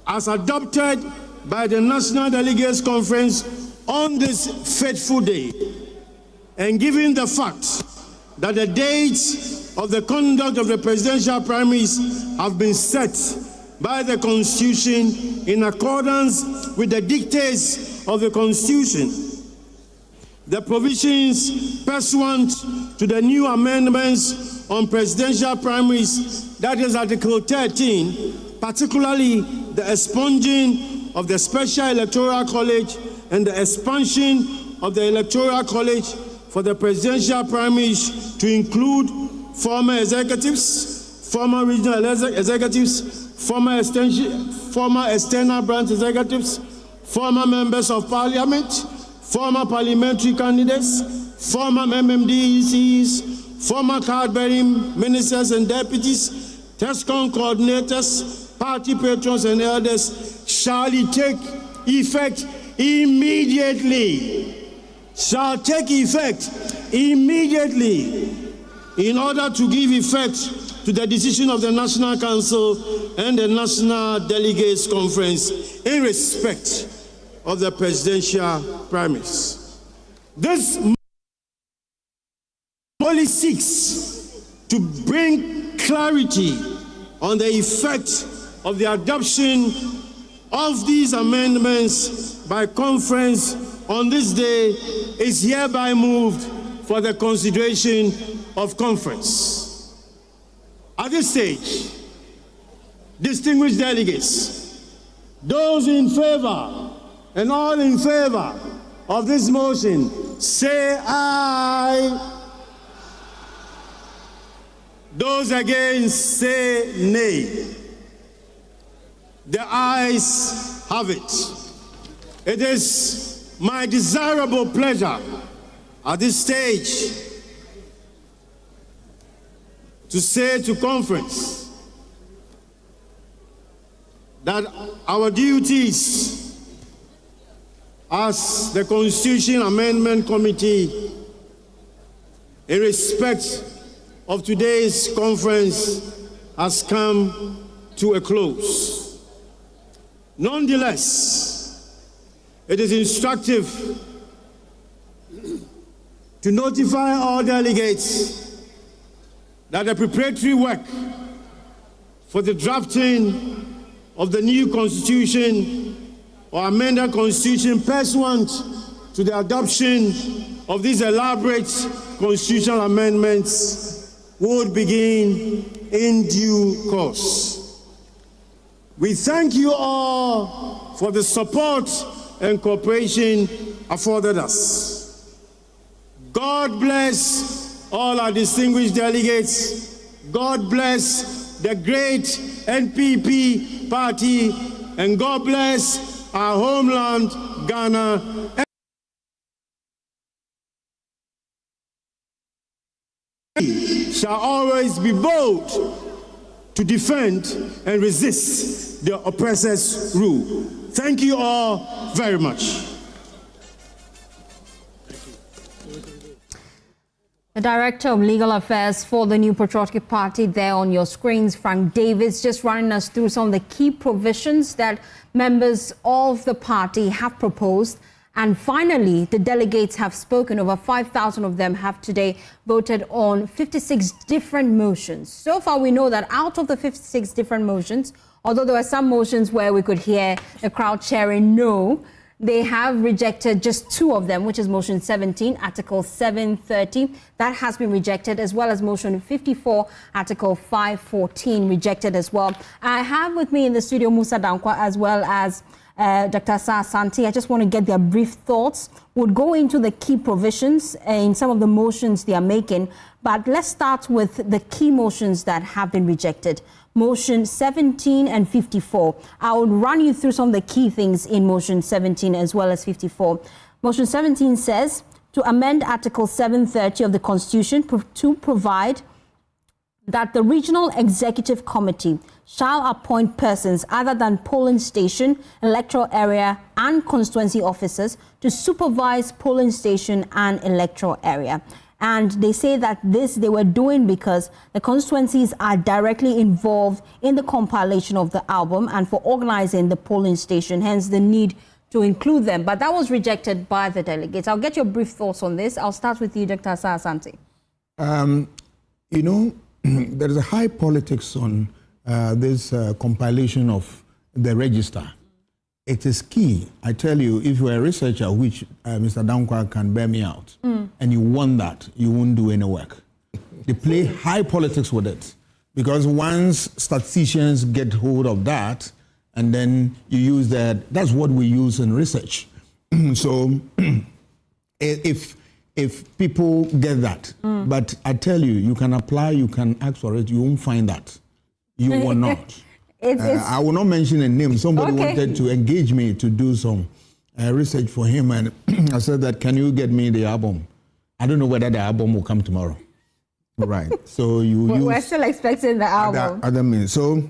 as adopted by the National Delegates Conference on this fateful day, and given the fact that the dates of the conduct of the presidential primaries have been set by the Constitution in accordance with the dictates of the Constitution, the provisions pursuant to the new amendments on presidential primaries, that is Article 13, particularly the expunging of the Special Electoral College and the expansion of the Electoral College for the presidential primaries to include former executives, former regional executives, former external branch executives, former members of parliament, former parliamentary candidates, former MMDECs, former card-bearing ministers and deputies, TESCON coordinators, party patrons and elders, shall take effect immediately. Shall take effect immediately in order to give effect to the decision of the National Council and the National Delegates Conference in respect of the presidential primaries. This only seeks to bring clarity on the effect of the adoption of these amendments by conference on this day is hereby moved for the consideration of conference. At this stage, distinguished delegates, those in favor and all in favor of this motion, say aye. Those against, say nay. The ayes have it. It is my desirable pleasure at this stage to say to conference that our duties as the Constitution Amendment Committee in respect of today's conference has come to a close. Nonetheless, it is instructive to notify all delegates that the preparatory work for the drafting of the new constitution or amended constitution pursuant to the adoption of these elaborate constitutional amendments would begin in due course. We thank you all for the support and cooperation afforded us. God bless all our distinguished delegates. God bless the great NPP party, and God bless our homeland, Ghana. Shall always be bold to defend and resist the oppressor's rule. Thank you all very much. The Director of Legal Affairs for the New Patriotic Party there on your screens, Frank Davis, just running us through some of the key provisions that members of the party have proposed. And finally, the delegates have spoken. Over 5,000 of them have today voted on 56 different motions. So far, we know that out of the 56 different motions, although there were some motions where we could hear the crowd cheering no, they have rejected just 2 of them, which is motion 17, article 730. That has been rejected, as well as motion 54, article 514, rejected as well. I have with me in the studio Musa Dankwa as well as Dr. Asante. I just want to get their brief thoughts. We'll go into the key provisions in some of the motions they are making, but let's start with the key motions that have been rejected. Motion 17 and 54. I will run you through some of the key things in motion 17 as well as 54. Motion 17 says to amend Article 730 of the Constitution to provide that the Regional Executive Committee shall appoint persons other than polling station, electoral area, and constituency officers to supervise polling station and electoral area. And they say that this they were doing because the constituencies are directly involved in the compilation of the album and for organizing the polling station, hence the need to include them. But that was rejected by the delegates. I'll get your brief thoughts on this. I'll start with you, Dr. Asante. There is a high politics on this compilation of the register. It is key. I tell you, if you're a researcher, which Mr. Dankwa can bear me out, and you want that, you won't do any work. They play high politics with it, because once statisticians get hold of that, and then you use that, that's what we use in research. So if people get that, but I tell you, you can apply, you can ask for it, you won't find that. You will not. I will not mention a name. Somebody wanted to engage me to do some research for him, and I said that, can you get me the album? I don't know whether the album will come tomorrow. Right. So we're still expecting the album. Other means. So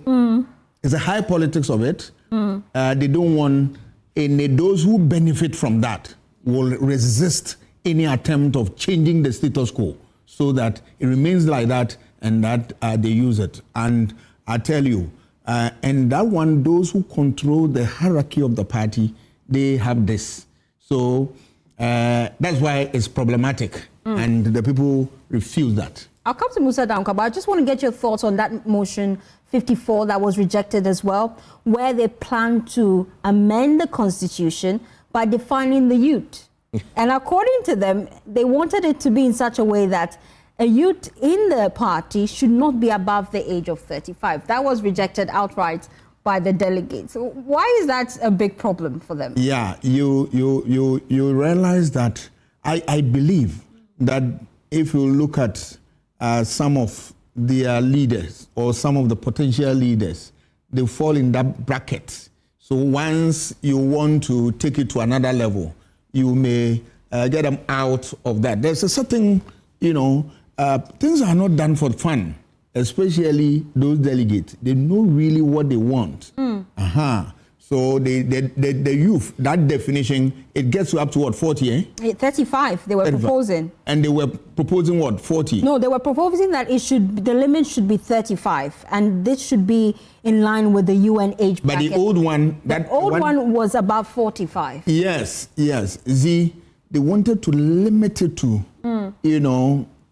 it's a high politics of it. They don't want those who benefit from that will resist any attempt of changing the status quo so that it remains like that and that they use it. And I tell you, and that one, those who control the hierarchy of the party, they have this. So that's why it's problematic, and the people refuse that. I'll come to Musa Dankwa, but I just want to get your thoughts on that motion 54 that was rejected as well, where they plan to amend the Constitution by defining the youth. And according to them, they wanted it to be in such a way that a youth in the party should not be above the age of 35. That was rejected outright by the delegates. So why is that a big problem for them? Yeah, you realize that I believe that if you look at some of their leaders or some of the potential leaders, they fall in that bracket. So once you want to take it to another level, you may get them out of that. There's a certain, things are not done for fun, especially those delegates. They know really what they want. So the youth, that definition, it gets you up to what, 40, 35, they were 35. Proposing. And they were proposing what, 40? No, they were proposing that the limit should be 35, and this should be in line with the UN age bracket. But the old one... The old one was above 45. Yes. They wanted to limit it to,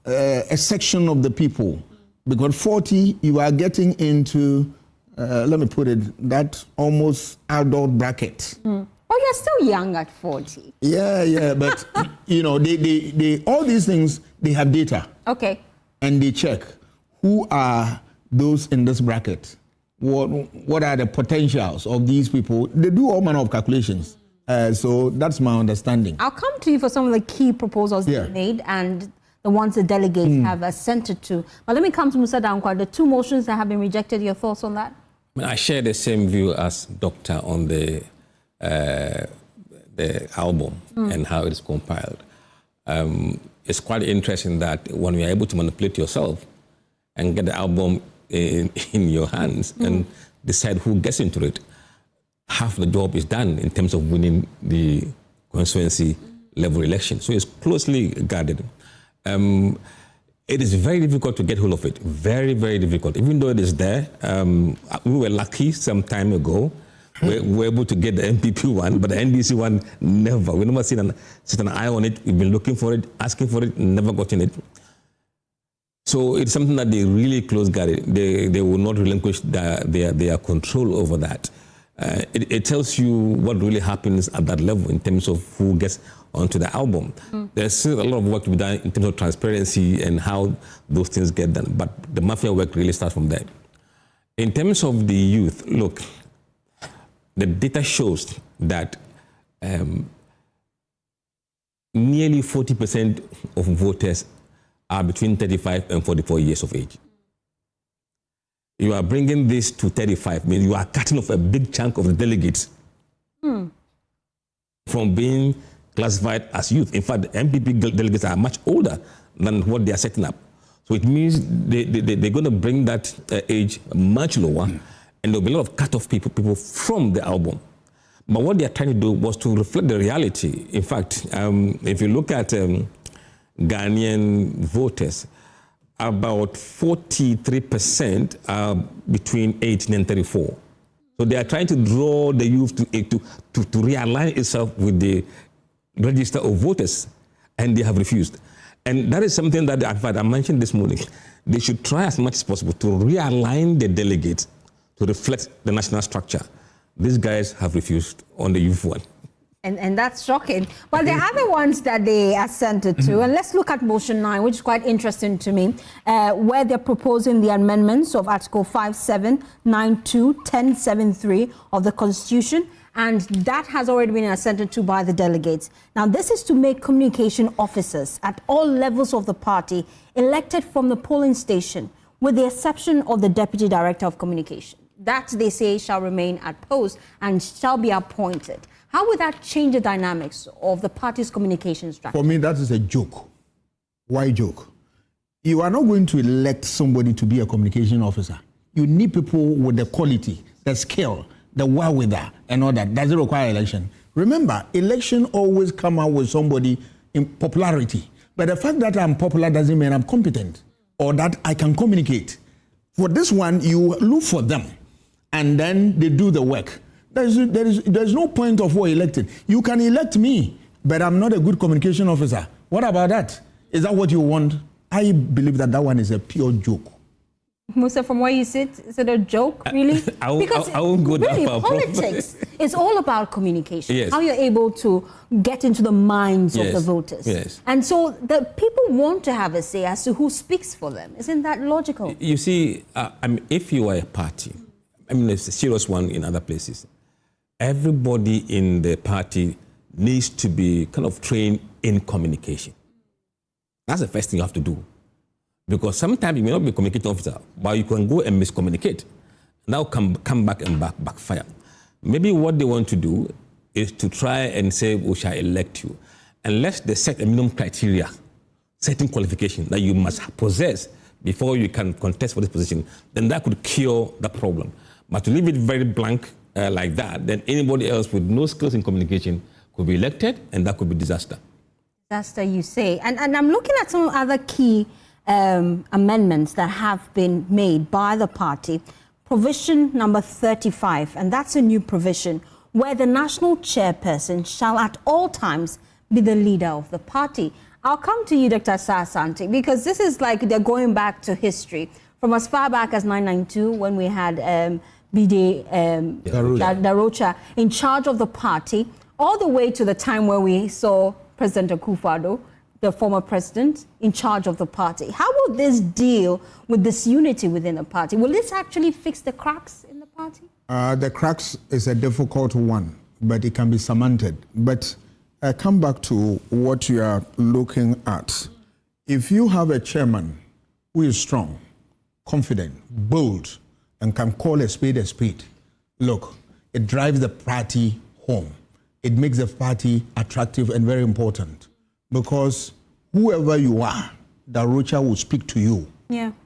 a section of the people. Because 40, you are getting into... let me put it, that almost adult bracket. Oh, you're still young at 40. Yeah, but, they all these things, they have data. Okay. And they check who are those in this bracket. what are the potentials of these people. They do all manner of calculations. So that's my understanding. I'll come to you for some of the key proposals they made and the ones the delegates have assented to. But let me come to Musa Dankwa. The 2 motions that have been rejected, your thoughts on that? I share the same view as Doctor on the album and how it is compiled. It's quite interesting that when you are able to manipulate yourself and get the album in your hands and decide who gets into it, half the job is done in terms of winning the constituency level election. So it's closely guarded. It is very difficult to get hold of it. Very, very difficult. Even though it is there, we were lucky some time ago. We were able to get the NPP one, but the NDC one, never. We never set an eye on it. We've been looking for it, asking for it, never gotten it. So it's something that they really close guarded. They will not relinquish their control over that. It tells you what really happens at that level in terms of who gets onto the album. There's still a lot of work to be done in terms of transparency and how those things get done, but the mafia work really starts from there. In terms of the youth, look, the data shows that nearly 40% of voters are between 35 and 44 years of age. You are bringing this to 35, means you are cutting off a big chunk of the delegates from being classified as youth. In fact, the NPP delegates are much older than what they are setting up. So it means they're going to bring that age much lower, and there'll be a lot of cut-off people from the album. But what they are trying to do was to reflect the reality. In fact, if you look at Ghanaian voters, about 43% are between 18 and 34. So they are trying to draw the youth to realign itself with the register of voters, and they have refused. And that is something that, in fact, I mentioned this morning. They should try as much as possible to realign the delegates to reflect the national structure. These guys have refused on the youth one. And that's shocking. But there are other ones that they assented to. And let's look at motion 9, which is quite interesting to me, where they're proposing the amendments of Article 5792, 1073 of the Constitution. And that has already been assented to by the delegates. Now, this is to make communication officers at all levels of the party elected from the polling station, with the exception of the Deputy Director of Communication. That, they say, shall remain at post and shall be appointed. How would that change the dynamics of the party's communication strategy? For me, that is a joke. Why joke? You are not going to elect somebody to be a communication officer. You need people with the quality, the skill, the wherewithal, and all that. Does it require election? Remember, election always come out with somebody in popularity. But the fact that I'm popular doesn't mean I'm competent or that I can communicate. For this one, you look for them, and then they do the work. There's no point of who elected. You can elect me, but I'm not a good communication officer. What about that? Is that what you want? I believe that one is a pure joke. Musa, from where you sit, is it a joke, really? I won't go really, that far. Politics is all about communication. Yes. How you're able to get into the minds of the voters. Yes. And so the people want to have a say as to who speaks for them. Isn't that logical? You see, if you are a party, it's a serious one in other places, everybody in the party needs to be kind of trained in communication. That's the first thing you have to do. Because sometimes you may not be a communication officer, but you can go and miscommunicate. Now come back and backfire. Maybe what they want to do is to try and say, we shall elect you. Unless they set a minimum criteria, certain qualification that you must possess before you can contest for this position, then that could cure the problem. But to leave it very blank like that, then anybody else with no skills in communication could be elected, and that could be disaster. Disaster, you say. And I'm looking at some other key amendments that have been made by the party. Provision number 35, and that's a new provision where the national chairperson shall at all times be the leader of the party. I'll come to you, Dr. Asante, because this is like they're going back to history from as far back as 992 when we had B.D. Darocha in charge of the party, all the way to the time where we saw President Akufo-Addo the former president in charge of the party. How will this deal with this unity within the party? Will this actually fix the cracks in the party? The cracks is a difficult one, but it can be surmounted. But I come back to what you are looking at. If you have a chairman who is strong, confident, bold, and can call a spade, look, it drives the party home. It makes the party attractive and very important, because whoever you are, Darocha will speak to you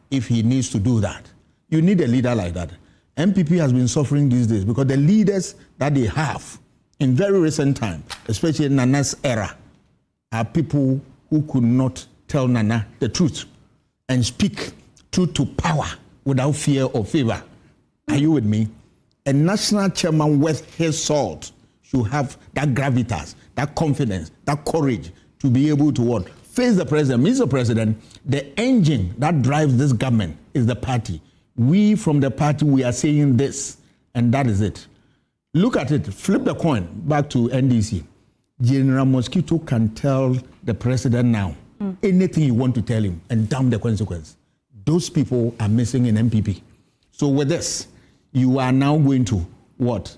if he needs to do that. You need a leader like that. NPP has been suffering these days because the leaders that they have in very recent time, especially in Nana's era, are people who could not tell Nana the truth and speak truth to power without fear or favor. Are you with me? A national chairman worth his salt should have that gravitas, that confidence, that courage to be able to what? Face the president. Mr. President, the engine that drives this government is the party. We from the party, we are saying this, and that is it. Look at it, flip the coin back to NDC. General Mosquito can tell the president now anything you want to tell him and damn the consequence. Those people are missing in NPP. So with this, you are now going to what?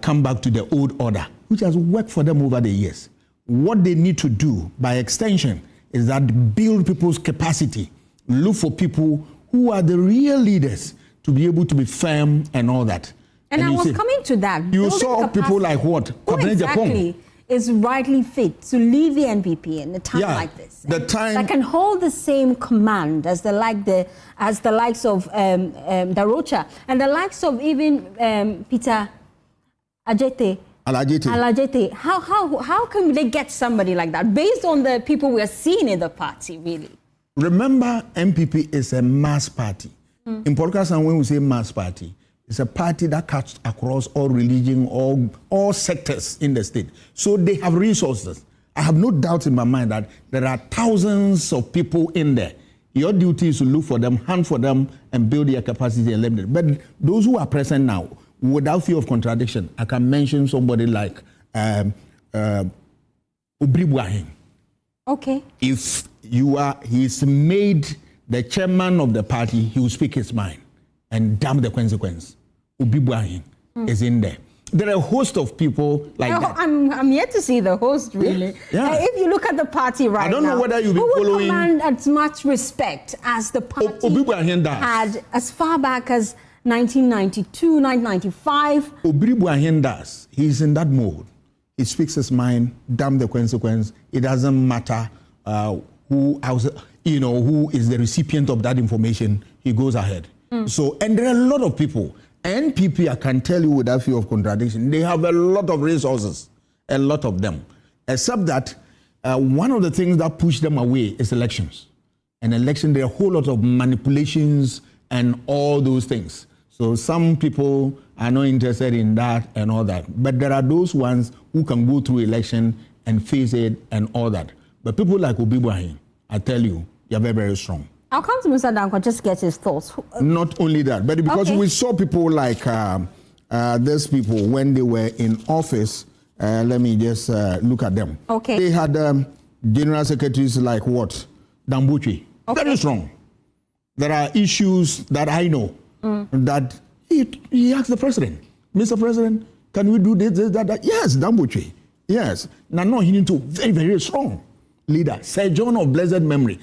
Come back to the old order, which has worked for them over the years. What they need to do by extension is that build people's capacity, look for people who are the real leaders to be able to be firm and all that. And I was coming to that. You saw people like what? Who exactly is rightly fit to lead the NPP in a time like this? The time that can hold the same command as the likes of Darocha and the likes of even Peter Alajete. How can they get somebody like that based on the people we are seeing in the party, really? Remember, NPP is a mass party. In Podcast, when we say mass party, it's a party that cuts across all religion, all sectors in the state. So they have resources. I have no doubt in my mind that there are thousands of people in there. Your duty is to look for them, hunt for them, and build their capacity and limit. But those who are present now, without fear of contradiction, I can mention somebody like Obribuahin. Okay. If he's made the chairman of the party, he will speak his mind and damn the consequence. Obribuahin is in there. There are a host of people like that. I'm yet to see the host, really. Yeah. If you look at the party right now, I don't know whether you've been who following. Who would command as much respect as the party had as far back as 1992, 1995? Obribuahin does. He's in that mode. He speaks his mind, damn the consequence. It doesn't matter who is the recipient of that information. He goes ahead. So, and there are a lot of people. NPP, I can tell you without fear of contradiction, they have a lot of resources, a lot of them. Except that one of the things that push them away is elections. An election, there are a whole lot of manipulations and all those things. So some people are not interested in that and all that. But there are those ones who can go through election and face it and all that. But people like Obribuahin, I tell you, they're very, very strong. I'll come to Mr. Danko just get his thoughts. Not only that, but because we saw people like these people when they were in office. Let me just look at them. Okay. They had general secretaries like what? Dambuchi. Okay. Very strong. There are issues that I know that he asked the president, Mr. President, can we do this, that? Yes, Dambuchi. Yes. Now, he needs to very, very strong leader. Sir John of blessed memory.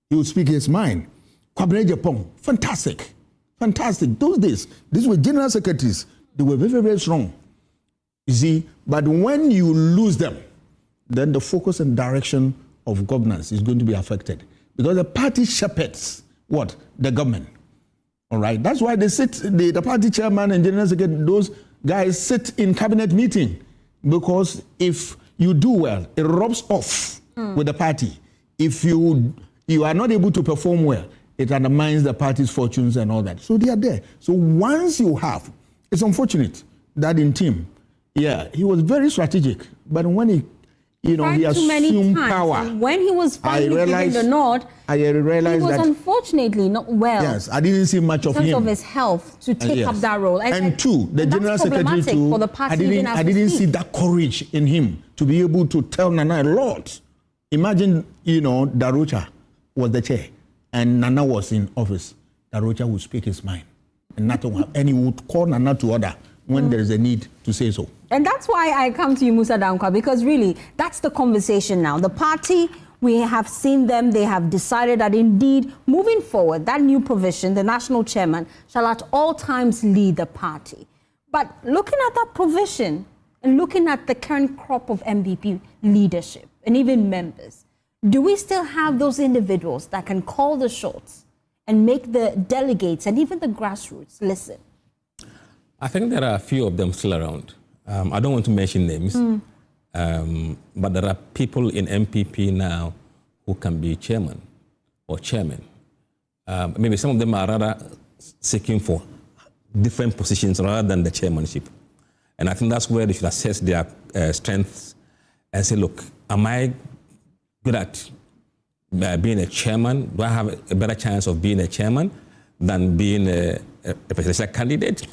He would speak his mind. Kwabena Japong, fantastic. Fantastic. Those days, these were general secretaries. They were very, very strong. You see, but when you lose them, then the focus and direction of governance is going to be affected. Because the party shepherds what? The government. All right? That's why they sit, the party chairman and general secretary, those guys sit in cabinet meeting. Because if you do well, it rubs off with the party. If you are not able to perform well, it undermines the party's fortunes and all that. So they are there. So once you have, it's unfortunate that in team, he was very strategic. But when he assumed power, and when he was finally given the nod, I realized he was that unfortunately not well. Yes, I didn't see much of him. In terms of his health to take up that role. And two, the general secretary too, for the party I didn't see that courage in him to be able to tell Nana a lot Imagine, Darocha was the chair and Nana was in office. Darocha would speak his mind and nothing will happen. And he would call Nana to order when there is a need to say so. And that's why I come to you, Musa Dankwa, because really, that's the conversation now. The party, we have seen them, they have decided that indeed, moving forward, that new provision, the national chairman, shall at all times lead the party. But looking at that provision and looking at the current crop of NPP leadership and even members, do we still have those individuals that can call the shots and make the delegates and even the grassroots listen? I think there are a few of them still around. I don't want to mention names, but there are people in NPP now who can be chairman or chairman. Maybe some of them are rather seeking for different positions rather than the chairmanship. And I think that's where they should assess their strengths and say, look, am I good at being a chairman? Do I have a better chance of being a chairman than being a presidential candidate?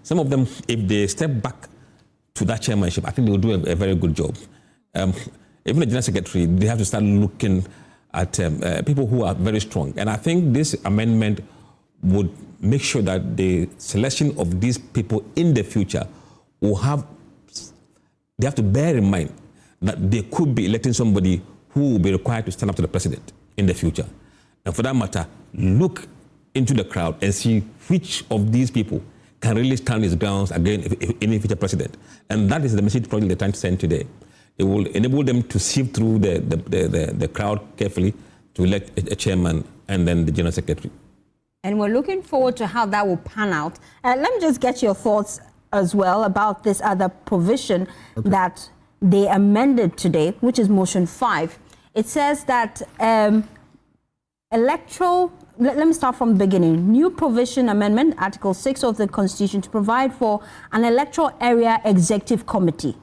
Some of them, if they step back to that chairmanship, I think they will do a very good job. Even the general secretary, they have to start looking at people who are very strong. And I think this amendment would make sure that the selection of these people in the future will they have to bear in mind that they could be electing somebody who will be required to stand up to the president in the future. And for that matter, look into the crowd and see which of these people can really stand his grounds against any future president. And that is the message probably they're trying to send today. It will enable them to sift through the crowd carefully to elect a chairman and then the general secretary. And we're looking forward to how that will pan out. Let me just get your thoughts as well about this other provision that they amended today, which is motion 5. It says that let me start from the beginning. New provision amendment, Article 6 of the Constitution, to provide for an electoral area executive committee,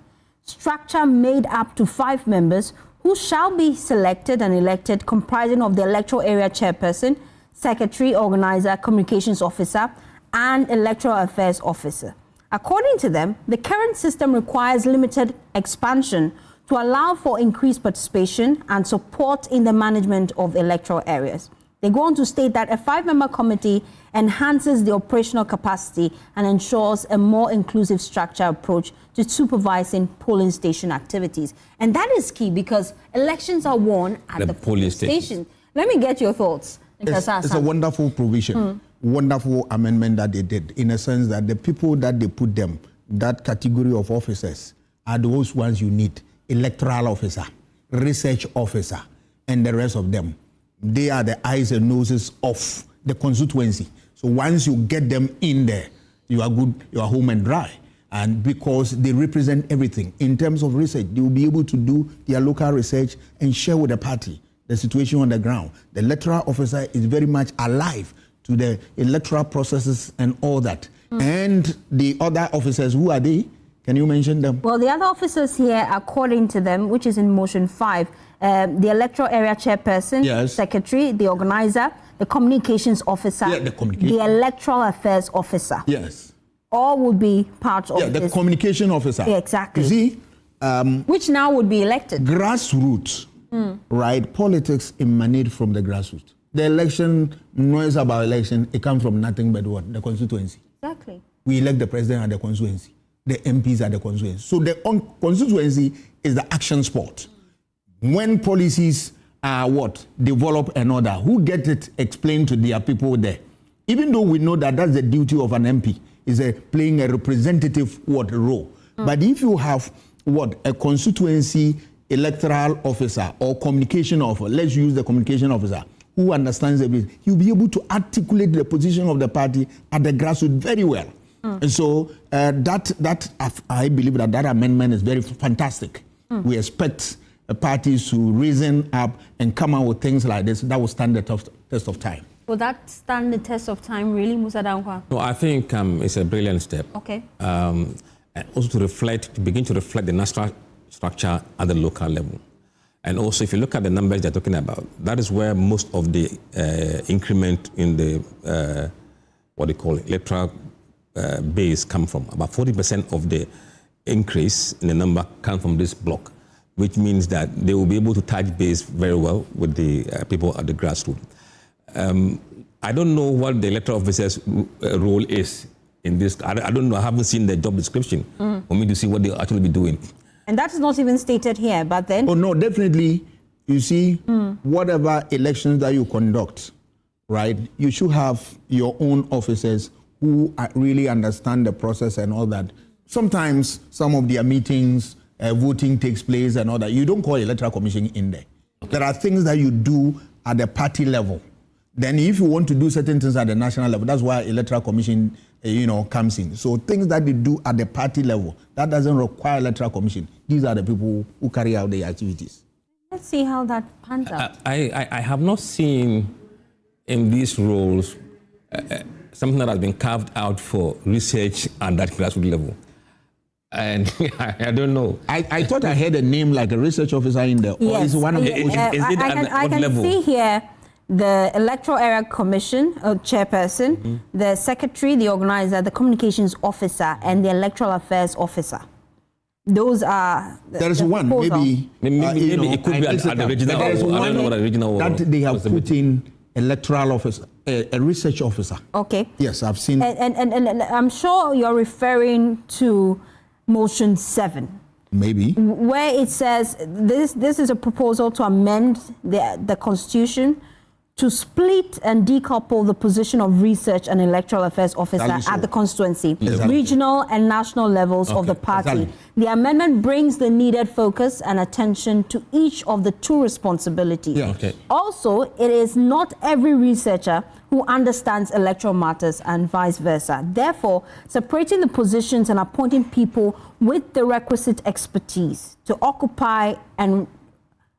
structure made up to 5 members who shall be selected and elected, comprising of the electoral area chairperson, secretary, organizer, communications officer, and electoral affairs officer. According to them, the current system requires limited expansion to allow for increased participation and support in the management of electoral areas. They go on to state that a 5-member committee enhances the operational capacity and ensures a more inclusive structure approach to supervising polling station activities. And that is key because elections are won at the polling station. Let me get your thoughts. It's a wonderful provision, wonderful amendment that they did, in a sense that the people that they put them, that category of officers, are those ones you need: electoral officer, research officer, and the rest of them. They are the eyes and noses of the constituency. So once you get them in there, you are good, you are home and dry. And because they represent everything in terms of research, they will be able to do their local research and share with the party the situation on the ground. The electoral officer is very much alive to the electoral processes and all that. And the other officers, who are they? Can you mention them? Well, the other officers here, according to them, which is in motion 5, the electoral area chairperson, secretary, the organizer, the communications officer, the electoral affairs officer. Yes. All would be part of the communication officer. Yeah, exactly. You see? Which now would be elected. Grassroots, right? Politics emanate from the grassroots. The election, noise about election, it comes from nothing but what? The constituency. Exactly. We elect the president at the constituency. The MPs at the constituency. So the constituency is the action spot. When policies are develop and order, who get it explained to their people there? Even though we know that that's the duty of an MP, is playing a representative role. But if you have a constituency electoral officer or communication officer, let's use the communication officer, who understands the business, he'll be able to articulate the position of the party at the grassroots very well. And so I believe that amendment is very fantastic. We expect parties to reason up and come out with things like this that will stand the test of time. Will that stand the test of time, really, Musa Dankwa? No, I think it's a brilliant step. Okay. And also to begin to reflect the national structure at the local level. And also, if you look at the numbers they're talking about, that is where most of the increment in the, electoral base come from. About 40% of the increase in the number come from this block. which means that they will be able to touch base very well with the people at the grassroots. I don't know what the electoral officer's role is in this. I don't know. I haven't seen the job description for me to see what they'll actually be doing. And that is not even stated here, but then... Oh, no, definitely. You see, whatever elections that you conduct, right, you should have your own officers who really understand the process and all that. Sometimes some of their meetings, voting takes place and all that. You don't call electoral commission in there. Okay. There are things that you do at the party level. Then if you want to do certain things at the national level, that's why electoral commission, comes in. So things that they do at the party level, that doesn't require electoral commission. These are the people who carry out the activities. Let's see how that pans out. I have not seen in these roles something that has been carved out for research at that grassroots level. And I don't know. I thought I heard a name like a research officer in there. Yes. Or is one of the I can see here the Electoral Area Commission chairperson, the secretary, the organizer, the communications officer, and the electoral affairs officer. Those are there is one maybe it could be at the regional. I don't know what the regional that they have put in electoral officer, a research officer. Okay. Yes, I've seen. And I'm sure you're referring to motion 7. Maybe. Where it says this is a proposal to amend the constitution to split and decouple the position of research and electoral affairs officer at the constituency, regional and national levels of the party. The amendment brings the needed focus and attention to each of the two responsibilities. Also, it is not every researcher who understands electoral matters and vice versa. Therefore, separating the positions and appointing people with the requisite expertise to occupy and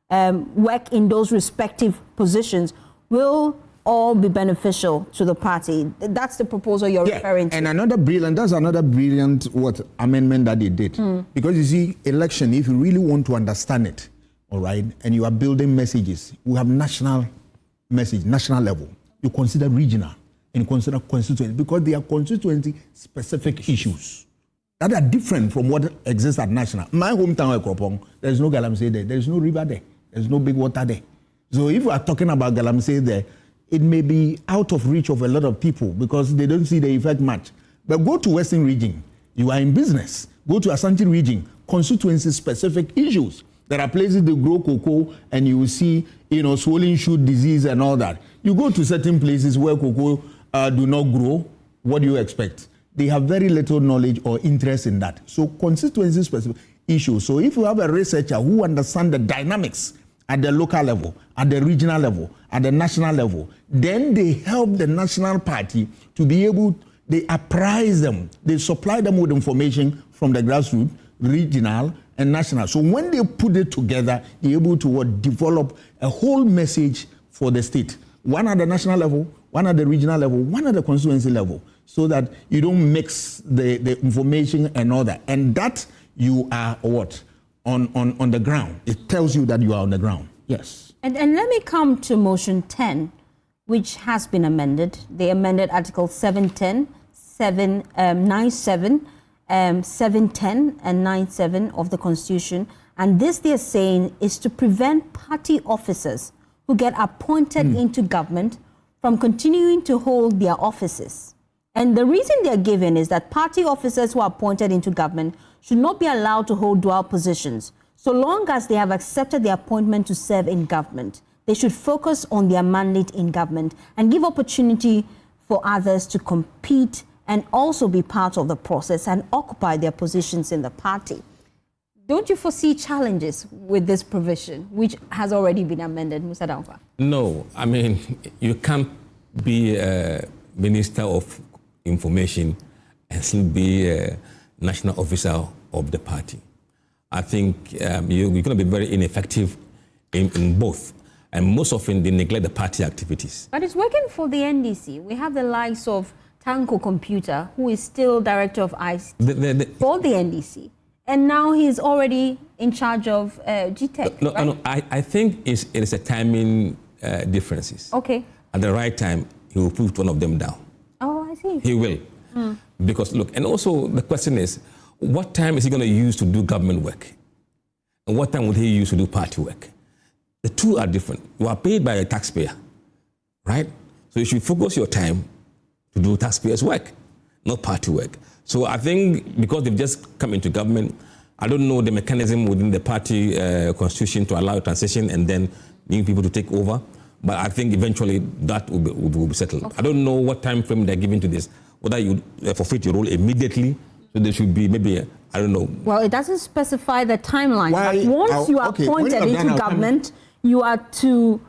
work in those respective positions will all be beneficial to the party. That's the proposal you're referring to. And that's another brilliant amendment that they did. Because you see, election, if you really want to understand it, all right, and you are building messages, we have national message, national level. You consider regional and you consider constituency because they are constituency-specific issues that are different from what exists at national. My hometown, Ekropong, there is no Galamsey there. There is no river there. There is no big water there. So if we are talking about Galamsey there, it may be out of reach of a lot of people because they don't see the effect much. But go to Western region, you are in business. Go to Ashanti region, constituency-specific issues. There are places they grow cocoa and you will see, swollen shoot disease and all that. You go to certain places where cocoa do not grow, what do you expect? They have very little knowledge or interest in that. So constituency-specific issues. So if you have a researcher who understands the dynamics at the local level, at the regional level, at the national level, then they help the national party to be able, they apprise them, they supply them with information from the grassroots, regional, and national. So when they put it together, they're able to develop a whole message for the state. One at the national level, one at the regional level, one at the constituency level, so that you don't mix the information and all that. And that you are on the ground. It tells you that you are on the ground. Yes. And let me come to motion 10, which has been amended. They amended Article 710, 797, 710 and 97 of the Constitution. And this, they're saying, is to prevent party officers who get appointed into government from continuing to hold their offices. And the reason they're given is that party officers who are appointed into government should not be allowed to hold dual positions. So long as they have accepted the appointment to serve in government, they should focus on their mandate in government and give opportunity for others to compete and also be part of the process and occupy their positions in the party. Don't you foresee challenges with this provision, which has already been amended, Musa Dankwa? No, I mean, you can't be a minister of information and still be a national officer of the party. I think you're going to be very ineffective in both. And most often they neglect the party activities. But it's working for the NDC. We have the likes of Tanko Computer, who is still director of ICT for the NDC. And now he's already in charge of GTech. No, I think it is a timing differences. Okay. At the right time, he will put one of them down. Oh, I see. He will. Because look, and also the question is, what time is he going to use to do government work? and what time would he use to do party work? The two are different. You are paid by a taxpayer, right? So you should focus your time to do taxpayers' work, not party work. So I think because they've just come into government, I don't know the mechanism within the party constitution to allow transition and then new people to take over. But I think eventually that will be settled. Okay. I don't know what time frame they're giving to this, whether you forfeit your role immediately. So there should be maybe, I don't know. Well, it doesn't specify the timeline. But once you are appointed into government, you are to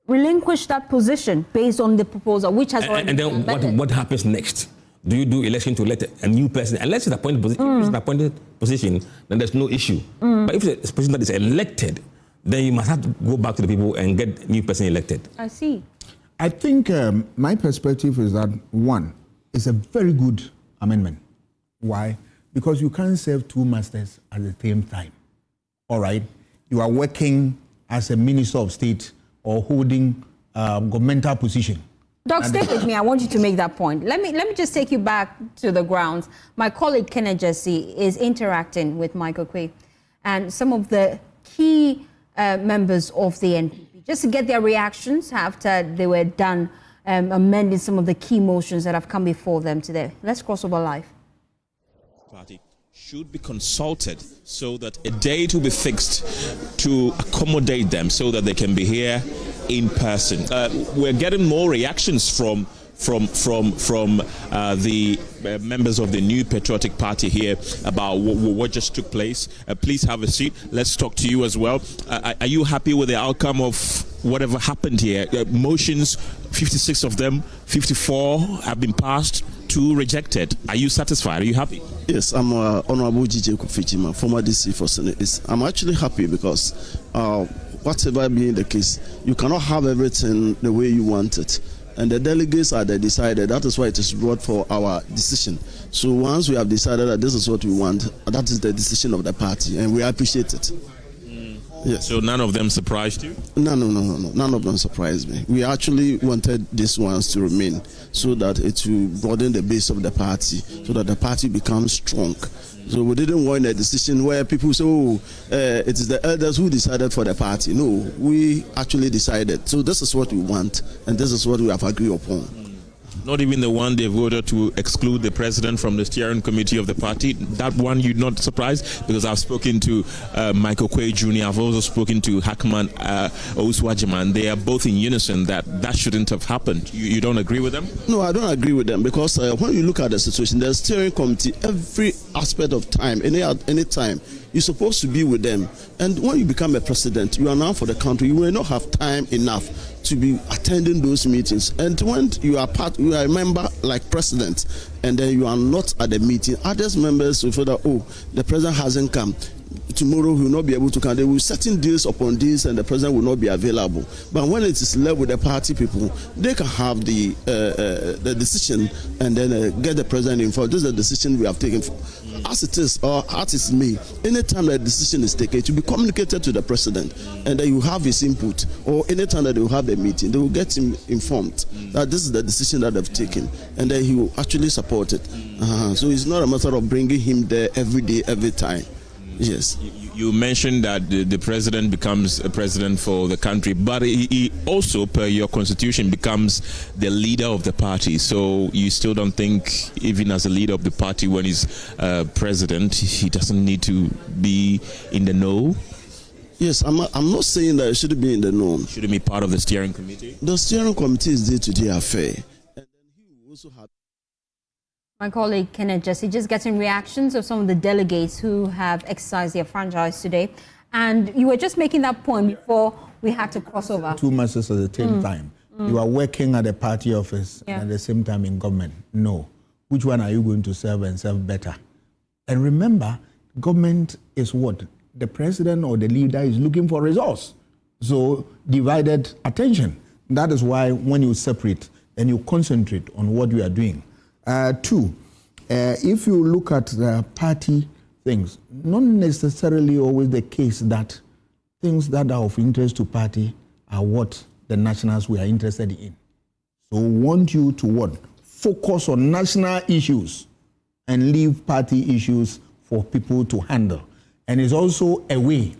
relinquish that position based on the proposal, which has already been And then what happens next? Do you do election to elect a new person? Unless it's appointed position, if it's an appointed position, then there's no issue. But if it's a position that is elected, then you must have to go back to the people and get a new person elected. I see. I think my perspective is that, one, it's a very good amendment. Why? Because you can't serve two masters at the same time. All right? You are working as a minister of state or holding governmental position. Doc, stay with me. I want you to make that point. Let me just take you back to the grounds. My colleague Kenneth Jesse is interacting with Michael Quay and some of the key members of the NPP, just to get their reactions after they were done amending some of the key motions that have come before them today. Let's cross over live. Party should be consulted so that a date will be fixed to accommodate them so that they can be here in person. We're getting more reactions from the members of the New Patriotic Party here about what just took place. Please have a seat. Let's talk to you as well. Are you happy with the outcome of whatever happened here? Motions, 56 of them, 54 have been passed, 2 rejected. Are you satisfied? Are you happy? Yes, I'm Honorable J.J. Kofichima, former DC for Senate. I'm actually happy because whatever being the case, you cannot have everything the way you want it. And the delegates are decided. That is why it is brought for our decision. So once we have decided that this is what we want, that is the decision of the party, and we appreciate it. Yes. So none of them surprised you? No. None of them surprised me. We actually wanted these ones to remain so that it will broaden the base of the party, so that the party becomes strong. So we didn't want a decision where people say, it is the elders who decided for the party. No, we actually decided. So this is what we want, and this is what we have agreed upon. Not even the one they voted to exclude the president from the steering committee of the party. That one you're not surprised, because I've spoken to Michael Quay Jr. I've also spoken to Hackman, Owusu-Agyeman. They are both in unison that shouldn't have happened. You don't agree with them? No, I don't agree with them, because when you look at the situation, the steering committee, every aspect of time, any time, you're supposed to be with them. And when you become a president, you are now for the country. You will not have time enough to be attending those meetings. And when you are a member like president, and then you are not at the meeting, others members will feel that, the president hasn't come. Tomorrow he will not be able to come. They will setting deals upon deals, and the president will not be available. But when it is left with the party people, they can have the decision and then get the president involved. This is the decision we have taken. As it is, or as it's made, anytime that decision is taken, it will be communicated to the president, and then you have his input. Or anytime that they will have a meeting, they will get him informed that this is the decision that they've taken, and then he will actually support it. So it's not a matter of bringing him there every day, every time. Yes. You mentioned that the president becomes a president for the country, but he also, per your constitution, becomes the leader of the party. So you still don't think, even as a leader of the party, when he's president, he doesn't need to be in the know? Yes, I'm not saying that it should be in the know. Should it be part of the steering committee? The steering committee is day-to-day affair. And then he will also have... My colleague Kenneth Jesse just getting reactions of some of the delegates who have exercised their franchise today. And you were just making that point before we had to cross over. Two masters at the same time. You are working at a party office and at the same time in government. No. Which one are you going to serve and serve better? And remember, government is what? The president or the leader is looking for results. So divided attention. That is why when you separate and you concentrate on what you are doing. Two, if you look at the party things, not necessarily always the case that things that are of interest to party are what the nationals we are interested in. So we want you to what? Focus on national issues and leave party issues for people to handle. And it's also a way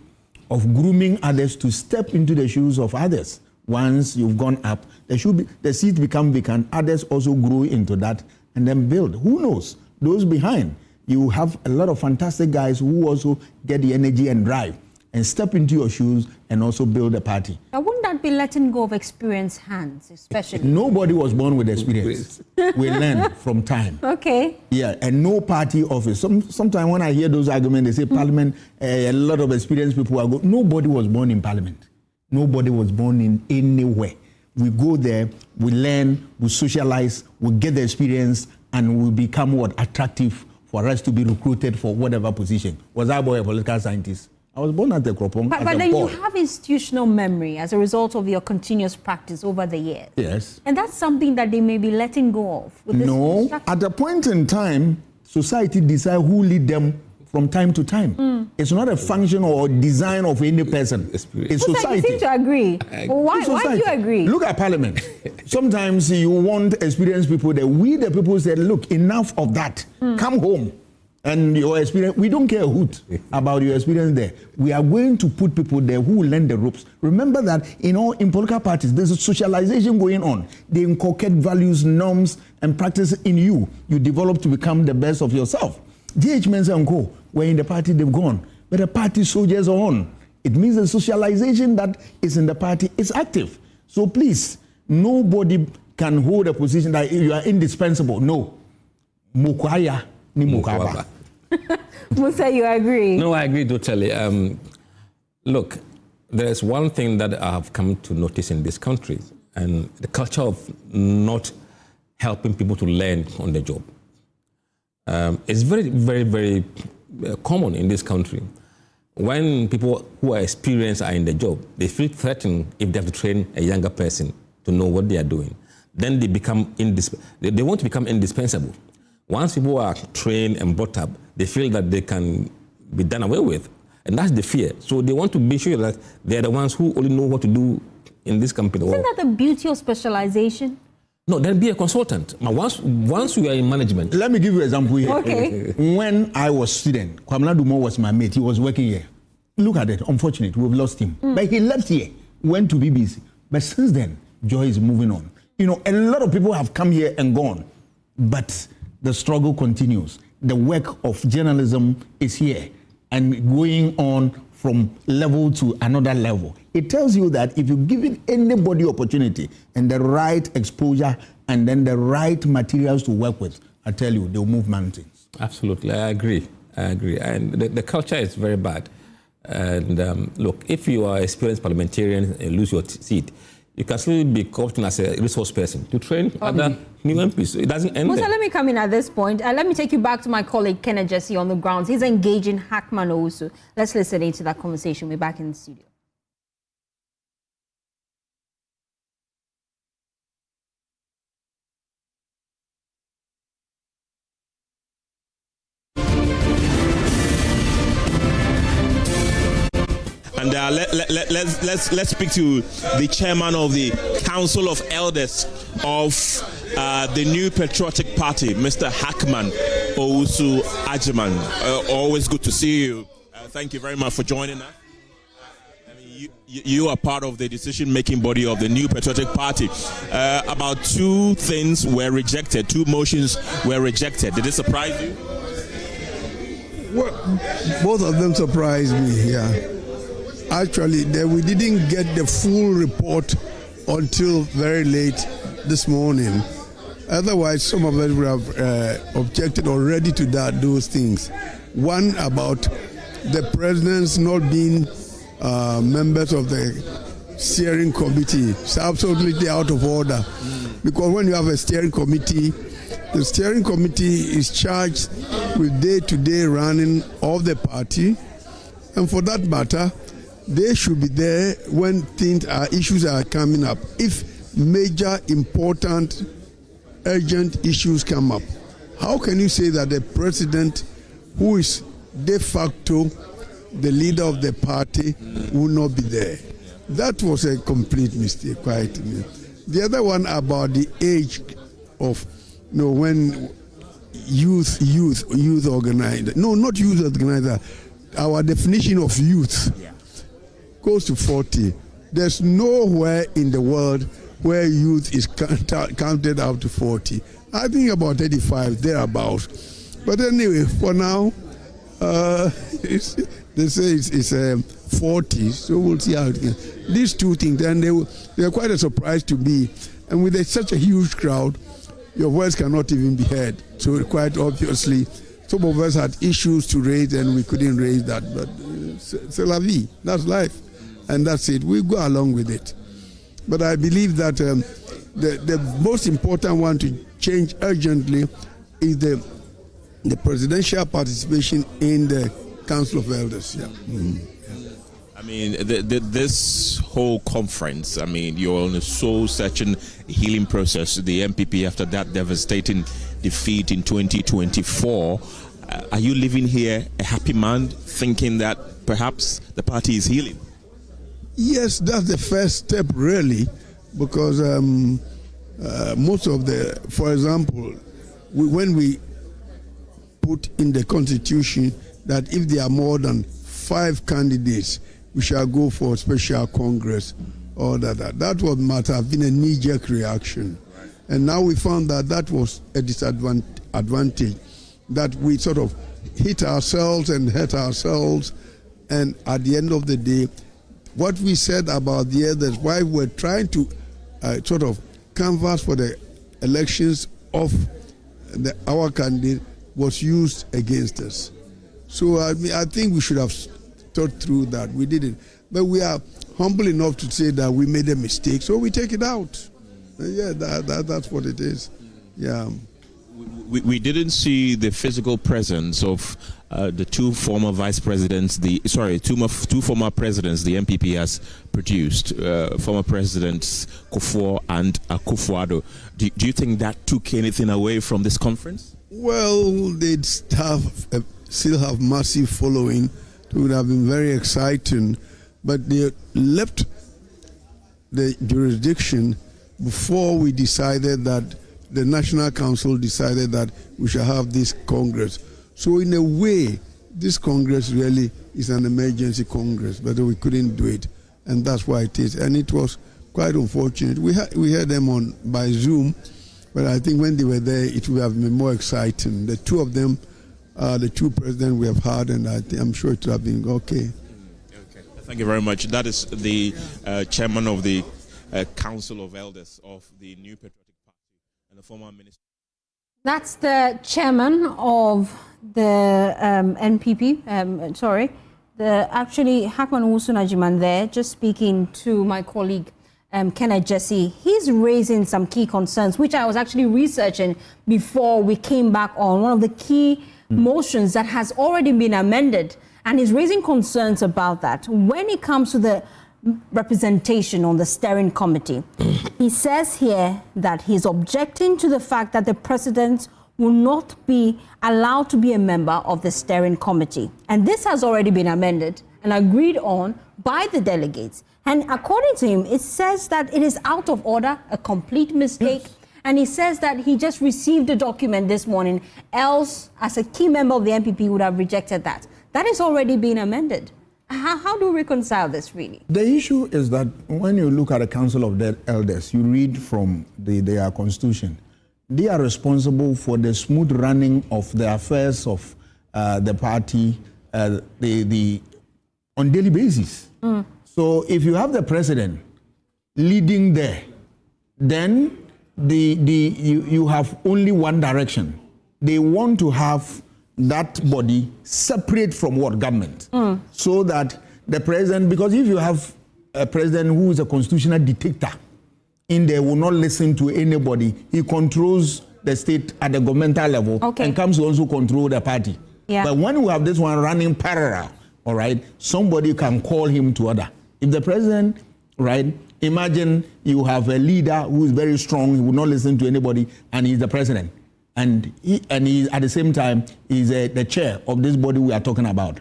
of grooming others to step into the shoes of others. Once you've gone up, the seat become vacant, others also grow into that and then build. Who knows? Those behind, you have a lot of fantastic guys who also get the energy and drive and step into your shoes and also build a party. Now, wouldn't that be letting go of experienced hands, especially? Nobody was born with experience. We learn from time. Okay. Yeah, and no party office. Sometimes when I hear those arguments, they say Parliament, a lot of experienced people are good. Nobody was born in Parliament. Nobody was born in anywhere. We go there, we learn, we socialize, we get the experience, and we become attractive for us to be recruited for whatever position. Was I a political scientist? I was born at the Kropong. But then you have institutional memory as a result of your continuous practice over the years. Yes. And that's something that they may be letting go of. With this no, at a point in time, society decides who lead them from time to time. It's not a function or design of any person. It's society. You seem to agree. Why do you agree? Look at Parliament. Sometimes you want experienced people there. We, the people, said, look, enough of that. Come home. And your experience, we don't care a hoot about your experience there. We are going to put people there who will learn the ropes. Remember that in political parties, there's a socialization going on. They inculcate values, norms, and practices in you. You develop to become the best of yourself. D.H. Mensah and Co. were in the party, they've gone. But the party soldiers are on. It means the socialization that is in the party is active. So please, nobody can hold a position that you are indispensable. No. Mukwaya ni mukaba. Musa, you agree? No, I agree totally. Look, there's one thing that I have come to notice in this country, and the culture of not helping people to learn on the job. It's very, very, very common in this country. When people who are experienced are in the job, they feel threatened if they have to train a younger person to know what they are doing. Then they become they want to become indispensable. Once people are trained and brought up, they feel that they can be done away with. And that's the fear. So they want to be sure that they're the ones who only know what to do in this company. Isn't that the beauty of specialization? No, then be a consultant. Once you are in management. Let me give you an example here. Okay. When I was student, Kwamina Dumo was my mate. He was working here. Look at it. Unfortunately, we've lost him. But he left here, went to BBC. But since then, Joy is moving on. You know, a lot of people have come here and gone. But the struggle continues. The work of journalism is here and going on from level to another level. It tells you that if you give it anybody opportunity and the right exposure and then the right materials to work with, I tell you, they'll move mountains. Absolutely, I agree. And the culture is very bad. And look, if you are an experienced parliamentarian and lose your seat, you can still be co-opted as a resource person to train other new MPs. It doesn't end Musa, there. let me come in at this point. Let me take you back to my colleague, Kenneth Jesse, on the grounds. He's engaging Hackman Owusu. Let's listen into that conversation. We're back in the studio. And let's speak to the chairman of the Council of Elders of the New Patriotic Party, Mr. Hackman, Owusu-Agyeman. Always good to see you. Thank you very much for joining us. You are part of the decision-making body of the New Patriotic Party. About two things were rejected, two motions were rejected. Did it surprise you? Well, both of them surprised me, yeah. Actually, we didn't get the full report until very late this morning. Otherwise, some of us would have objected already to those things. One about the presidents not being members of the steering committee. It's absolutely out of order. Because when you have a steering committee, the steering committee is charged with day-to-day running of the party. And for that matter, they should be there when issues are coming up. If major, important, urgent issues come up, how can you say that the president, who is de facto the leader of the party, will not be there? That was a complete mistake, quite. The other one about the age of, when youth organizer, no, not youth organizer, our definition of youth goes to 40. There's nowhere in the world where youth is counted up to 40. I think about 35, thereabouts. But anyway, for now, they say it's 40, so we'll see how it goes. These two things, and they're quite a surprise to me. And with such a huge crowd, your voice cannot even be heard. So quite obviously, some of us had issues to raise and we couldn't raise that. But c'est la vie, that's life. And that's it, we go along with it. But I believe that the most important one to change urgently is the presidential participation in the Council of Elders. Yeah. I mean, this whole conference, I mean, you're on a soul-searching healing process. The NPP, after that devastating defeat in 2024, are you living here a happy man, thinking that perhaps the party is healing? Yes, that's the first step, really, because most of for example, when we put in the Constitution that if there are more than 5 candidates, we shall go for a special Congress or that might have been a knee-jerk reaction. Right. And now we found that that was a disadvantage, that we sort of hit ourselves and hurt ourselves, and at the end of the day, what we said about the others, why we're trying to sort of canvass for the elections of our candidate was used against us. So I think we should have thought through that. We didn't. But we are humble enough to say that we made a mistake, so we take it out. Yeah, that's what it is. Yeah. We didn't see the physical presence of the two former vice presidents, two former presidents the NPP has produced, former presidents Kufuor and Akufo-Addo. Do you think that took anything away from this conference? Well, they'd still have massive following. It would have been very exciting, but they left the jurisdiction before we decided that the National Council decided that we should have this Congress. So in a way, this Congress really is an emergency Congress, but we couldn't do it, and that's why it is. And it was quite unfortunate. We had them by Zoom, but I think when they were there, it would have been more exciting. The two of them, the two presidents we have had, and I'm sure it would have been okay. Okay. Thank you very much. That is the chairman of the Council of Elders of the New Patriotic Party and the former minister. That's the chairman of the NPP, actually Hackman Owusu-Agyeman there, just speaking to my colleague Kenneth Jesse. He's raising some key concerns, which I was actually researching before we came back on. One of the key motions that has already been amended, and he's raising concerns about that. When it comes to the representation on the steering committee, he says here that he's objecting to the fact that the president will not be allowed to be a member of the steering committee. And this has already been amended and agreed on by the delegates. And according to him, it says that it is out of order, a complete mistake. And he says that he just received the document this morning, else as a key member of the NPP would have rejected that. That has already been amended. How do we reconcile this, really? The issue is that when you look at the Council of the Elders, you read from their constitution, they are responsible for the smooth running of the affairs of the party on daily basis. So if you have the president leading there, then you have only one direction. They want to have that body separate from what government, so that the president, because if you have a president who is a constitutional dictator, in there will not listen to anybody, he controls the state at the governmental level, and comes to also control the party. Yeah. But when we have this one running parallel, all right, somebody can call him to order. If the president, right, imagine you have a leader who is very strong, he will not listen to anybody, and he's the president. And he at the same time is the chair of this body we are talking about.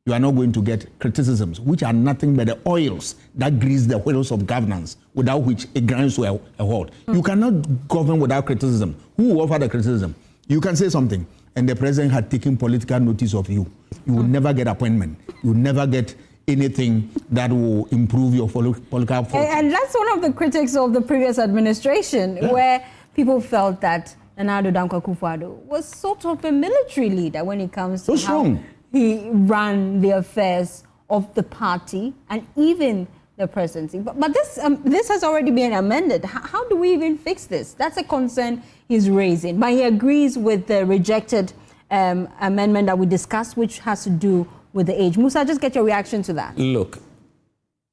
You are not going to get criticisms, which are nothing but the oils that grease the wheels of governance, without which it grinds to a halt. You cannot govern without criticism. Who will offer the criticism? You can say something, and the president had taken political notice of you. you will never get appointment. You will never get anything that will improve your political fortune. And that's one of the critics of the previous administration, where people felt that Nana Addo Dankwa Akufo-Addo was sort of a military leader when it comes to how he ran the affairs of the party and even the presidency. But this has already been amended. How do we even fix this? That's a concern he's raising. But he agrees with the rejected amendment that we discussed, which has to do with the age. Musa, just get your reaction to that. Look,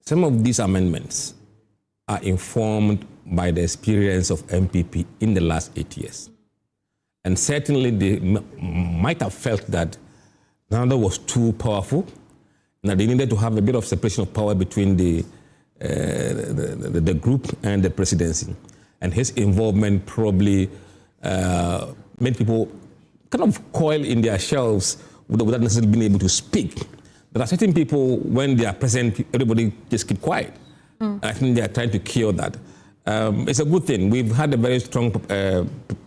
some of these amendments are informed by the experience of NPP in the last 8 years. And certainly they might have felt that Nana was too powerful, that they needed to have a bit of separation of power between the group and the presidency. And his involvement probably made people kind of coil in their shells without necessarily being able to speak. There are certain people, when they are present, everybody just keep quiet. I think they are trying to cure that. It's a good thing. We've had a very strong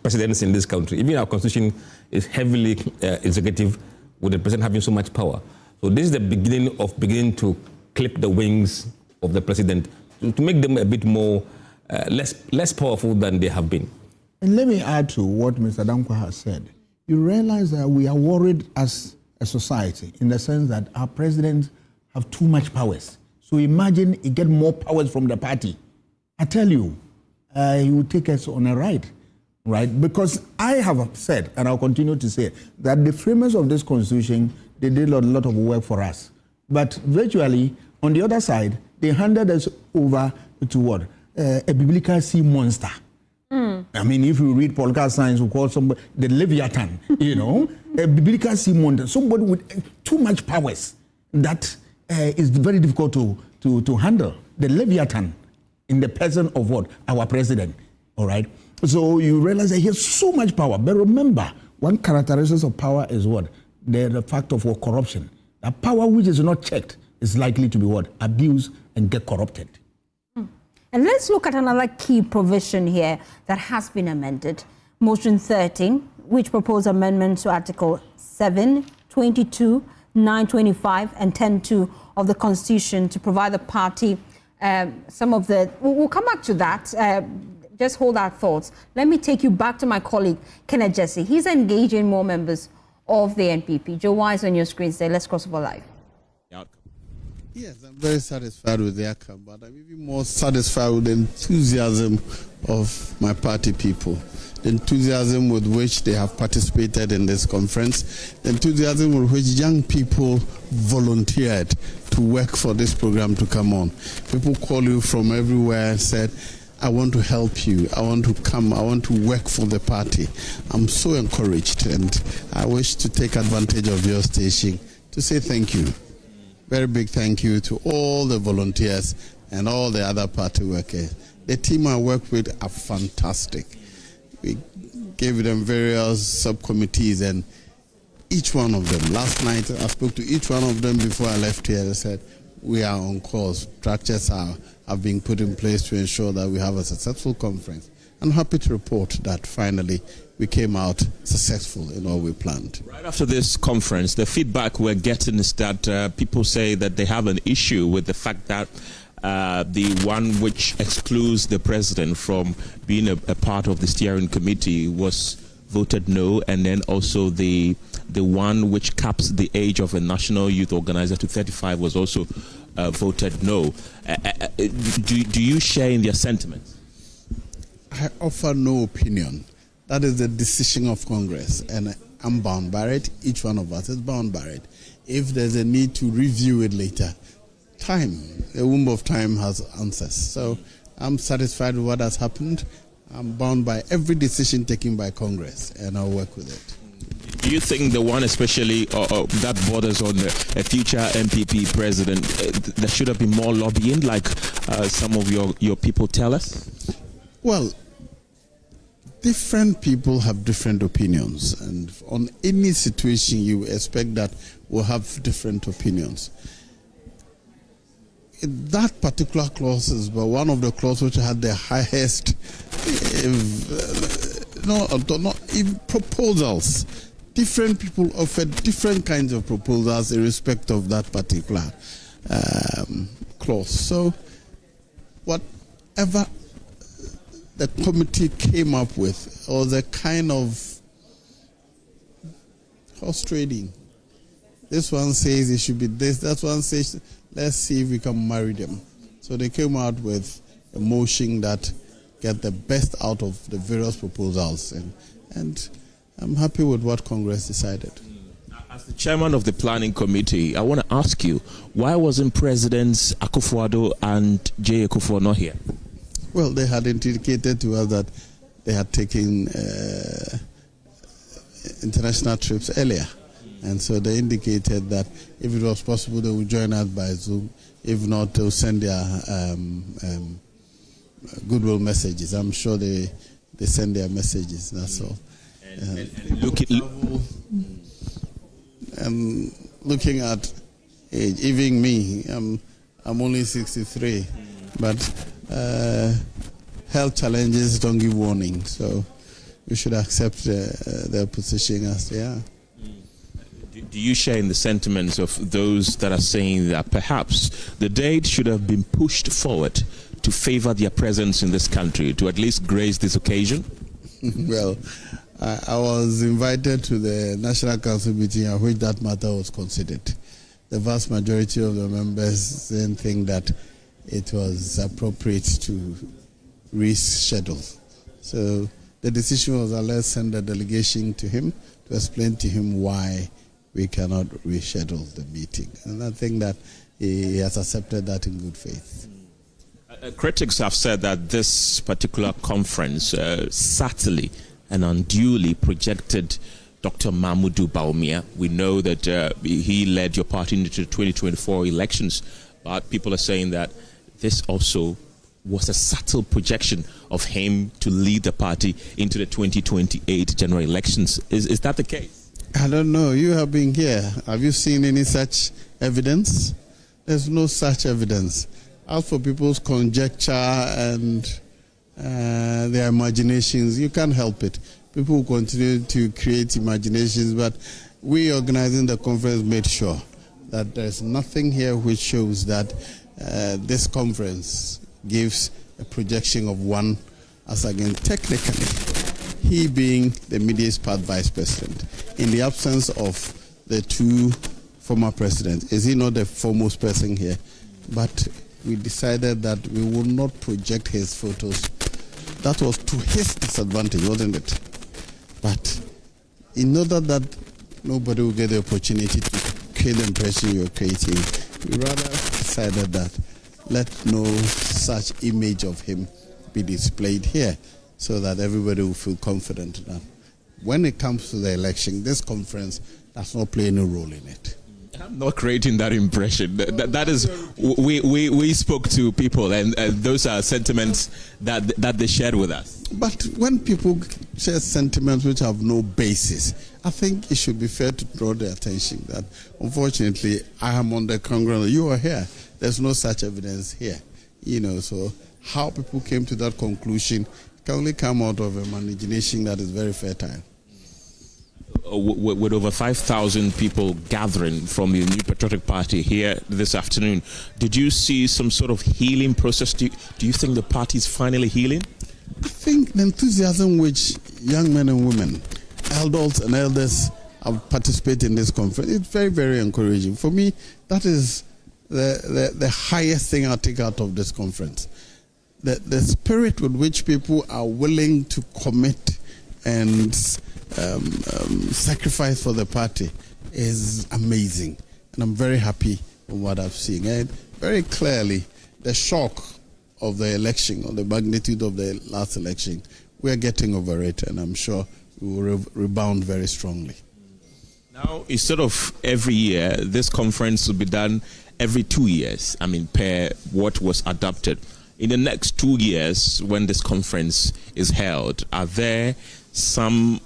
presidency in this country. Even our constitution is heavily executive, with the president having so much power. So this is the beginning to clip the wings of the president to make them a bit more less powerful than they have been. And let me add to what Mr. Dankwa has said. You realize that we are worried as a society in the sense that our presidents have too much powers. So imagine he get more powers from the party. I tell you, he will take us on a ride, right? Because I have said, and I'll continue to say, that the framers of this constitution, they did a lot of work for us. But virtually, on the other side, they handed us over to what? A biblical sea monster. I mean, if you read political science, we call somebody the Leviathan, you know, a biblical sea monster, somebody with too much powers that is very difficult to handle. The Leviathan in the person of what? Our president, all right? So you realize that he has so much power. But remember, one characteristic of power is what? The fact of what? Corruption. A power which is not checked is likely to be what? Abused and get corrupted. And let's look at another key provision here that has been amended. Motion 13, which proposed amendment to Article 7, 22, 925, and 10.2 of the Constitution to provide the party some of the... We'll come back to that. Just hold our thoughts. Let me take you back to my colleague, Kenneth Jesse. He's engaging more members of the NPP. Joe, why is on your screen today? Let's cross over live. Yes, I'm very satisfied with the outcome, but I'm even more satisfied with the enthusiasm of my party people, the enthusiasm with which they have participated in this conference, the enthusiasm with which young people volunteered to work for this program to come on. People call you from everywhere and said, I want to help you, I want to come, I want to work for the party. I'm so encouraged, and I wish to take advantage of your station to say thank you. Very big thank you to all the volunteers and all the other party workers. The team I work with are fantastic. We gave them various subcommittees, and each one of them, last night I spoke to each one of them before I left here. They said, we are on course. Structures have been put in place to ensure that we have a successful conference. I'm happy to report that finally we came out successful in all we planned. Right after this conference, the feedback we're getting is that people say that they have an issue with the fact that the one which excludes the president from being a part of the steering committee was voted no, and then also the one which caps the age of a national youth organizer to 35 was also voted no. Do you share in their sentiments? I offer no opinion. That is the decision of Congress, and I'm bound by it. Each one of us is bound by it. If there's a need to review it later, the womb of time has answers. So I'm satisfied with what has happened. I'm bound by every decision taken by Congress, and I'll work with it. Do you think the one especially that borders on a future NPP president, there should have been more lobbying, like some of your people tell us? Well, different people have different opinions, and on any situation you expect that we'll have different opinions. That particular clause is one of the clauses which had the highest proposals different people offered different kinds of proposals in respect of that particular clause. So whatever the committee came up with, or the kind of horse trading, this one says it should be this, that one says let's see if we can marry them. So they came out with a motion that get the best out of the various proposals, and I'm happy with what Congress decided. As the chairman of the planning committee, I want to ask you, why wasn't Presidents Akufo-Addo and J. Akufo not here? Well, they had indicated to us that they had taken international trips earlier. And so they indicated that if it was possible, they would join us by Zoom. If not, they'll send their goodwill messages. I'm sure they send their messages, that's all. And looking at age, even me, I'm only 63, but health challenges don't give warning, so we should accept their position as they are. Do you share in the sentiments of those that are saying that perhaps the date should have been pushed forward to favor their presence in this country, to at least grace this occasion? Well, I was invited to the National Council meeting at which that matter was considered. The vast majority of the members didn't think that it was appropriate to reschedule. So the decision was, let's send a delegation to him to explain to him why we cannot reschedule the meeting. And I think that he has accepted that in good faith. Critics have said that this particular conference subtly and unduly projected Dr. Mahmoud Bawumia. We know that he led your party into the 2024 elections, but people are saying that this also was a subtle projection of him to lead the party into the 2028 general elections. Is that the case? I don't know. You have been here. Have you seen any such evidence? There's no such evidence. As for people's conjecture and their imaginations, you can't help it. People will continue to create imaginations, but we organizing the conference made sure that there's nothing here which shows that this conference gives a projection of one as against technically he being the immediate part vice president. In the absence of the two former presidents, is he not the foremost person here? But we decided that we would not project his photos. That was to his disadvantage, wasn't it? But in order that nobody will get the opportunity to create the impression you're creating, we rather decided that let no such image of him be displayed here, so that everybody will feel confident that when it comes to the election, this conference does not play any role in it. I'm not creating that impression. That is, we spoke to people, and those are sentiments that they shared with us. But when people share sentiments which have no basis, I think it should be fair to draw their attention that, unfortunately, I am on the Congress. You are here. There's no such evidence here. So how people came to that conclusion can only come out of an imagination that is very fertile. With over 5,000 people gathering from the New Patriotic Party here this afternoon, did you see some sort of healing process? Do you think the party is finally healing? I think the enthusiasm which young men and women, adults and elders have participated in this conference, it's very, very encouraging. For me, that is the highest thing I take out of this conference. The spirit with which people are willing to commit and sacrifice for the party is amazing, and I'm very happy with what I've seen. And very clearly, the shock of the election, or the magnitude of the last election, we're getting over it, and I'm sure we will rebound very strongly. Now, instead of every year, this conference will be done every 2 years. Per what was adopted. In the next 2 years, when this conference is held, are there some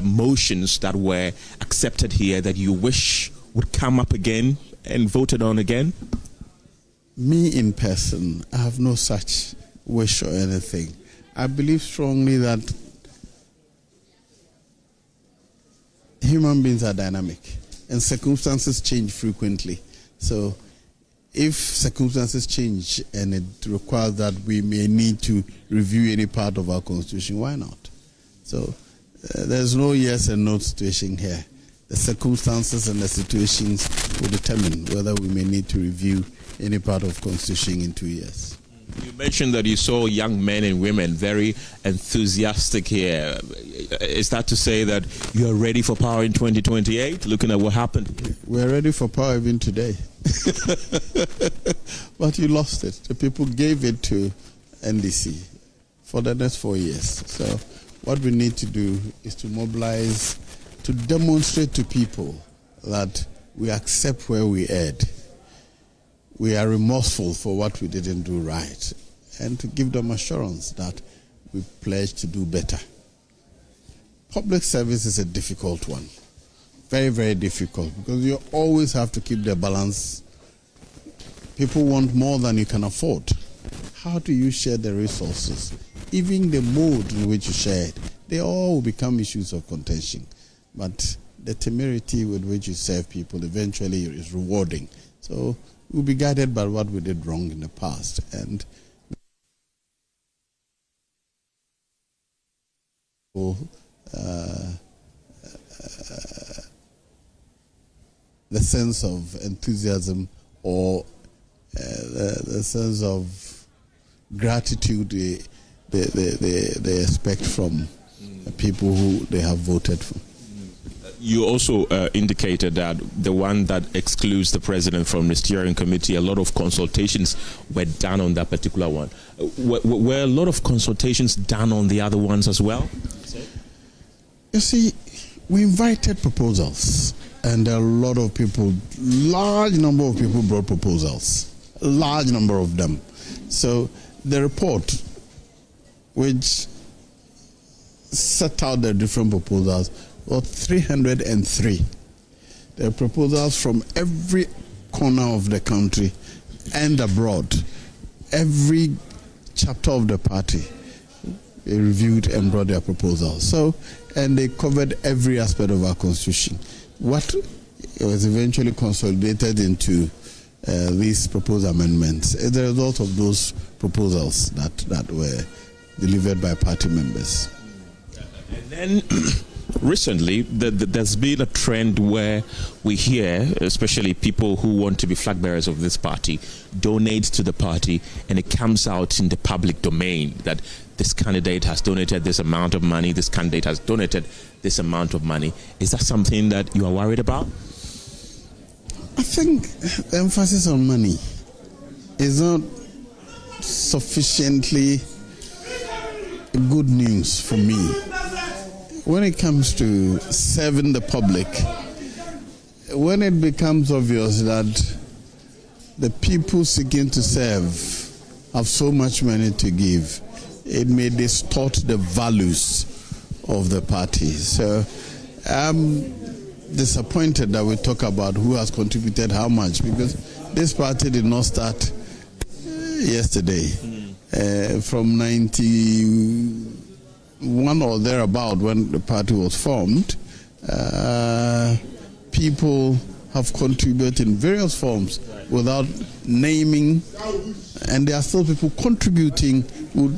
motions that were accepted here that you wish would come up again and voted on again? Me in person, I have no such wish or anything. I believe strongly that human beings are dynamic and circumstances change frequently. So if circumstances change and it requires that we may need to review any part of our constitution, why not? So there's no yes and no situation here. The circumstances and the situations will determine whether we may need to review any part of constitution in 2 years. You mentioned that you saw young men and women very enthusiastic here. Is that to say that you are ready for power in 2028, looking at what happened? We're ready for power even today. But you lost it. The people gave it to NDC for the next 4 years. So what we need to do is to mobilize, to demonstrate to people that we accept where we erred. We are remorseful for what we didn't do right, and to give them assurance that we pledge to do better. Public service is a difficult one, very, very difficult, because you always have to keep the balance. People want more than you can afford. How do you share the resources? Even the mode in which you share it, they all become issues of contention. But the temerity with which you serve people eventually is rewarding. So we'll be guided by what we did wrong in the past. And the sense of enthusiasm or the sense of gratitude they expect from people who they have voted for. You also indicated that the one that excludes the president from the steering committee, a lot of consultations were done on that particular one. Were a lot of consultations done on the other ones as well? You see, we invited proposals, and a lot of people, large number of people brought proposals, a large number of them. So the report, which set out the different proposals, or 303. There are proposals from every corner of the country and abroad. Every chapter of the party, they reviewed and brought their proposals. So, and they covered every aspect of our constitution. What was eventually consolidated into these proposed amendments is the result of those proposals that were delivered by party members. And then recently, there's been a trend where we hear, especially people who want to be flag bearers of this party, donate to the party, and it comes out in the public domain that this candidate has donated this amount of money, this candidate has donated this amount of money. Is that something that you are worried about? I think the emphasis on money is not sufficiently good news for me. When it comes to serving the public, when it becomes obvious that the people seeking to serve have so much money to give, it may distort the values of the party. So I'm disappointed that we talk about who has contributed how much, because this party did not start yesterday. From 91 or thereabout, when the party was formed, people have contributed in various forms without naming, and there are still people contributing who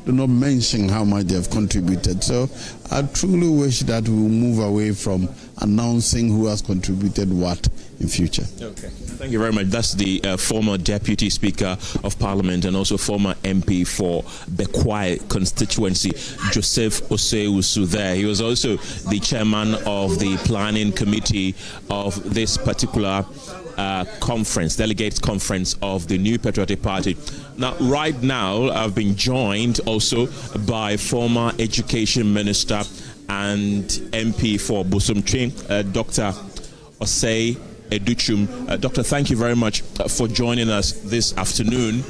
do not mention how much they have contributed. So I truly wish that we will move away from announcing who has contributed what in future. Okay. Thank you very much. That's the former Deputy Speaker of Parliament and also former MP for Bekwai constituency, Joseph Osei there. He was also the chairman of the planning committee of this particular conference, Delegates Conference of the New Patriotic Party. Now, right now, I've been joined also by former Education Minister and MP for Bosomtwe, Dr. Osei Educhum. Doctor, thank you very much for joining us this afternoon.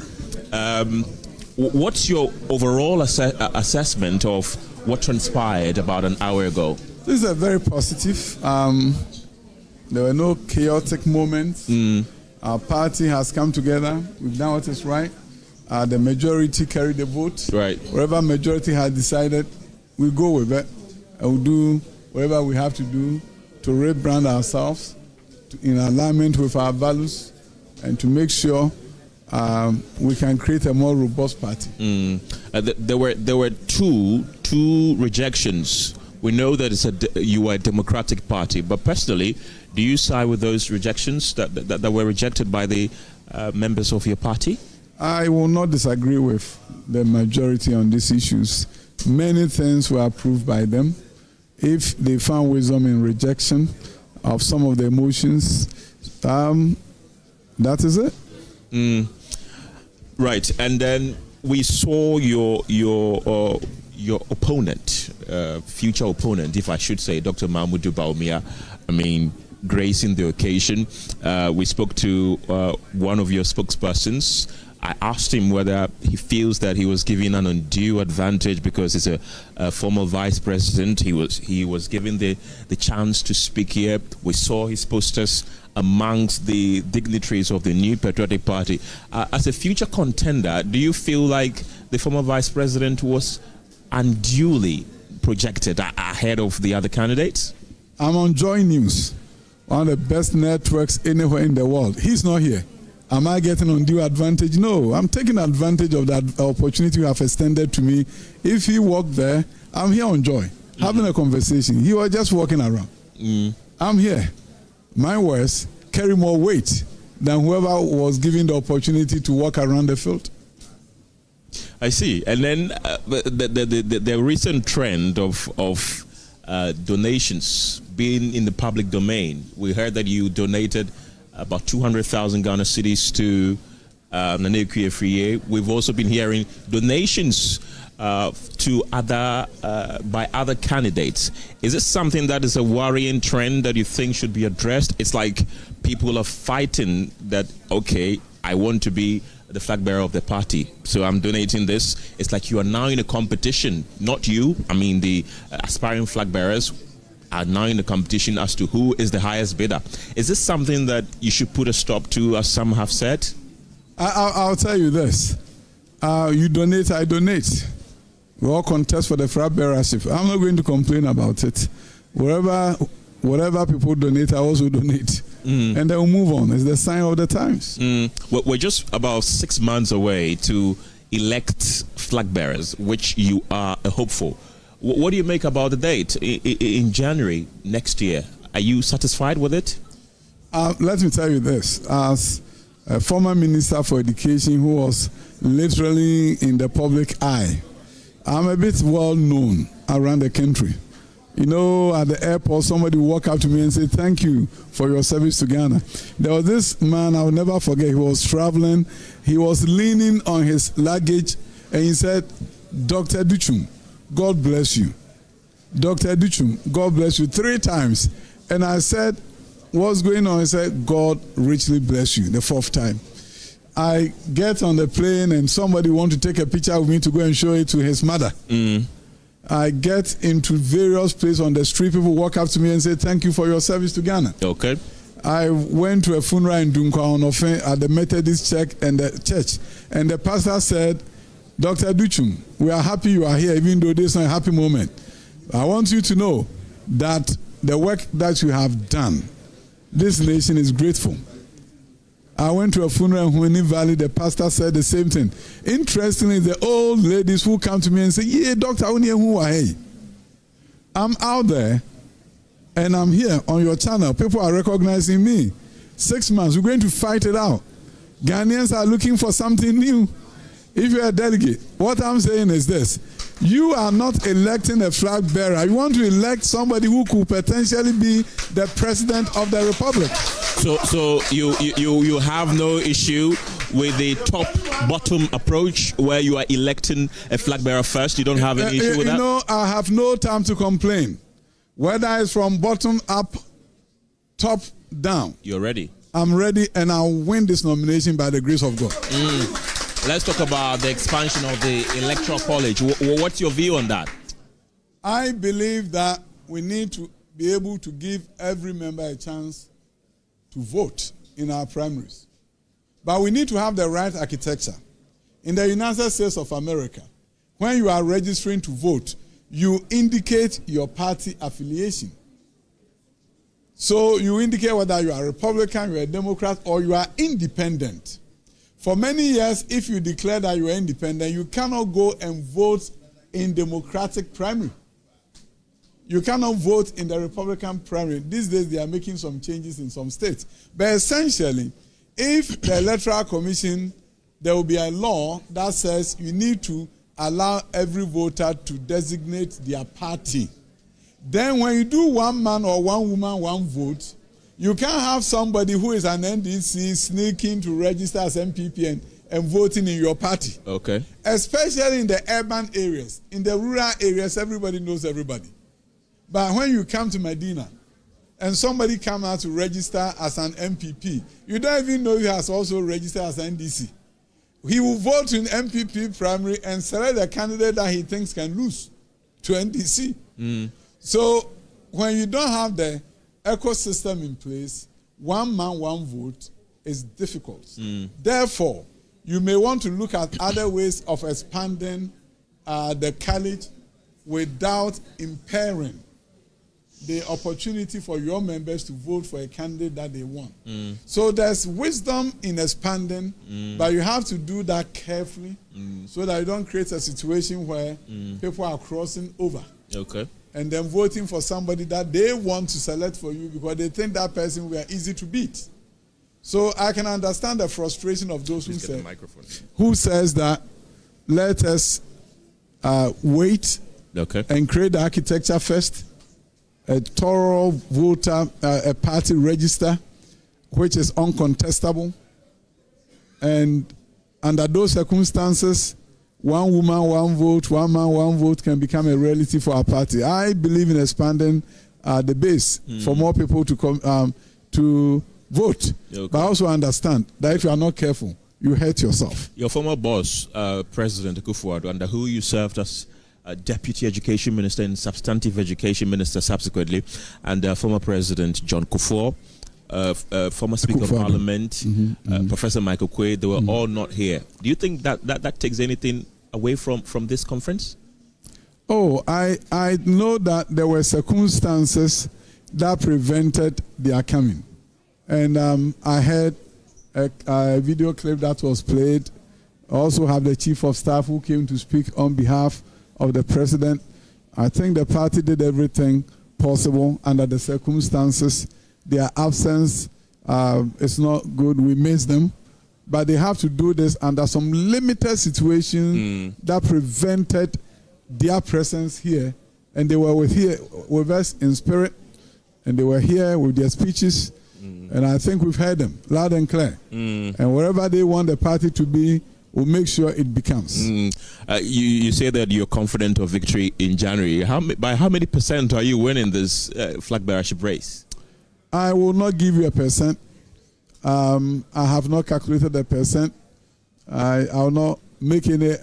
What's your overall assessment of what transpired about an hour ago? This is a very positive. There were no chaotic moments. Our party has come together. We've done what is right. The majority carried the vote. Right. Wherever majority has decided, we go with it. And we'll do whatever we have to do to rebrand ourselves in alignment with our values and to make sure we can create a more robust party. There were two rejections. We know that you are a democratic party, but personally, do you side with those rejections that were rejected by the members of your party? I will not disagree with the majority on these issues. Many things were approved by them. If they found wisdom in rejection of some of the motions, that is it. Right, and then we saw your opponent, future opponent, if I should say, Dr. Mahmoud Bawumia, gracing the occasion. We spoke to one of your spokespersons. I asked him whether he feels that he was given an undue advantage because he's a former vice president. He was given the chance to speak here. We saw his posters amongst the dignitaries of the New Patriotic Party. As a future contender, do you feel like the former vice president was unduly projected ahead of the other candidates? I'm on JoyNews, one of the best networks anywhere in the world. He's not here. Am I getting undue advantage? No, I'm taking advantage of that opportunity you have extended to me. If he walked there, I'm here on Joy, having a conversation. He was just walking around. I'm here. My words carry more weight than whoever was given the opportunity to walk around the field. I see. And then the recent trend of donations being in the public domain. We heard that you donated about 200,000 Ghana cedis to Nana Akua-Afrie. We've also been hearing donations to by other candidates. Is this something that is a worrying trend that you think should be addressed? It's like people are fighting that, okay, I want to be the flag bearer of the party, so I'm donating this. It's like you are now in a competition, not you. The aspiring flag bearers are now in a competition as to who is the highest bidder. Is this something that you should put a stop to, as some have said? I'll tell you this. You donate, I donate. We all contest for the flag bearership. I'm not going to complain about it. Whatever people donate, I also donate. And then we'll move on. It's the sign of the times. We're just about 6 months away to elect flag bearers, which you are a hopeful. What do you make about the date in January next year? Are you satisfied with it? Let me tell you this. As a former Minister for Education who was literally in the public eye, I'm a bit well known around the country. At the airport, somebody would walk up to me and say, "Thank you for your service to Ghana." There was this man, I will never forget, he was traveling. He was leaning on his luggage and he said, "Dr. Educhum, God bless you. Dr. Educhum, God bless you," 3 times. And I said, "What's going on?" He said, "God richly bless you," the 4th time. I get on the plane and somebody want to take a picture with me to go and show it to his mother. I get into various places on the street. People walk up to me and say, "Thank you for your service to Ghana." Okay. I went to a funeral in Dunkwa at the Methodist church, and the pastor said, "Dr. Educhum, we are happy you are here, even though this is not a happy moment. I want you to know that the work that you have done, this nation is grateful." I went to a funeral in Hueni Valley. The pastor said the same thing. Interestingly, the old ladies who come to me and say, "Yeah, Doctor, I'm out there and I'm here on your channel. People are recognizing me. 6 months, we're going to fight it out. Ghanaians are looking for something new." If you're a delegate, what I'm saying is this: you are not electing a flag bearer. You want to elect somebody who could potentially be the president of the republic. So you have no issue with the top-bottom approach where you are electing a flag bearer first? You don't have any issue with that? I have no time to complain. Whether it's from bottom up, top down. You're ready? I'm ready, and I'll win this nomination by the grace of God. Let's talk about the expansion of the Electoral College. What's your view on that? I believe that we need to be able to give every member a chance to vote in our primaries. But we need to have the right architecture. In the United States of America, when you are registering to vote, you indicate your party affiliation. So you indicate whether you are a Republican, you are a Democrat, or you are independent. For many years, if you declare that you are independent, you cannot go and vote in Democratic primary. You cannot vote in the Republican primary. These days, they are making some changes in some states. But essentially, if the Electoral Commission, there will be a law that says you need to allow every voter to designate their party. Then when you do one man or one woman, one vote, you can't have somebody who is an NDC sneaking to register as MPP and voting in your party. Okay. Especially in the urban areas. In the rural areas, everybody knows everybody. But when you come to Medina and somebody comes out to register as an MPP, you don't even know he has also registered as NDC. He will vote in MPP primary and select the candidate that he thinks can lose to NDC. So when you don't have the ecosystem in place, one man, one vote is difficult. Therefore, you may want to look at other ways of expanding the college without impairing the opportunity for your members to vote for a candidate that they want. So there's wisdom in expanding, but you have to do that carefully so that you don't create a situation where people are crossing over. Okay. And then voting for somebody that they want to select for you because they think that person will be easy to beat. So I can understand the frustration of those who says that let us wait and create the architecture first, a thorough voter, a party register, which is uncontestable. And under those circumstances, one woman, one vote, one man, one vote can become a reality for our party. I believe in expanding the base for more people to come to vote. But I also understand that if you are not careful, you hurt yourself. Your former boss, President Akufo-Addo, under who you served as Deputy Education Minister and Substantive Education Minister subsequently, and former President John Kufuor, former Speaker of Parliament, Professor Michael Quaid, they were all not here. Do you think that takes anything away from this conference? Oh, I know that there were circumstances that prevented their coming. And I heard a video clip that was played. I also have the Chief of Staff who came to speak on behalf of the President. I think the party did everything possible under the circumstances. Their absence is not good. We miss them. But they have to do this under some limited situation that prevented their presence here. And they were with us in spirit. And they were here with their speeches. And I think we've heard them loud and clear. And wherever they want the party to be, we'll make sure it becomes. You say that you're confident of victory in January. By how many % are you winning this flag bearership race? I will not give you a percent. I have not calculated the percent. I will not make any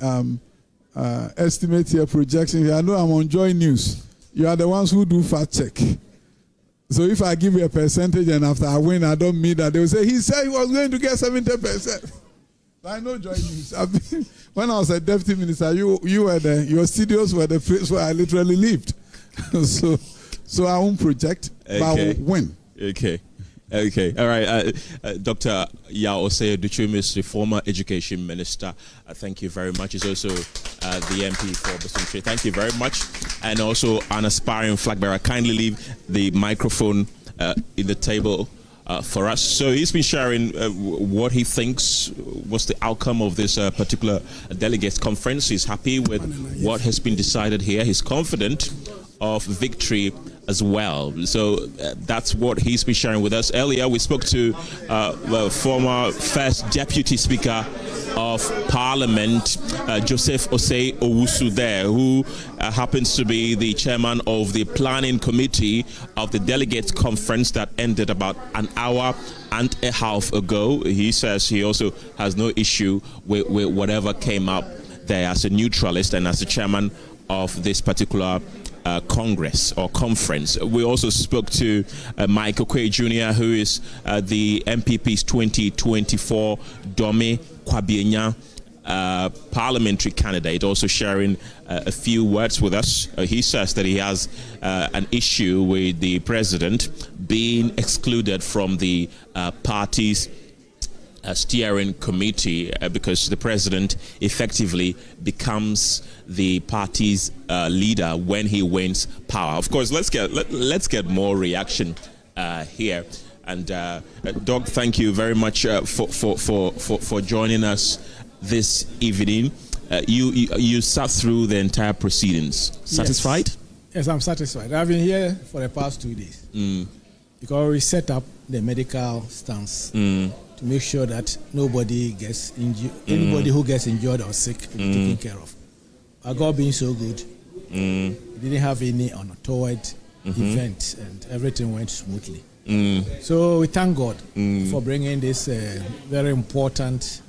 estimate here, projection here. I know I'm on JoyNews. You are the ones who do fact check. So if I give you a percentage and after I win, I don't mean that. They will say, he said he was going to get 70%. I know JoyNews. When I was a deputy minister, you were there. Your studios were the place where I literally lived. so I won't project, but I will win. Okay. All right. Dr. Osei Educhum is the former education minister. Thank you very much. He's also the MP for Boston. Thank you very much. And also an aspiring flag bearer. Kindly leave the microphone in the table for us. So he's been sharing what he thinks was the outcome of this particular delegates conference. He's happy with what has been decided here. He's confident of victory as well. So that's what he's been sharing with us. Earlier we spoke to the former first deputy speaker of Parliament, Joseph Osei Owusu there, who happens to be the chairman of the planning committee of the delegates conference that ended about an hour and a half ago. He says he also has no issue with whatever came up there as a neutralist and as the chairman of this particular Congress or conference. We also spoke to Michael Quaid Jr., who is the NPP's 2024 Dome Kwabienya parliamentary candidate, also sharing a few words with us. He says that he has an issue with the president being excluded from the party's steering committee because the president effectively becomes the party's leader when he wins power. Of course, let's get more reaction here. And Doc, thank you very much for joining us this evening. You sat through the entire proceedings. Satisfied? Yes, I'm satisfied. I've been here for the past 2 days because we set up the medical stance to make sure that nobody gets injured. Anybody who gets injured or sick will be taken care of. Our God being so good, we didn't have any untoward event, and everything went smoothly. So we thank God for bringing this very important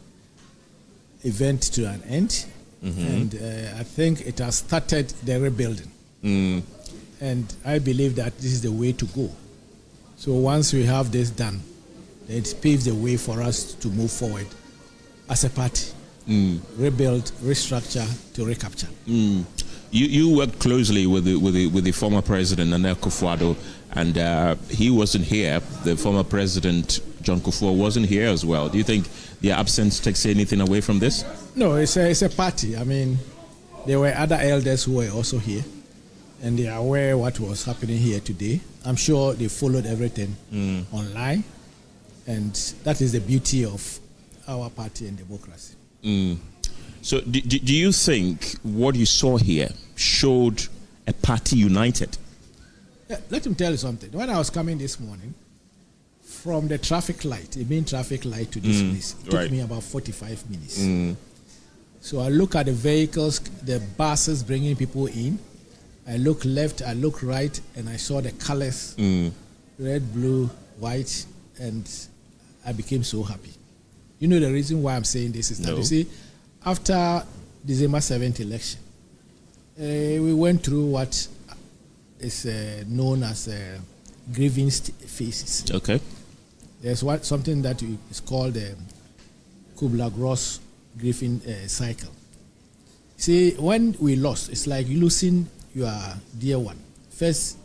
event to an end, and I think it has started the rebuilding, and I believe that this is the way to go. So once we have this done, it paves the way for us to move forward as a party, rebuild, restructure, to recapture. You worked closely with the former president, Nana Akufo-Addo, and he wasn't here. The former president, John Kufuor, wasn't here as well. Do you think their absence takes anything away from this? No, it's a party. I mean, there were other elders who were also here, and they are aware what was happening here today. I'm sure they followed everything online, and that is the beauty of our party and democracy. So do you think what you saw here showed a party united? Yeah, let me tell you something. When I was coming this morning, from the traffic light, the main traffic light to this place, it took me about 45 minutes. So I look at the vehicles, the buses bringing people in. I look left, I look right, and I saw the colors, red, blue, white, and I became so happy. You know the reason why I'm saying this is that, you see, after December 7th election, we went through what is known as grieving phases. Okay. There's something that is called the Kubler-Ross grieving cycle. See, when we lost, it's like losing your dear one. First,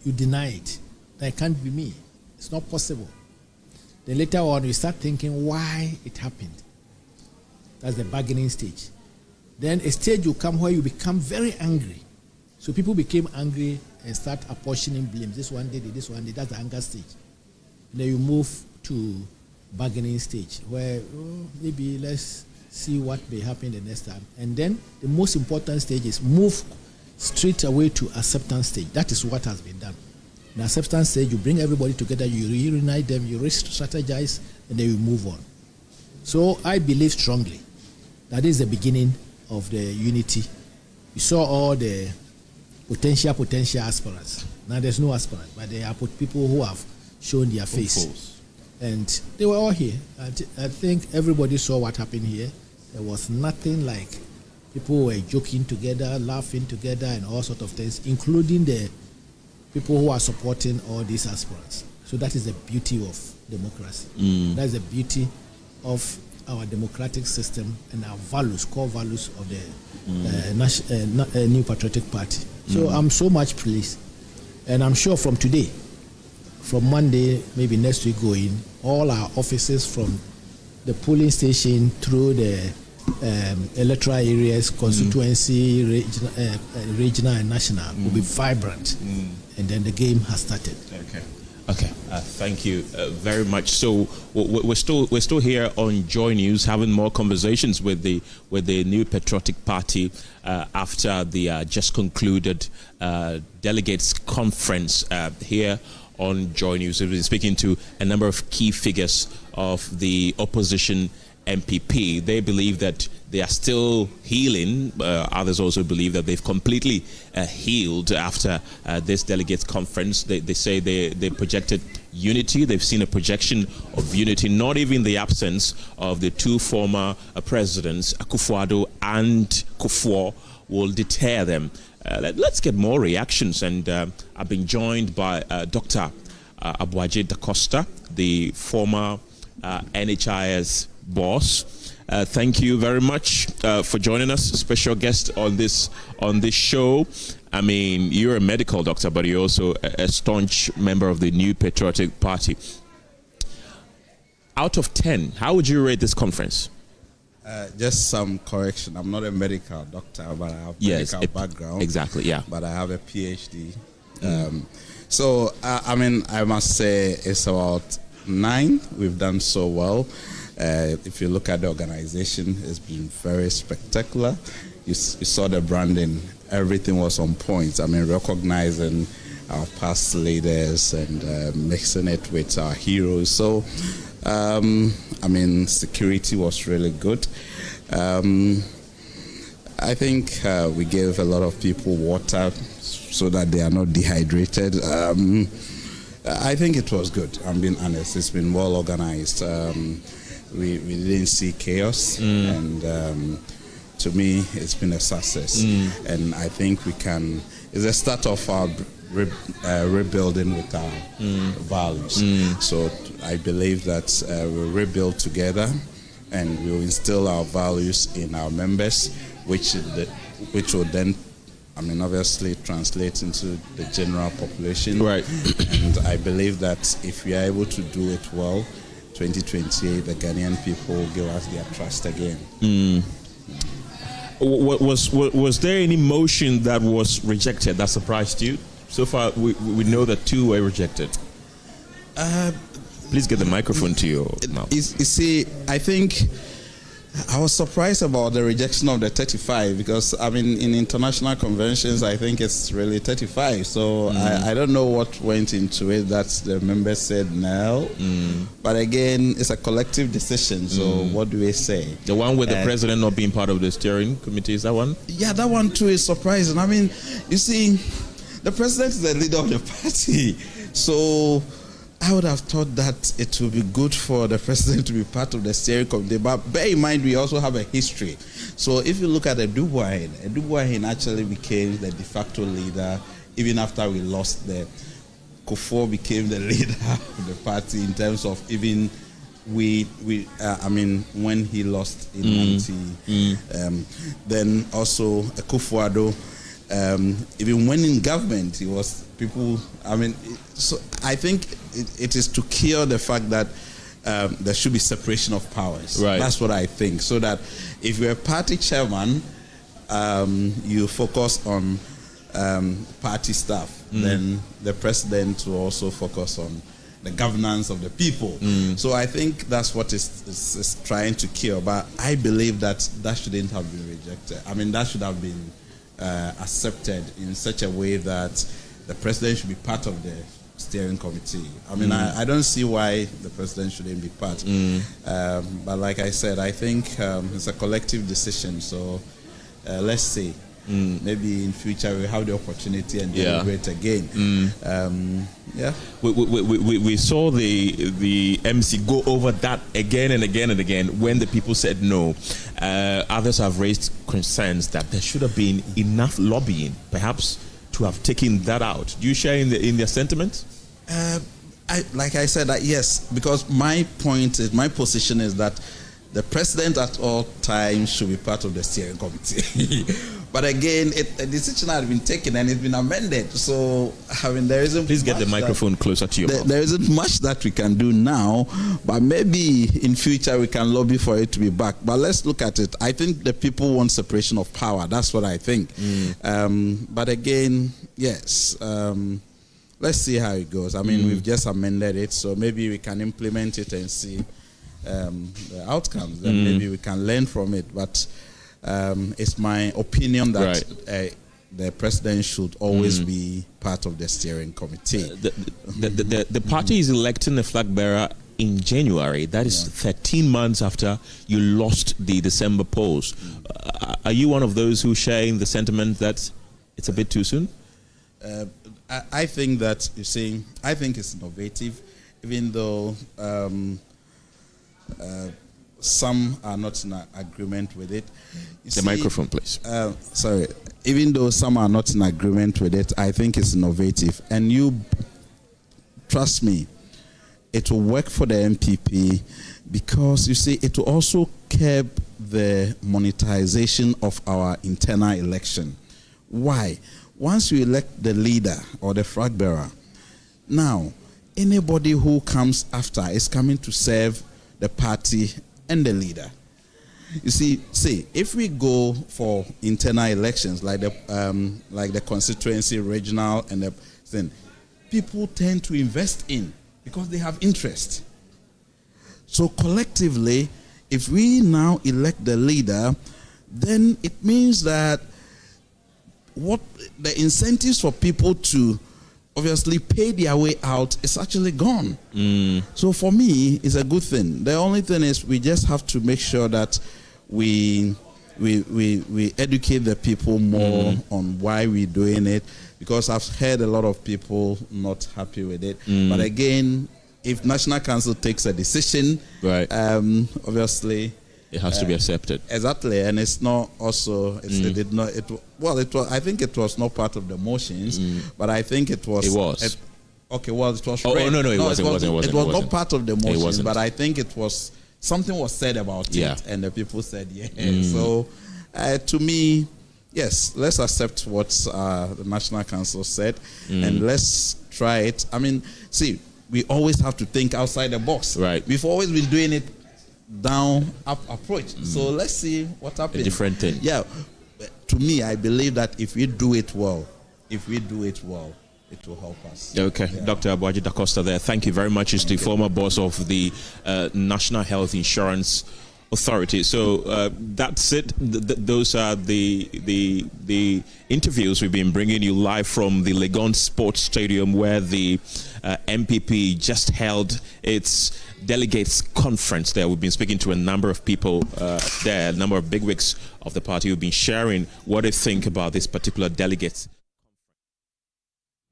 you deny it. That can't be me. It's not possible. Then later on, you start thinking why it happened. That's the bargaining stage. Then a stage will come where you become very angry. So people became angry and start apportioning blame. This one did it, this one did it. That's the anger stage. And then you move to bargaining stage where maybe let's see what may happen the next time. And then the most important stage is move straight away to acceptance stage. That is what has been done. In acceptance stage, you bring everybody together, you reunite them, you re-strategize, and then you move on. So I believe strongly that is the beginning of the unity. We saw all the potential aspirants. Now there's no aspirant, but there are people who have shown their face. And they were all here. I think everybody saw what happened here. There was nothing like people were joking together, laughing together, and all sorts of things, including the people who are supporting all these aspirants. So that is the beauty of democracy. That is the beauty of our democratic system and our values, core values of the New Patriotic Party. So I'm so much pleased. And I'm sure from today, from Monday, maybe next week going, all our offices from the polling station through the electoral areas, constituency, regional and national will be vibrant. And then the game has started. Okay. Thank you very much. So we're still here on JoyNews, having more conversations with the New Patriotic Party after the just concluded delegates conference here on JoyNews. We've been speaking to a number of key figures of the opposition NPP. They believe that they are still healing. Others also believe that they've completely healed after this delegates conference. They say they projected unity. They've seen a projection of unity, not even in the absence of the two former presidents, Akufo-Addo and Kufuor, will deter them. Let's get more reactions. And I've been joined by Dr. Abuaje Da Costa, the former NHIS boss. Thank you very much for joining us, special guest on this show. I mean, you're a medical doctor, but you're also a staunch member of the New Patriotic Party. Out of 10, how would you rate this conference? Just some correction. I'm not a medical doctor, but I have medical background. Exactly, yeah. But I have a PhD. So, I mean, I must say it's about 9. We've done so well. If you look at the organization, it's been very spectacular. You saw the branding. Everything was on point. I mean, recognizing our past leaders and mixing it with our heroes. So, I mean, security was really good. I think we gave a lot of people water so that they are not dehydrated. I think it was good. I'm being honest. It's been well organized. We didn't see chaos, and to me, it's been a success. And I think we can. It's a start of our rebuilding with our values. So I believe that we'll rebuild together, and we'll instill our values in our members, which will then, I mean, obviously translate into the general population. Right. And I believe that if we are able to do it well, 2028, the Ghanaian people will give us their trust again. Was there any motion that was rejected that surprised you? So far, we know that 2 were rejected. Please get the microphone to your mouth. You see, I think I was surprised about the rejection of the 35 because, I mean, in international conventions, I think it's really 35. So I don't know what went into it that the members said no. But again, it's a collective decision. So what do we say? The one with the president not being part of the steering committee, is that one? Yeah, that one too is surprising. I mean, you see, the president is the leader of the party. So I would have thought that it would be good for the president to be part of the steering committee. But bear in mind, we also have a history. So if you look at Educhum actually became the de facto leader even after we lost the Kufuor became the leader of the party in terms of even I mean, when he lost in 90, then also Kufuor, even when in government, he was people. I mean, so I think it is to cure the fact that there should be separation of powers. Right. That's what I think. So that if you're a party chairman, you focus on party stuff. Then the president will also focus on the governance of the people. So I think that's what is trying to cure. But I believe that shouldn't have been rejected. I mean, that should have been accepted in such a way that the president should be part of the steering committee. I mean, I don't see why the president shouldn't be part. But like I said, I think it's a collective decision. So let's see. Maybe in future we have the opportunity and deliberate again. We saw the MC go over that again and again and again when the people said no. Others have raised concerns that there should have been enough lobbying, perhaps, to have taken that out. Do you share in their sentiments? Like I said, yes, because my position is that the president at all times should be part of the steering committee. But again, a decision had been taken and it's been amended. So, I mean, there isn't. Please get the microphone closer to your mouth. There isn't much that we can do now, but maybe in future we can lobby for it to be back. But let's look at it. I think the people want separation of power. That's what I think. But again, yes. Let's see how it goes. I mean, we've just amended it, so maybe we can implement it and see the outcomes. Then maybe we can learn from it. But it's my opinion that the president should always be part of the steering committee. The party is electing a flag bearer in January. That is 13 months after you lost the December polls. Are you one of those who sharing the sentiment that it's a bit too soon? I think that, you see, I think it's innovative, even though some are not in agreement with it. Microphone, please. Sorry. Even though some are not in agreement with it, I think it's innovative. And you, trust me, it will work for the NPP because, you see, it will also curb the monetization of our internal election. Why? Once you elect the leader or the flag bearer, now anybody who comes after is coming to serve the party and the leader. You see, if we go for internal elections like the constituency, regional, and the thing, people tend to invest in because they have interest. So collectively, if we now elect the leader, then it means that what the incentives for people to obviously pay their way out is actually gone. So for me, it's a good thing. The only thing is we just have to make sure that we educate the people more on why we're doing it, because I've heard a lot of people not happy with it. But again, if National Council takes a decision, right, obviously it has to be accepted. Exactly, and it's not also. It did not. It was. I think it was not part of the motions, but I think it was. It was. Okay, well, it was. Oh, no, it wasn't. It was not part of the motions, but I think it was. Something was said about it, and the people said yes. So, to me, yes, let's accept what the National Council said, and let's try it. I mean, see, we always have to think outside the box. Right. We've always been doing it down-up approach. So let's see what happens. A different thing. Yeah. To me, I believe that if we do it well, it will help us. Okay, yeah. Dr. Abu-Agyeman da Costa there. Thank you very much. He's the former boss of the National Health Insurance Authority. So that's it. Those are the interviews we've been bringing you live from the Legon Sports Stadium, where the NPP just held its delegates conference there. We've been speaking to a number of people there, a number of bigwigs of the party who've been sharing what they think about this particular delegates.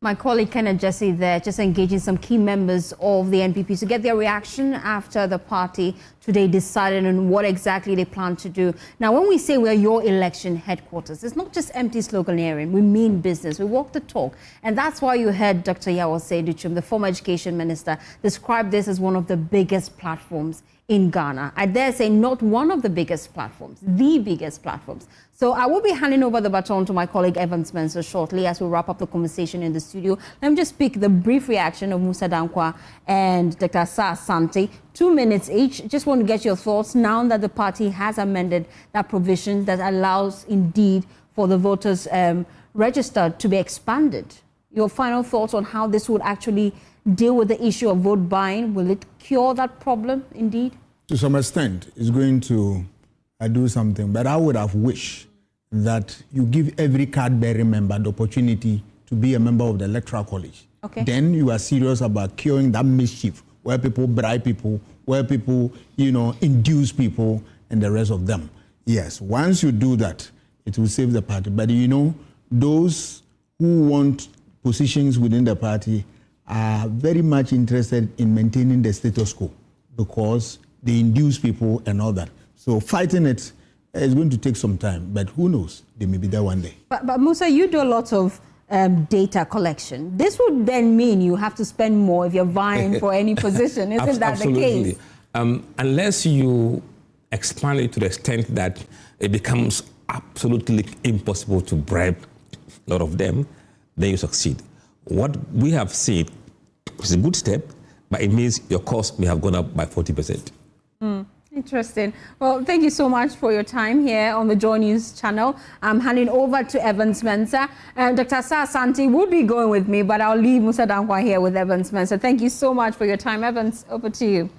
My colleague Kenneth Jesse there, just engaging some key members of the NPP to get their reaction after the party today decided on what exactly they plan to do. Now, when we say we're your election headquarters, it's not just empty sloganeering. We mean business. We walk the talk. And that's why you heard Dr. Osei, Educhum, the former education minister, describe this as one of the biggest platforms in Ghana. I dare say not one of the biggest platforms, the biggest platforms. So I will be handing over the baton to my colleague Evan Spencer shortly as we wrap up the conversation in the studio. Let me just pick the brief reaction of Musa Dankwa and Dr. Sa Asante, 2 minutes each. Just want to get your thoughts now that the party has amended that provision that allows indeed for the voters registered to be expanded. Your final thoughts on how this would actually deal with the issue of vote buying? Will it cure that problem indeed? To some extent, it's going to do something, but I would have wished that you give every card-bearing member the opportunity to be a member of the Electoral College. Okay. Then you are serious about curing that mischief where people bribe people, where people, induce people and the rest of them. Yes, once you do that, it will save the party. But those who want positions within the party are very much interested in maintaining the status quo because they induce people and all that. So fighting it is going to take some time, but who knows? They may be there one day. But Musa, you do a lot of data collection. This would then mean you have to spend more if you're vying for any position. Isn't that the case? Unless you expand it to the extent that it becomes absolutely impossible to bribe a lot of them, then you succeed. What we have seen is a good step, but it means your cost may have gone up by 40%. Interesting. Well, thank you so much for your time here on the JoyNews channel. I'm handing over to Evan Spencer. Dr. Sa Asante would be going with me, but I'll leave Musa Dankwa here with Evan Spencer. Thank you so much for your time. Evans, over to you.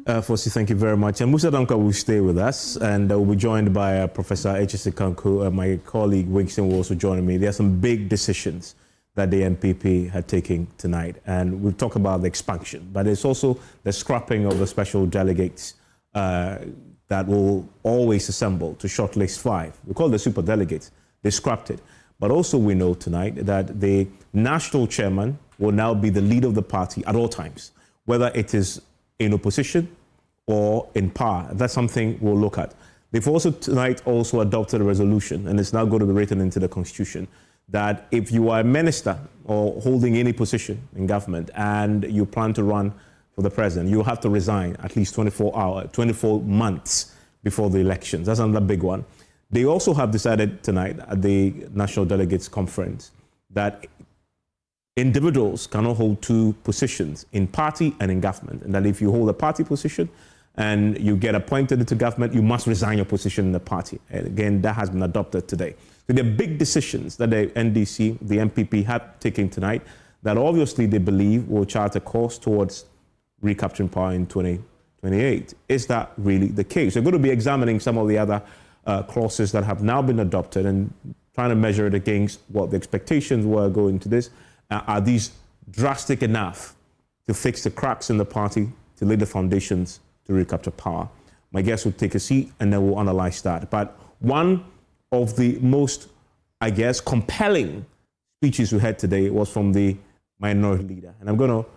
Fosi, thank you very much. And Musa Dankwa will stay with us, and we'll be joined by Professor H.S. Kanku. My colleague Winston will also join me. There are some big decisions that the NPP had taken tonight, and we'll talk about the expansion, but it's also the scrapping of the special delegates that will always assemble to shortlist 5. We call the super delegates. They scrapped it. But also we know tonight that the national chairman will now be the leader of the party at all times, whether it is in opposition or in power. That's something we'll look at. They've also tonight also adopted a resolution, and it's now going to be written into the constitution, that if you are a minister or holding any position in government and you plan to run for the president, you have to resign at least 24 months before the elections. That's another big one. They also have decided tonight at the National Delegates Conference that individuals cannot hold two positions in party and in government, and that if you hold a party position and you get appointed into government, you must resign your position in the party. And again, that has been adopted today. So there are big decisions that the NDC, the NPP have taken tonight that obviously they believe will chart a course towards recapturing power in 2028. Is that really the case? We're going to be examining some of the other clauses that have now been adopted and trying to measure it against what the expectations were going to this. Are these drastic enough to fix the cracks in the party, to lay the foundations to recapture power? My guest will take a seat and then we'll analyze that. But one of the most, I guess, compelling speeches we had today was from the minority leader. And I'm going to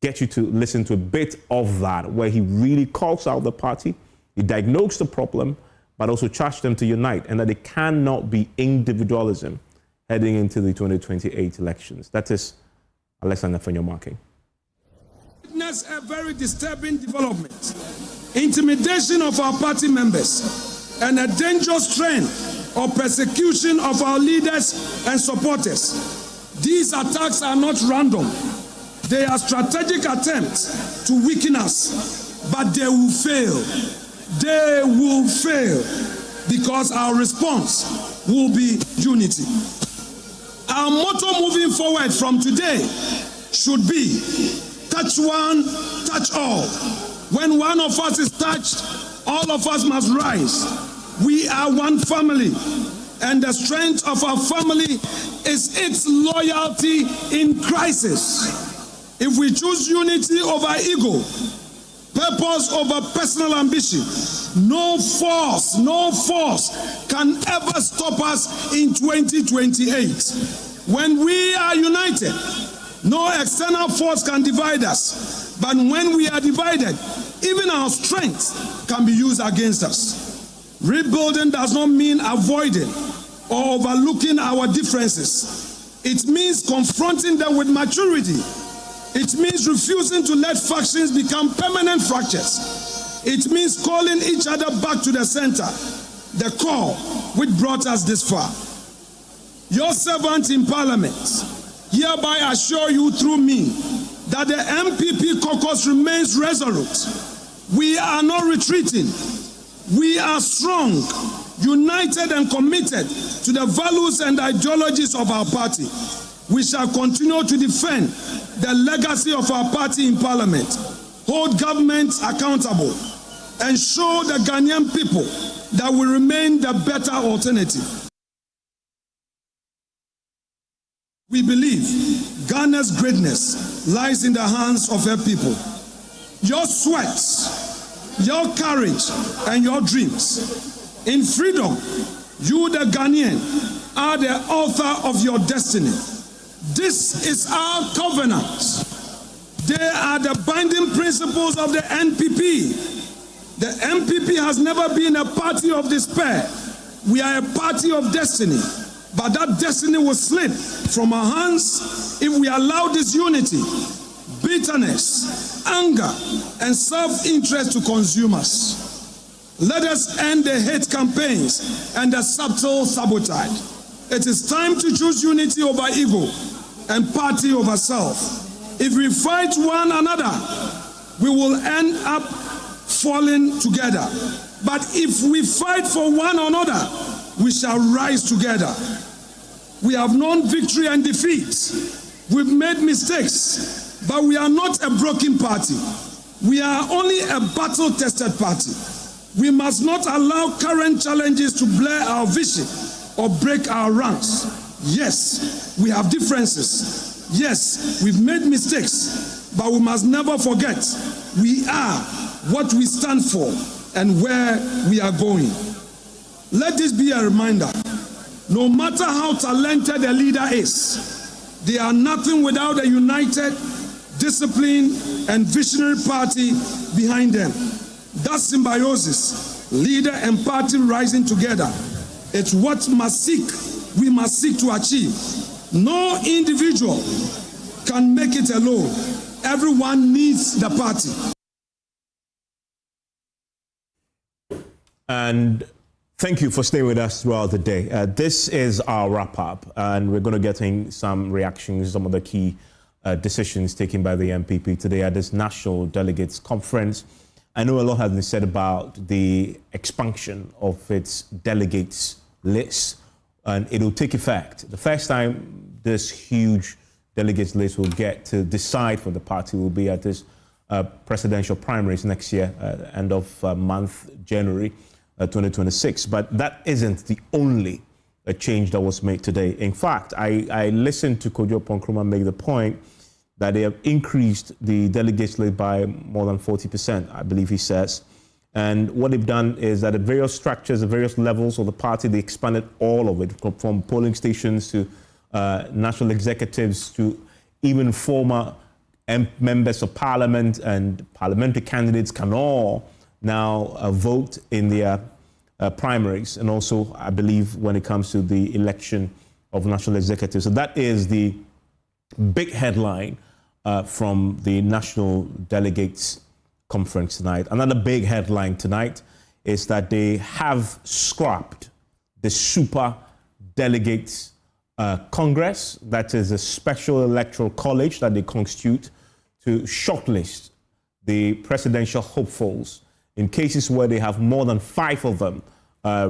get you to listen to a bit of that, where he really calls out the party, he diagnosed the problem, but also charged them to unite, and that it cannot be individualism heading into the 2028 elections. That is Alexander Fenyomarking. Witness a very disturbing development. Intimidation of our party members and a dangerous trend of persecution of our leaders and supporters. These attacks are not random. They are strategic attempts to weaken us, but they will fail. They will fail because our response will be unity. Our motto moving forward from today should be touch one, touch all. When one of us is touched, all of us must rise. We are one family, and the strength of our family is its loyalty in crisis. If we choose unity over ego, purpose over personal ambition, no force can ever stop us in 2028. When we are united, no external force can divide us. But when we are divided, even our strength can be used against us. Rebuilding does not mean avoiding or overlooking our differences. It means confronting them with maturity. It means refusing to let factions become permanent fractures. It means calling each other back to the center, the core which brought us this far. Your servant in Parliament hereby assure you through me that the NPP caucus remains resolute. We are not retreating. We are strong, united and committed to the values and ideologies of our party. We shall continue to defend the legacy of our party in Parliament, hold governments accountable, and show the Ghanaian people that we remain the better alternative. We believe Ghana's greatness lies in the hands of her people. Your sweat, your courage, and your dreams. In freedom, you, the Ghanaian, are the author of your destiny. This is our covenant. They are the binding principles of the NPP. The NPP has never been a party of despair. We are a party of destiny. But that destiny will slip from our hands if we allow disunity, bitterness, anger, and self-interest to consume us. Let us end the hate campaigns and the subtle sabotage. It is time to choose unity over ego and party over self. If we fight one another, we will end up falling together. But if we fight for one another, we shall rise together. We have known victory and defeat. We've made mistakes, but we are not a broken party. We are only a battle-tested party. We must not allow current challenges to blur our vision or break our ranks. Yes, we have differences. Yes, we've made mistakes, but we must never forget we are what we stand for and where we are going. Let this be a reminder. No matter how talented a leader is, they are nothing without a united, disciplined, and visionary party behind them. That symbiosis, leader and party rising together, it's what we must seek to achieve. No individual can make it alone. Everyone needs the party. And thank you for staying with us throughout the day. This is our wrap-up, and we're going to get in some reactions, some of the key decisions taken by the NPP today at this National Delegates Conference. I know a lot has been said about the expansion of its delegates list, and it will take effect. The first time this huge delegates list will get to decide for the party will be at this presidential primaries next year, end of month, January 2026. But that isn't the only change that was made today. In fact, I listened to Kojo Ponkrumah make the point that they have increased the delegates list by more than 40%, I believe he says. And what they've done is that at various structures, at various levels of the party, they expanded all of it, from polling stations to national executives to even former members of parliament and parliamentary candidates can all now vote in their primaries. And also, I believe, when it comes to the election of national executives. So that is the big headline from the National Delegates Conference tonight. Another big headline tonight is that they have scrapped the Super Delegates Congress. That is a special electoral college that they constitute to shortlist the presidential hopefuls in cases where they have more than 5 of them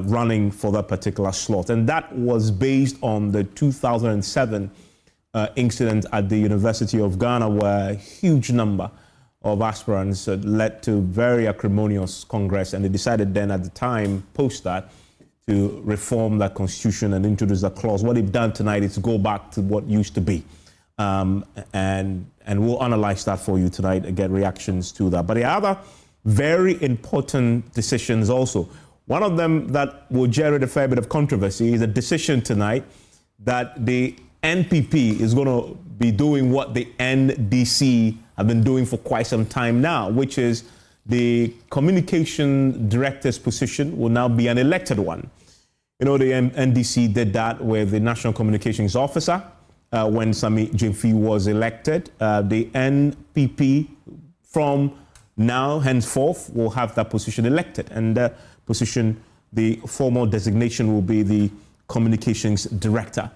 running for that particular slot. And that was based on the 2007 incident at the University of Ghana, where a huge number of aspirants led to very acrimonious Congress, and they decided then at the time, post that, to reform that constitution and introduce that clause. What they've done tonight is to go back to what used to be. And we'll analyze that for you tonight and get reactions to that. But the other very important decisions also, one of them that will generate a fair bit of controversy is a decision tonight that the NPP is going to be doing what the NDC have been doing for quite some time now, which is the communication director's position will now be an elected one. You know, the NDC did that with the National Communications Officer when Sami Jemfi was elected. The NPP from now henceforth will have that position elected, and that position, the formal designation will be the communications director.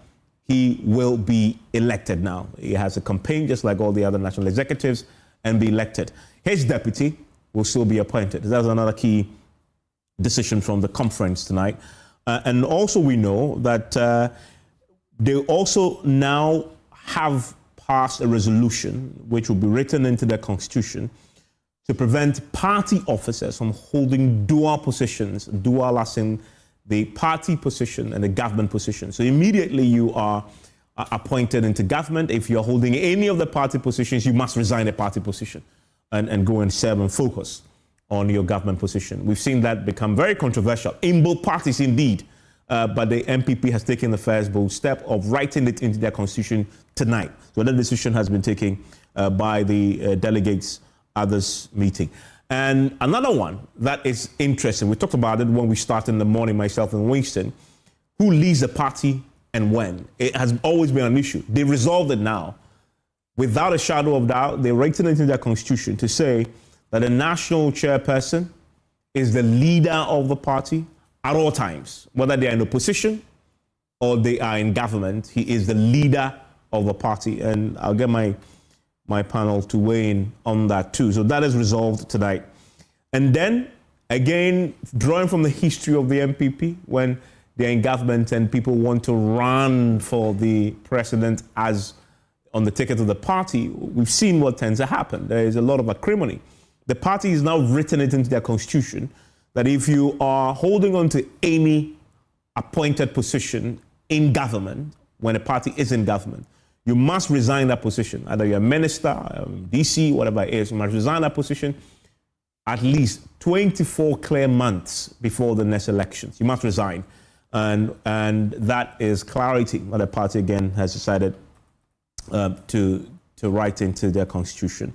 He will be elected now. He has a campaign just like all the other national executives and be elected. His deputy will still be appointed. That's another key decision from the conference tonight. And also we know that they also now have passed a resolution which will be written into their constitution to prevent party officers from holding dual positions, dual as in the party position and the government position. So immediately you are appointed into government. If you're holding any of the party positions, you must resign the party position and go and serve and focus on your government position. We've seen that become very controversial in both parties indeed. But the NPP has taken the first bold step of writing it into their constitution tonight. So that decision has been taken by the delegates at this meeting. And another one that is interesting, we talked about it when we started in the morning, myself and Winston, who leads the party and when. It has always been an issue. They resolved it now. Without a shadow of doubt, they written it into their constitution to say that the national chairperson is the leader of the party at all times, whether they are in opposition or they are in government. He is the leader of the party. And I'll get my panel to weigh in on that too. So that is resolved tonight. And then, again, drawing from the history of the NPP, when they're in government and people want to run for the president as on the ticket of the party, we've seen what tends to happen. There is a lot of acrimony. The party has now written it into their constitution that if you are holding on to any appointed position in government, when a party is in government, you must resign that position. Either you're a minister, DC, whatever it is, you must resign that position at least 24 clear months before the next elections. You must resign. And that is clarity that the party, again, has decided to write into their constitution.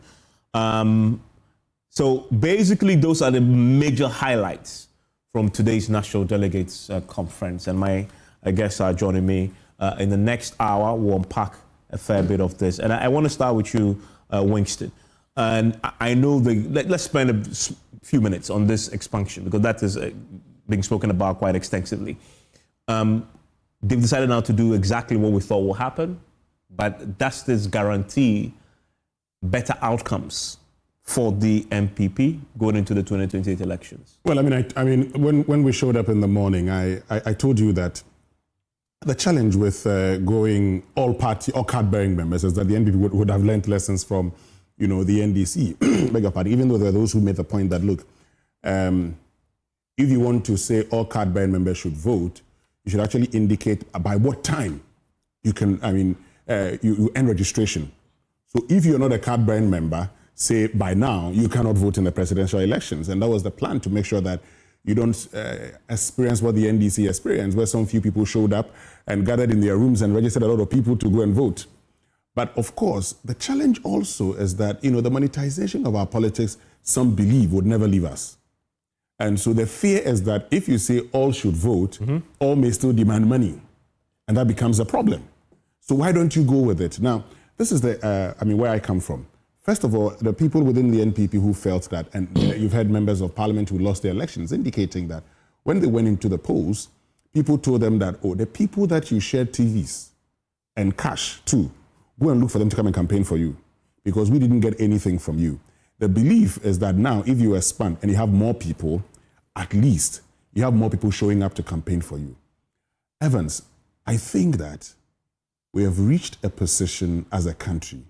So basically, those are the major highlights from today's National Delegates Conference. And my guests are joining me in the next hour. We'll unpack a fair bit of this. And I want to start with you, Winston. And I know let's spend a few minutes on this expansion, because that is being spoken about quite extensively. They've decided now to do exactly what we thought will happen, but does this guarantee better outcomes for the NPP going into the 2028 elections? Well, I mean, when we showed up in the morning, I told you that the challenge with going all card-bearing members is that the NPP would have learned lessons from, the NDC, beg your pardon, even though there are those who made the point that, look, if you want to say all card-bearing members should vote, you should actually indicate by what time you can, you end registration. So if you're not a card-bearing member, say by now, you cannot vote in the presidential elections. And that was the plan, to make sure that you don't experience what the NDC experienced, where some few people showed up and gathered in their rooms and registered a lot of people to go and vote. But of course, the challenge also is that, the monetization of our politics, some believe, would never leave us. And so the fear is that if you say all should vote, all may still demand money. And that becomes a problem. So why don't you go with it? Now, this is where I come from. First of all, the people within the NPP who felt that, and you've heard members of parliament who lost their elections indicating that when they went into the polls, people told them that, the people that you shared TVs and cash to, go and look for them to come and campaign for you, because we didn't get anything from you. The belief is that now, if you expand and you have more people, at least you have more people showing up to campaign for you. Evans, I think that we have reached a position as a country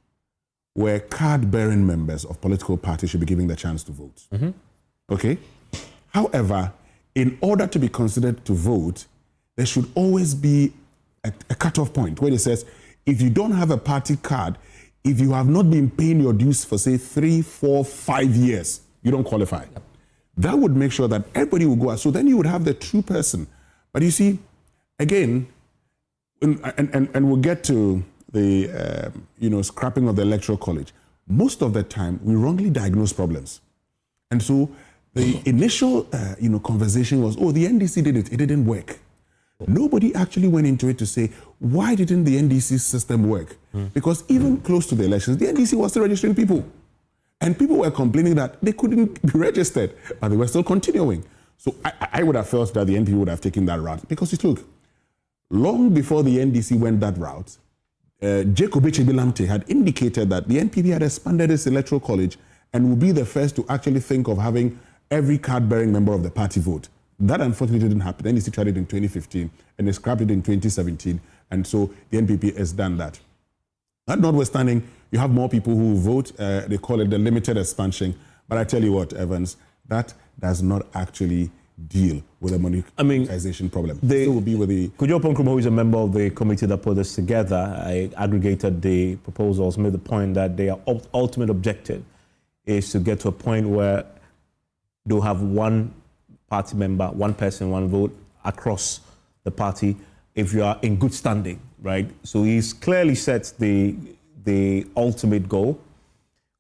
where card-bearing members of political parties should be given the chance to vote. Okay? However, in order to be considered to vote, there should always be a cutoff point where it says, if you don't have a party card, if you have not been paying your dues for, say, 3, 4, 5 years, you don't qualify. That would make sure that everybody will go out. So then you would have the true person. But you see, again, and we'll get to the scrapping of the electoral college. Most of the time, we wrongly diagnose problems. And so the initial conversation was, the NDC did it didn't work. Nobody actually went into it to say, why didn't the NDC system work? Because even close to the elections, the NDC was still registering people. And people were complaining that they couldn't be registered, but they were still continuing. So I would have felt that the NPP would have taken that route. Because look, long before the NDC went that route, Jacob Echebilamte had indicated that the NPP had expanded its electoral college and would be the first to actually think of having every card-bearing member of the party vote. That unfortunately didn't happen. The NDC tried it in 2015 and they scrapped it in 2017. And so the NPP has done that. That notwithstanding, you have more people who vote. They call it the limited expansion. But I tell you what, Evans, that does not actually deal with the monetization problem. It will be with the... Kujo Ponkrumah, who is a member of the committee that put this together, I aggregated the proposals, made the point that their ultimate objective is to get to a point where they'll have one party member, one person, one vote across the party if you are in good standing, right? So he's clearly set the ultimate goal,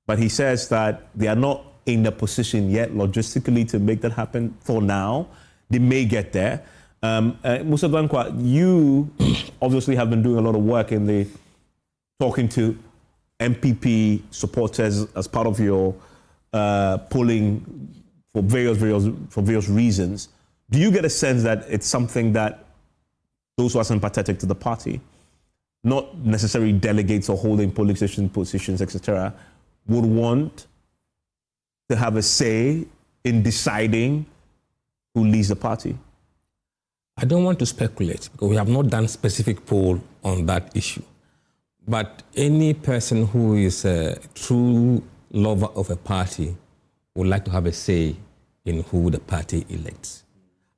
but he says that they are not in a position yet logistically to make that happen for now. They may get there. Musa Dankwa, you obviously have been doing a lot of work in talking to NPP supporters as part of your polling for various reasons. Do you get a sense that it's something that those who are sympathetic to the party, not necessarily delegates or holding polling positions, etc., would want to have a say in deciding who leads the party? I don't want to speculate because we have not done specific poll on that issue. But any person who is a true lover of a party would like to have a say in who the party elects.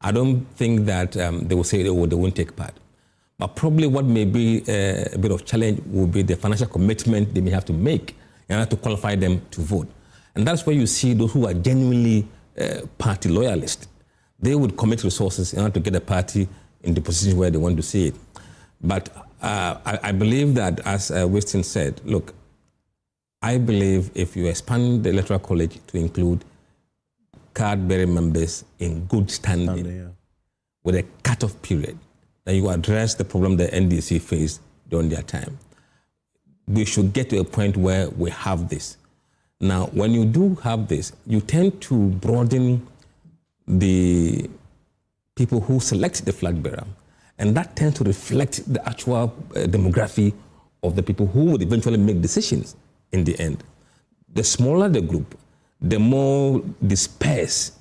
I don't think that they will say they won't take part. But probably what may be a bit of challenge will be the financial commitment they may have to make in order to qualify them to vote. And that's where you see those who are genuinely party loyalists. They would commit resources in order to get a party in the position where they want to see it. But I believe that, as Winston said, look, I believe if you expand the Electoral College to include card-bearing members in good standing, with a cut-off period, then you address the problem the NDC faced during their time. We should get to a point where we have this. Now, when you do have this, you tend to broaden the people who select the flag bearer. And that tends to reflect the actual demography of the people who would eventually make decisions in the end. The smaller the group, the more dispersed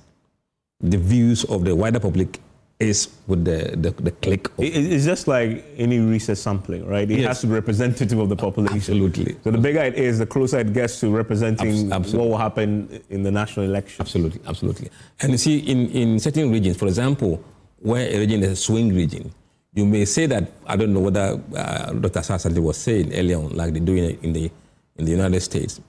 the views of the wider public is with the clique. It's just like any research sampling, right? It has to be representative of the population. Absolutely. So the bigger it is, the closer it gets to representing what will happen in the national election. Absolutely, absolutely. And you see, in certain regions, for example, where a region is a swing region, you may say that, I don't know whether Dr. Sasante was saying earlier on, like they do in the United States,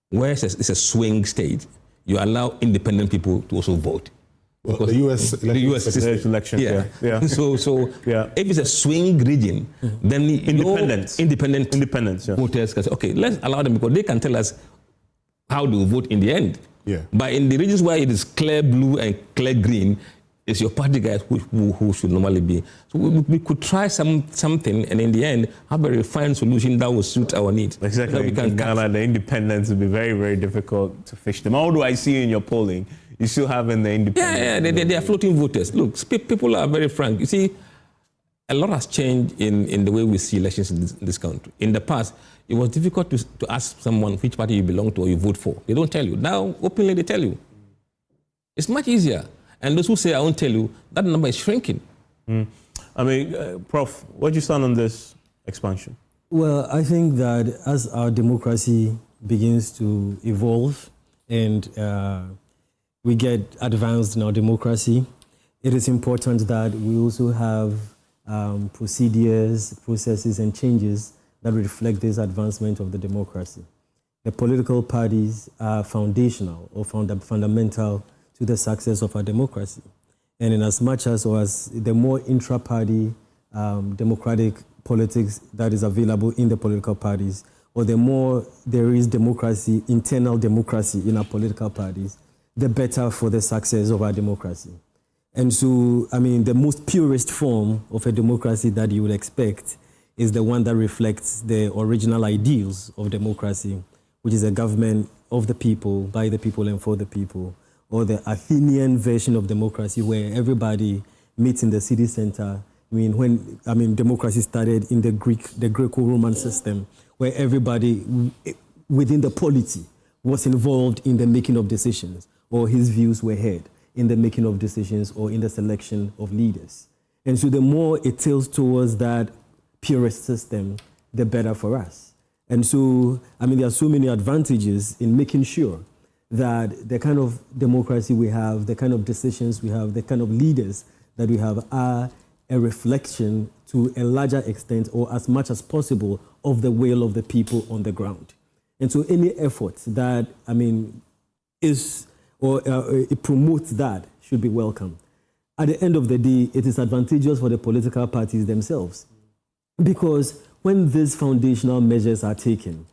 where it's a swing state, you allow independent people to also vote. Well, the U.S. election, yeah. So if it's a swing region, then independent voters can say, okay, let's allow them because they can tell us how to vote in the end. Yeah. But in the regions where it is clear blue and clear green, it's your party guys who should normally be. So we could try something and in the end have a refined solution that will suit our needs. Exactly. In Ghana, the independents will be very, very difficult to fish them. How do I see in your polling? You still have in the independent. Yeah, they are floating voters. Look, people are very frank. You see, a lot has changed in the way we see elections in this country. In the past, it was difficult to ask someone which party you belong to or you vote for. They don't tell you. Now, openly, they tell you. It's much easier. And those who say, I won't tell you, that number is shrinking. I mean, Prof, what do you stand on this expansion? Well, I think that as our democracy begins to evolve and we get advanced in our democracy, it is important that we also have procedures, processes, and changes that reflect this advancement of the democracy. The political parties are foundational or fundamental to the success of our democracy. And in as much as the more intra-party democratic politics that is available in the political parties, or the more there is democracy, internal democracy in our political parties, the better for the success of our democracy. And so, I mean, the most purest form of a democracy that you would expect is the one that reflects the original ideals of democracy, which is a government of the people, by the people, and for the people, or the Athenian version of democracy where everybody meets in the city center. When democracy started in the Greco-Roman system, where everybody within the polity was involved in the making of decisions, or his views were heard in the making of decisions or in the selection of leaders. And so the more it tilts towards that purist system, the better for us. And so, I mean, there are so many advantages in making sure that the kind of democracy we have, the kind of decisions we have, the kind of leaders that we have are a reflection to a larger extent or as much as possible of the will of the people on the ground. And so any effort that, it promotes that should be welcome. At the end of the day, it is advantageous for the political parties themselves. Because when these foundational measures are taken,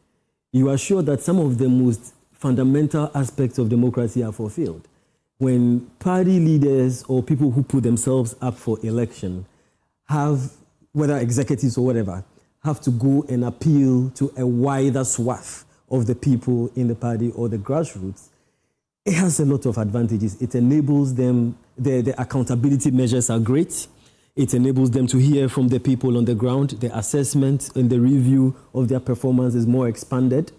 you are sure that some of the most fundamental aspects of democracy are fulfilled. When party leaders or people who put themselves up for election have, whether executives or whatever, have to go and appeal to a wider swath of the people in the party or the grassroots, it has a lot of advantages. It enables them, the accountability measures are great. It enables them to hear from the people on the ground. The assessment and the review of their performance is more expanded.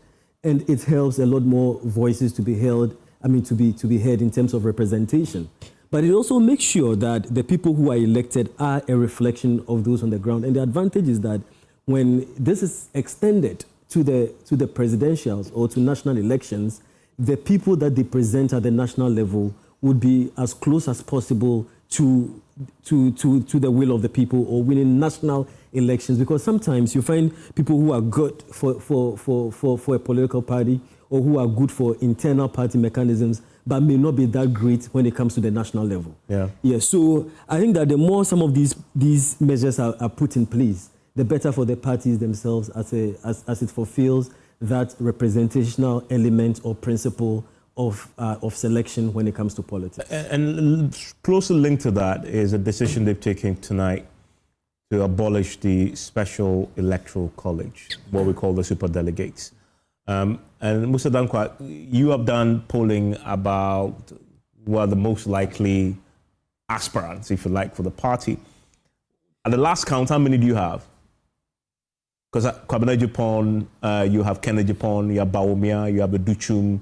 And it helps a lot more voices to be held, to be heard in terms of representation. But it also makes sure that the people who are elected are a reflection of those on the ground. And the advantage is that when this is extended to the presidentials or to national elections, the people that they present at the national level would be as close as possible to the will of the people or winning national elections, because sometimes you find people who are good for a political party or who are good for internal party mechanisms but may not be that great when it comes to the national level. Yeah. So I think that the more some of these measures are put in place, the better for the parties themselves as it fulfills that representational element or principle of selection when it comes to politics. And closely linked to that is a decision they've taken tonight to abolish the special electoral college, what we call the super delegates. And Mr. Dankwa, you have done polling about the most likely aspirants, if you like, for the party. At the last count, how many do you have? Because Kwabena Japan, you have Kennedy Japan, you have Bawumia, you have Educhum,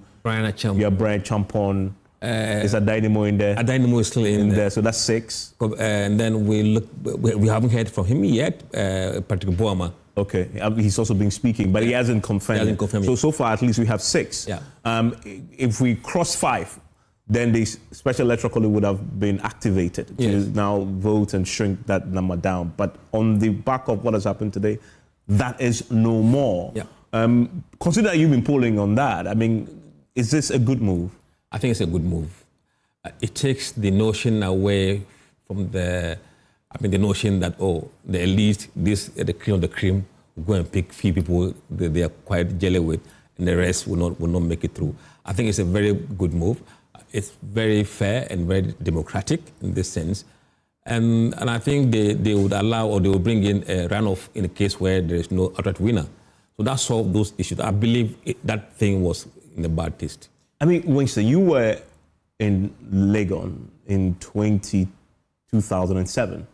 you have Brian Champon. Is a Dynamo in there? A Dynamo is still in there. So that's 6. And then we haven't heard from him yet, Patrick Boama. Okay, he's also been speaking, but he hasn't confirmed. He hasn't confirmed. So far, at least we have 6. Yeah. If we cross 5, then the special electoral college would have been activated to now vote and shrink that number down. But on the back of what has happened today, that is no more. Yeah. Consider you've been polling on that. I mean, is this a good move? I think it's a good move. It takes the notion away from the notion that, the elite, the cream of the cream, will go and pick few people they are quite jelly with, and the rest will not make it through. I think it's a very good move. It's very fair and very democratic in this sense. And I think they would allow, or they will bring in a runoff in a case where there is no outright winner. So that solved those issues. I believe that thing was in the bad taste. I mean, Winston, you were in Legon in 2007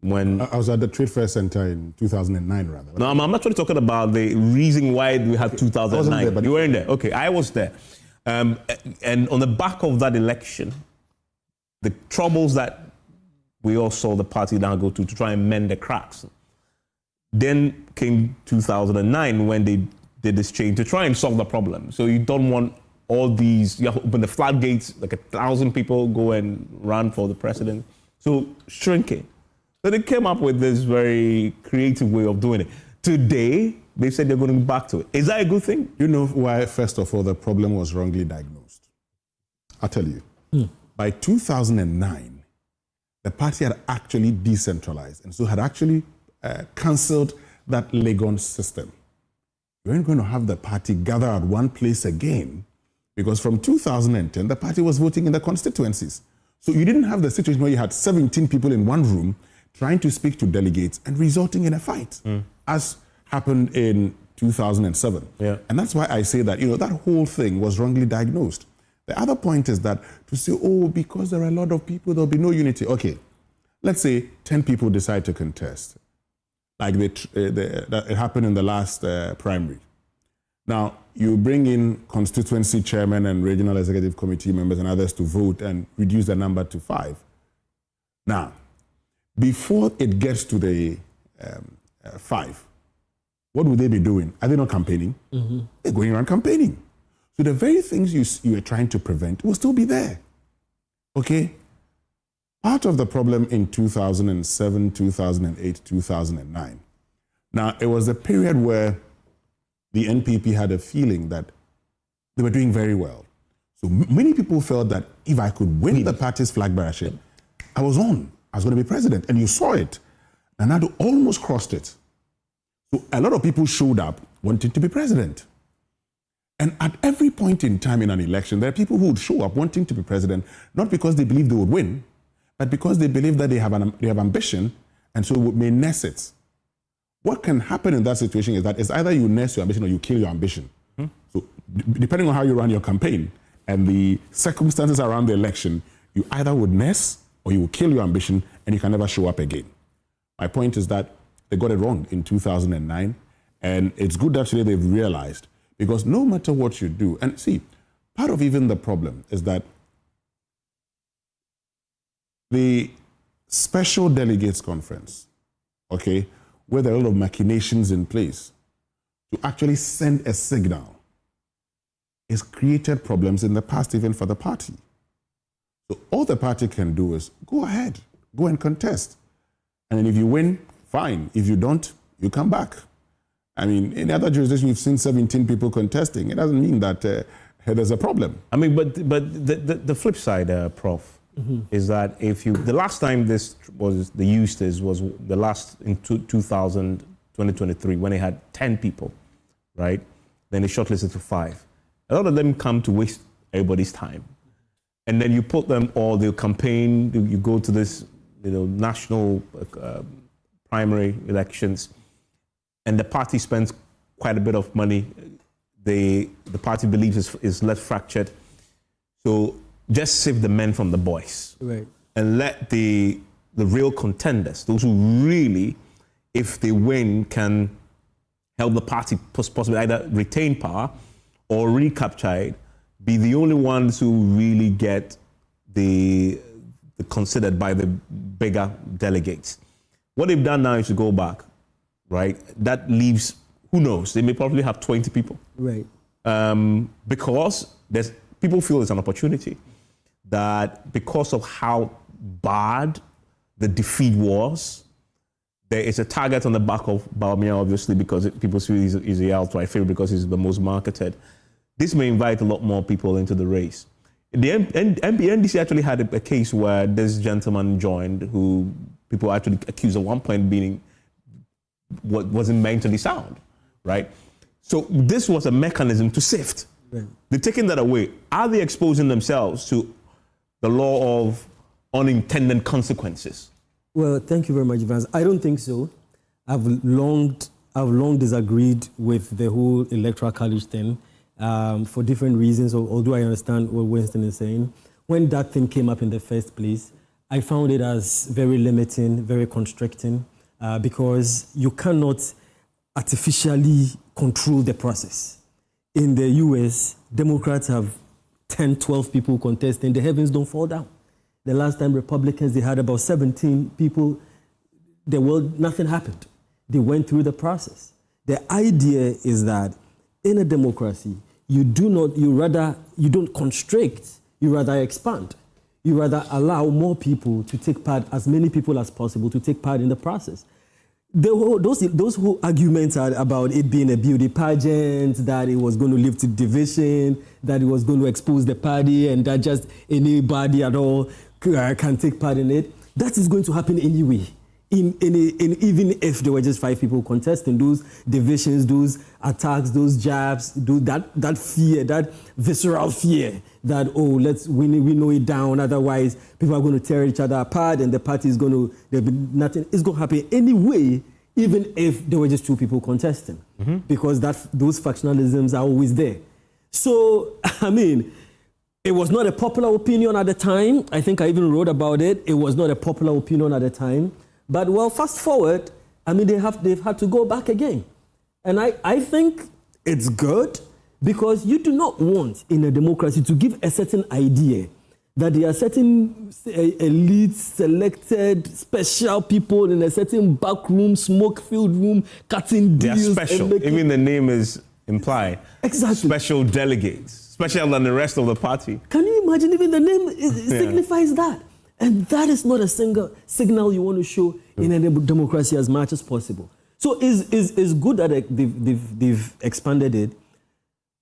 when... I was at the Trade Fair Center in 2009, rather. No, I'm actually talking about the reason why we had 2009. I wasn't there, but you weren't there. Okay, I was there. And on the back of that election, the troubles that we all saw the party now go to try and mend the cracks. Then came 2009 when they did this change to try and solve the problem. So you don't want all these, you have to open the floodgates, like 1,000 people go and run for the president. So shrink it. So they came up with this very creative way of doing it. Today, they said they're going back to it. Is that a good thing? You know why, first of all, the problem was wrongly diagnosed? I'll tell you. By 2009, the party had actually decentralized and so had actually cancelled that Legon system. You weren't going to have the party gather at one place again because from 2010, the party was voting in the constituencies. So you didn't have the situation where you had 17 people in one room trying to speak to delegates and resulting in a fight, as happened in 2007. Yeah. And that's why I say that, that whole thing was wrongly diagnosed. The other point is that to say, because there are a lot of people, there'll be no unity. Okay, let's say 10 people decide to contest, like it happened in the last primary. Now, you bring in constituency chairman and regional executive committee members and others to vote and reduce the number to 5. Now, before it gets to the 5, what would they be doing? Are they not campaigning? They're going around campaigning. So the very things you are trying to prevent will still be there. Okay? Part of the problem in 2007, 2008, 2009. Now, it was a period where the NPP had a feeling that they were doing very well. So many people felt that if I could win the party's flag bearership, I was going to be president. And you saw it. And Nadu almost crossed it. So a lot of people showed up wanting to be president. And at every point in time in an election, there are people who would show up wanting to be president, not because they believe they would win, but because they believe that they have ambition, and so may nurse it. What can happen in that situation is that it's either you nurse your ambition or you kill your ambition. So depending on how you run your campaign and the circumstances around the election, you either would nurse or you will kill your ambition and you can never show up again. My point is that they got it wrong in 2009, and it's good actually they've realized, because no matter what you do, and see, part of even the problem is that the Special Delegates Conference, okay, where there are a lot of machinations in place to actually send a signal, has created problems in the past even for the party. So all the party can do is go ahead, go and contest. And then if you win, fine. If you don't, you come back. I mean, in other jurisdictions, you've seen 17 people contesting. It doesn't mean that there's a problem. I mean, but the flip side, Prof, is that if you, the last time this was, the use this was the last in 2023, when they had 10 people, right? Then they shortlisted to 5. A lot of them come to waste everybody's time. And then you put them all, the campaign, you go to this, national primary elections, and the party spends quite a bit of money. The party believes is less fractured. So just save the men from the boys. Right. and let the real contenders, those who really, if they win, can help the party possibly either retain power or recapture it, be the only ones who really get the considered by the bigger delegates. What they've done now is to go back, right? That leaves, who knows, they may probably have 20 people. Right. Because people feel it's an opportunity that because of how bad the defeat was, there is a target on the back of Bawumia, obviously, because people see he's the outright favorite because he's the most marketed. This may invite a lot more people into the race. The NDC actually had a case where this gentleman joined who people actually accused at one point being wasn't mentally sound, right? So this was a mechanism to sift. Right. They're taking that away. Are they exposing themselves to the law of unintended consequences? Well, thank you very much, Vance. I don't think so. I've long disagreed with the whole electoral college thing for different reasons, although I understand what Winston is saying. When that thing came up in the first place, I found it as very limiting, very constricting, because you cannot artificially control the process. In the US, Democrats have 10, 12 people contesting. The heavens don't fall down. The last time Republicans, they had about 17 people. Nothing happened. They went through the process. The idea is that in a democracy, you don't constrict, you rather expand. You rather allow more people to take part, as many people as possible to take part in the process. Those whole arguments are about it being a beauty pageant, that it was going to lead to division, that it was going to expose the party, and that just anybody at all can take part in it. That is going to happen anyway. Even if there were just 5 people contesting, those divisions, those attacks, those jabs, that fear, that visceral fear that, we know it down, otherwise people are going to tear each other apart and the party is going to, there'll be nothing. It's going to happen anyway, even if there were just 2 people contesting, because those factionalisms are always there. So, I mean, it was not a popular opinion at the time. I think I even wrote about it. It was not a popular opinion at the time. But, well, fast forward, I mean, they've had to go back again. And I think it's good, because you do not want in a democracy to give a certain idea that there are certain elite, selected, special people in a certain back room, smoke-filled room, cutting deals. They're special. Even the name is implied. Exactly. Special delegates, special than the rest of the party. Can you imagine? Even the name signifies that. And that is not a single signal you want to show in a democracy as much as possible. So it's good that they've expanded it.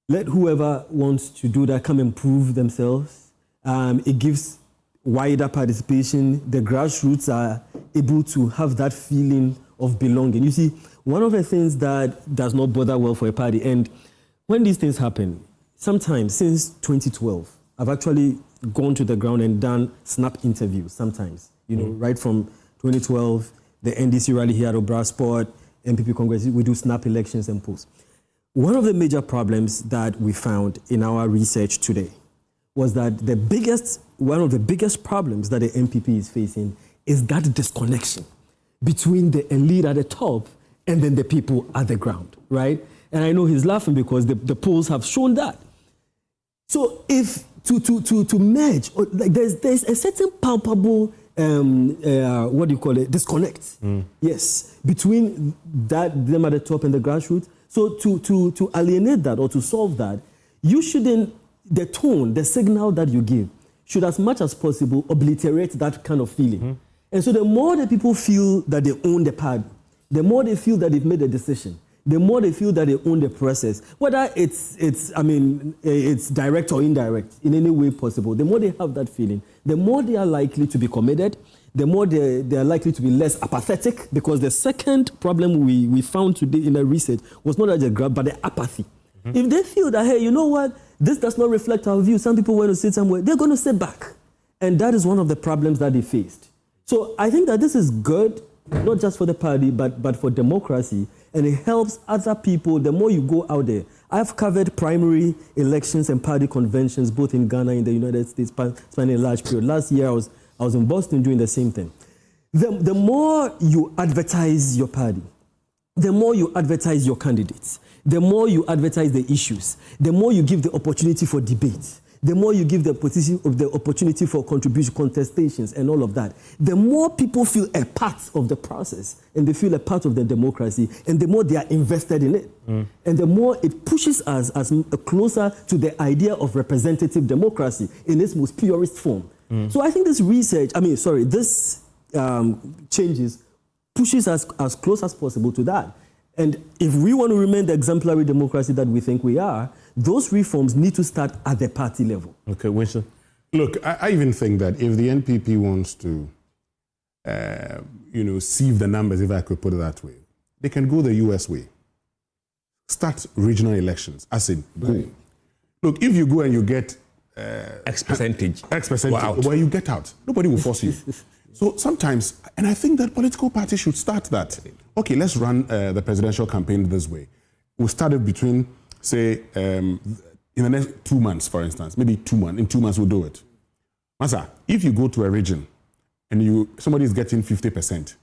Let whoever wants to do that come and prove themselves. It gives wider participation. The grassroots are able to have that feeling of belonging. You see, one of the things that does not bother well for a party, and when these things happen, sometimes since 2012, I've actually gone to the ground and done snap interviews sometimes, right from 2012, the NDC rally here at Obrasport, NPP Congress, we do snap elections and polls. One of the major problems that we found in our research today was that one of the biggest problems that the NPP is facing is that disconnection between the elite at the top and then the people at the ground, right? And I know he's laughing because the polls have shown that. So if to merge, like there's a certain palpable disconnect. Yes, between them at the top and the grassroots. So to alienate that or to solve that, you shouldn't, the tone, the signal that you give should as much as possible obliterate that kind of feeling. And so the more the people feel that they own the party, the more they feel that they've made a decision, the more they feel that they own the process, whether it's direct or indirect, in any way possible, the more they have that feeling, the more they are likely to be committed, the more they are likely to be less apathetic, because the second problem we found today in the research was not the grab, but the apathy. If they feel that, hey, you know what, this does not reflect our view, some people want to sit somewhere, they're going to sit back. And that is one of the problems that they faced. So I think that this is good, not just for the party, but for democracy. And it helps other people the more you go out there. I've covered primary elections and party conventions, both in Ghana and the United States, spanning a large period. Last year, I I was in Boston doing the same thing. The more you advertise your party, the more you advertise your candidates, the more you advertise the issues, the more you give the opportunity for debate, the more you give the opportunity for contribution, contestations, and all of that, the more people feel a part of the process, and they feel a part of the democracy, and the more they are invested in it. And the more it pushes us as closer to the idea of representative democracy in its most purest form. So I think this this changes pushes us as close as possible to that. And if we want to remain the exemplary democracy that we think we are, those reforms need to start at the party level. Okay, Winston. Look, I even think that if the NPP wants to, sieve the numbers, if I could put it that way, they can go the US way. Start regional elections, as in, go. Look, if you go and you get X percentage, well, you get out. Nobody will force you. So sometimes, and I think that political parties should start that. Okay, let's run the presidential campaign this way. We'll start it between, say, in the next 2 months, for instance, maybe 2 months. In 2 months, we'll do it. Masa, if you go to a region and somebody is getting 50% and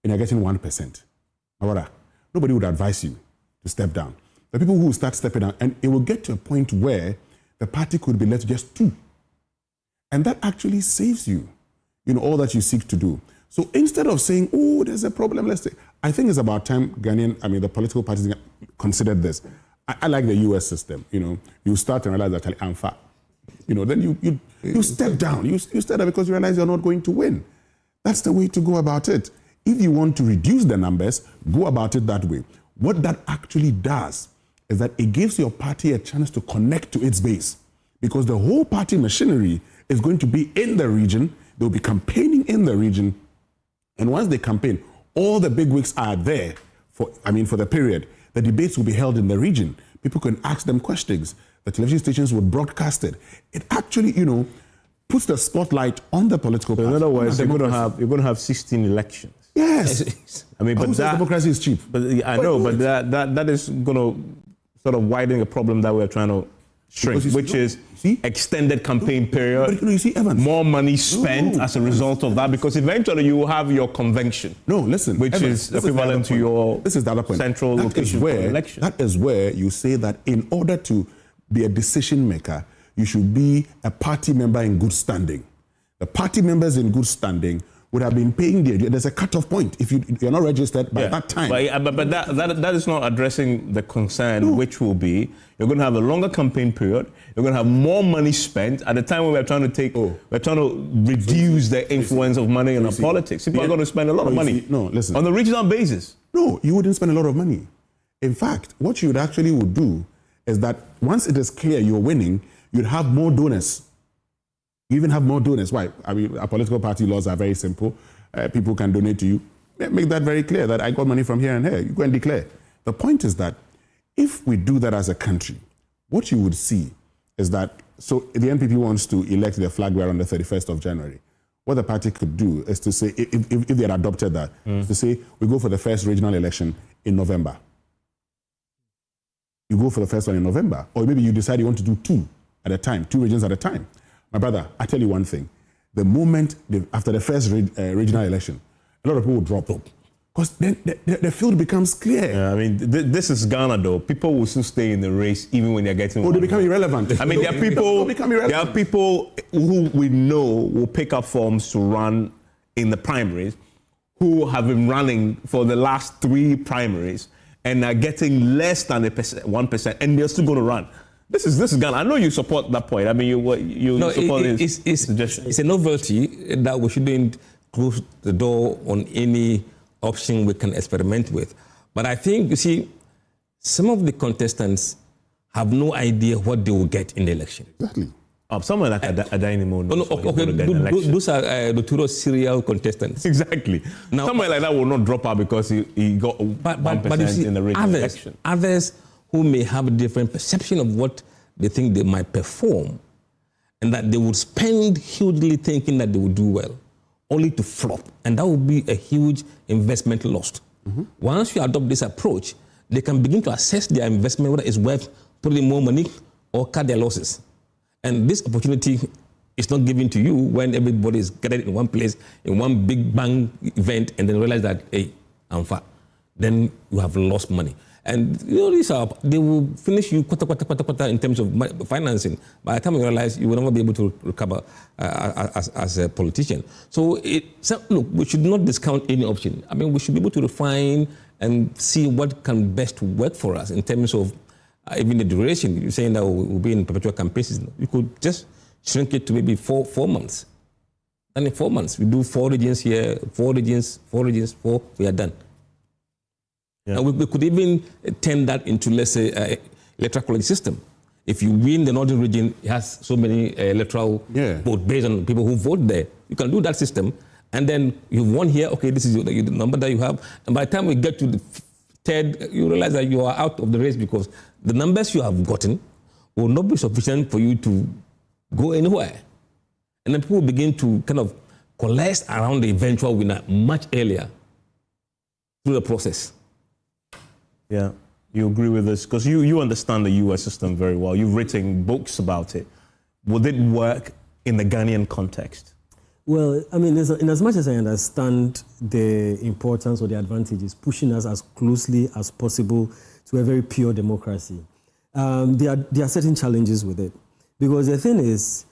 you're getting 1%, nobody would advise you to step down. The people who will start stepping down, and it will get to a point where the party could be left to just 2. And that actually saves you, all that you seek to do. So instead of saying, oh, there's a problem, let's say, I think it's about time the political parties considered this. I like the US system, you start and realize that I'm fat. Then you step down. You step down because you realize you're not going to win. That's the way to go about it. If you want to reduce the numbers, go about it that way. What that actually does is that it gives your party a chance to connect to its base, because the whole party machinery is going to be in the region. They'll be campaigning in the region. And once they campaign, all the bigwigs are there for the period. The debates will be held in the region. People can ask them questions. The television stations will broadcast it. It actually, puts the spotlight on the political party. In other words, you're going to have 16 elections. Yes. But democracy is cheap. But I know, but that is going to sort of widen a problem that we're trying to shrink, which is extended campaign period, more money spent as a result of that, because eventually you will have your convention. No, listen. Which is equivalent to your central location for election. That is where you say that in order to be a decision maker, you should be a party member in good standing. The party members in good standing would have been paying there's a cutoff point. If you're not registered by that time. But that is not addressing the concern, which will be you're going to have a longer campaign period. You're going to have more money spent at the time when we're trying to reduce the influence of money in our politics. People are going to spend a lot of money. Listen. On the regional basis. No, you wouldn't spend a lot of money. In fact, what you would do is that once it is clear you're winning, you'd have more donors. You even have more donors. Why? Our political party laws are very simple. People can donate to you. Make that very clear that I got money from here and here. You go and declare. The point is that if we do that as a country, what you would see is that, so the NPP wants to elect the flag bearer on the 31st of January. What the party could do is to say, if they had adopted that, is to say, we go for the first regional election in November. You go for the first one in November. Or maybe you decide you want to do 2 at a time, 2 regions at a time. My brother, I tell you one thing. The moment after the first regional election, a lot of people will drop up. Because then the field becomes clear. Yeah, this is Ghana, though. People will still stay in the race even when they're getting... they become irrelevant. There are people who we know will pick up forms to run in the primaries, who have been running for the last 3 primaries and are getting less than 1%, and they're still going to run. This is Ghana. I know you support that point. You support his suggestion. It's a novelty that we shouldn't close the door on any option we can experiment with. But I think, you see, some of the contestants have no idea what they will get in the election. Exactly. Someone like Adynimo knows. Those are notorious serial contestants. Exactly. Now, someone like that will not drop out because he got 1% in the regional election. Others who may have a different perception of what they think they might perform, and that they would spend hugely thinking that they would do well, only to flop. And that would be a huge investment lost. Once you adopt this approach, they can begin to assess their investment, whether it's worth putting more money or cut their losses. And this opportunity it's not given to you when everybody is gathered in one place, in one big bang event, and then realize that, hey, I'm fat. Then you have lost money. And they will finish you quarter in terms of financing. By the time you realize you will never be able to recover as a politician. So look, we should not discount any option. I mean, we should be able to refine and see what can best work for us in terms of even the duration. You're saying that we'll be in perpetual campaign season. You could just shrink it to maybe four months. And in 4 months, we do 4 regions here, 4 regions, we are done. Yeah. And we could even turn that into, let's say, electoral college system. If you win the northern region, it has so many electoral votes based on people who vote there. You can do that system, and then you've won here. Okay, this is the number that you have. And by the time we get to the third, you realize that you are out of the race because the numbers you have gotten will not be sufficient for you to go anywhere. And then people begin to kind of coalesce around the eventual winner much earlier through the process. Yeah, you agree with this? Because you understand the US system very well. You've written books about it. Would it work in the Ghanaian context? Well, I mean, in as much as I understand the importance or the advantages, pushing us as closely as possible to a very pure democracy, there are certain challenges with it. Because the thing is,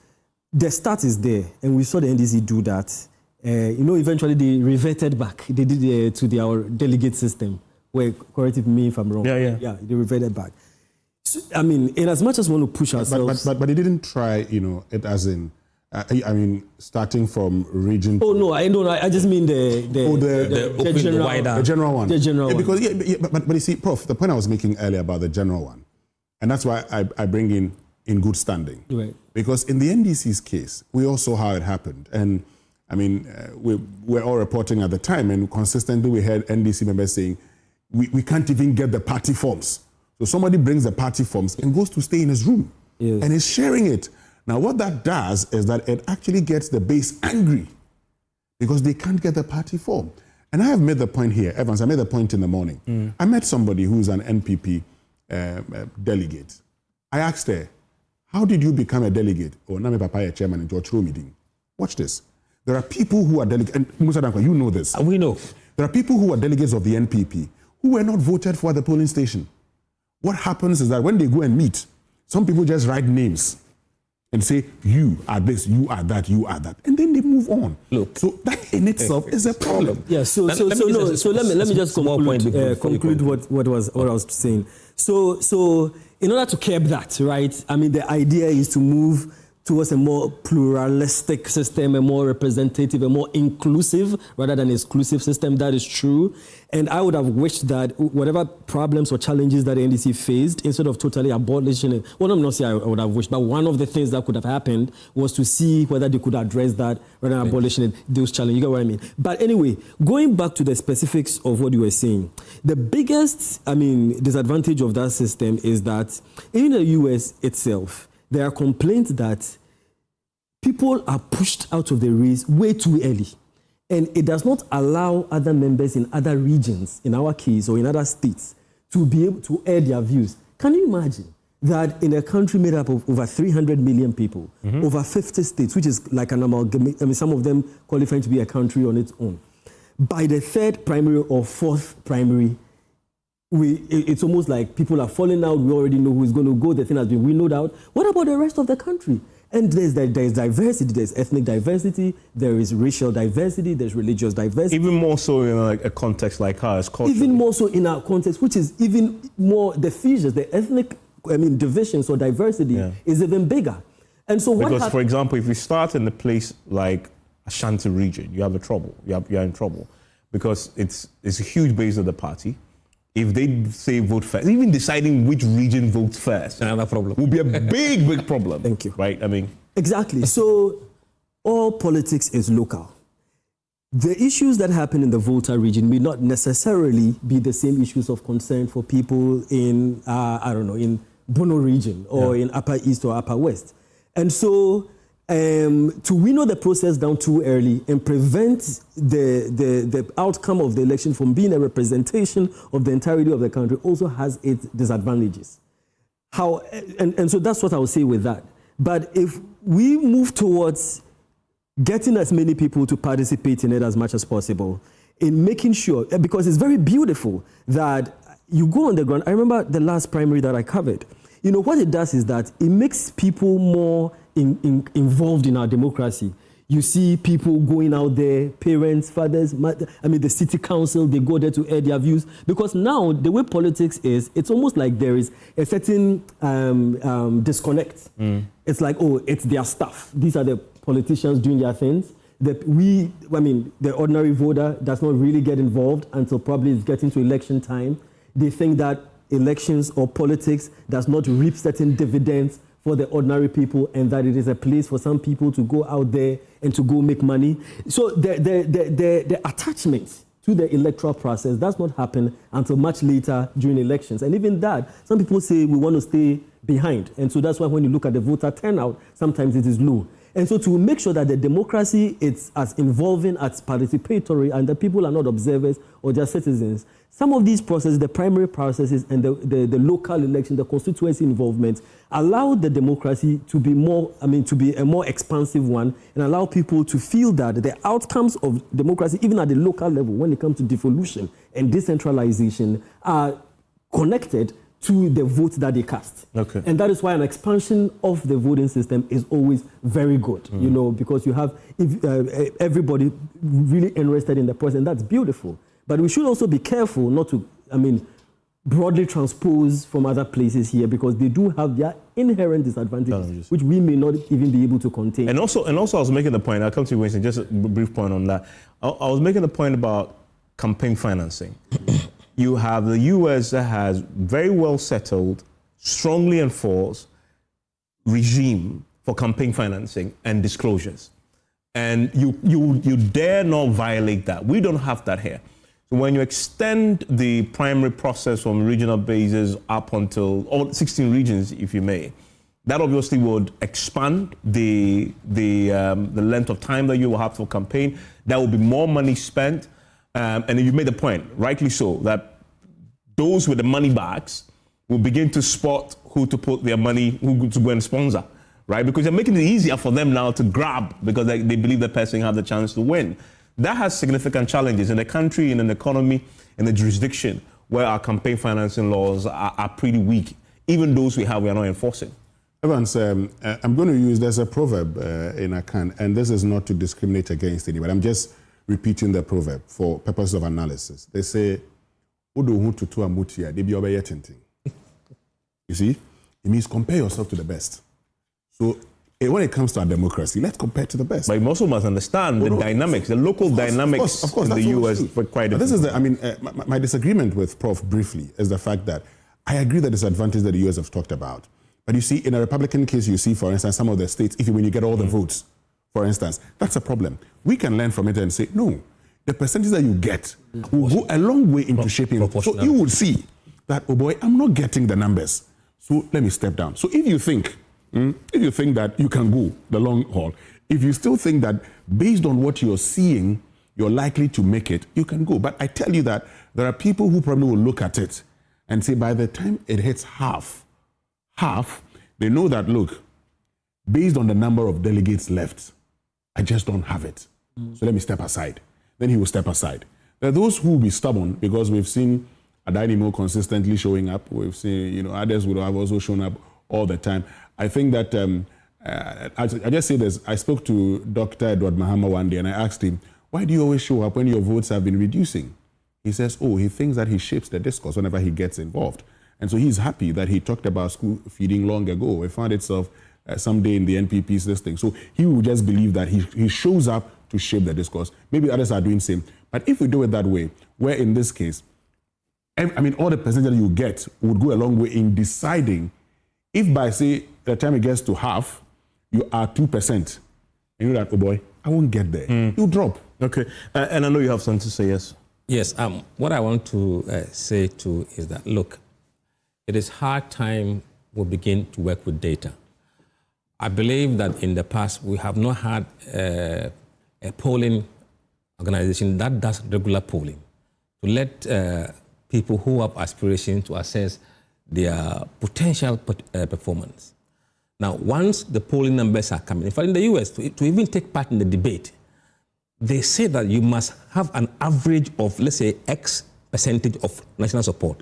the start is there, and we saw the NDC do that. Eventually they reverted back. They did to our delegate system. Where, correct me if I'm wrong. Yeah, they reverted back. So, I mean, in as much as we want to push ourselves... But they didn't try, it as in, starting from region... Oh, no, I just mean the general one. The general one. Because, but you see, Prof, the point I was making earlier about the general one, and that's why I bring in good standing. Right. Because in the NDC's case, we all saw how it happened. And, I mean, we were all reporting at the time, and consistently we heard NDC members saying, we can't even get the party forms. So somebody brings the party forms and goes to stay in his room and is sharing it. Now, what that does is that it actually gets the base angry because they can't get the party form. And I have made the point here, Evans, I made the point in the morning. I met somebody who's an NPP delegate. I asked her, how did you become a delegate? Oh, Nami Papa, chairman in George meeting. Watch this. There are people who are delegates, and Musa Danko, you know this. We know. There are people who are delegates of the NPP who were not voted for at the polling station. What happens is that when they go and meet, some people just write names and say, you are this, you are that, you are that. And then they move on. Look, so that in itself is a problem. Yeah, let me just conclude what I was saying. So in order to curb that, right, I mean, the idea is to move towards a more pluralistic system, a more representative, a more inclusive rather than exclusive system. That is true. And I would have wished that whatever problems or challenges that the NDC faced, instead of totally abolishing it, well, I'm not saying I would have wished, but one of the things that could have happened was to see whether they could address that rather than abolishing it, those challenges. You get what I mean? But anyway, going back to the specifics of what you were saying, the biggest, disadvantage of that system is that in the US itself, there are complaints that people are pushed out of the race way too early. And it does not allow other members in other regions, in our case, or in other states, to be able to air their views. Can you imagine that in a country made up of over 300 million people, over 50 states, which is like an amalgamation, some of them qualifying to be a country on its own, by the third primary or fourth primary, it's almost like people are falling out. We already know who's going to go. The thing has been winnowed out. What about the rest of the country? And there's diversity. There's ethnic diversity. There is racial diversity. There's religious diversity. Even more so in a context like ours. Even more so in our context, which is even more the fissures, the ethnic divisions or diversity is even bigger. And so because, for example, if you start in a place like Ashanti region, you have a trouble. You're in trouble because it's a huge base of the party. If they say vote first, even deciding which region votes first, another problem will be a big problem. Thank you. Right? Exactly. So all politics is local. The issues that happen in the Volta region may not necessarily be the same issues of concern for people in, in Bono region or in Upper East or Upper West. And so to winnow the process down too early and prevent the outcome of the election from being a representation of the entirety of the country also has its disadvantages. And so that's what I would say with that. But if we move towards getting as many people to participate in it as much as possible, in making sure, because it's very beautiful that you go on the ground. I remember the last primary that I covered. You know, what it does is that it makes people more involved in our democracy. You see people going out there, parents, fathers, the city council, they go there to air their views. Because now, the way politics is, it's almost like there is a certain disconnect. It's like, oh, it's their stuff. These are the politicians doing their things. The ordinary voter does not really get involved until probably it's getting to election time. They think that elections or politics does not reap certain dividends for the ordinary people, and that it is a place for some people to go out there and to go make money. So the attachment to the electoral process does not happen until much later during elections. And even that, some people say we want to stay behind. And so that's why when you look at the voter turnout, sometimes it is low. And so to make sure that the democracy is as involving, as participatory, and that people are not observers or just citizens, some of these processes, the primary processes and the local election, the constituency involvement, allow the democracy to be more, to be a more expansive one, and allow people to feel that the outcomes of democracy, even at the local level, when it comes to devolution and decentralization, are connected to the vote that they cast. Okay. And that is why an expansion of the voting system is always very good, you know, because you have everybody really interested in the process, and that's beautiful. But we should also be careful not to, broadly transpose from other places here, because they do have their inherent disadvantages, which we may not even be able to contain. And also, I was making the point, I'll come to you, Winston, just a brief point on that. I was making the point about campaign financing. You have the US that has very well settled, strongly enforced regime for campaign financing and disclosures. And you dare not violate that. We don't have that here. So when you extend the primary process from regional bases up until all 16 regions, if you may, that obviously would expand the length of time that you will have for campaign. There will be more money spent. And you made the point, rightly so, that those with the money bags will begin to spot who to put their money, who to go and sponsor, right? Because they're making it easier for them now to grab because they believe the person has the chance to win. That has significant challenges in the country, in an economy, in the jurisdiction where our campaign financing laws are pretty weak. Even those we have, we are not enforcing. Evans, I'm going to use, there's a proverb in Akan, and this is not to discriminate against anybody. I'm just repeating the proverb for purposes of analysis. They say, you see, it means compare yourself to the best. So when it comes to our democracy, let's compare to the best. But you also must understand the dynamics, the local dynamics of course, in the US. Quite this is my disagreement with Prof. briefly is the fact that I agree that disadvantage that the US have talked about. But you see, in a Republican case, you see, for instance, some of the states, when you get all the votes, for instance, that's a problem. We can learn from it and say, no, the percentage that you get will go a long way into shaping it. So you will see that, oh boy, I'm not getting the numbers. So let me step down. So if you think that you can go the long haul, if you still think that based on what you're seeing, you're likely to make it, you can go. But I tell you that there are people who probably will look at it and say by the time it hits half, they know that, look, based on the number of delegates left, I just don't have it. So let me step aside. Then he will step aside. There are those who will be stubborn because we've seen Adanimo consistently showing up. We've seen, others would have also shown up all the time. I think that, I just say this, I spoke to Dr. Edward Mahama one day and I asked him, why do you always show up when your votes have been reducing? He says, he thinks that he shapes the discourse whenever he gets involved. And so he's happy that he talked about school feeding long ago. It found itself someday in the NPP's listing. So he will just believe that he shows up to shape the discourse. Maybe others are doing the same. But if we do it that way, where in this case, all the percentage that you get would go a long way in deciding if by, say, the time it gets to half, you are 2%, and you're like, oh boy, I won't get there. You drop. Okay. And I know you have something to say, yes? Yes. What I want to say too is that, look, it is hard time we begin to work with data. I believe that in the past we have not had a polling organization that does regular polling to let people who have aspirations to assess their potential performance. Now, once the polling numbers are coming, in fact, in the US, to even take part in the debate, they say that you must have an average of, let's say, X percentage of national support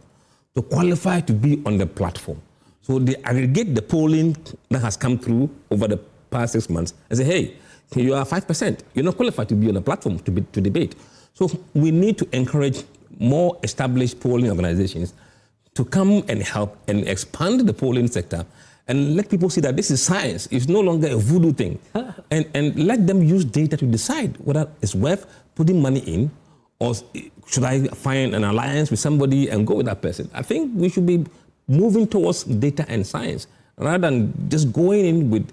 to qualify to be on the platform. So they aggregate the polling that has come through over the past 6 months and say, hey, you are 5%. You're not qualified to be on the platform to debate. So we need to encourage more established polling organizations to come and help and expand the polling sector and let people see that this is science. It's no longer a voodoo thing. and let them use data to decide whether it's worth putting money in or should I find an alliance with somebody and go with that person. I think we should be moving towards data and science rather than just going in with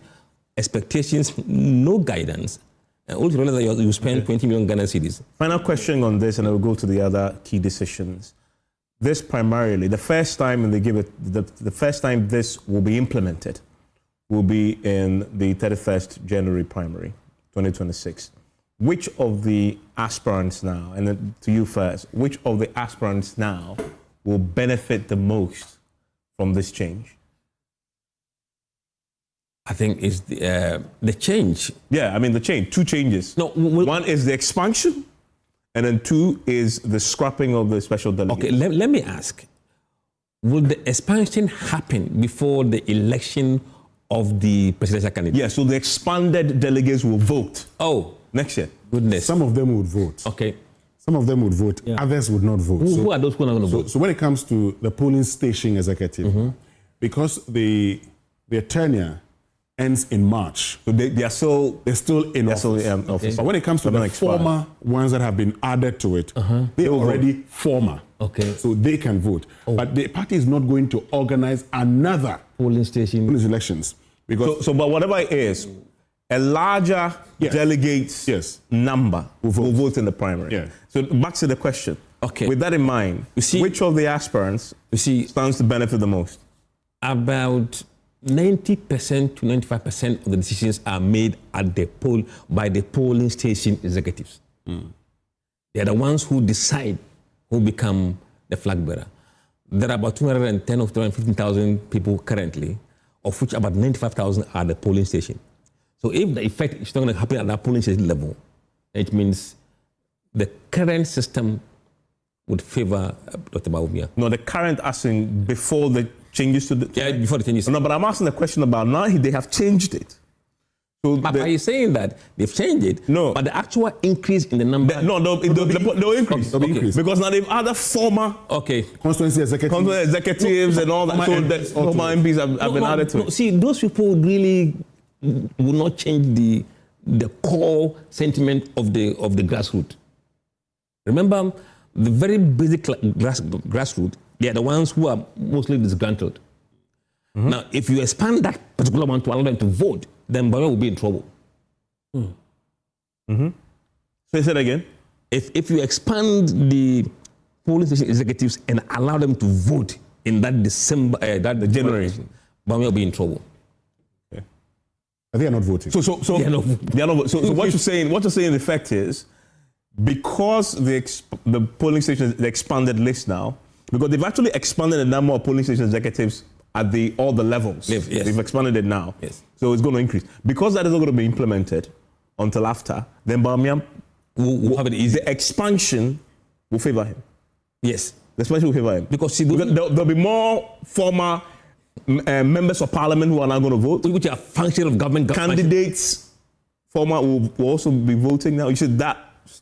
expectations, no guidance, and only to realize that you spend 20 million Ghana cedis. Final question on this, and I will go to the other key decisions. This primarily, the first time, and they give it, the first time this will be implemented will be in the 31st January primary, 2026. Which of the aspirants now, and then to you first, which of the aspirants now will benefit the most from this change? I think it's the change. Yeah, I mean the change, two changes. No, one is the expansion, and then two is the scrapping of the special delegates. Okay, let me ask, will the expansion happen before the election of the presidential candidate? Yeah, so the expanded delegates will vote. Oh, next year. Goodness. Some of them would vote. Okay. Some of them would vote. Yeah. Others would not vote. Who are those who are not going to vote? So when it comes to the polling station executive, because their tenure ends in March, so they're still in office. But when it comes to the former ones that have been added to it, they're already former. Okay. So they can vote. But the party is not going to organize another polling station elections. Because but whatever it is, a larger delegates number will vote in the primary. Yeah. So back to the question. Okay. With that in mind, which of the aspirants stands to benefit the most? About 90% to 95% of the decisions are made at the poll by the polling station executives. They are the ones who decide who become the flag bearer. There are about 210 or 215,000 people currently, of which about 95,000 are the polling station. So if the effect is not going to happen at that polling station level, it means the current system would favor Dr. Bawumia. No, the current as in before the changes to the... Yeah, before the changes. No, but I'm asking the question about now they have changed it. So but are you saying that they've changed it? No. But the actual increase in the number... they'll increase. Okay. Okay. Because now they've added former constituency executives and all that. So former MPs have been added to it. See, those people really will not change the core sentiment of the grassroots. Remember, the very basic grassroots, they are the ones who are mostly disgruntled. Now, if you expand that particular one to allow them to vote, then Bawumia will be in trouble. Say that again. If you expand the polling station executives and allow them to vote in that January, Bawumia will be in trouble. But they are not voting. So they are not. So what you're saying in effect is, because the polling stations, the expanded list now, because they've actually expanded the number of polling station executives at all the levels. Yes. They've expanded it now. Yes. So it's going to increase. Because that is not going to be implemented until after, then Bawumia will have it easy. The expansion will favor him. Yes. The expansion will favor him. Because there'll be more former members of parliament who are now going to vote. Which are function of government. Candidates, former, will also be voting now. You see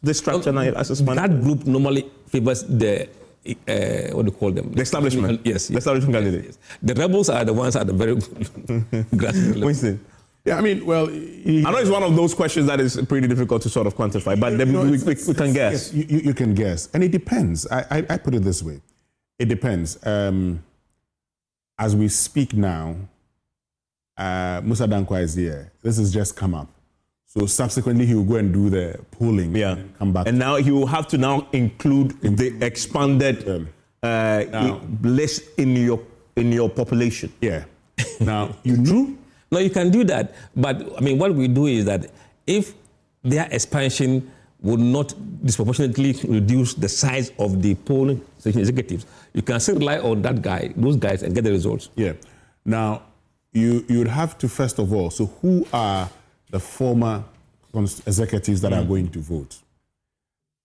this structure now as a that group normally favors the what do you call them? The establishment. Yes. The establishment candidates. Yes. The rebels are the ones at the very grassroots level. Winston. Yeah, I mean, well, I know it's one of those questions that is pretty difficult to sort of quantify, but we can guess. Yes, you can guess. And it depends. I put it this way. It depends. As we speak now, Musa Dankwa is here. This has just come up. So subsequently, he will go and do the polling and come back. And now he will have to now include the expanded list in your population. Yeah. Now, No, you can do that. But, I mean, what we do is that if their expansion would not disproportionately reduce the size of the polling station executives, you can still rely on those guys and get the results. Yeah. Now, you'd have to, first of all, so who are the former executives that are going to vote?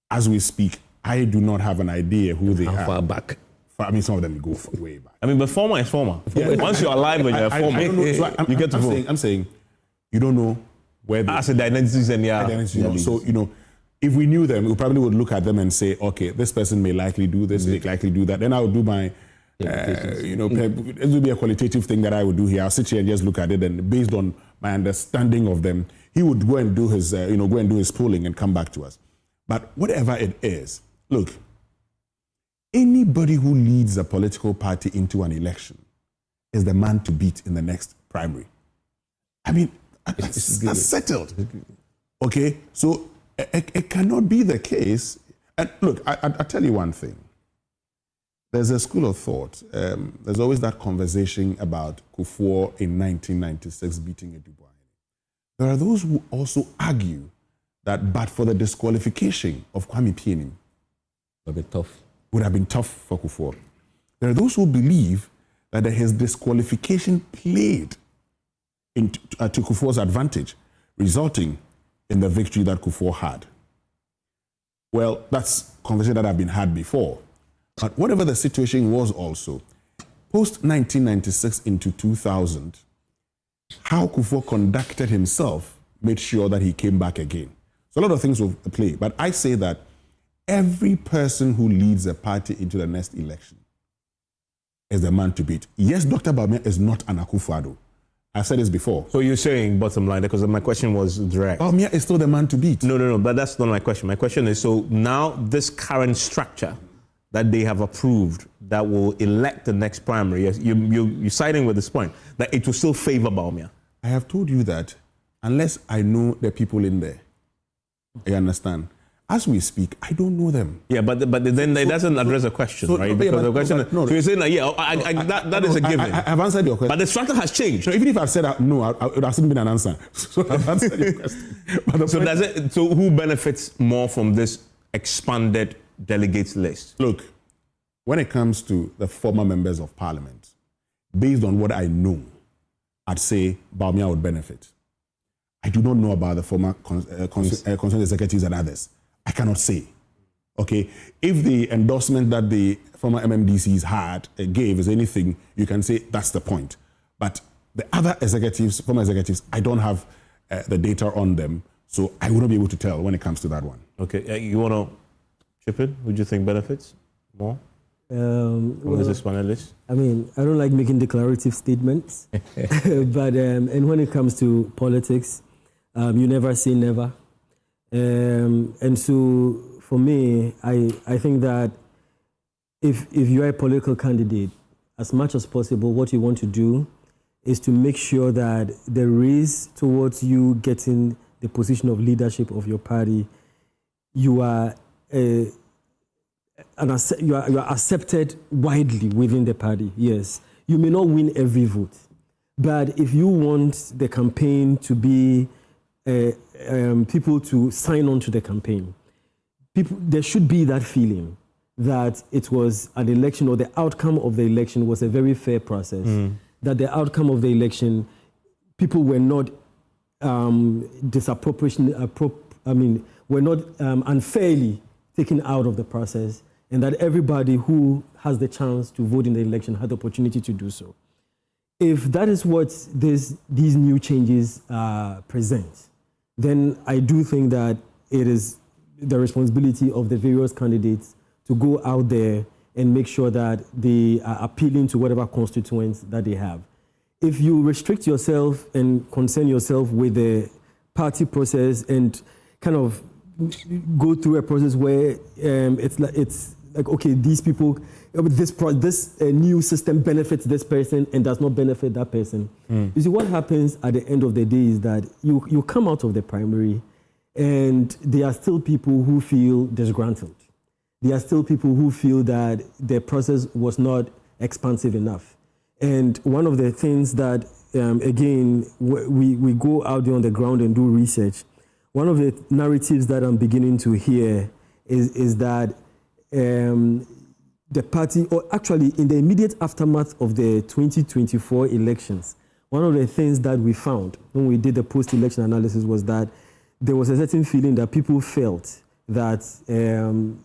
As we speak, I do not have an idea who they are. How far back? I mean, some of them go way back. I mean, but former is former. Yeah. Once you're alive and you're a former, I don't know. So you get to vote. I'm saying, you don't know where they are. The identities and So, if we knew them, we probably would look at them and say, okay, this person may likely do this, may likely do that. Then I would do my, it would be a qualitative thing that I would do here. I'll sit here and just look at it, and based on my understanding of them, he would go and do his, go and do his polling and come back to us. But whatever it is, look, anybody who leads a political party into an election is the man to beat in the next primary. I mean, that's settled. Okay, so it cannot be the case. And look, I'll tell you one thing. There's a school of thought. There's always that conversation about Kufuor in 1996 beating Educhum. There are those who also argue that but for the disqualification of Kwame Pianim, would have been tough for Kufuor. There are those who believe that his disqualification played to Kufuor's advantage, resulting in the victory that Kufuor had. Well, that's a conversation that have been had before. But whatever the situation was also, post-1996 into 2000, how Kufuor conducted himself made sure that he came back again. So a lot of things will play. But I say that every person who leads a party into the next election is the man to beat. Yes, Dr. Bawumia is not an Akufo-Addo. I've said this before. So you're saying, bottom line, because my question was direct. Bawumia is still the man to beat. No, but that's not my question. My question is, so now this current structure that they have approved that will elect the next primary, you're siding with this point, that it will still favor Bawumia. I have told you that unless I know the people in there, you understand? As we speak, I don't know them. Yeah, but then it doesn't address the question, right? Because the question, so you're saying that, that is a given. I've answered your question. But the structure has changed. So even if I've said no, it would have still been an answer. So I've answered your question. So who benefits more from this expanded delegates list? Look, when it comes to the former members of parliament, based on what I know, I'd say Bawumia would benefit. I do not know about the former concerned executives and others. I cannot say. Okay, if the endorsement that the former MMDCs had gave is anything, you can say that's the point. But the other executives, former executives, I don't have the data on them, so I wouldn't be able to tell when it comes to that one. Okay, you want to chip in? Would you think benefits more from this expanded list? I mean, I don't like making declarative statements, but and when it comes to politics, you never say never. And so for me, I think that if you're a political candidate, as much as possible, what you want to do is to make sure that the race towards you getting the position of leadership of your party, you are accepted widely within the party. Yes, you may not win every vote, but if you want the campaign to be people to sign on to the campaign, there should be that feeling that it was an election, or the outcome of the election was a very fair process, that the outcome of the election, people were not were not unfairly taken out of the process, and that everybody who has the chance to vote in the election had the opportunity to do so. If that is what these new changes present, then I do think that it is the responsibility of the various candidates to go out there and make sure that they are appealing to whatever constituents that they have. If you restrict yourself and concern yourself with the party process and kind of go through a process where it's like okay, these people, this new system benefits this person and does not benefit that person. You see, what happens at the end of the day is that you come out of the primary and there are still people who feel disgruntled. There are still people who feel that the process was not expansive enough. And one of the things that, again, we go out there on the ground and do research, one of the narratives that I'm beginning to hear is that the party, or actually in the immediate aftermath of the 2024 elections, one of the things that we found when we did the post-election analysis was that there was a certain feeling that people felt that the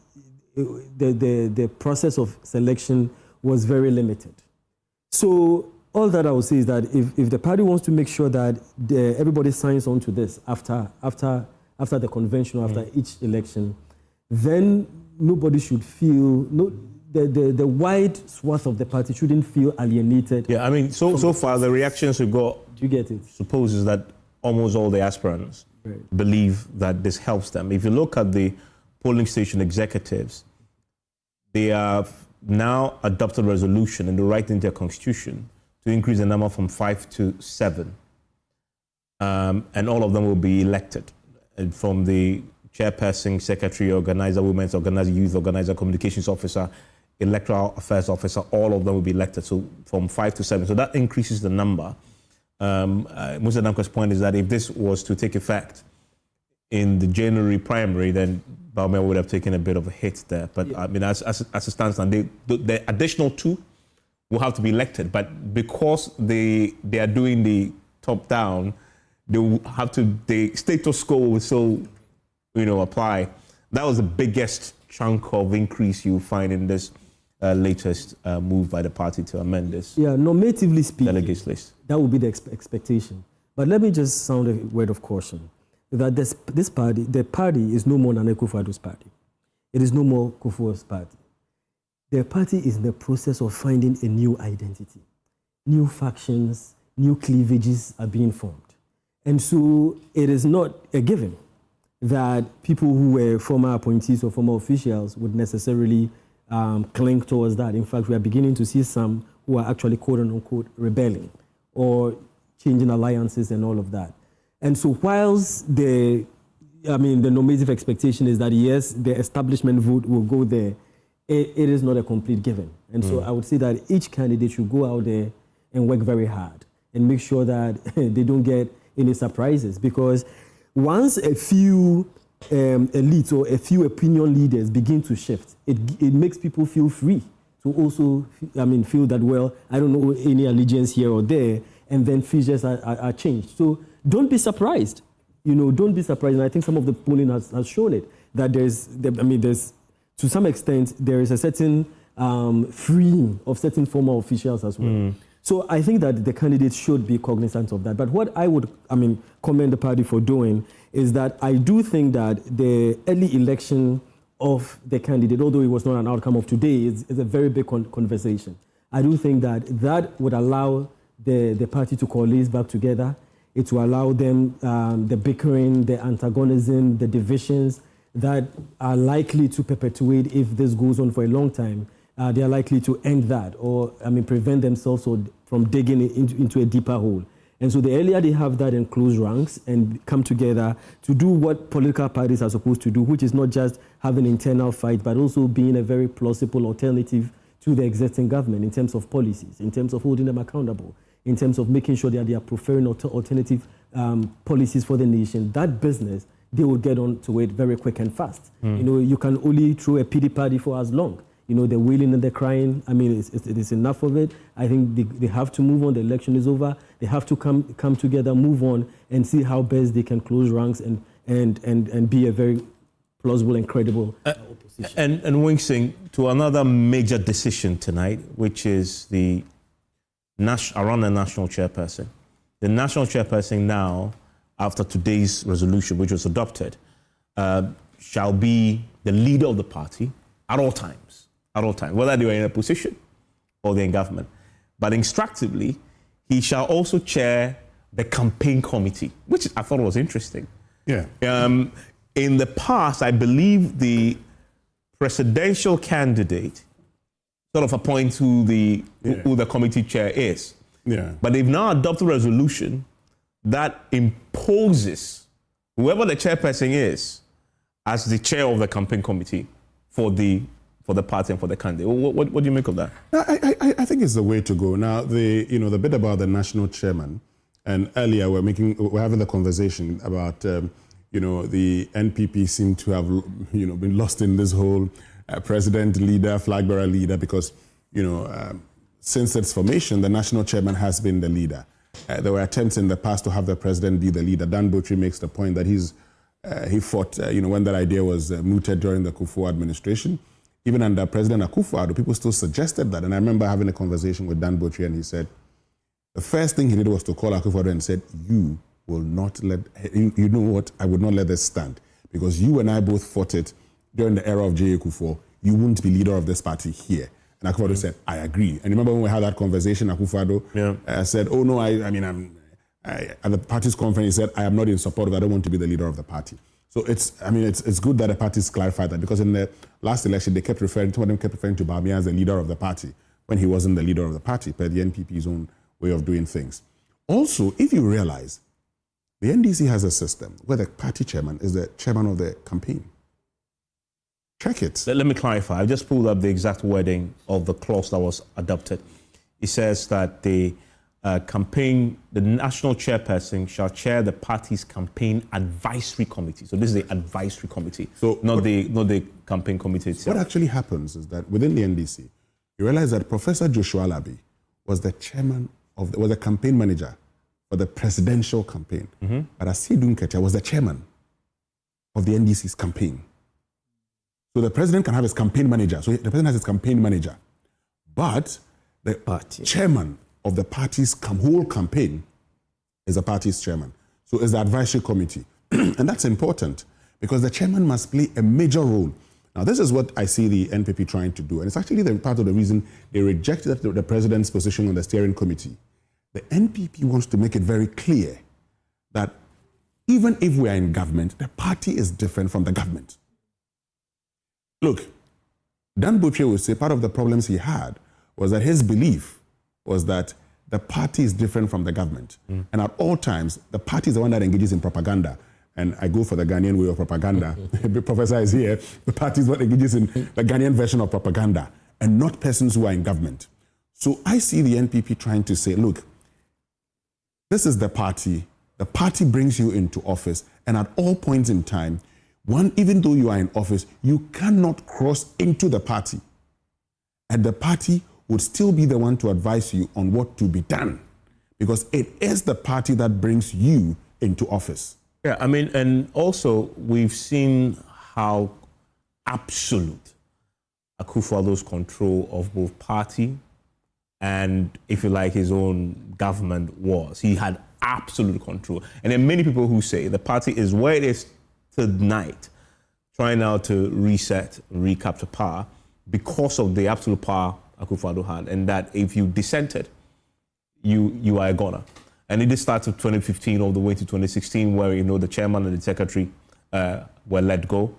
process of selection was very limited. So all that I would say is that if the party wants to make sure that everybody signs on to this after the convention, after each election, then nobody should feel, the wide swath of the party shouldn't feel alienated. Yeah, I mean, so far the reactions we got, do you get it? Supposes that almost all the aspirants believe that this helps them. If you look at the polling station executives, they have now adopted a resolution and they write in their constitution to increase the number from 5 to 7. And all of them will be elected from the chairperson, secretary, organizer, women's organizer, youth organizer, communications officer, electoral affairs officer, all of them will be elected. So from 5 to 7. So that increases the number. Musa Danko's point is that if this was to take effect in the January primary, then Bawumia would have taken a bit of a hit there. But I mean, as it stands now, the additional 2 will have to be elected. But because they are doing the top down, they will have to, the status quo will still, apply. That was the biggest chunk of increase you find in this latest move by the party to amend this. Yeah, normatively speaking, delegates list. That would be the expectation. But let me just sound a word of caution that this party, the party is no more Nana Akufo-Addo's party. It is no more Kufuor's party. The party is in the process of finding a new identity. New factions, new cleavages are being formed. And so it is not a given that people who were former appointees or former officials would necessarily cling towards that. In fact, we are beginning to see some who are actually quote-unquote rebelling or changing alliances and all of that. And so whilst the normative expectation is that, yes, the establishment vote will go there, it is not a complete given. And so I would say that each candidate should go out there and work very hard and make sure that they don't get any surprises. Because once a few elites or a few opinion leaders begin to shift, it makes people feel free to also, feel that, well, I don't know any allegiance here or there, and then figures are changed. So don't be surprised. Don't be surprised. And I think some of the polling has shown it, that there's, to some extent, there is a certain freeing of certain former officials as well. So I think that the candidates should be cognizant of that. But what I would, commend the party for doing is that I do think that the early election of the candidate, although it was not an outcome of today, is a very big conversation. I do think that would allow the party to coalesce back together. It will allow them the bickering, the antagonism, the divisions that are likely to perpetuate if this goes on for a long time. They are likely to end that or, prevent themselves from digging into a deeper hole. And so the earlier they have that and close ranks and come together to do what political parties are supposed to do, which is not just having internal fight, but also being a very plausible alternative to the existing government in terms of policies, in terms of holding them accountable, in terms of making sure that they are preferring alternative policies for the nation. That business, they will get on to it very quick and fast. You can only throw a pity party for as long. The wailing and the crying, it is enough of it. I think they have to move on. The election is over. They have to come together, move on, and see how best they can close ranks and be a very plausible and credible opposition. And Wing Sing, to another major decision tonight, which is around the national chairperson. The national chairperson now, after today's resolution, which was adopted, shall be the leader of the party at all times. At all times, whether they are in a position or they're in government. But instructively, he shall also chair the campaign committee, which I thought was interesting. Yeah. In the past, I believe the presidential candidate sort of appoints who the committee chair is. Yeah. But they've now adopted a resolution that imposes whoever the chairperson is as the chair of the campaign committee for the party and for the candidate. What do you make of that? I think it's the way to go. Now, the bit about the national chairman, and earlier we're having the conversation about, the NPP seem to have, been lost in this whole president leader, flag bearer leader, because, since its formation, the national chairman has been the leader. There were attempts in the past to have the president be the leader. Dan Botry makes the point that he fought, when that idea was mooted during the Kufuor administration. Even under President Akufo-Addo, people still suggested that. And I remember having a conversation with Dan Botry, and he said, the first thing he did was to call Akufo-Addo and said, you will not let, you know what, I would not let this stand. Because you and I both fought it during the era of J.A. Kufuor. You wouldn't be leader of this party here. And Akufo-Addo said, I agree. And remember when we had that conversation, Akufo-Addo said, oh no, at the party's conference, he said, I am not in support of it. I don't want to be the leader of the party. So it's good that the parties clarified that, because in the last election, some of them kept referring to Bawumia as the leader of the party when he wasn't the leader of the party, per the NPP's own way of doing things. Also, if you realize, the NDC has a system where the party chairman is the chairman of the campaign. Check it. Let me clarify. I just pulled up the exact wording of the clause that was adopted. It says that the national chairperson shall chair the party's campaign advisory committee. So this is the advisory committee, so not the campaign committee itself. What actually happens is that within the NDC, you realize that Professor Joshua Labi was the chairman was the campaign manager for the presidential campaign. But Asidu Nketia was the chairman of the NDC's campaign. So the president can have his campaign manager. So the president has his campaign manager. But the chairman of the party's whole campaign is the party's chairman. So it's the advisory committee. And that's important because the chairman must play a major role. Now, this is what I see the NPP trying to do. And it's actually part of the reason they rejected the president's position on the steering committee. The NPP wants to make it very clear that even if we are in government, the party is different from the government. Look, Dan Botry would say part of the problems he had was that his belief was that the party is different from the government. And at all times, the party is the one that engages in propaganda. And I go for the Ghanaian way of propaganda. The professor is here. The party is what engages in the Ghanaian version of propaganda and not persons who are in government. So I see the NPP trying to say, look, this is the party brings you into office, and at all points in time, even though you are in office, you cannot cross into the party. And the party would still be the one to advise you on what to be done, because it is the party that brings you into office. Yeah, I mean, and also we've seen how absolute Akufo-Addo's control of both party and, if you like, his own government was. He had absolute control. And there are many people who say the party is where it is tonight, trying now to reset, recapture power because of the absolute power Akufo-Addo had, and that if you dissented, you are a goner. And it starts with 2015 all the way to 2016, where the chairman and the secretary were let go,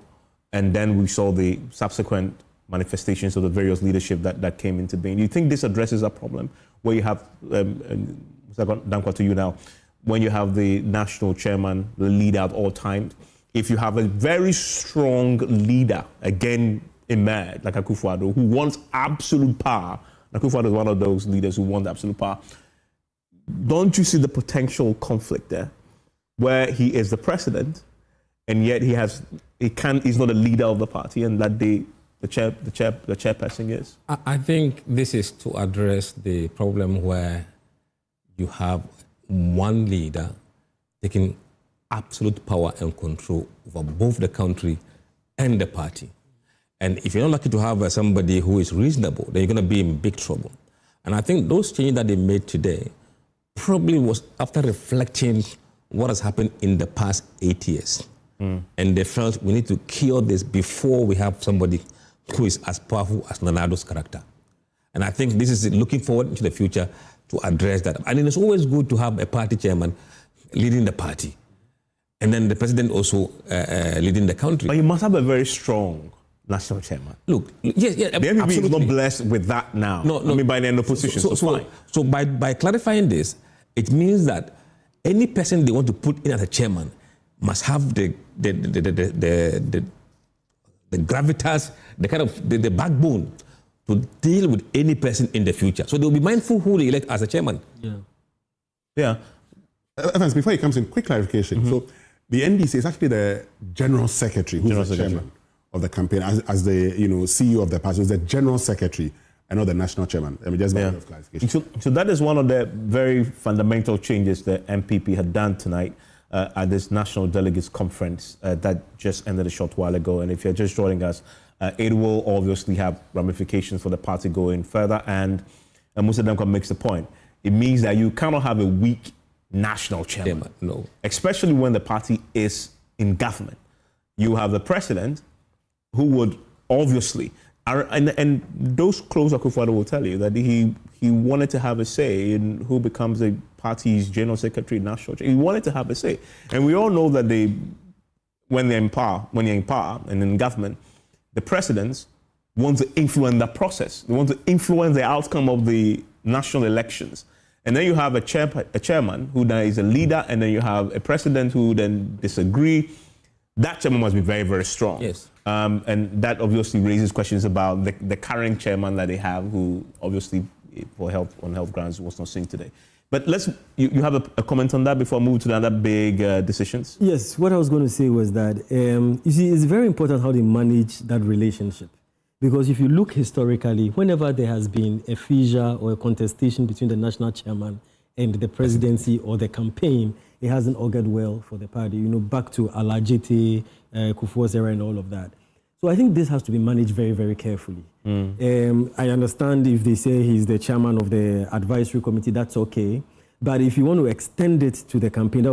and then we saw the subsequent manifestations of the various leadership that came into being. Do you think this addresses a problem where you have, Dankwa to you now, when you have the national chairman, the leader at all times, if you have a very strong leader, again, emerge, like Akufo-Addo, who wants absolute power, Akufo-Addo is one of those leaders who want absolute power, don't you see the potential conflict there, where he is the president, and yet he's not a leader of the party, and that the chairperson is? I think this is to address the problem where you have one leader taking absolute power and control over both the country and the party. And if you're not lucky to have somebody who is reasonable, then you're going to be in big trouble. And I think those changes that they made today probably was after reflecting what has happened in the past 8 years. And they felt we need to cure this before we have somebody who is as powerful as Nana Addo's character. And I think this is looking forward into the future to address that. I mean, it's always good to have a party chairman leading the party, and then the president also leading the country. But you must have a very strong national chairman. Look, yes, the NPP is not blessed with that now. No, I mean, by the end of opposition. So by clarifying this, it means that any person they want to put in as a chairman must have the gravitas, the backbone to deal with any person in the future. So they'll be mindful who they elect as a chairman. Yeah. Evans, before he comes in, quick clarification. So the NDC is actually the general secretary who's the chairman of the campaign, as the CEO of the party. Is the general secretary. and not the national chairman. I mean, just by way of clarification. So that is one of the very fundamental changes the NPP had done tonight at this National Delegates Conference that just ended a short while ago. And if you're just joining us, it will obviously have ramifications for the party going further. And Musa Danko makes the point. It means that you cannot have a weak national chairman. No. Especially when the party is in government. You have the president who would obviously, and those close to Akufo-Addo will tell you that he wanted to have a say in who becomes the party's general secretary, national. He wanted to have a say, and we all know that when you're in power and in government, the presidents want to influence that process. They want to influence the outcome of the national elections, and then you have a chairman who then is a leader, and then you have a president who then disagree. That chairman must be very, very strong. Yes. And that obviously raises questions about the current chairman that they have, who obviously on health grounds was not seen today. But you have a comment on that before I move to the other big decisions? Yes, what I was going to say was that, you see, it's very important how they manage that relationship. Because if you look historically, whenever there has been a fissure or a contestation between the national chairman and the presidency or the campaign, it hasn't augured well for the party. You know, back to Alajete, Kufuor's era and all of that. So I think this has to be managed very, very carefully. I understand if they say he's the chairman of the advisory committee, that's okay. But if you want to extend it to the campaign,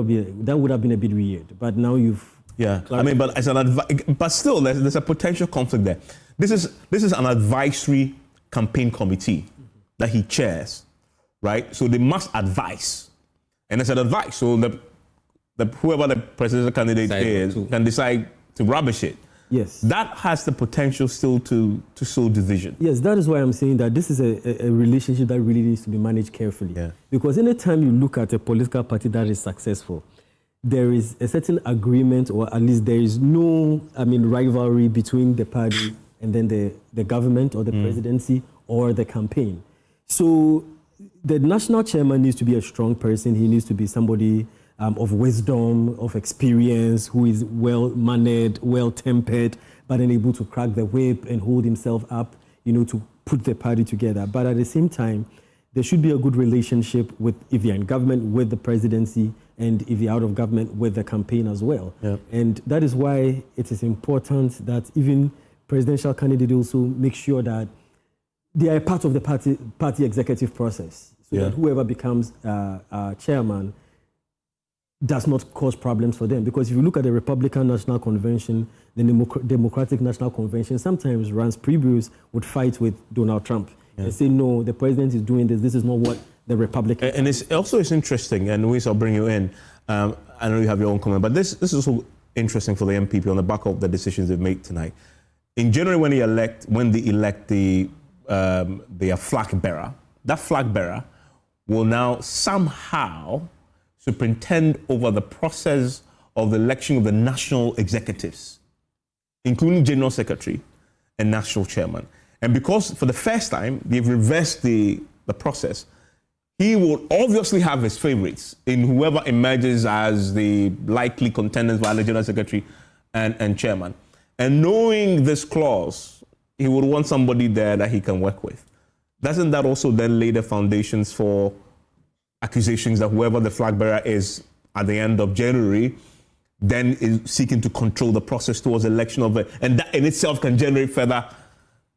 that would have been a bit weird. But now you've... Yeah, I mean, but as but still, there's a potential conflict there. This is an advisory campaign committee that he chairs, right? So they must advise. And it's an advice, so whoever the presidential candidate is can decide to rubbish it. Yes. That has the potential still to sow division. Yes, that is why I'm saying that this is a relationship that really needs to be managed carefully. Yeah. Because anytime you look at a political party that is successful, there is a certain agreement, or at least there is no, rivalry between the party and then the government or the presidency or the campaign. So the national chairman needs to be a strong person. He needs to be somebody of wisdom, of experience, who is well-mannered, well-tempered, but then able to crack the whip and hold himself up, to put the party together. But at the same time, there should be a good relationship with, if they're in government, with the presidency, and if they're out of government, with the campaign as well. Yep. And that is why it is important that even presidential candidates also make sure that they are a part of the party executive process, so that whoever becomes chairman does not cause problems for them. Because if you look at the Republican National Convention, the Democratic National Convention sometimes runs previews would fight with Donald Trump. They say, no, the president is doing this. This is not what the Republican... And it's interesting, and Luis, I'll bring you in. I know you have your own comment, but this is also interesting for the NPP on the back of the decisions they've made tonight. In January, when they elect their flag bearer, that flag bearer will now somehow superintend over the process of the election of the national executives, including general secretary and national chairman. And because for the first time, they've reversed the process, he will obviously have his favorites in whoever emerges as the likely contenders by the general secretary and chairman. And knowing this clause, he would want somebody there that he can work with. Doesn't that also then lay the foundations for accusations that whoever the flag bearer is at the end of January then is seeking to control the process towards election of it, and that in itself can generate further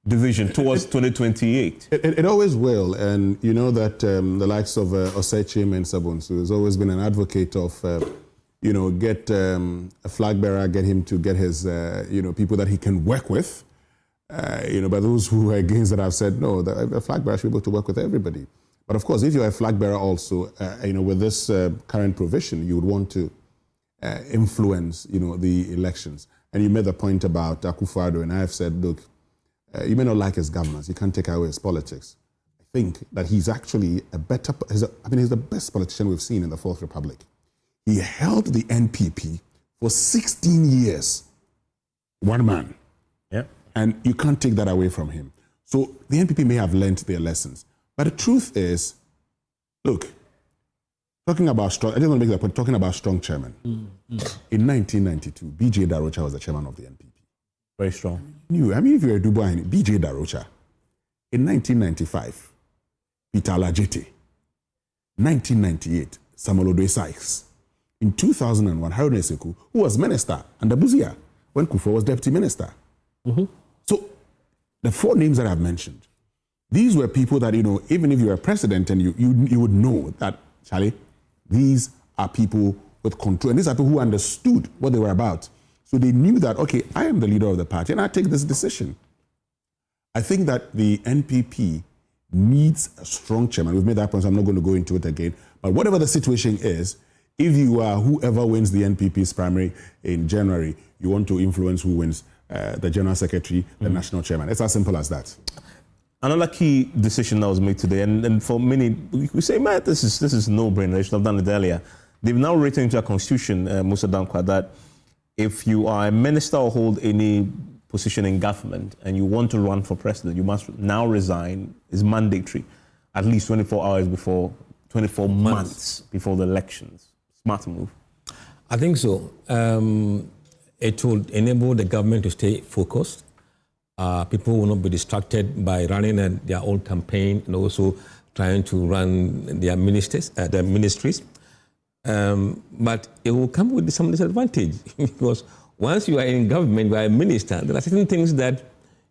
division towards 2028. It always will, and you know that the likes of Osei and Sabonsu has always been an advocate of, get a flag bearer, get him to get his, people that he can work with. But those who are against that have said, no, the flag bearer should be able to work with everybody. But of course, if you're a flag bearer also, with this current provision, you would want to influence, the elections. And you made the point about Akufo-Addo, and I have said, look, you may not like his governance, you can't take away his politics. I think that he's actually he's the best politician we've seen in the Fourth Republic. He held the NPP for 16 years, one man. Yeah. And you can't take that away from him. So the NPP may have learned their lessons. But the truth is, look, talking about strong chairman. In 1992, B.J. Darocha was the chairman of the NPP. Very strong. If you're a Dubai, B.J. Darocha, In 1995, Peter Alajete. 1998, Samuel Odoi Sykes. In 2001, Haruna Eseku, who was minister under Buzia when Kufuor was deputy minister. So the 4 names that I've mentioned, these were people that, even if you were president and you would know that, Charlie, these are people with control. And these are people who understood what they were about. So they knew that, okay, I am the leader of the party and I take this decision. I think that the NPP needs a strong chairman. We've made that point, so I'm not going to go into it again. But whatever the situation is, if you are whoever wins the NPP's primary in January, you want to influence who wins the general secretary, the national chairman. It's as simple as that. Another key decision that was made today, and for many, we say, man, this is no-brainer. They should have done it earlier. They've now written into a constitution, Musa Dankwa, that if you are a minister or hold any position in government and you want to run for president, you must now resign. It's mandatory, at least 24 hours before, 24 months before the elections. Smart move. I think so. It will enable the government to stay focused. People will not be distracted by running their own campaign and also trying to run their ministries. But it will come with some disadvantage because once you are in government, you are a minister, there are certain things that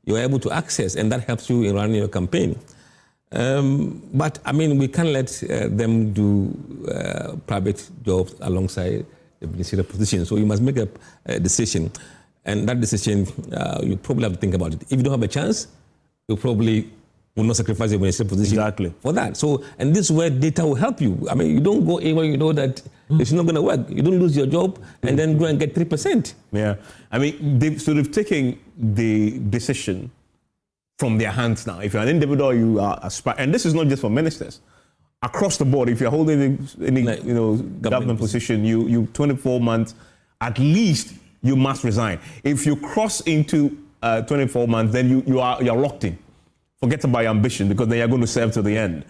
you are able to access and that helps you in running your campaign. But I mean, we can't let them do private jobs alongside the ministerial position. So you must make a decision. And that decision, you probably have to think about it. If you don't have a chance, you probably will not sacrifice your ministerial position for that. So, and this is where data will help you. I mean, you don't go anywhere you know that it's not going to work. You don't lose your job and then go and get 3%. Yeah. I mean, they've taken the decision from their hands now. If you're an individual, you are aspiring. And this is not just for ministers. Across the board, if you're holding any government position, you 24 months, at least you must resign. If you cross into 24 months, then you're locked in. Forget about your ambition because then you're going to serve to the end.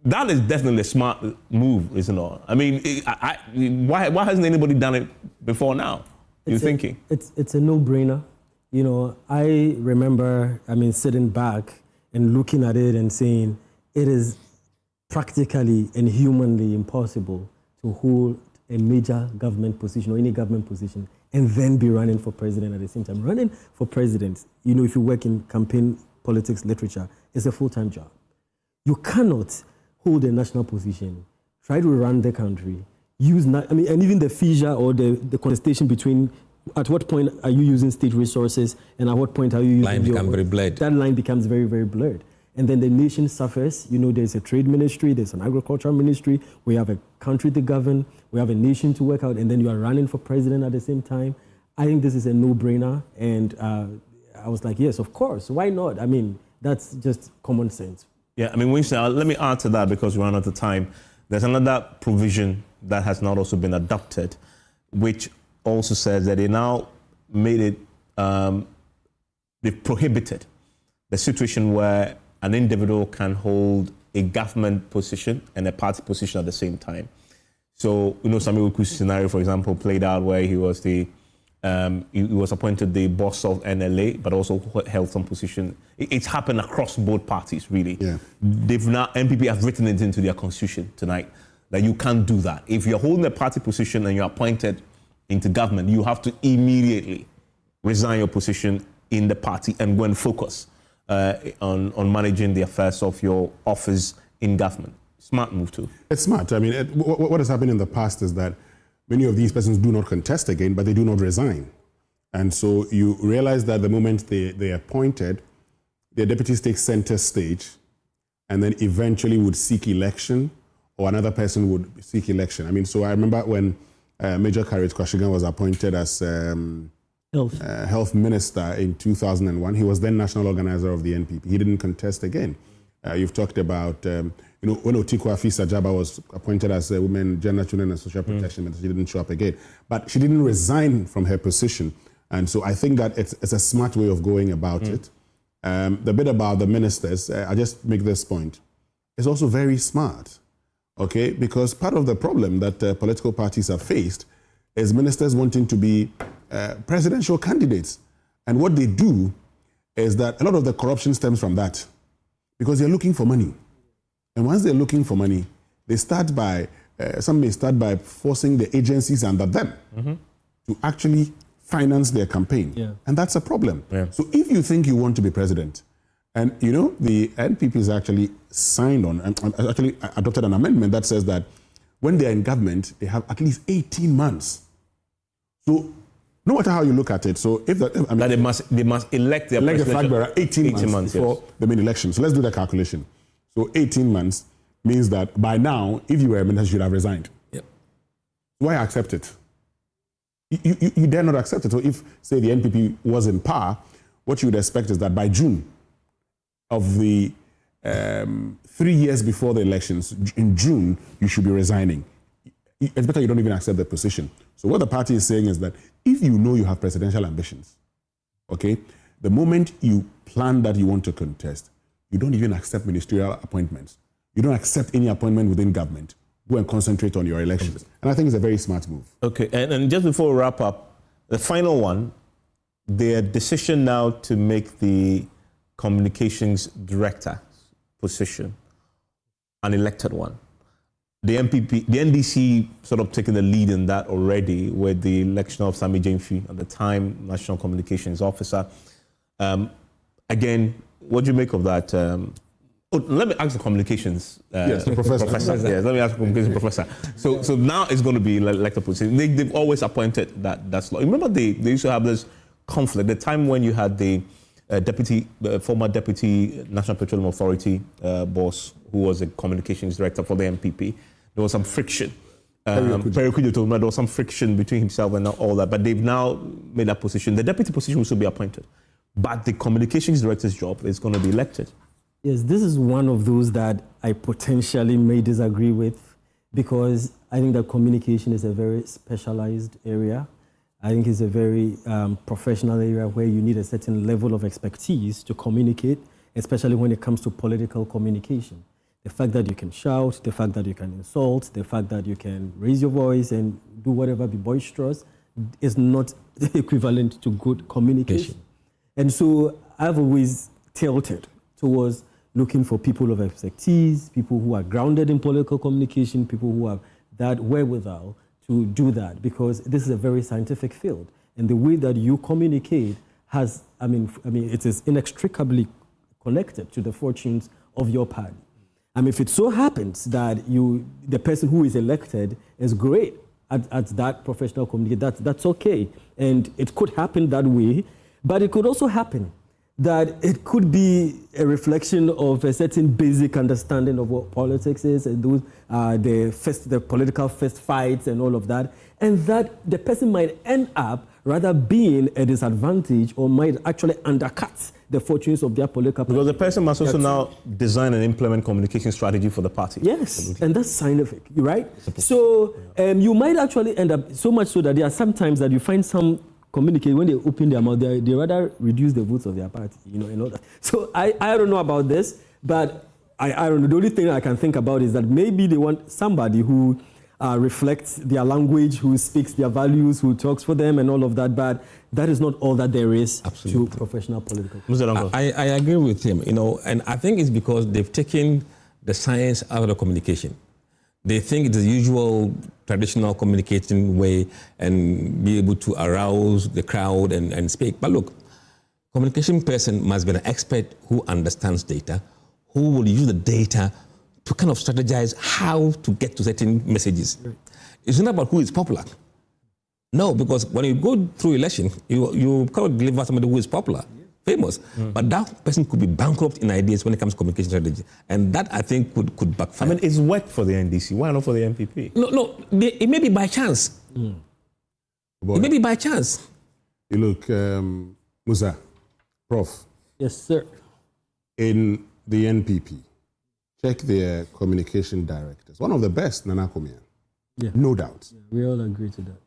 That is definitely a smart move, isn't it? I mean, why hasn't anybody done it before now? You're thinking? It's a no-brainer. You know, I remember, sitting back and looking at it and saying, it is practically and humanly impossible to hold a major government position or any government position and then be running for president at the same time. Running for president, if you work in campaign politics literature, is a full-time job. You cannot hold a national position, try to run the country, and even the fissure or the contestation between at what point are you using state resources and at what point are you using very blurred. That line becomes very, very blurred. And then the nation suffers. There's a trade ministry, there's an agricultural ministry, we have a country to govern, we have a nation to work out, and then you are running for president at the same time. I think this is a no-brainer, and I was like, yes, of course, why not? That's just common sense. Yeah, Winston, let me add to that because we're out of time. There's another provision that has not also been adopted, which also says that they now made it, they've prohibited the situation where an individual can hold a government position and a party position at the same time. So, Samuel Oku's scenario, for example, played out where he was he was appointed the boss of NLA, but also held some position. It's happened across both parties, really. Yeah. NPP have written it into their constitution tonight that you can't do that. If you're holding a party position and you're appointed into government, you have to immediately resign your position in the party and go and focus on managing the affairs of your office in government. Smart move too. It's smart. What has happened in the past is that many of these persons do not contest again, but they do not resign. And so you realize that the moment they are appointed, their deputies take center stage and then eventually would seek election or another person would seek election. So I remember when Major Carrot Kwashigan was appointed as health minister in 2001. He was then national organizer of the NPP. He didn't contest again. You've talked about, when Otikwa Afisa-Jaba was appointed as a Women, Gender, Children and Social Protection Minister, she didn't show up again. But she didn't resign from her position. And so I think that it's a smart way of going about it. The bit about the ministers, I just make this point, it's also very smart, okay? Because part of the problem that political parties have faced is ministers wanting to be presidential candidates. And what they do is that a lot of the corruption stems from that. because they're looking for money. And once they're looking for money, they start by, some may start by forcing the agencies under them to actually finance their campaign. Yeah. And that's a problem. Yeah. So if you think you want to be president, and you know, the NPP has actually signed on, actually adopted an amendment that says that when they're in government, they have at least 18 months. So no matter how you look at it, so if that, that they must elect their the flag bearer 18 months before yes. the main election. So let's do the calculation. So 18 months means that by now, if you were a minister, you should have resigned. Yep. Why accept it? You dare not accept it. So if, say, the NPP was in power, what you would expect is that by June of the 3 years before the elections, in June, you should be resigning. It's better you don't even accept the position. So what the party is saying is that if you know you have presidential ambitions, okay, the moment you plan that you want to contest, you don't even accept ministerial appointments. You don't accept any appointment within government. Go and concentrate on your elections. And I think it's a very smart move. Okay, and just before we wrap up, the final one, their decision now to make the communications director position an elected one. The NPP, the NDC sort of taking the lead in that already with the election of Sami Jamefi, at the time National Communications Officer. Again, what do you make of that? Let me ask the communications professor. Yes, let me ask the communications professor. So now it's going to be like a position. They've always appointed that slot. Remember they used to have this conflict. The time when you had the former deputy National Petroleum Authority boss, who was a communications director for the NPP, there was some friction. There was some friction between himself and all that, but they've now made that position. The deputy position will still be appointed, but the communications director's job is going to be elected. Yes, this is one of those that I potentially may disagree with, because I think that communication is a very specialized area. I think it's a very professional area where you need a certain level of expertise to communicate, especially when it comes to political communication. The fact that you can shout, the fact that you can insult, the fact that you can raise your voice and do whatever, be boisterous, is not equivalent to good communication. And so I've always tilted towards looking for people of expertise, people who are grounded in political communication, people who have that wherewithal to do that, because this is a very scientific field. And the way that you communicate has, it is inextricably connected to the fortunes of your party. If it so happens that the person who is elected is great at that professional communication, that's okay. And it could happen that way, but it could also happen that it could be a reflection of a certain basic understanding of what politics is, and those the political fist fights and all of that, and that the person might end up rather being a disadvantage or might actually undercut the fortunes of their political party. Because the person must also now design and implement communication strategy for the party. Yes, absolutely. And that's scientific, right? So you might actually end up, so much so that there are some times that you find some communicate, when they open their mouth, they rather reduce the votes of their party, and all that. So I don't know about this, but I don't know. The only thing I can think about is that maybe they want somebody who reflects their language, who speaks their values, who talks for them and all of that, but that is not all that there is to professional political. I agree with him, and I think it's because they've taken the science out of the communication. They think it's the usual traditional communicating way and be able to arouse the crowd and speak. But look, communication person must be an expert who understands data, who will use the data to kind of strategize how to get to certain messages. It's not about who is popular. No, because when you go through election, you cannot deliver somebody who is popular, famous. But that person could be bankrupt in ideas when it comes to communication strategy. And that, I think, could backfire. It's worked for the NDC. Why not for the NPP? No, it may be by chance. It may be by chance. You look, Musa, Prof. Yes, sir. In the NPP, check their communication directors. One of the best, Nana Komian. Yeah. No doubt. Yeah, we all agree to that.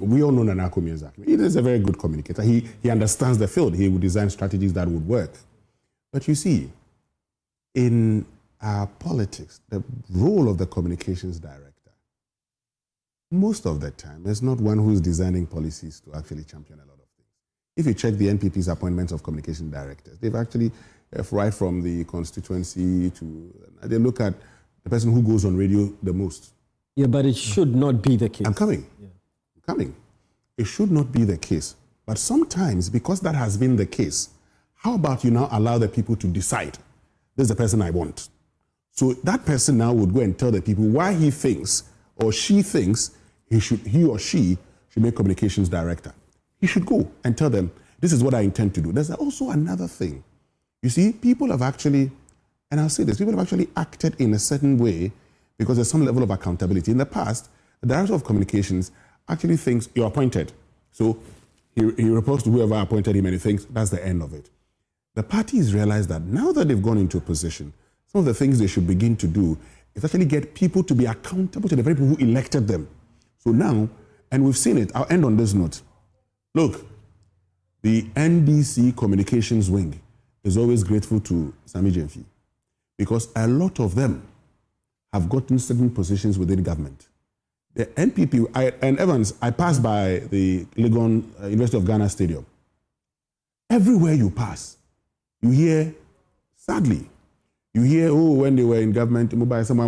We all know Nana Komian exactly. He is a very good communicator. He understands the field. He would design strategies that would work. But you see, in our politics, the role of the communications director, most of the time, is not one who's designing policies to actually champion a lot of things. If you check the NPP's appointments of communication directors, they've actually right from the constituency to, they look at the person who goes on radio the most. Yeah, but it should not be the case. I'm coming. It should not be the case. But sometimes, because that has been the case, how about you now allow the people to decide, this is the person I want. So that person now would go and tell the people why he thinks or she thinks he or she should make communications director. He should go and tell them, this is what I intend to do. There's also another thing. You see, people have actually, and I'll say this, people have actually acted in a certain way because there's some level of accountability. In the past, the director of communications actually thinks you're appointed. So he reports to whoever appointed him and he thinks that's the end of it. The parties realize that now that they've gone into a position, some of the things they should begin to do is actually get people to be accountable to the very people who elected them. So now, and we've seen it, I'll end on this note. Look, the NDC communications wing is always grateful to Sami Jenfi because a lot of them have gotten certain positions within government. The NPP, and Evans, I passed by the Legon University of Ghana Stadium. Everywhere you pass, you hear, sadly, you hear, oh, when they were in government, that's what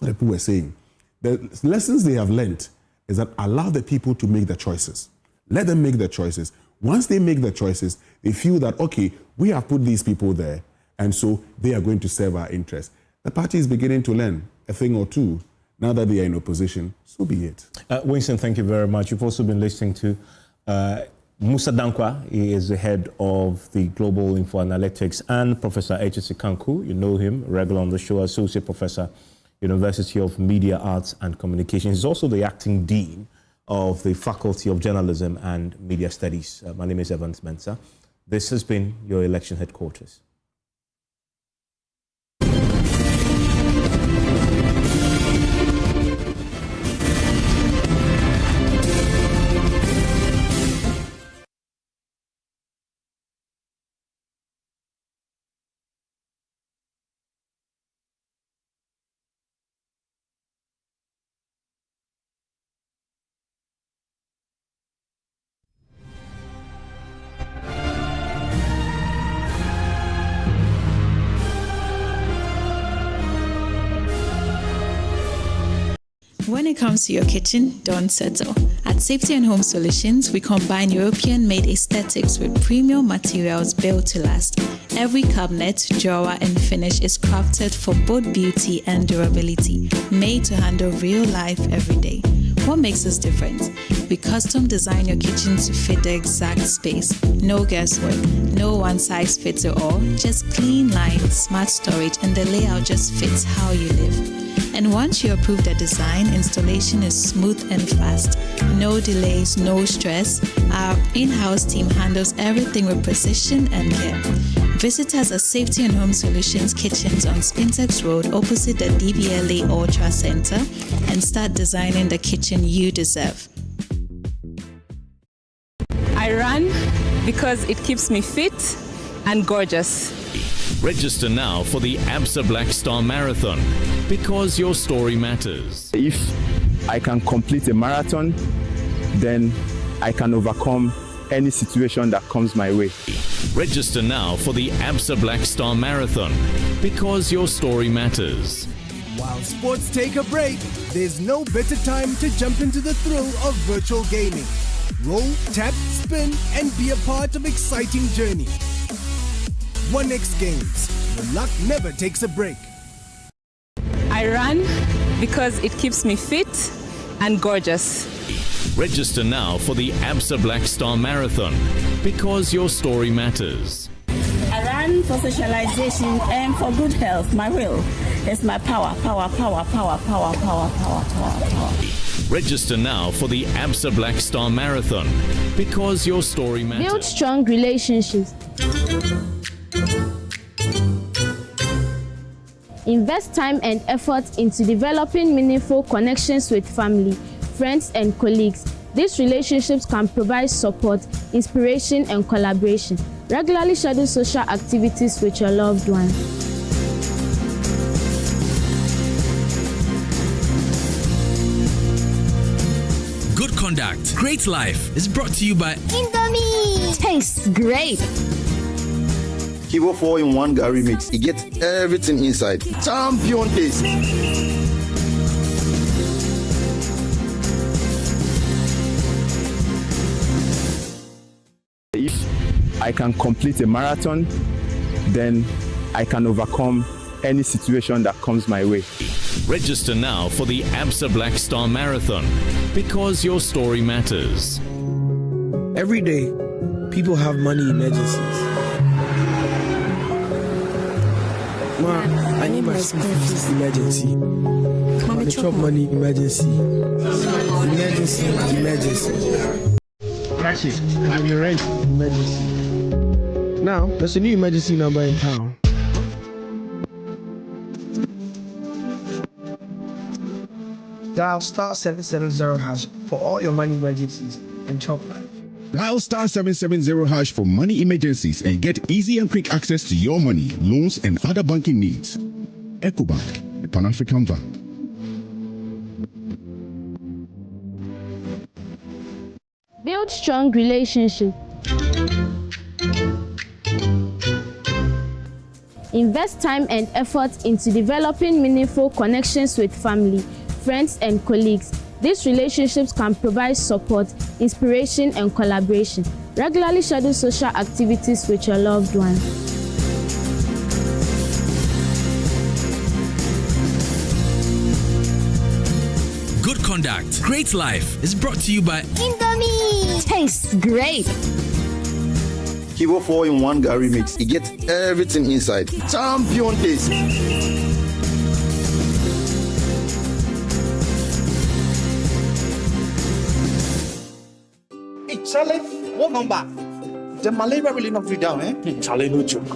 the people were saying. The lessons they have learned is that allow the people to make the choices. Let them make the choices. Once they make the choices, they feel that, okay, we have put these people there, and so they are going to serve our interests. The party is beginning to learn a thing or two. Now that they are in opposition, so be it. Winston, thank you very much. You've also been listening to Musa Dankwa. He is the head of the Global Info Analytics, and Professor H.C. Kanku. You know him, regular on the show, Associate Professor, University of Media Arts and Communication. He's also the acting dean of the Faculty of Journalism and Media Studies. My name is Evans Mensah. This has been your election headquarters. When it comes to your kitchen, don't settle. At Safety and Home Solutions, we combine European-made aesthetics with premium materials built to last. Every cabinet, drawer, and finish is crafted for both beauty and durability, made to handle real life every day. What makes us different? We custom design your kitchen to fit the exact space. No guesswork, no one size fits it all, just clean lines, smart storage, and the layout just fits how you live. And once you approve the design, installation is smooth and fast. No delays, no stress. Our in-house team handles everything with precision and care. Visit us at Safety and Home Solutions Kitchens on Spintex Road opposite the DBLA Ultra Center and start designing the kitchen you deserve. I run because it keeps me fit and gorgeous. Register now for the ABSA Black Star Marathon because your story matters. If I can complete a marathon, then I can overcome any situation that comes my way. Register now for the ABSA Black Star Marathon because your story matters. While sports take a break, there's no better time to jump into the thrill of virtual gaming. Roll, tap, spin, and be a part of exciting journey. 1x Games, the luck never takes a break. I run because it keeps me fit and gorgeous. Register now for the ABSA Black Star Marathon because your story matters. I run for socialization and for good health. My will is my power. Register now for the ABSA Black Star Marathon because your story matters. Build strong relationships. Invest time and effort into developing meaningful connections with family, friends, and colleagues. These relationships can provide support, inspiration, and collaboration. Regularly schedule social activities with your loved ones. Good conduct, great life is brought to you by Indomie. Tastes great. Kivo 4-in-1 Gary Mix. It gets everything inside. Champion taste. If I can complete a marathon, then I can overcome any situation that comes my way. Register now for the ABSA Black Star Marathon, because your story matters. Every day, people have money emergencies. Ma, I need my school fees emergency. Mommy, chop money emergency. Emergency. Rashid, have your rent emergency. Now, there's a new emergency number in town. Dial *770# for all your money emergencies and chop life. Dial *770# for money emergencies and get easy and quick access to your money, loans, and other banking needs. EcoBank, the Pan-African Bank. Build strong relationships. Invest time and effort into developing meaningful connections with family, friends, and colleagues. These relationships can provide support, inspiration, and collaboration. Regularly schedule social activities with your loved ones. Good conduct, great life is brought to you by Indomie. Tastes great. Kivo 4-in-1 Gary Mix. It gets everything inside. Champion taste. Hey, Charlie, welcome back. The malaria really knocked you down, eh? Charlie, no joke.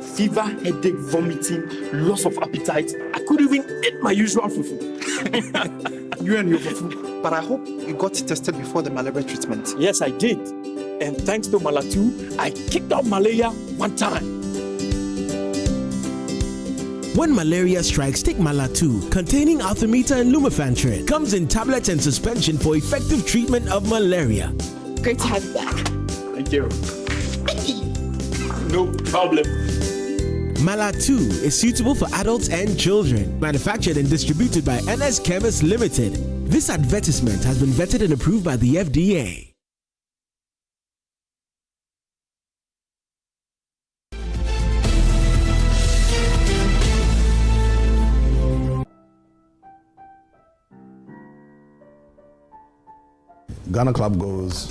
Fever, headache, vomiting, loss of appetite. I couldn't even eat my usual fufu. You and your fufu. But I hope you got tested before the malaria treatment. Yes, I did. And thanks to Malatu, I kicked out malaria one time. When malaria strikes, take Malatu, containing artemether and lumefantrine. Comes in tablets and suspension for effective treatment of malaria. Great to have you back. Thank you. No problem. Malatu is suitable for adults and children. Manufactured and distributed by NS Chemists Limited. This advertisement has been vetted and approved by the FDA. Ghana Club goes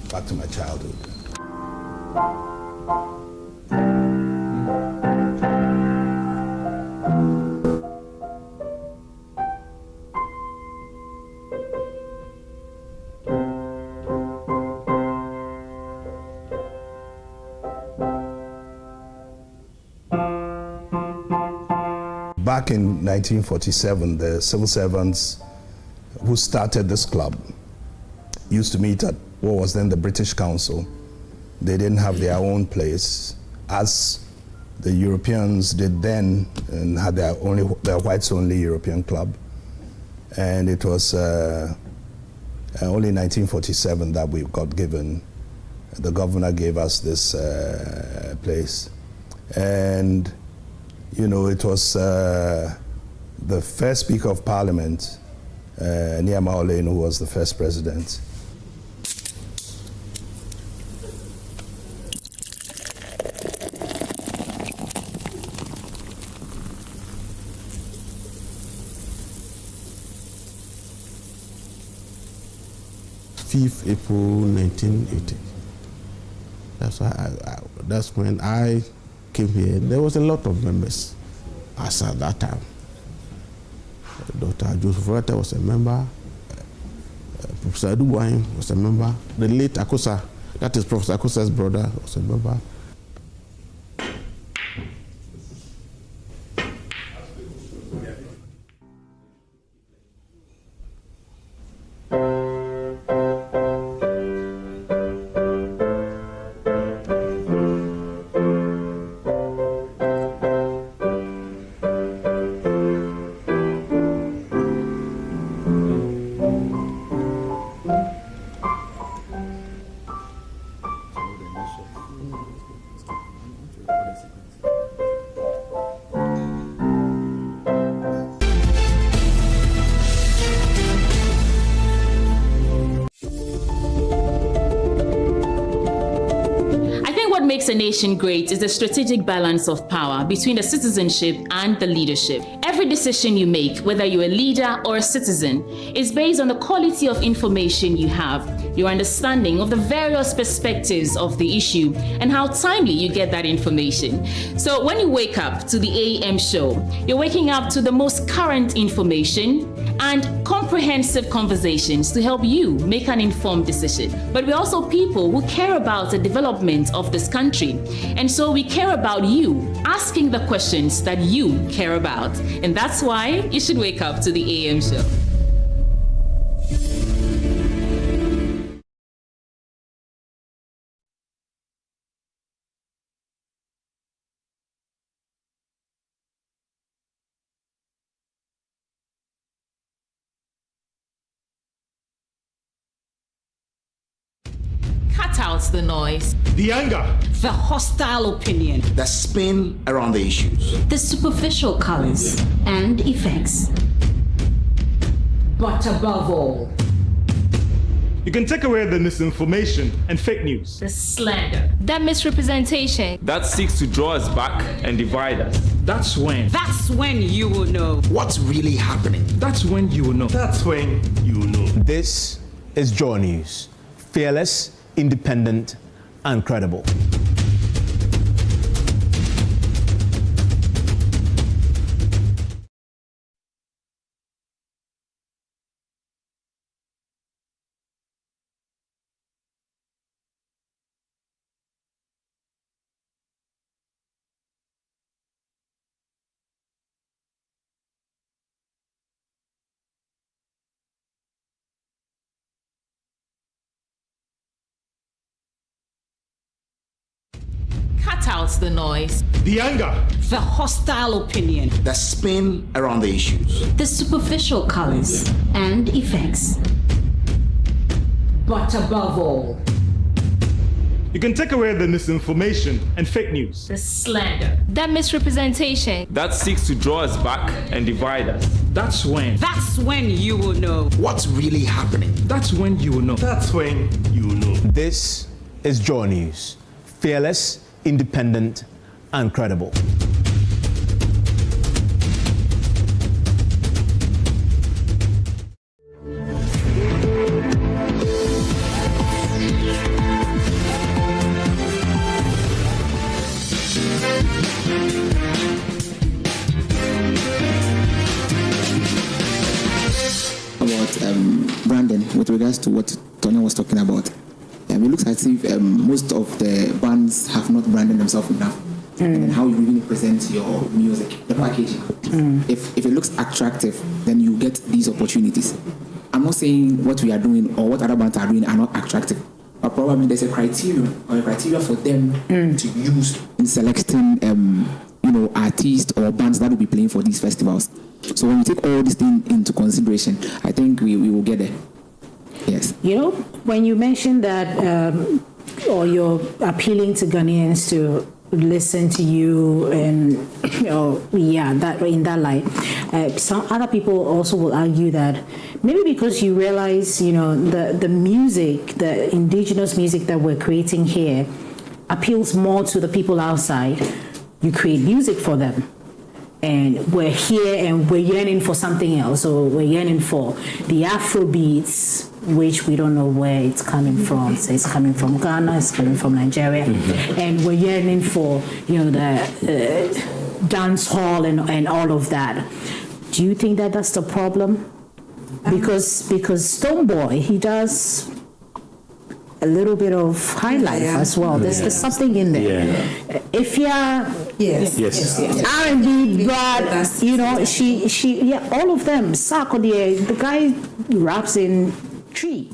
back to my childhood. Back in 1947, the civil servants who started this club used to meet at what was then the British Council. They didn't have their own place, as the Europeans did then, and had their whites-only European club. And it was only in 1947 that we got given, the governor gave us this place. And, you know, it was the first Speaker of Parliament, Niyama Olenu, who was the first president. April 1980. That's when I came here. There was a lot of members as at that time. Dr. Joseph was a member. Professor Educhum was a member. The late Akosa, that is Professor Akosa's brother, was a member. makes a nation great is the strategic balance of power between the citizenship and the leadership. Every decision you make, whether you're a leader or a citizen, is based on the quality of information you have, your understanding of the various perspectives of the issue, and how timely you get that information. So when you wake up to the AM show, you're waking up to the most current information and comprehensive conversations to help you make an informed decision. But we're also people who care about the development of this country. And so we care about you, asking the questions that you care about. And that's why you should wake up to the AM show. Cut out the noise, the anger, the hostile opinion, the spin around the issues, the superficial colors and effects. But above all, you can take away the misinformation and fake news, the slander, that misrepresentation that seeks to draw us back and divide us. That's when you will know what's really happening. That's when you will know. That's when you will know. This is JoyNews. Fearless, independent, and credible. cut out the noise, the anger, the hostile opinion, the spin around the issues, the superficial colors and effects. But above all, you can take away the misinformation and fake news, the slander, that misrepresentation that seeks to draw us back and divide us. That's when you will know what's really happening. That's when you will know. That's when you will know. This is JoyNews. Fearless, independent, and credible. Branding with regards to what Tony was talking about. It looks as if most of the bands have not branded themselves enough. And how you really present your music, the packaging. If it looks attractive, then you get these opportunities. I'm not saying what we are doing or what other bands are doing are not attractive, but probably there's a criteria for them to use in selecting artists or bands that will be playing for these festivals. So when we take all these things into consideration, I think we will get there. Yes. When you mentioned that, or you're appealing to Ghanaians to listen to you, and that in that light, some other people also will argue that maybe because you realize, the music, the indigenous music that we're creating here, appeals more to the people outside. You create music for them. And we're here and we're yearning for something else. So we're yearning for the Afro beats, which we don't know where it's coming from. So it's coming from Ghana, it's coming from Nigeria. And we're yearning for, the dance hall and all of that. Do you think that that's the problem? Because Stonebwoy, he does a little bit of high life as well. There's something in there. If you're R&B, but she all of them. Sarkodie, the guy raps in Tree.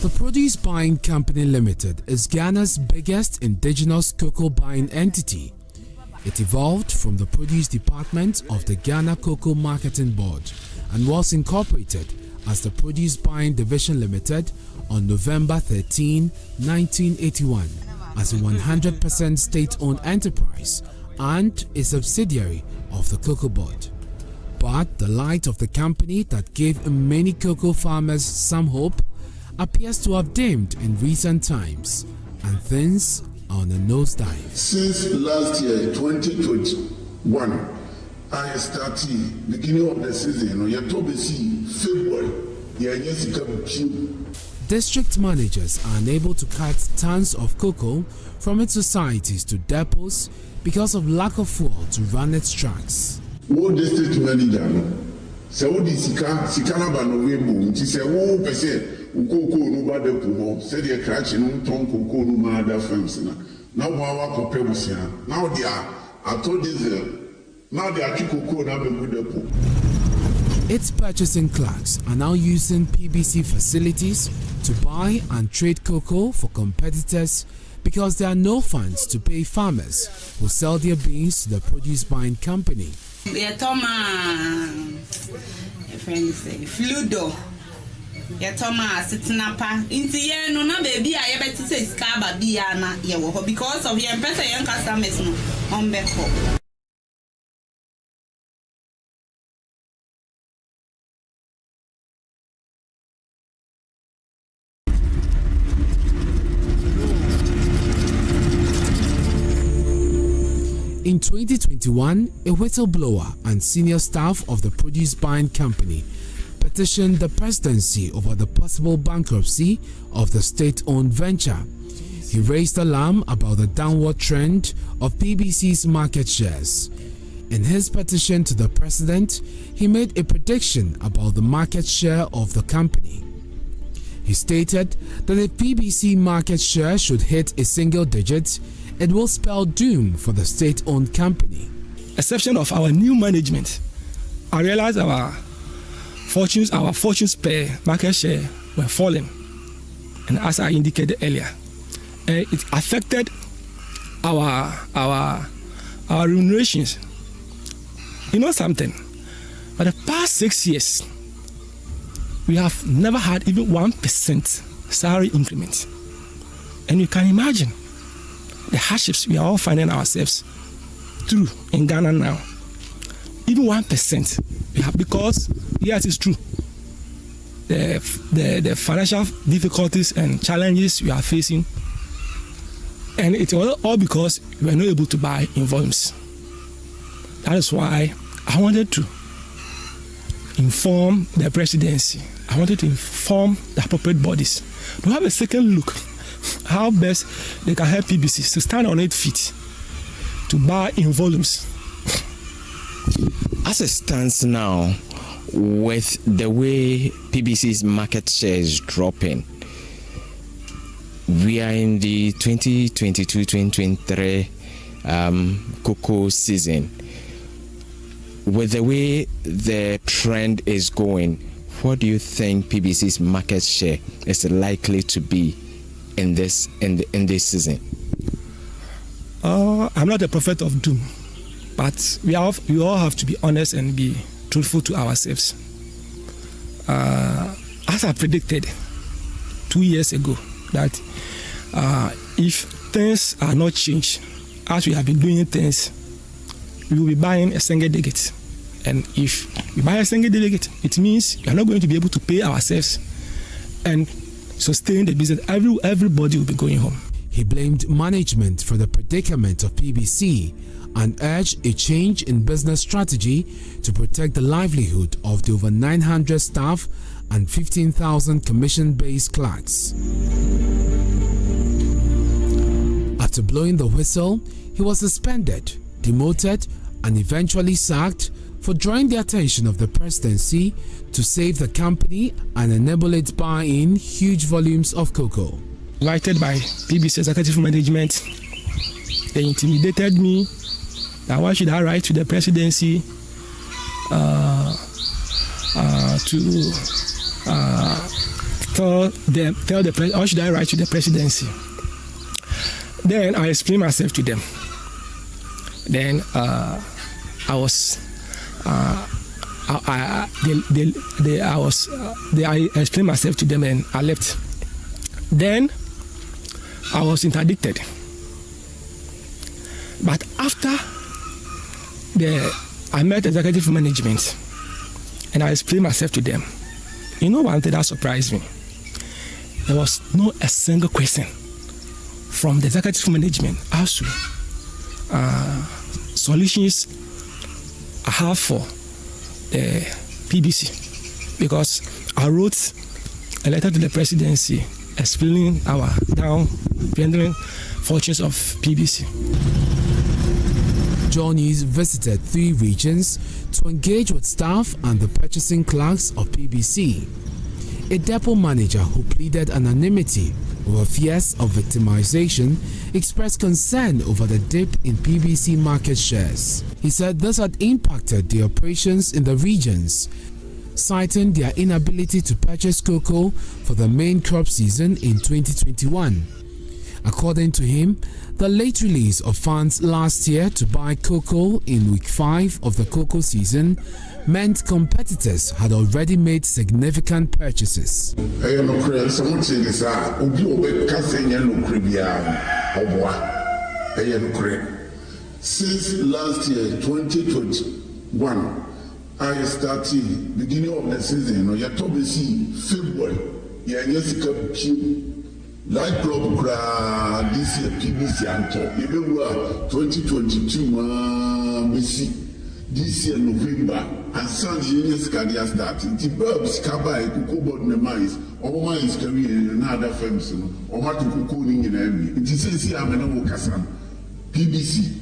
The Produce Buying Company Limited is Ghana's biggest indigenous cocoa buying entity. It evolved from the produce department of the Ghana Cocoa Marketing Board and was incorporated as the Produce Buying Division Limited on November 13, 1981 as a 100% state-owned enterprise and a subsidiary of the Cocoa Board. But the light of the company that gave many cocoa farmers some hope appears to have dimmed in recent times, and things are on a nosedive. Since last year, 2021, I started beginning of the season, February. District managers are unable to cut tons of cocoa from its societies to depots because of lack of fuel to run its trucks. Wo district manager, se wo di sika na ba no webo, nti se wo pese ukoko no ba depo ho, se de krachi no ton koko no ma da farms na wo wa ko pebusia. Now they are ato diesel. Now they are koko na be depo. Its purchasing clerks are now using PBC facilities to buy and trade cocoa for competitors because there are no funds to pay farmers who sell their beans to the produce buying company. Fludo. Because of your young customers on back. In 2021, a whistleblower and senior staff of the produce buying company petitioned the presidency over the possible bankruptcy of the state-owned venture. He raised alarm about the downward trend of PBC's market shares. In his petition to the president, he made a prediction about the market share of the company. He stated that if PBC market share should hit a single digit, it will spell doom for the state-owned company. Exception of our new management, I realized our fortunes per market share were falling, and as I indicated earlier, it affected our remunerations. You know something? For the past 6 years, we have never had even 1% salary increment, and you can imagine the hardships we are all finding ourselves through in Ghana now. Even 1%, we have, because yes, it's true. The financial difficulties and challenges we are facing, and it's all because we are not able to buy in volumes. That is why I wanted to inform the presidency. I wanted to inform the appropriate bodies to have a second look how best they can help PBC to stand on its feet to buy in volumes. As it stands now, with the way PBC's market share is dropping, we are in the 2022-2023 cocoa season. With the way the trend is going, what do you think PBC's market share is likely to be in this season? I'm not a prophet of doom, but we all have to be honest and be truthful to ourselves. As I predicted 2 years ago, that if things are not changed as we have been doing things, we will be buying a single delegate. And if we buy a single delegate, it means we are not going to be able to pay ourselves and sustain the business. Everybody will be going home. He blamed management for the predicament of PBC and urged a change in business strategy to protect the livelihood of the over 900 staff and 15,000 commission-based clerks. After blowing the whistle, he was suspended, demoted, and eventually sacked for drawing the attention of the presidency to save the company and enable it buy in huge volumes of cocoa. Invited by PBC executive management, they intimidated me. Now why should I write to the presidency why should I write to the presidency? Then I explained myself to them. Then I I explained myself to them and I left. Then I was interdicted. But after I met executive management and I explained myself to them. You know one thing that surprised me? There was not a single question from the executive management as to solutions I have for the PBC, because I wrote a letter to the presidency explaining our down-pending fortunes of PBC. JoyNews visited 3 regions to engage with staff and the purchasing clerks of PBC. A depot manager who pleaded anonymity over fears of victimization expressed concern over the dip in PBC market shares. He said this had impacted the operations in the regions, citing their inability to purchase cocoa for the main crop season in 2021. According to him, the late release of funds last year to buy cocoa in week 5 of the cocoa season meant competitors had already made significant purchases. Since last year, 2021, I started beginning of the season, you told me February, Light Club this year, PBC Anthem. Even 2022, this year, November, and San Diego Scadia starting. The Burbs, Kaba, Kukubo, Nemais, or my is carrying another firms, or what to Kukuning in every. It is says here, I'm an Okasan. PBC,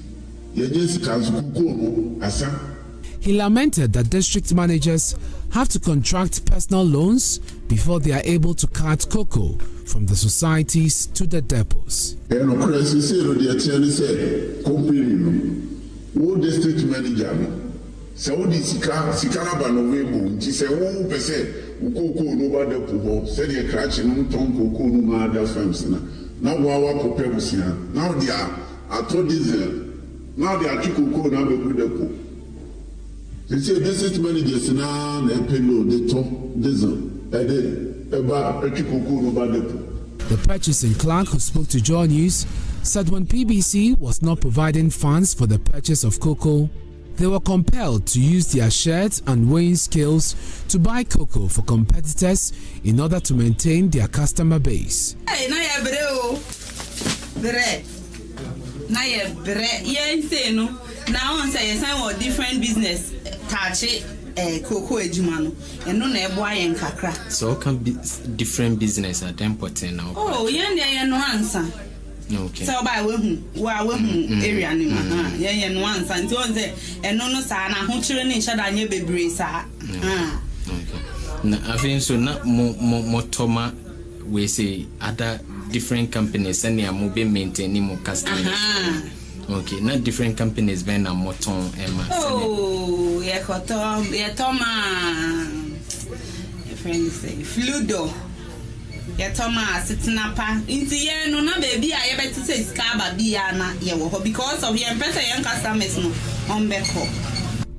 Jessica, Kukuno, Asan. He lamented that district managers have to contract personal loans before they are able to cart cocoa from the societies to the depots. What district manager? Saudi Sikana Webo, she said, oh, per se, Ukoko no bad depo, said a cratch and Tom Coco no other firms. Now, our Copebusia. Now they are told diesel. Now they are Chikuko now the depo. They say district managers now they pay no, they talk diesel. The purchasing clerk who spoke to JoyNews said when PBC was not providing funds for the purchase of cocoa, they were compelled to use their sheds and weighing scales to buy cocoa for competitors in order to maintain their customer base. Different business cocoa Educhum and no neighbor kakra. So can be different business at important now. Oh, no answer. Okay. So by area yeah no answer until say and no sa na ho chire ni shada nya bebre sa. Okay. Na I think so na motoma we say other different companies and they are maintaining more customers. Okay, not different companies when I'm moton Emma. Oh, yeah, Toma. Your friend say Fludo. Yeah, Toma sitting up. Into yeah, no, baby. I ever to say Scaba Biana, yeah, because of your better young customers no on Beko.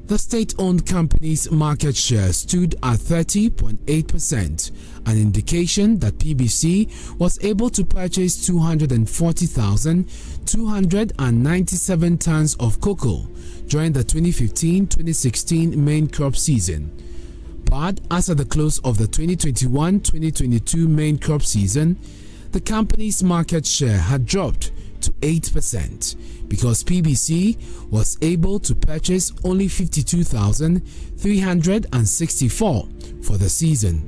The state-owned company's market share stood at 30.8%, an indication that PBC was able to purchase 240,297 tons of cocoa during the 2015-2016 main crop season. But as at the close of the 2021-2022 main crop season, the company's market share had dropped to 8% because PBC was able to purchase only 52,364 for the season.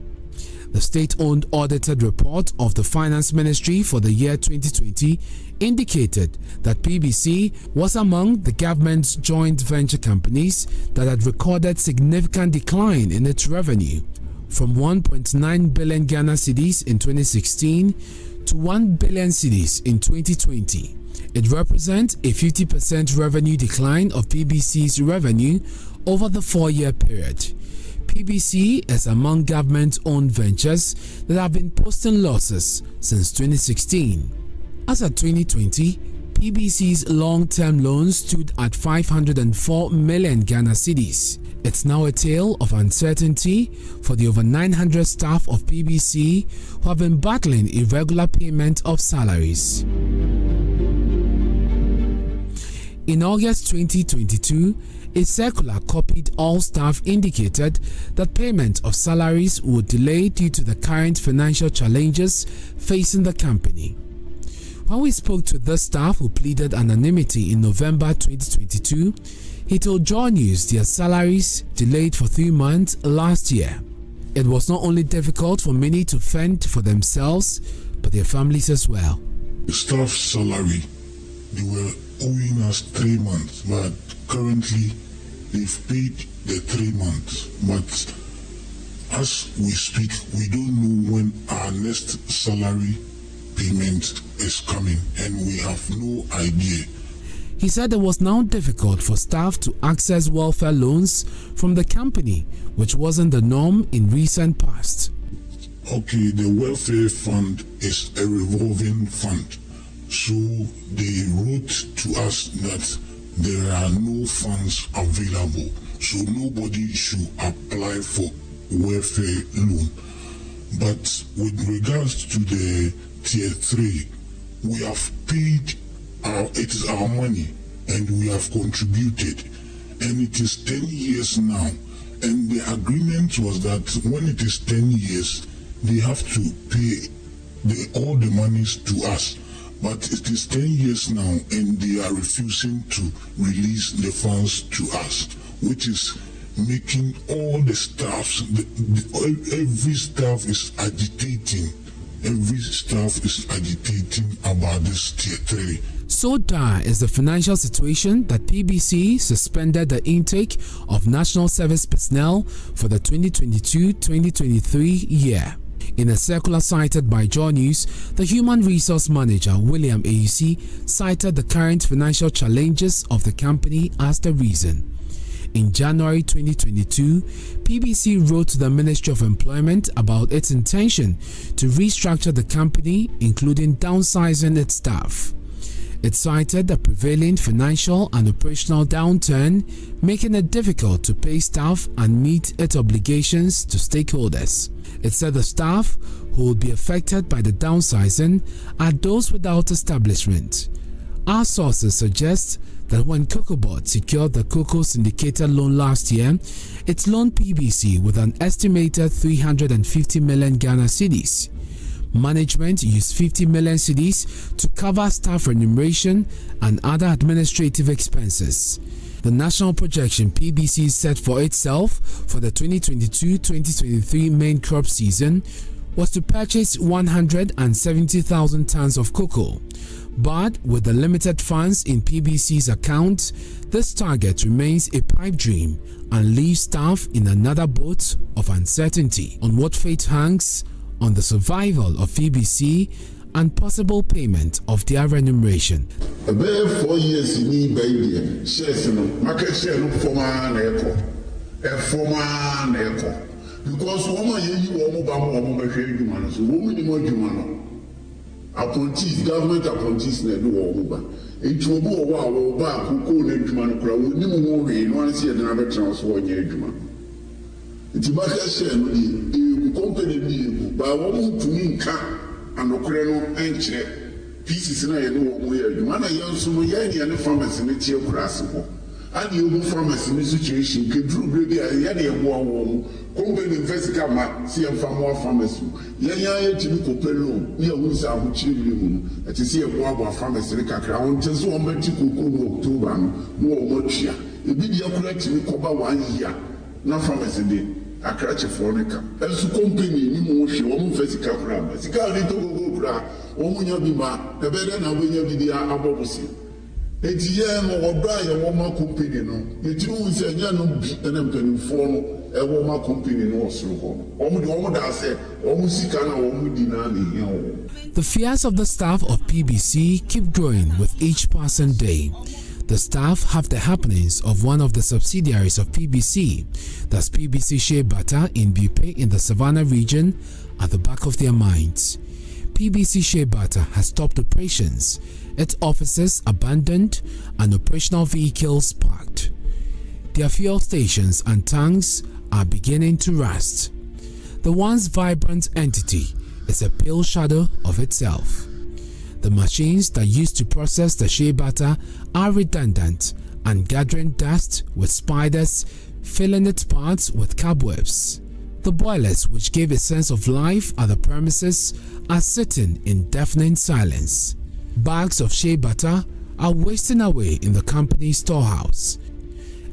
The state-owned audited report of the Finance Ministry for the year 2020 indicated that PBC was among the government's joint venture companies that had recorded significant decline in its revenue from 1.9 billion Ghana cedis in 2016 to 1 billion cedis in 2020. It represents a 50% revenue decline of PBC's revenue over the 4-year period. PBC is among government-owned ventures that have been posting losses since 2016. As of 2020, PBC's long-term loans stood at 504 million Ghana cedis. It's now a tale of uncertainty for the over 900 staff of PBC who have been battling irregular payment of salaries. In August 2022, a circular copied all staff indicated that payment of salaries would delay due to the current financial challenges facing the company. When we spoke to the staff who pleaded anonymity in November 2022, he told JoyNews their salaries delayed for 3 months last year. It was not only difficult for many to fend for themselves, but their families as well. The staff salary, they were owing us 3 months, but currently they've paid the 3 months. But as we speak, we don't know when our next salary payment is coming, and we have no idea. He said it was now difficult for staff to access welfare loans from the company, which wasn't the norm in recent past. Okay, the welfare fund is a revolving fund. So they wrote to us that there are no funds available. So nobody should apply for welfare loan. But with regards to the tier 3, we have paid it is our money, and we have contributed, and it is 10 years now, and the agreement was that when it is 10 years they have to pay all the monies to us, but it is 10 years now and they are refusing to release the funds to us, which is making all the staffs, every staff is agitating. Every staff is agitating about this tier 3. So dire is the financial situation that PBC suspended the intake of national service personnel for the 2022-2023 year. In a circular cited by JoyNews, the Human Resource Manager William Owusu cited the current financial challenges of the company as the reason. In January 2022, PBC wrote to the Ministry of Employment about its intention to restructure the company, including downsizing its staff. It cited the prevailing financial and operational downturn, making it difficult to pay staff and meet its obligations to stakeholders. It said the staff who would be affected by the downsizing are those without establishment. Our sources suggest that when COCOBOD secured the Cocoa syndicated loan last year, it loaned PBC with an estimated 350 million Ghana cedis. Management used 50 million cedis to cover staff remuneration and other administrative expenses. The national projection PBC set for itself for the 2022-2023 main crop season was to purchase 170,000 tons of cocoa. But with the limited funds in PBC's account, this target remains a pipe dream and leaves staff in another boat of uncertainty on what fate hangs on the survival of PBC and possible payment of their remuneration. About 4 years in eBay, shares market share look for man echo. Because woman you woman so woman appointees, government appointees na do Oba. It will be Oba who na adwuma no kra woni mu we no an see na be transfer onye adwuma. It market share no the company ni ba wo tumi nka anokre no enkyere pieces na ye no wo ye adwuma na ye nso no ye ne pharmacy ne tie kra ase ho. And you pharmacy ne situation ke dru bi ya na ye bo wo company investiga ma see am more pharmacy ya timi ko pelo ni ya wunsa ahuchiri bi mu ati see bo abo pharmacy ne kakra won tenso won beti koko no October no wo twia ebi dia kura timi ko ba 1 year na pharmacy de akrache for ne ka elsu company ni mu hwe wo investiga kura ma sika ni to go kura wo mu nya bi ma ebe de na wo nya bi dia abobosi eti ye no oda ye wo ma company no eti wo se nya no bi na mpanimfo no e wo ma company no osoro ho omo da se omo sika na omo di na ne hia wo. The fears of the staff of PBC keep growing with each passing day. The staff have the happenings of one of the subsidiaries of PBC, that's PBC Shea Butter in Bupe in the Savannah region, at the back of their minds. PBC Shea Butter has stopped operations, its offices abandoned and operational vehicles parked. Their fuel stations and tanks are beginning to rust. The once vibrant entity is a pale shadow of itself. The machines that used to process the shea butter are redundant and gathering dust, with spiders filling its parts with cobwebs. The boilers which gave a sense of life at the premises are sitting in deafening silence. Bags of shea butter are wasting away in the company's storehouse.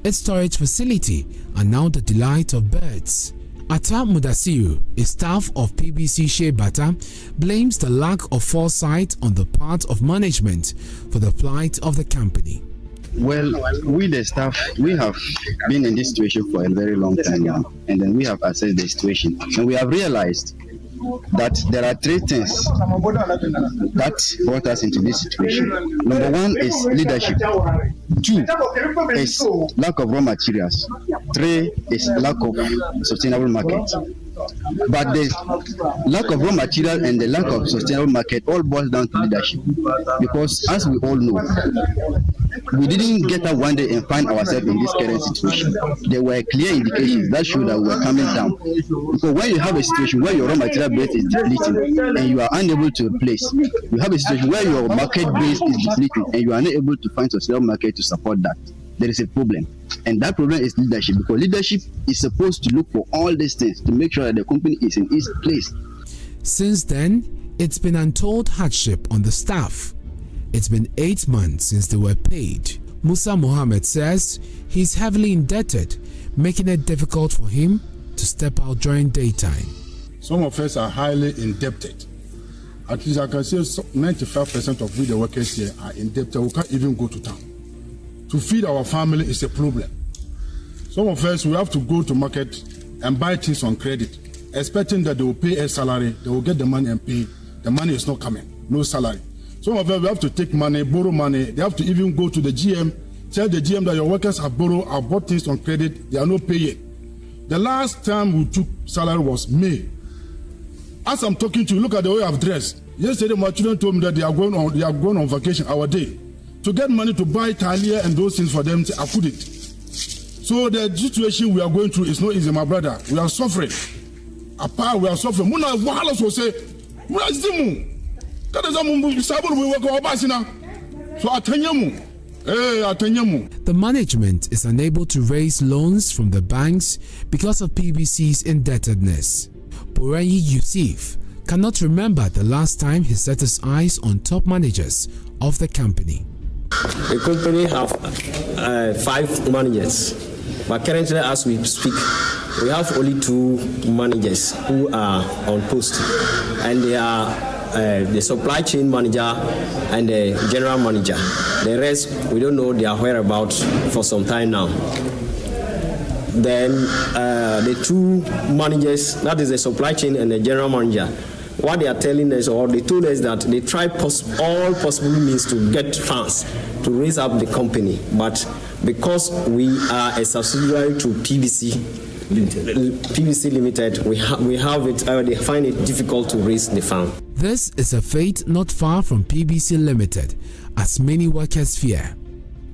Its storage facility are now the delight of birds. Atta Mudasiru, a staff of PBC Shea Butter, blames the lack of foresight on the part of management for the plight of the company. Well, we the staff, we have been in this situation for a very long time now, and then we have assessed the situation, and we have realized that there are three things that brought us into this situation. Number one is leadership. Two is lack of raw materials. Three is lack of sustainable market. But the lack of raw material and the lack of sustainable market all boils down to leadership. Because as we all know, we didn't get up one day and find ourselves in this current situation. There were clear indications that showed that we were coming down. Because when you have a situation where your raw material base is depleting and you are unable to replace, you have a situation where your market base is depleting and you are unable to find sustainable market to support that. There is a problem, and that problem is leadership, because leadership is supposed to look for all these things to make sure that the company is in its place. Since then, it's been untold hardship on the staff. It's been 8 months since they were paid. Musa Mohammed says he's heavily indebted, making it difficult for him to step out during daytime. Some of us are highly indebted. At least I can say 95% of we the workers here are indebted. We can't even go to town. To feed our family is a problem. Some of us, we have to go to market and buy things on credit, expecting that they will pay a salary, they will get the money and pay. The money is not coming, no salary. Some of us, we have to take money, borrow money. They have to even go to the GM, tell the GM that your workers have bought things on credit, they are not paying. The last time we took salary was May. As I'm talking to you, look at the way I've dressed. Yesterday, my children told me that they are going on vacation our day. To get money to buy Talia and those things for them, I couldn't. So the situation we are going through is not easy, my brother. We are suffering. Apart, we are suffering. Muna wahala so say, muna zimu. Kada zamu sabulu we work our basina. So atanyamu. Atanyamu. The management is unable to raise loans from the banks because of PBC's indebtedness. Borayi Yusuf cannot remember the last time he set his eyes on top managers of the company. The company have 5 managers, but currently as we speak, we have only 2 managers who are on post, and they are the supply chain manager and the general manager. The rest, we don't know their whereabouts for some time now. Then the 2 managers, that is the supply chain and the general manager, what they are telling us, or they told us that they try all possible means to get funds to raise up the company, but because we are a subsidiary to PBC Limited, we have it. They find it difficult to raise the fund. This is a fate not far from PBC Limited, as many workers fear.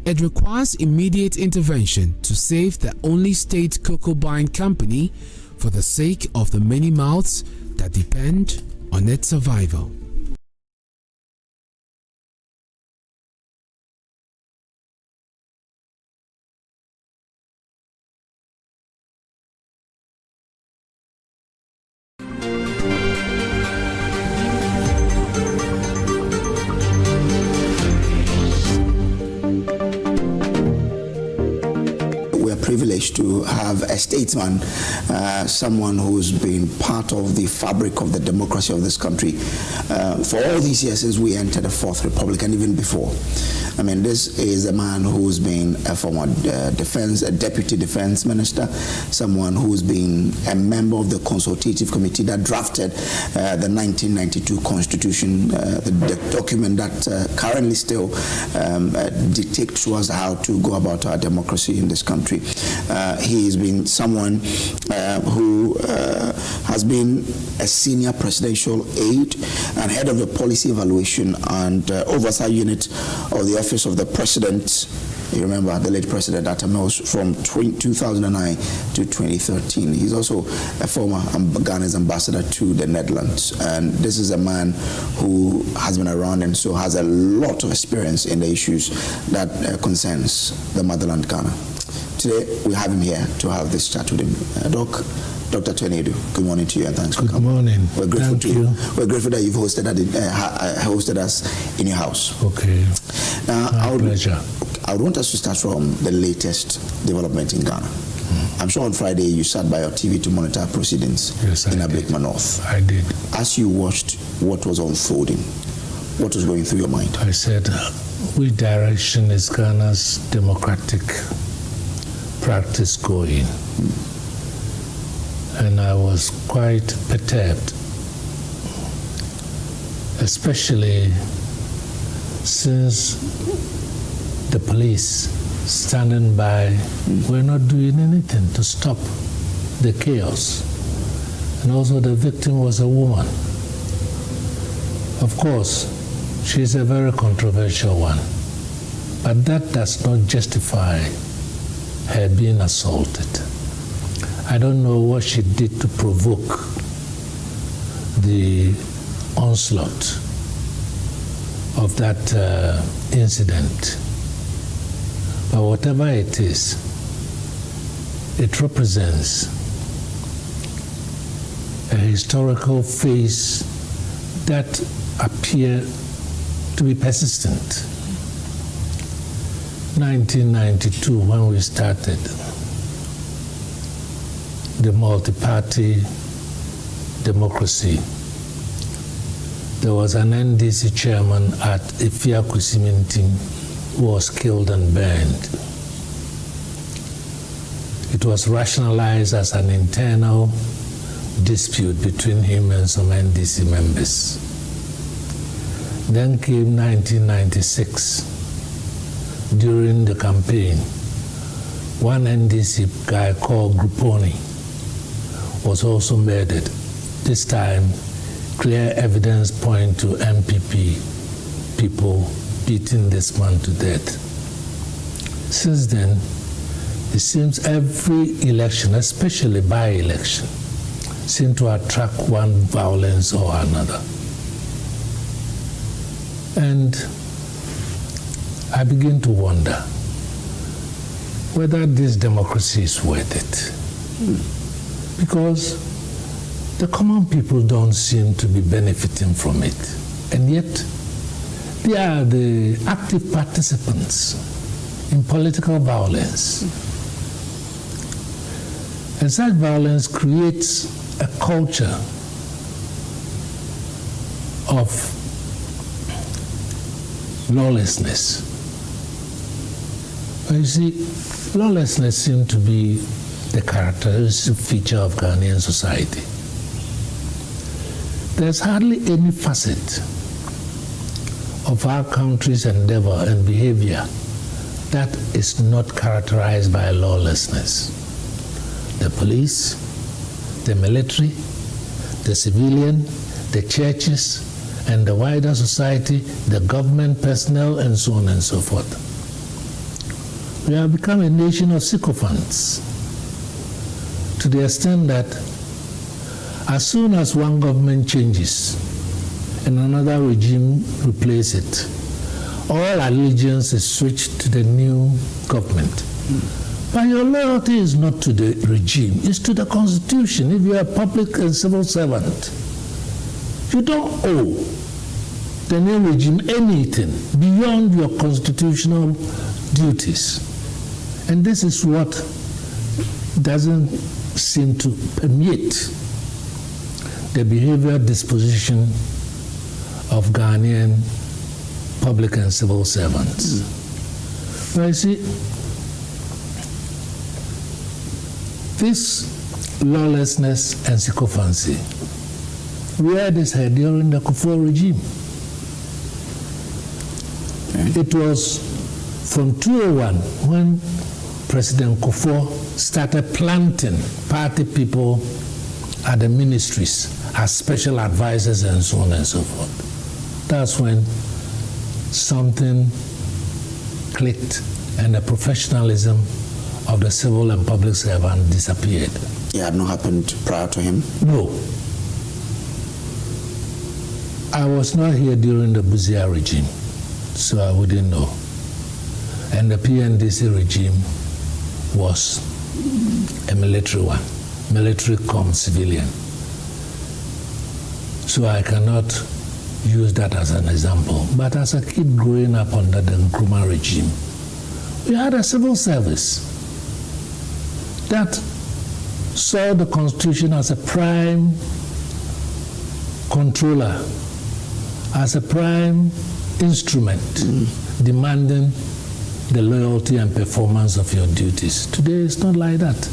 It requires immediate intervention to save the only state cocoa buying company for the sake of the many mouths that depend on its survival. Privileged to have a statesman, someone who's been part of the fabric of the democracy of this country for all these years since we entered the Fourth Republic and even before. I mean, this is a man who's been a former a deputy defense minister, someone who's been a member of the consultative committee that drafted the 1992 Constitution, the document that currently still dictates to us how to go about our democracy in this country. He's been someone who has been a senior presidential aide and head of the policy evaluation and oversight unit of the Office of the President. You remember the late President Anthem from 2009 to 2013. He's also a former Ghana's ambassador to the Netherlands. And this is a man who has been around and so has a lot of experience in the issues that concerns the motherland Ghana. Today, we have him here to have this chat with him. Dr. Twenedu, good morning to you and thanks for coming. Good morning. We're grateful Thank you. We're grateful that you've hosted us in your house. Okay. My pleasure. I would want us to start from the latest development in Ghana. I'm sure on Friday you sat by your TV to monitor proceedings in Ablekuma North. I did. As you watched what was unfolding, what was going through your mind? I said, which direction is Ghana's democratic practice going? And I was quite perturbed, especially since the police standing by were not doing anything to stop the chaos. And also the victim was a woman. Of course, she's a very controversial one, but that does not justify her being assaulted. I don't know what she did to provoke the onslaught of that incident. But whatever it is, it represents a historical phase that appears to be persistent. 1992, when we started the multi-party democracy, there was an NDC chairman at Ifia Kusiminting who was killed and burned. It was rationalized as an internal dispute between him and some NDC members. Then came 1996. During the campaign, one NDC guy called Gruponi was also murdered. This time, clear evidence point to NPP people beating this man to death. Since then, it seems every election, especially by-election, seems to attract one violence or another. And I begin to wonder whether this democracy is worth it. Because the common people don't seem to be benefiting from it. And yet, they are the active participants in political violence. And such violence creates a culture of lawlessness. But you see, lawlessness seems to be the characteristic feature of Ghanaian society. There's hardly any facet of our country's endeavor and behavior that is not characterized by lawlessness. The police, the military, the civilian, the churches, and the wider society, the government personnel, and so on and so forth. We have become a nation of sycophants to the extent that as soon as one government changes and another regime replaces it, all allegiance is switched to the new government. But your loyalty is not to the regime, it's to the Constitution. If you are a public and civil servant, you don't owe the new regime anything beyond your constitutional duties. And this is what doesn't seem to permeate the behavioral disposition of Ghanaian public and civil servants. Well, you see, this lawlessness and sycophancy reared its head during the Kufuor regime. It was from 2001 when President Kufuor started planting party people at the ministries as special advisors and so on and so forth. That's when something clicked and the professionalism of the civil and public servant disappeared. It had not happened prior to him? No. I was not here during the Buzia regime, so I wouldn't know. And the PNDC regime was a military one, military cum civilian. So I cannot use that as an example. But as a kid growing up under the Nkrumah regime, we had a civil service that saw the Constitution as a prime controller, as a prime instrument demanding the loyalty and performance of your duties. Today it's not like that.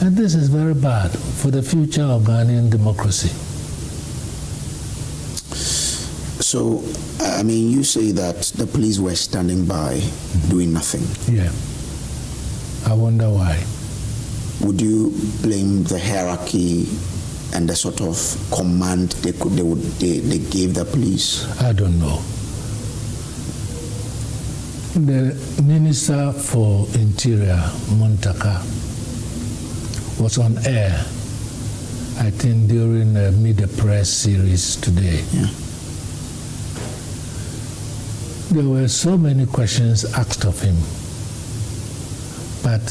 And this is very bad for the future of Ghanaian democracy. So, I mean, you say that the police were standing by doing nothing. Yeah. I wonder why. Would you blame the hierarchy and the sort of command they gave the police? I don't know. The Minister for Interior, Montaka, was on air, I think, during the Meet the Press series today. Yeah. There were so many questions asked of him, but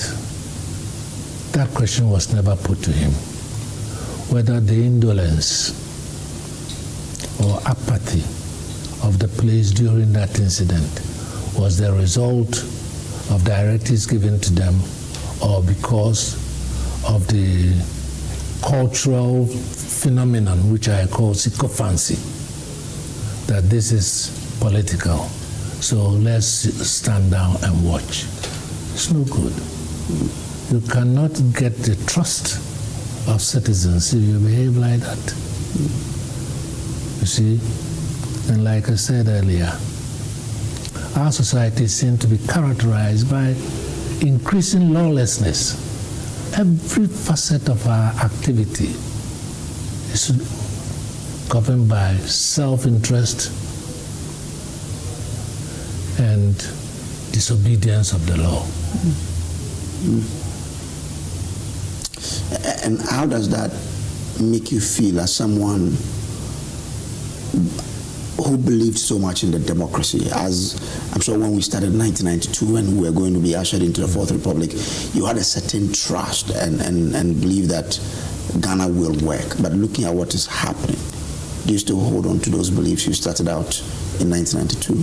that question was never put to him. Whether the indolence or apathy of the police during that incident was the result of directives given to them or because of the cultural phenomenon which I call sycophancy, that this is political, so let's stand down and watch. It's no good. You cannot get the trust of citizens if you behave like that. You see, and like I said earlier, our society seems to be characterized by increasing lawlessness. Every facet of our activity is governed by self-interest and disobedience of the law. And how does that make you feel as someone who believed so much in the democracy? As I'm sure when we started in 1992, when we were going to be ushered into the Fourth Republic, you had a certain trust and belief that Ghana will work. But looking at what is happening, do you still hold on to those beliefs you started out in 1992?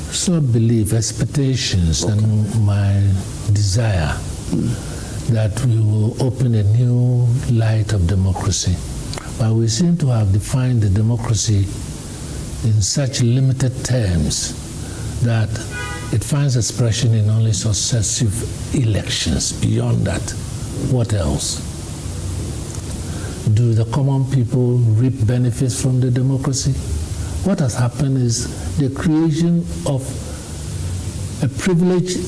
It's not belief, expectations, okay, and my desire that we will open a new light of democracy. But we seem to have defined the democracy in such limited terms that it finds expression in only successive elections. Beyond that, what else? Do the common people reap benefits from the democracy? What has happened is the creation of a privileged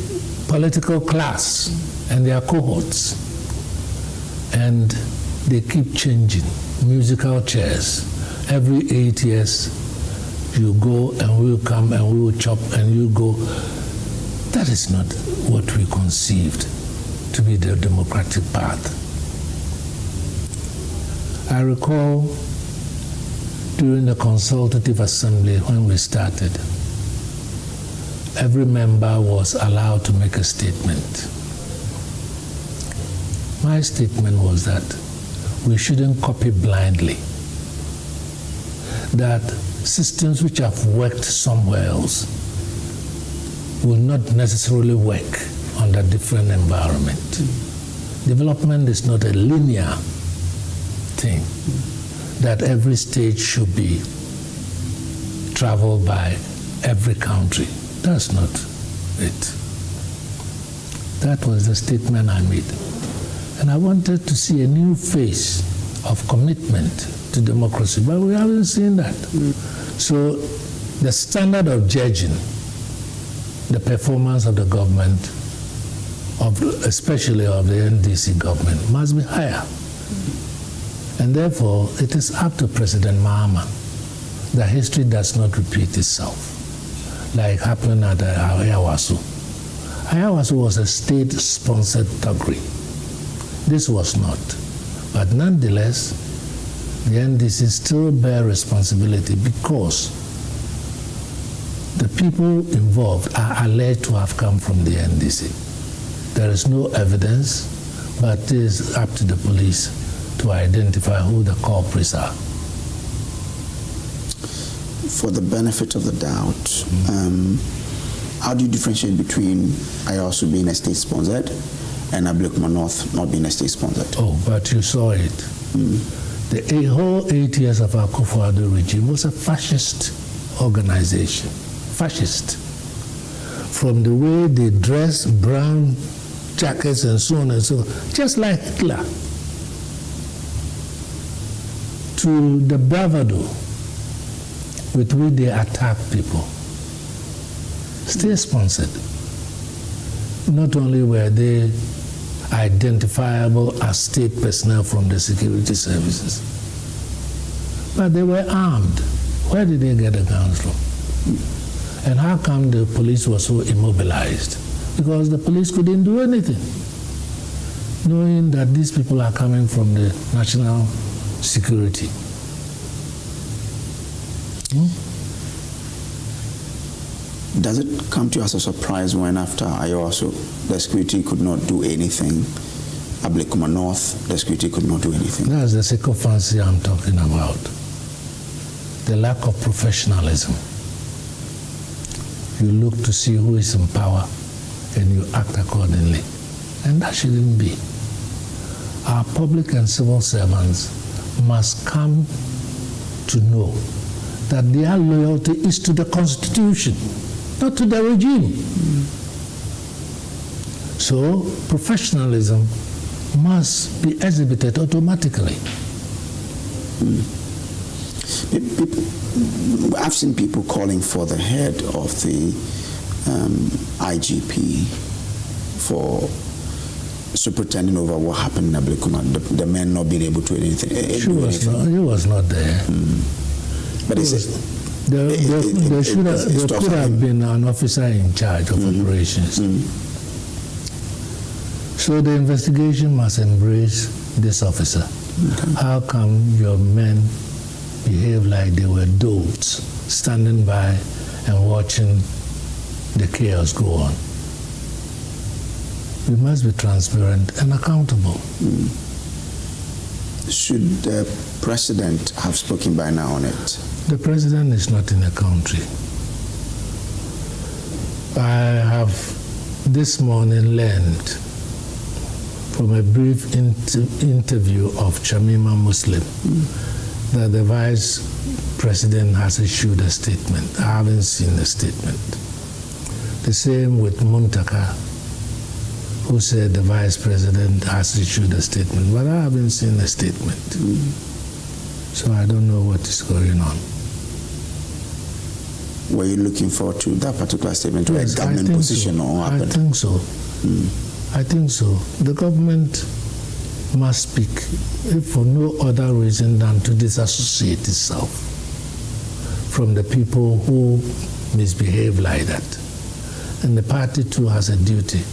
political class and their cohorts, and they keep changing musical chairs. Every 8 years, you go and we'll come and we will chop and you go. That is not what we conceived to be the democratic path. I recall during the Consultative Assembly when we started, every member was allowed to make a statement. My statement was that we shouldn't copy blindly, that systems which have worked somewhere else will not necessarily work under different environment. Development is not a linear thing, that every stage should be traveled by every country. That's not it. That was the statement I made. And I wanted to see a new face of commitment to democracy, but we haven't seen that. So the standard of judging the performance of the government especially of the NDC government, must be higher. And therefore, it is up to President Mahama that history does not repeat itself, like happened at Ayawaso. Ayawaso was a state-sponsored thuggery. This was not. But nonetheless, the NDC still bear responsibility because the people involved are alleged to have come from the NDC. There is no evidence, but it is up to the police to identify who the culprits are. For the benefit of the doubt, how do you differentiate between Ayawaso being a state-sponsored and Ablekuma North not being a state-sponsored? Oh, but you saw it. The whole 8 years of our Akufo-Addo regime was a fascist organization. Fascist. From the way they dress, brown jackets and so on and so on, just like Hitler, to the bravado with which they attack people. State-sponsored. Not only were they identifiable as state personnel from the security services, but they were armed. Where did they get the guns from? And how come the police were so immobilized? Because the police couldn't do anything, knowing that these people are coming from the national security. Does it come to you as a surprise when after Ayawaso, the security could not do anything? Ablekuma North, the security could not do anything? That's the sycophancy I'm talking about. The lack of professionalism. You look to see who is in power and you act accordingly. And that shouldn't be. Our public and civil servants must come to know that their loyalty is to the Constitution, not to the regime. So professionalism must be exhibited automatically. I've seen people calling for the head of the IGP for superintending over what happened in Ablekuma, the men not being able to do anything. He was not there. But there could have been an officer in charge of operations. So the investigation must embrace this officer. How come your men behave like they were dolts, standing by and watching the chaos go on? We must be transparent and accountable. Should the president have spoken by now on it? The president is not in the country. I have this morning learned from a brief interview of Chamima Muslim that the vice president has issued a statement. I haven't seen the statement. The same with Muntaka, who said the vice president has issued a statement, but I haven't seen the statement. So I don't know what is going on. Were you looking forward to that particular statement, to a government position or what happened? I think so. I think so. The government must speak, if for no other reason than to disassociate itself from the people who misbehave like that. And the party too has a duty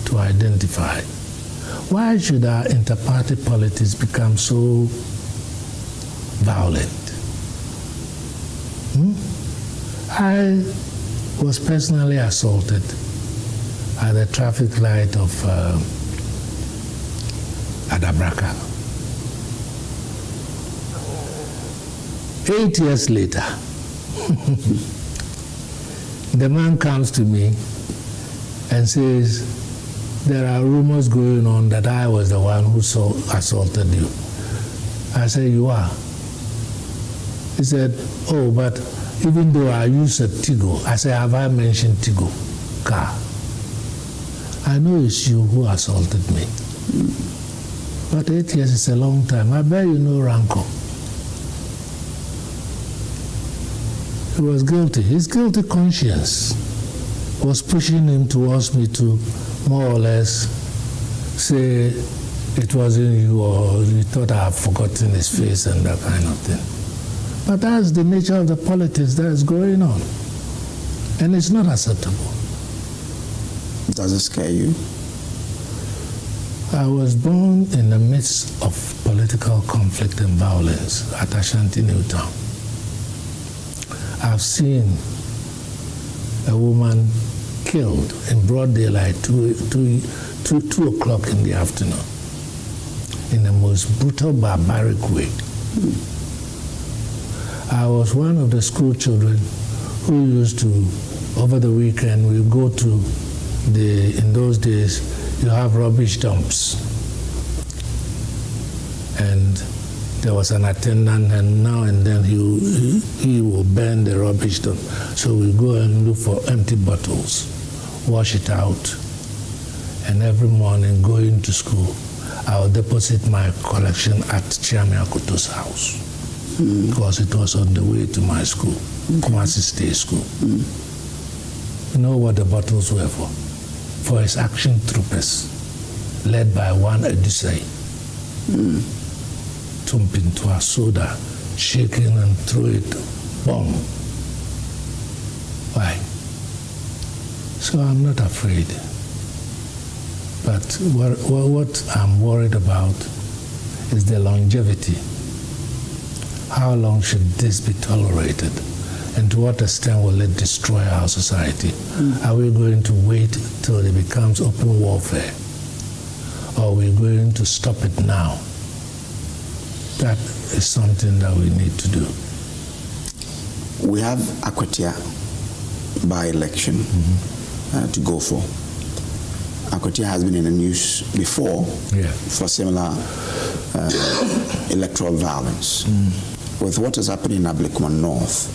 to identify. Why should our inter-party politics become so violent? I was personally assaulted at the traffic light of Adabraka. 8 years later, the man comes to me and says, there are rumors going on that I was the one who assaulted you. I said, you are. He said, oh, but even though I use a Tigo, I said, have I mentioned Tigo car? I know it's you who assaulted me. But 8 years is a long time. I bear you no rancor. He was guilty. His guilty conscience was pushing him towards me to more or less say it wasn't you or you thought I have forgotten his face and that kind of thing. But that's the nature of the politics that is going on. And it's not acceptable. Does it scare you? I was born in the midst of political conflict and violence at Ashanti Newtown. I've seen a woman killed in broad daylight, 2 o'clock in the afternoon, in the most brutal, barbaric way. I was one of the school children who used to, over the weekend, we go to in those days, you have rubbish dumps. And there was an attendant, and now and then he will burn the rubbish dump. So we go and look for empty bottles, wash it out, and every morning going to school, I'll deposit my collection at Chiame Akoto's house because it was on the way to my school, Kumasi State School. You know what the bottles were for? For his action troopers, led by one Osei, tump into a soda, shaking and throw it, boom. Why? So I'm not afraid. But what I'm worried about is the longevity. How long should this be tolerated? And to what extent will it destroy our society? Are we going to wait till it becomes open warfare? Or are we going to stop it now? That is something that we need to do. We have Akwatia by-election to go for. Akwatia has been in the news before for similar electoral violence. With what is happening in Ablekuma North,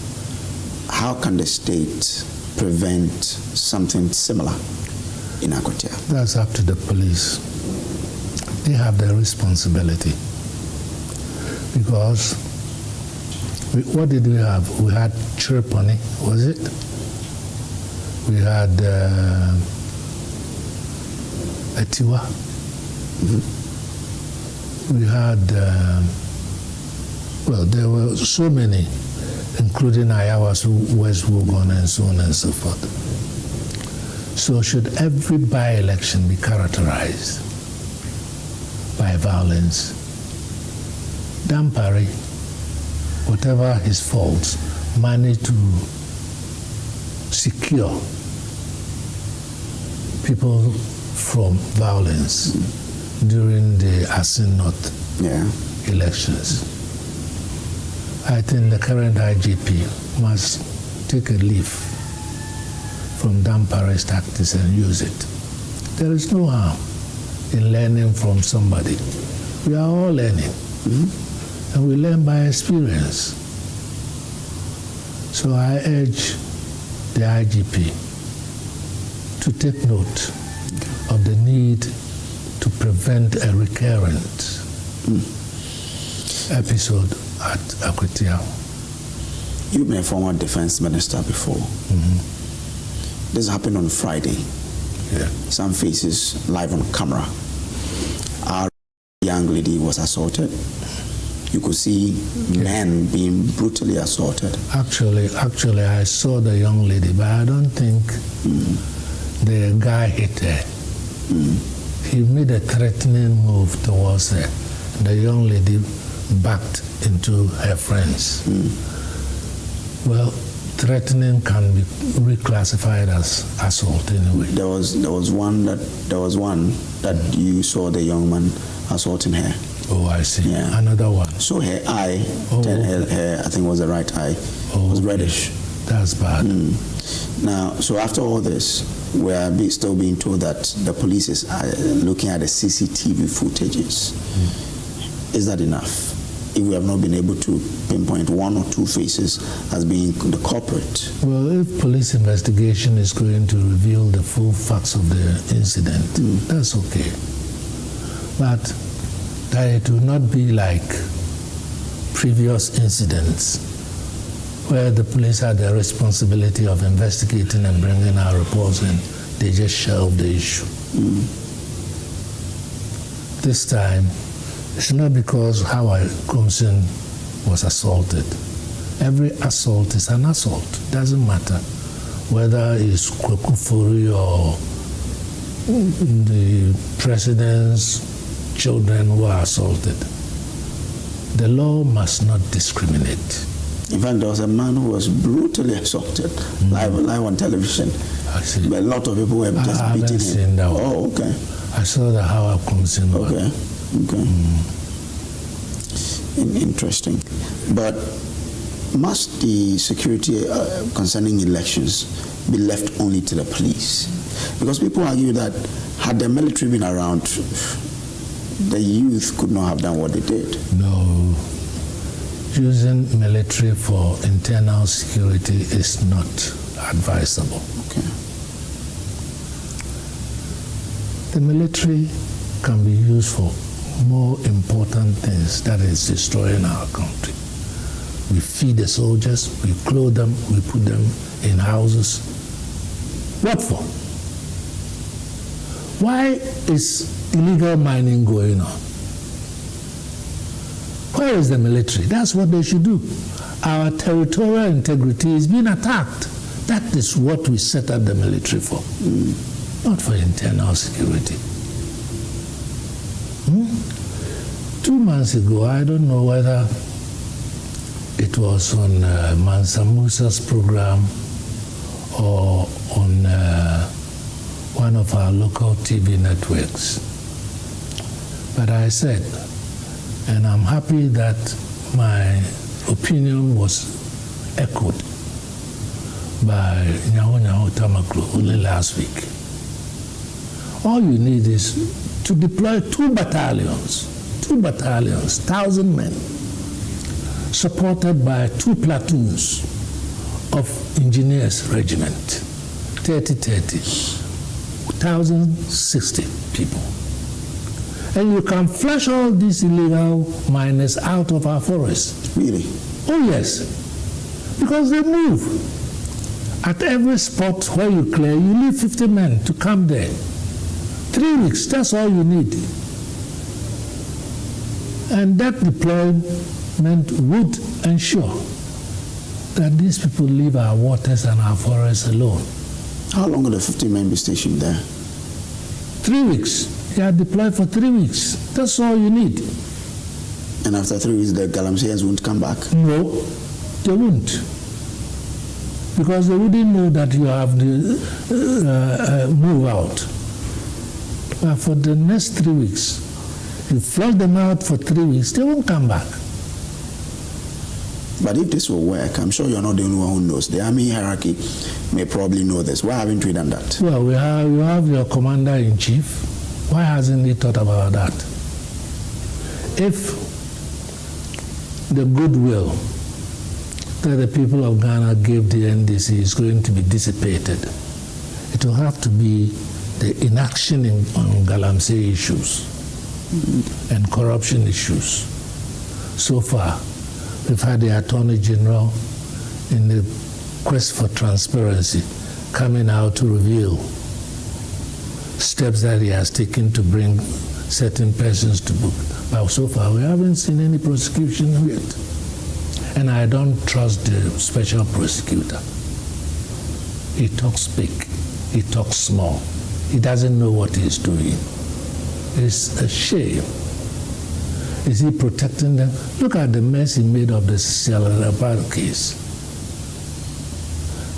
how can the state prevent something similar in Akwatia? That's up to the police. They have the responsibility. Because what did we have? We had Chirponi, was it? We had Etiwa. We had, well, there were so many, including Ayawasu, West Wugon, and so on and so forth. So should every by-election be characterized by violence? Dampari, whatever his faults, managed to secure people from violence during the Asin North elections. I think the current IGP must take a leaf from Dampari's tactics and use it. There is no harm in learning from somebody. We are all learning. And we learn by experience. So I urge the IGP to take note of the need to prevent a recurrent episode at Akwatia. You've been a former defense minister before. This happened on Friday. Some faces live on camera. Our young lady was assaulted. You could see men being brutally assaulted. Actually, I saw the young lady, but I don't think the guy hit her. He made a threatening move towards her. The young lady backed into her friends. Well, threatening can be reclassified as assault anyway. There was one that you saw the young man assaulting her. Oh, I see. Another one. So her eye, her I think it was the right eye, was reddish. That's bad. Now, so after all this, we are still being told that the police is looking at the CCTV footages. Is that enough? If we have not been able to pinpoint one or two faces as being the culprit? Well, if police investigation is going to reveal the full facts of the incident, that's okay. But that it will not be like previous incidents where the police had the responsibility of investigating and bringing our reports in. they just shelved the issue. This time, it's not because Howard Kumsin was assaulted. Every assault is an assault. Doesn't matter whether it's Kwekufuri or the president's children who are assaulted. The law must not discriminate. In fact, there was a man who was brutally assaulted live on television. I see. But a lot of people were just beating him. Seen that one. Oh, okay. I saw the Howard Kumsin one. Okay. Interesting. But must the security concerning elections be left only to the police? Because people argue that had the military been around, the youth could not have done what they did. No. Using military for internal security is not advisable. Okay. The military can be used for more important things, that is destroying our country. We feed the soldiers, we clothe them, we put them in houses. What for? Why is illegal mining going on? Where is the military? That's what they should do. Our territorial integrity is being attacked. That is what we set up the military for, not for internal security. 2 months ago, I don't know whether it was on Mansa Musa's program or on one of our local TV networks. But I said, and I'm happy that my opinion was echoed by Nyaho Tamaklo only last week. All you need is to deploy 2 battalions, 1,000 men, supported by 2 platoons of engineers regiment, 1,060 people. And you can flush all these illegal miners out of our forests. Really? Oh yes, because they move. At every spot where you clear, you leave 50 men to come there. 3 weeks, that's all you need. And that deployment would ensure that these people leave our waters and our forests alone. How long will the 50 men be stationed there? 3 weeks. They are deployed for 3 weeks. That's all you need. And after 3 weeks, the Galamseyans won't come back? No, they won't. Because they wouldn't know that you have to move out. But for the next 3 weeks, you flood them out for 3 weeks, they won't come back. But if this will work, I'm sure you're not the only one who knows. The army hierarchy may probably know this. Why haven't we done that? Well, you have your commander-in-chief. Why hasn't he thought about that? If the goodwill that the people of Ghana gave the NDC is going to be dissipated, it will have to be the inaction on Galamsey issues and corruption issues. So far, we've had the Attorney General in the quest for transparency coming out to reveal steps that he has taken to bring certain persons to book. But so far, we haven't seen any prosecution yet. And I don't trust the special prosecutor. He talks big, he talks small. He doesn't know what he's doing. It's a shame. Is he protecting them? Look at the mess he made of the Sialaraban case.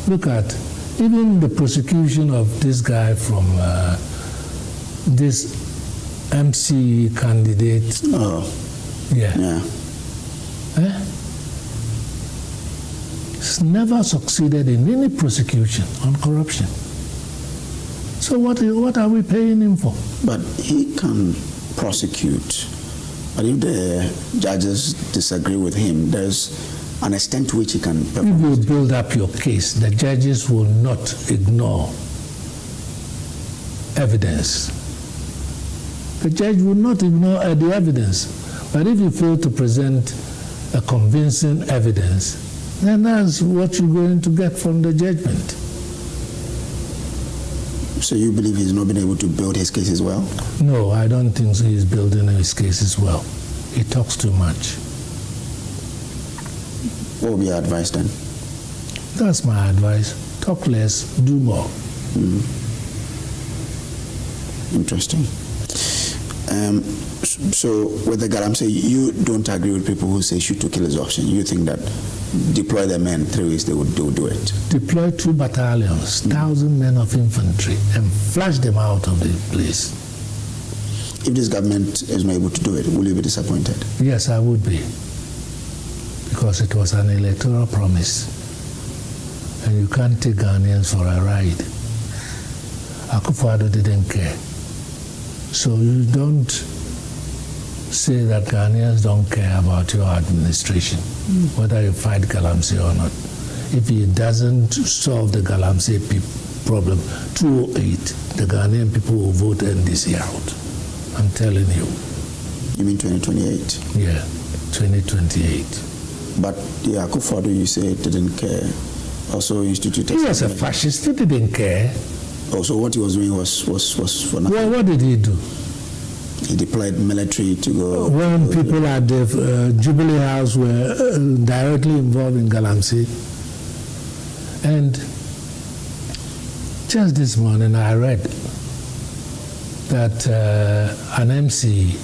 Look at even the prosecution of this guy from this MC candidate. Oh. Yeah. It's never succeeded in any prosecution on corruption. So what are we paying him for? But he can prosecute. But if the judges disagree with him, there's an extent to which he can perform. If you build up your case, the judges will not ignore evidence. The judge will not ignore the evidence. But if you fail to present a convincing evidence, then that's what you're going to get from the judgment. So you believe he's not been able to build his case as well? No, I don't think so. He's building his case as well. He talks too much. What would be your advice then? That's my advice. Talk less, do more. Interesting. So with the Galamsey, you don't agree with people who say shoot to kill is option. You think that deploy the men 3 ways they would do it. Deploy 2 battalions, 1,000 men of infantry, and flush them out of the place. If this government is not able to do it, will you be disappointed? Yes, I would be. Because it was an electoral promise. And you can't take Ghanaians for a ride. Akufo-Addo didn't care. So you don't say that Ghanaians don't care about your administration, whether you fight Galamsey or not. If he doesn't solve the Galamsey problem, 208, the Ghanaian people will vote NDC out. I'm telling you. You mean 2028? Yeah, 2028. But the Akufo-Addo, you say, didn't care. Also instituted. He was a fascist. He didn't care. Also, what he was doing was for nothing. Well, what did he do? He deployed military to go. When people at the Jubilee House were directly involved in Galamsey, and just this morning I read that an MC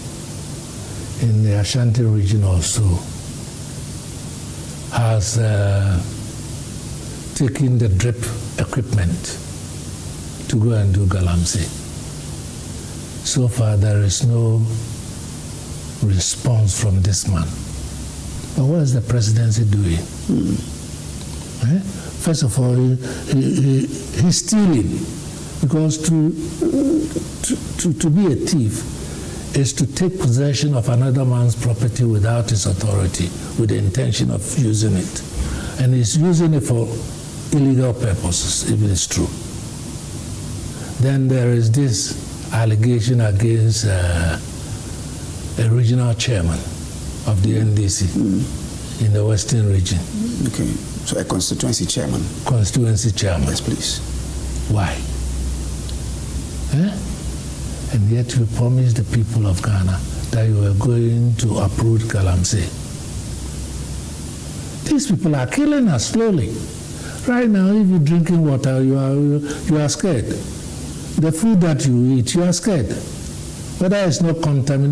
in the Ashanti region also has taken the drip equipment to go and do Galamsey. So far, there is no response from this man. But what is the presidency doing? First of all, he's stealing, because to be a thief is to take possession of another man's property without his authority, with the intention of using it. And he's using it for illegal purposes, if it is true. Then there is this allegation against a regional chairman of the NDC in the Western region. Okay, so a constituency chairman. Constituency chairman. Yes, please. Why? And yet you promised the people of Ghana that you were going to uproot Galamsey. These people are killing us slowly. Right now, if you're drinking water, you are scared. The food that you eat, you are scared. Whether it's not contaminated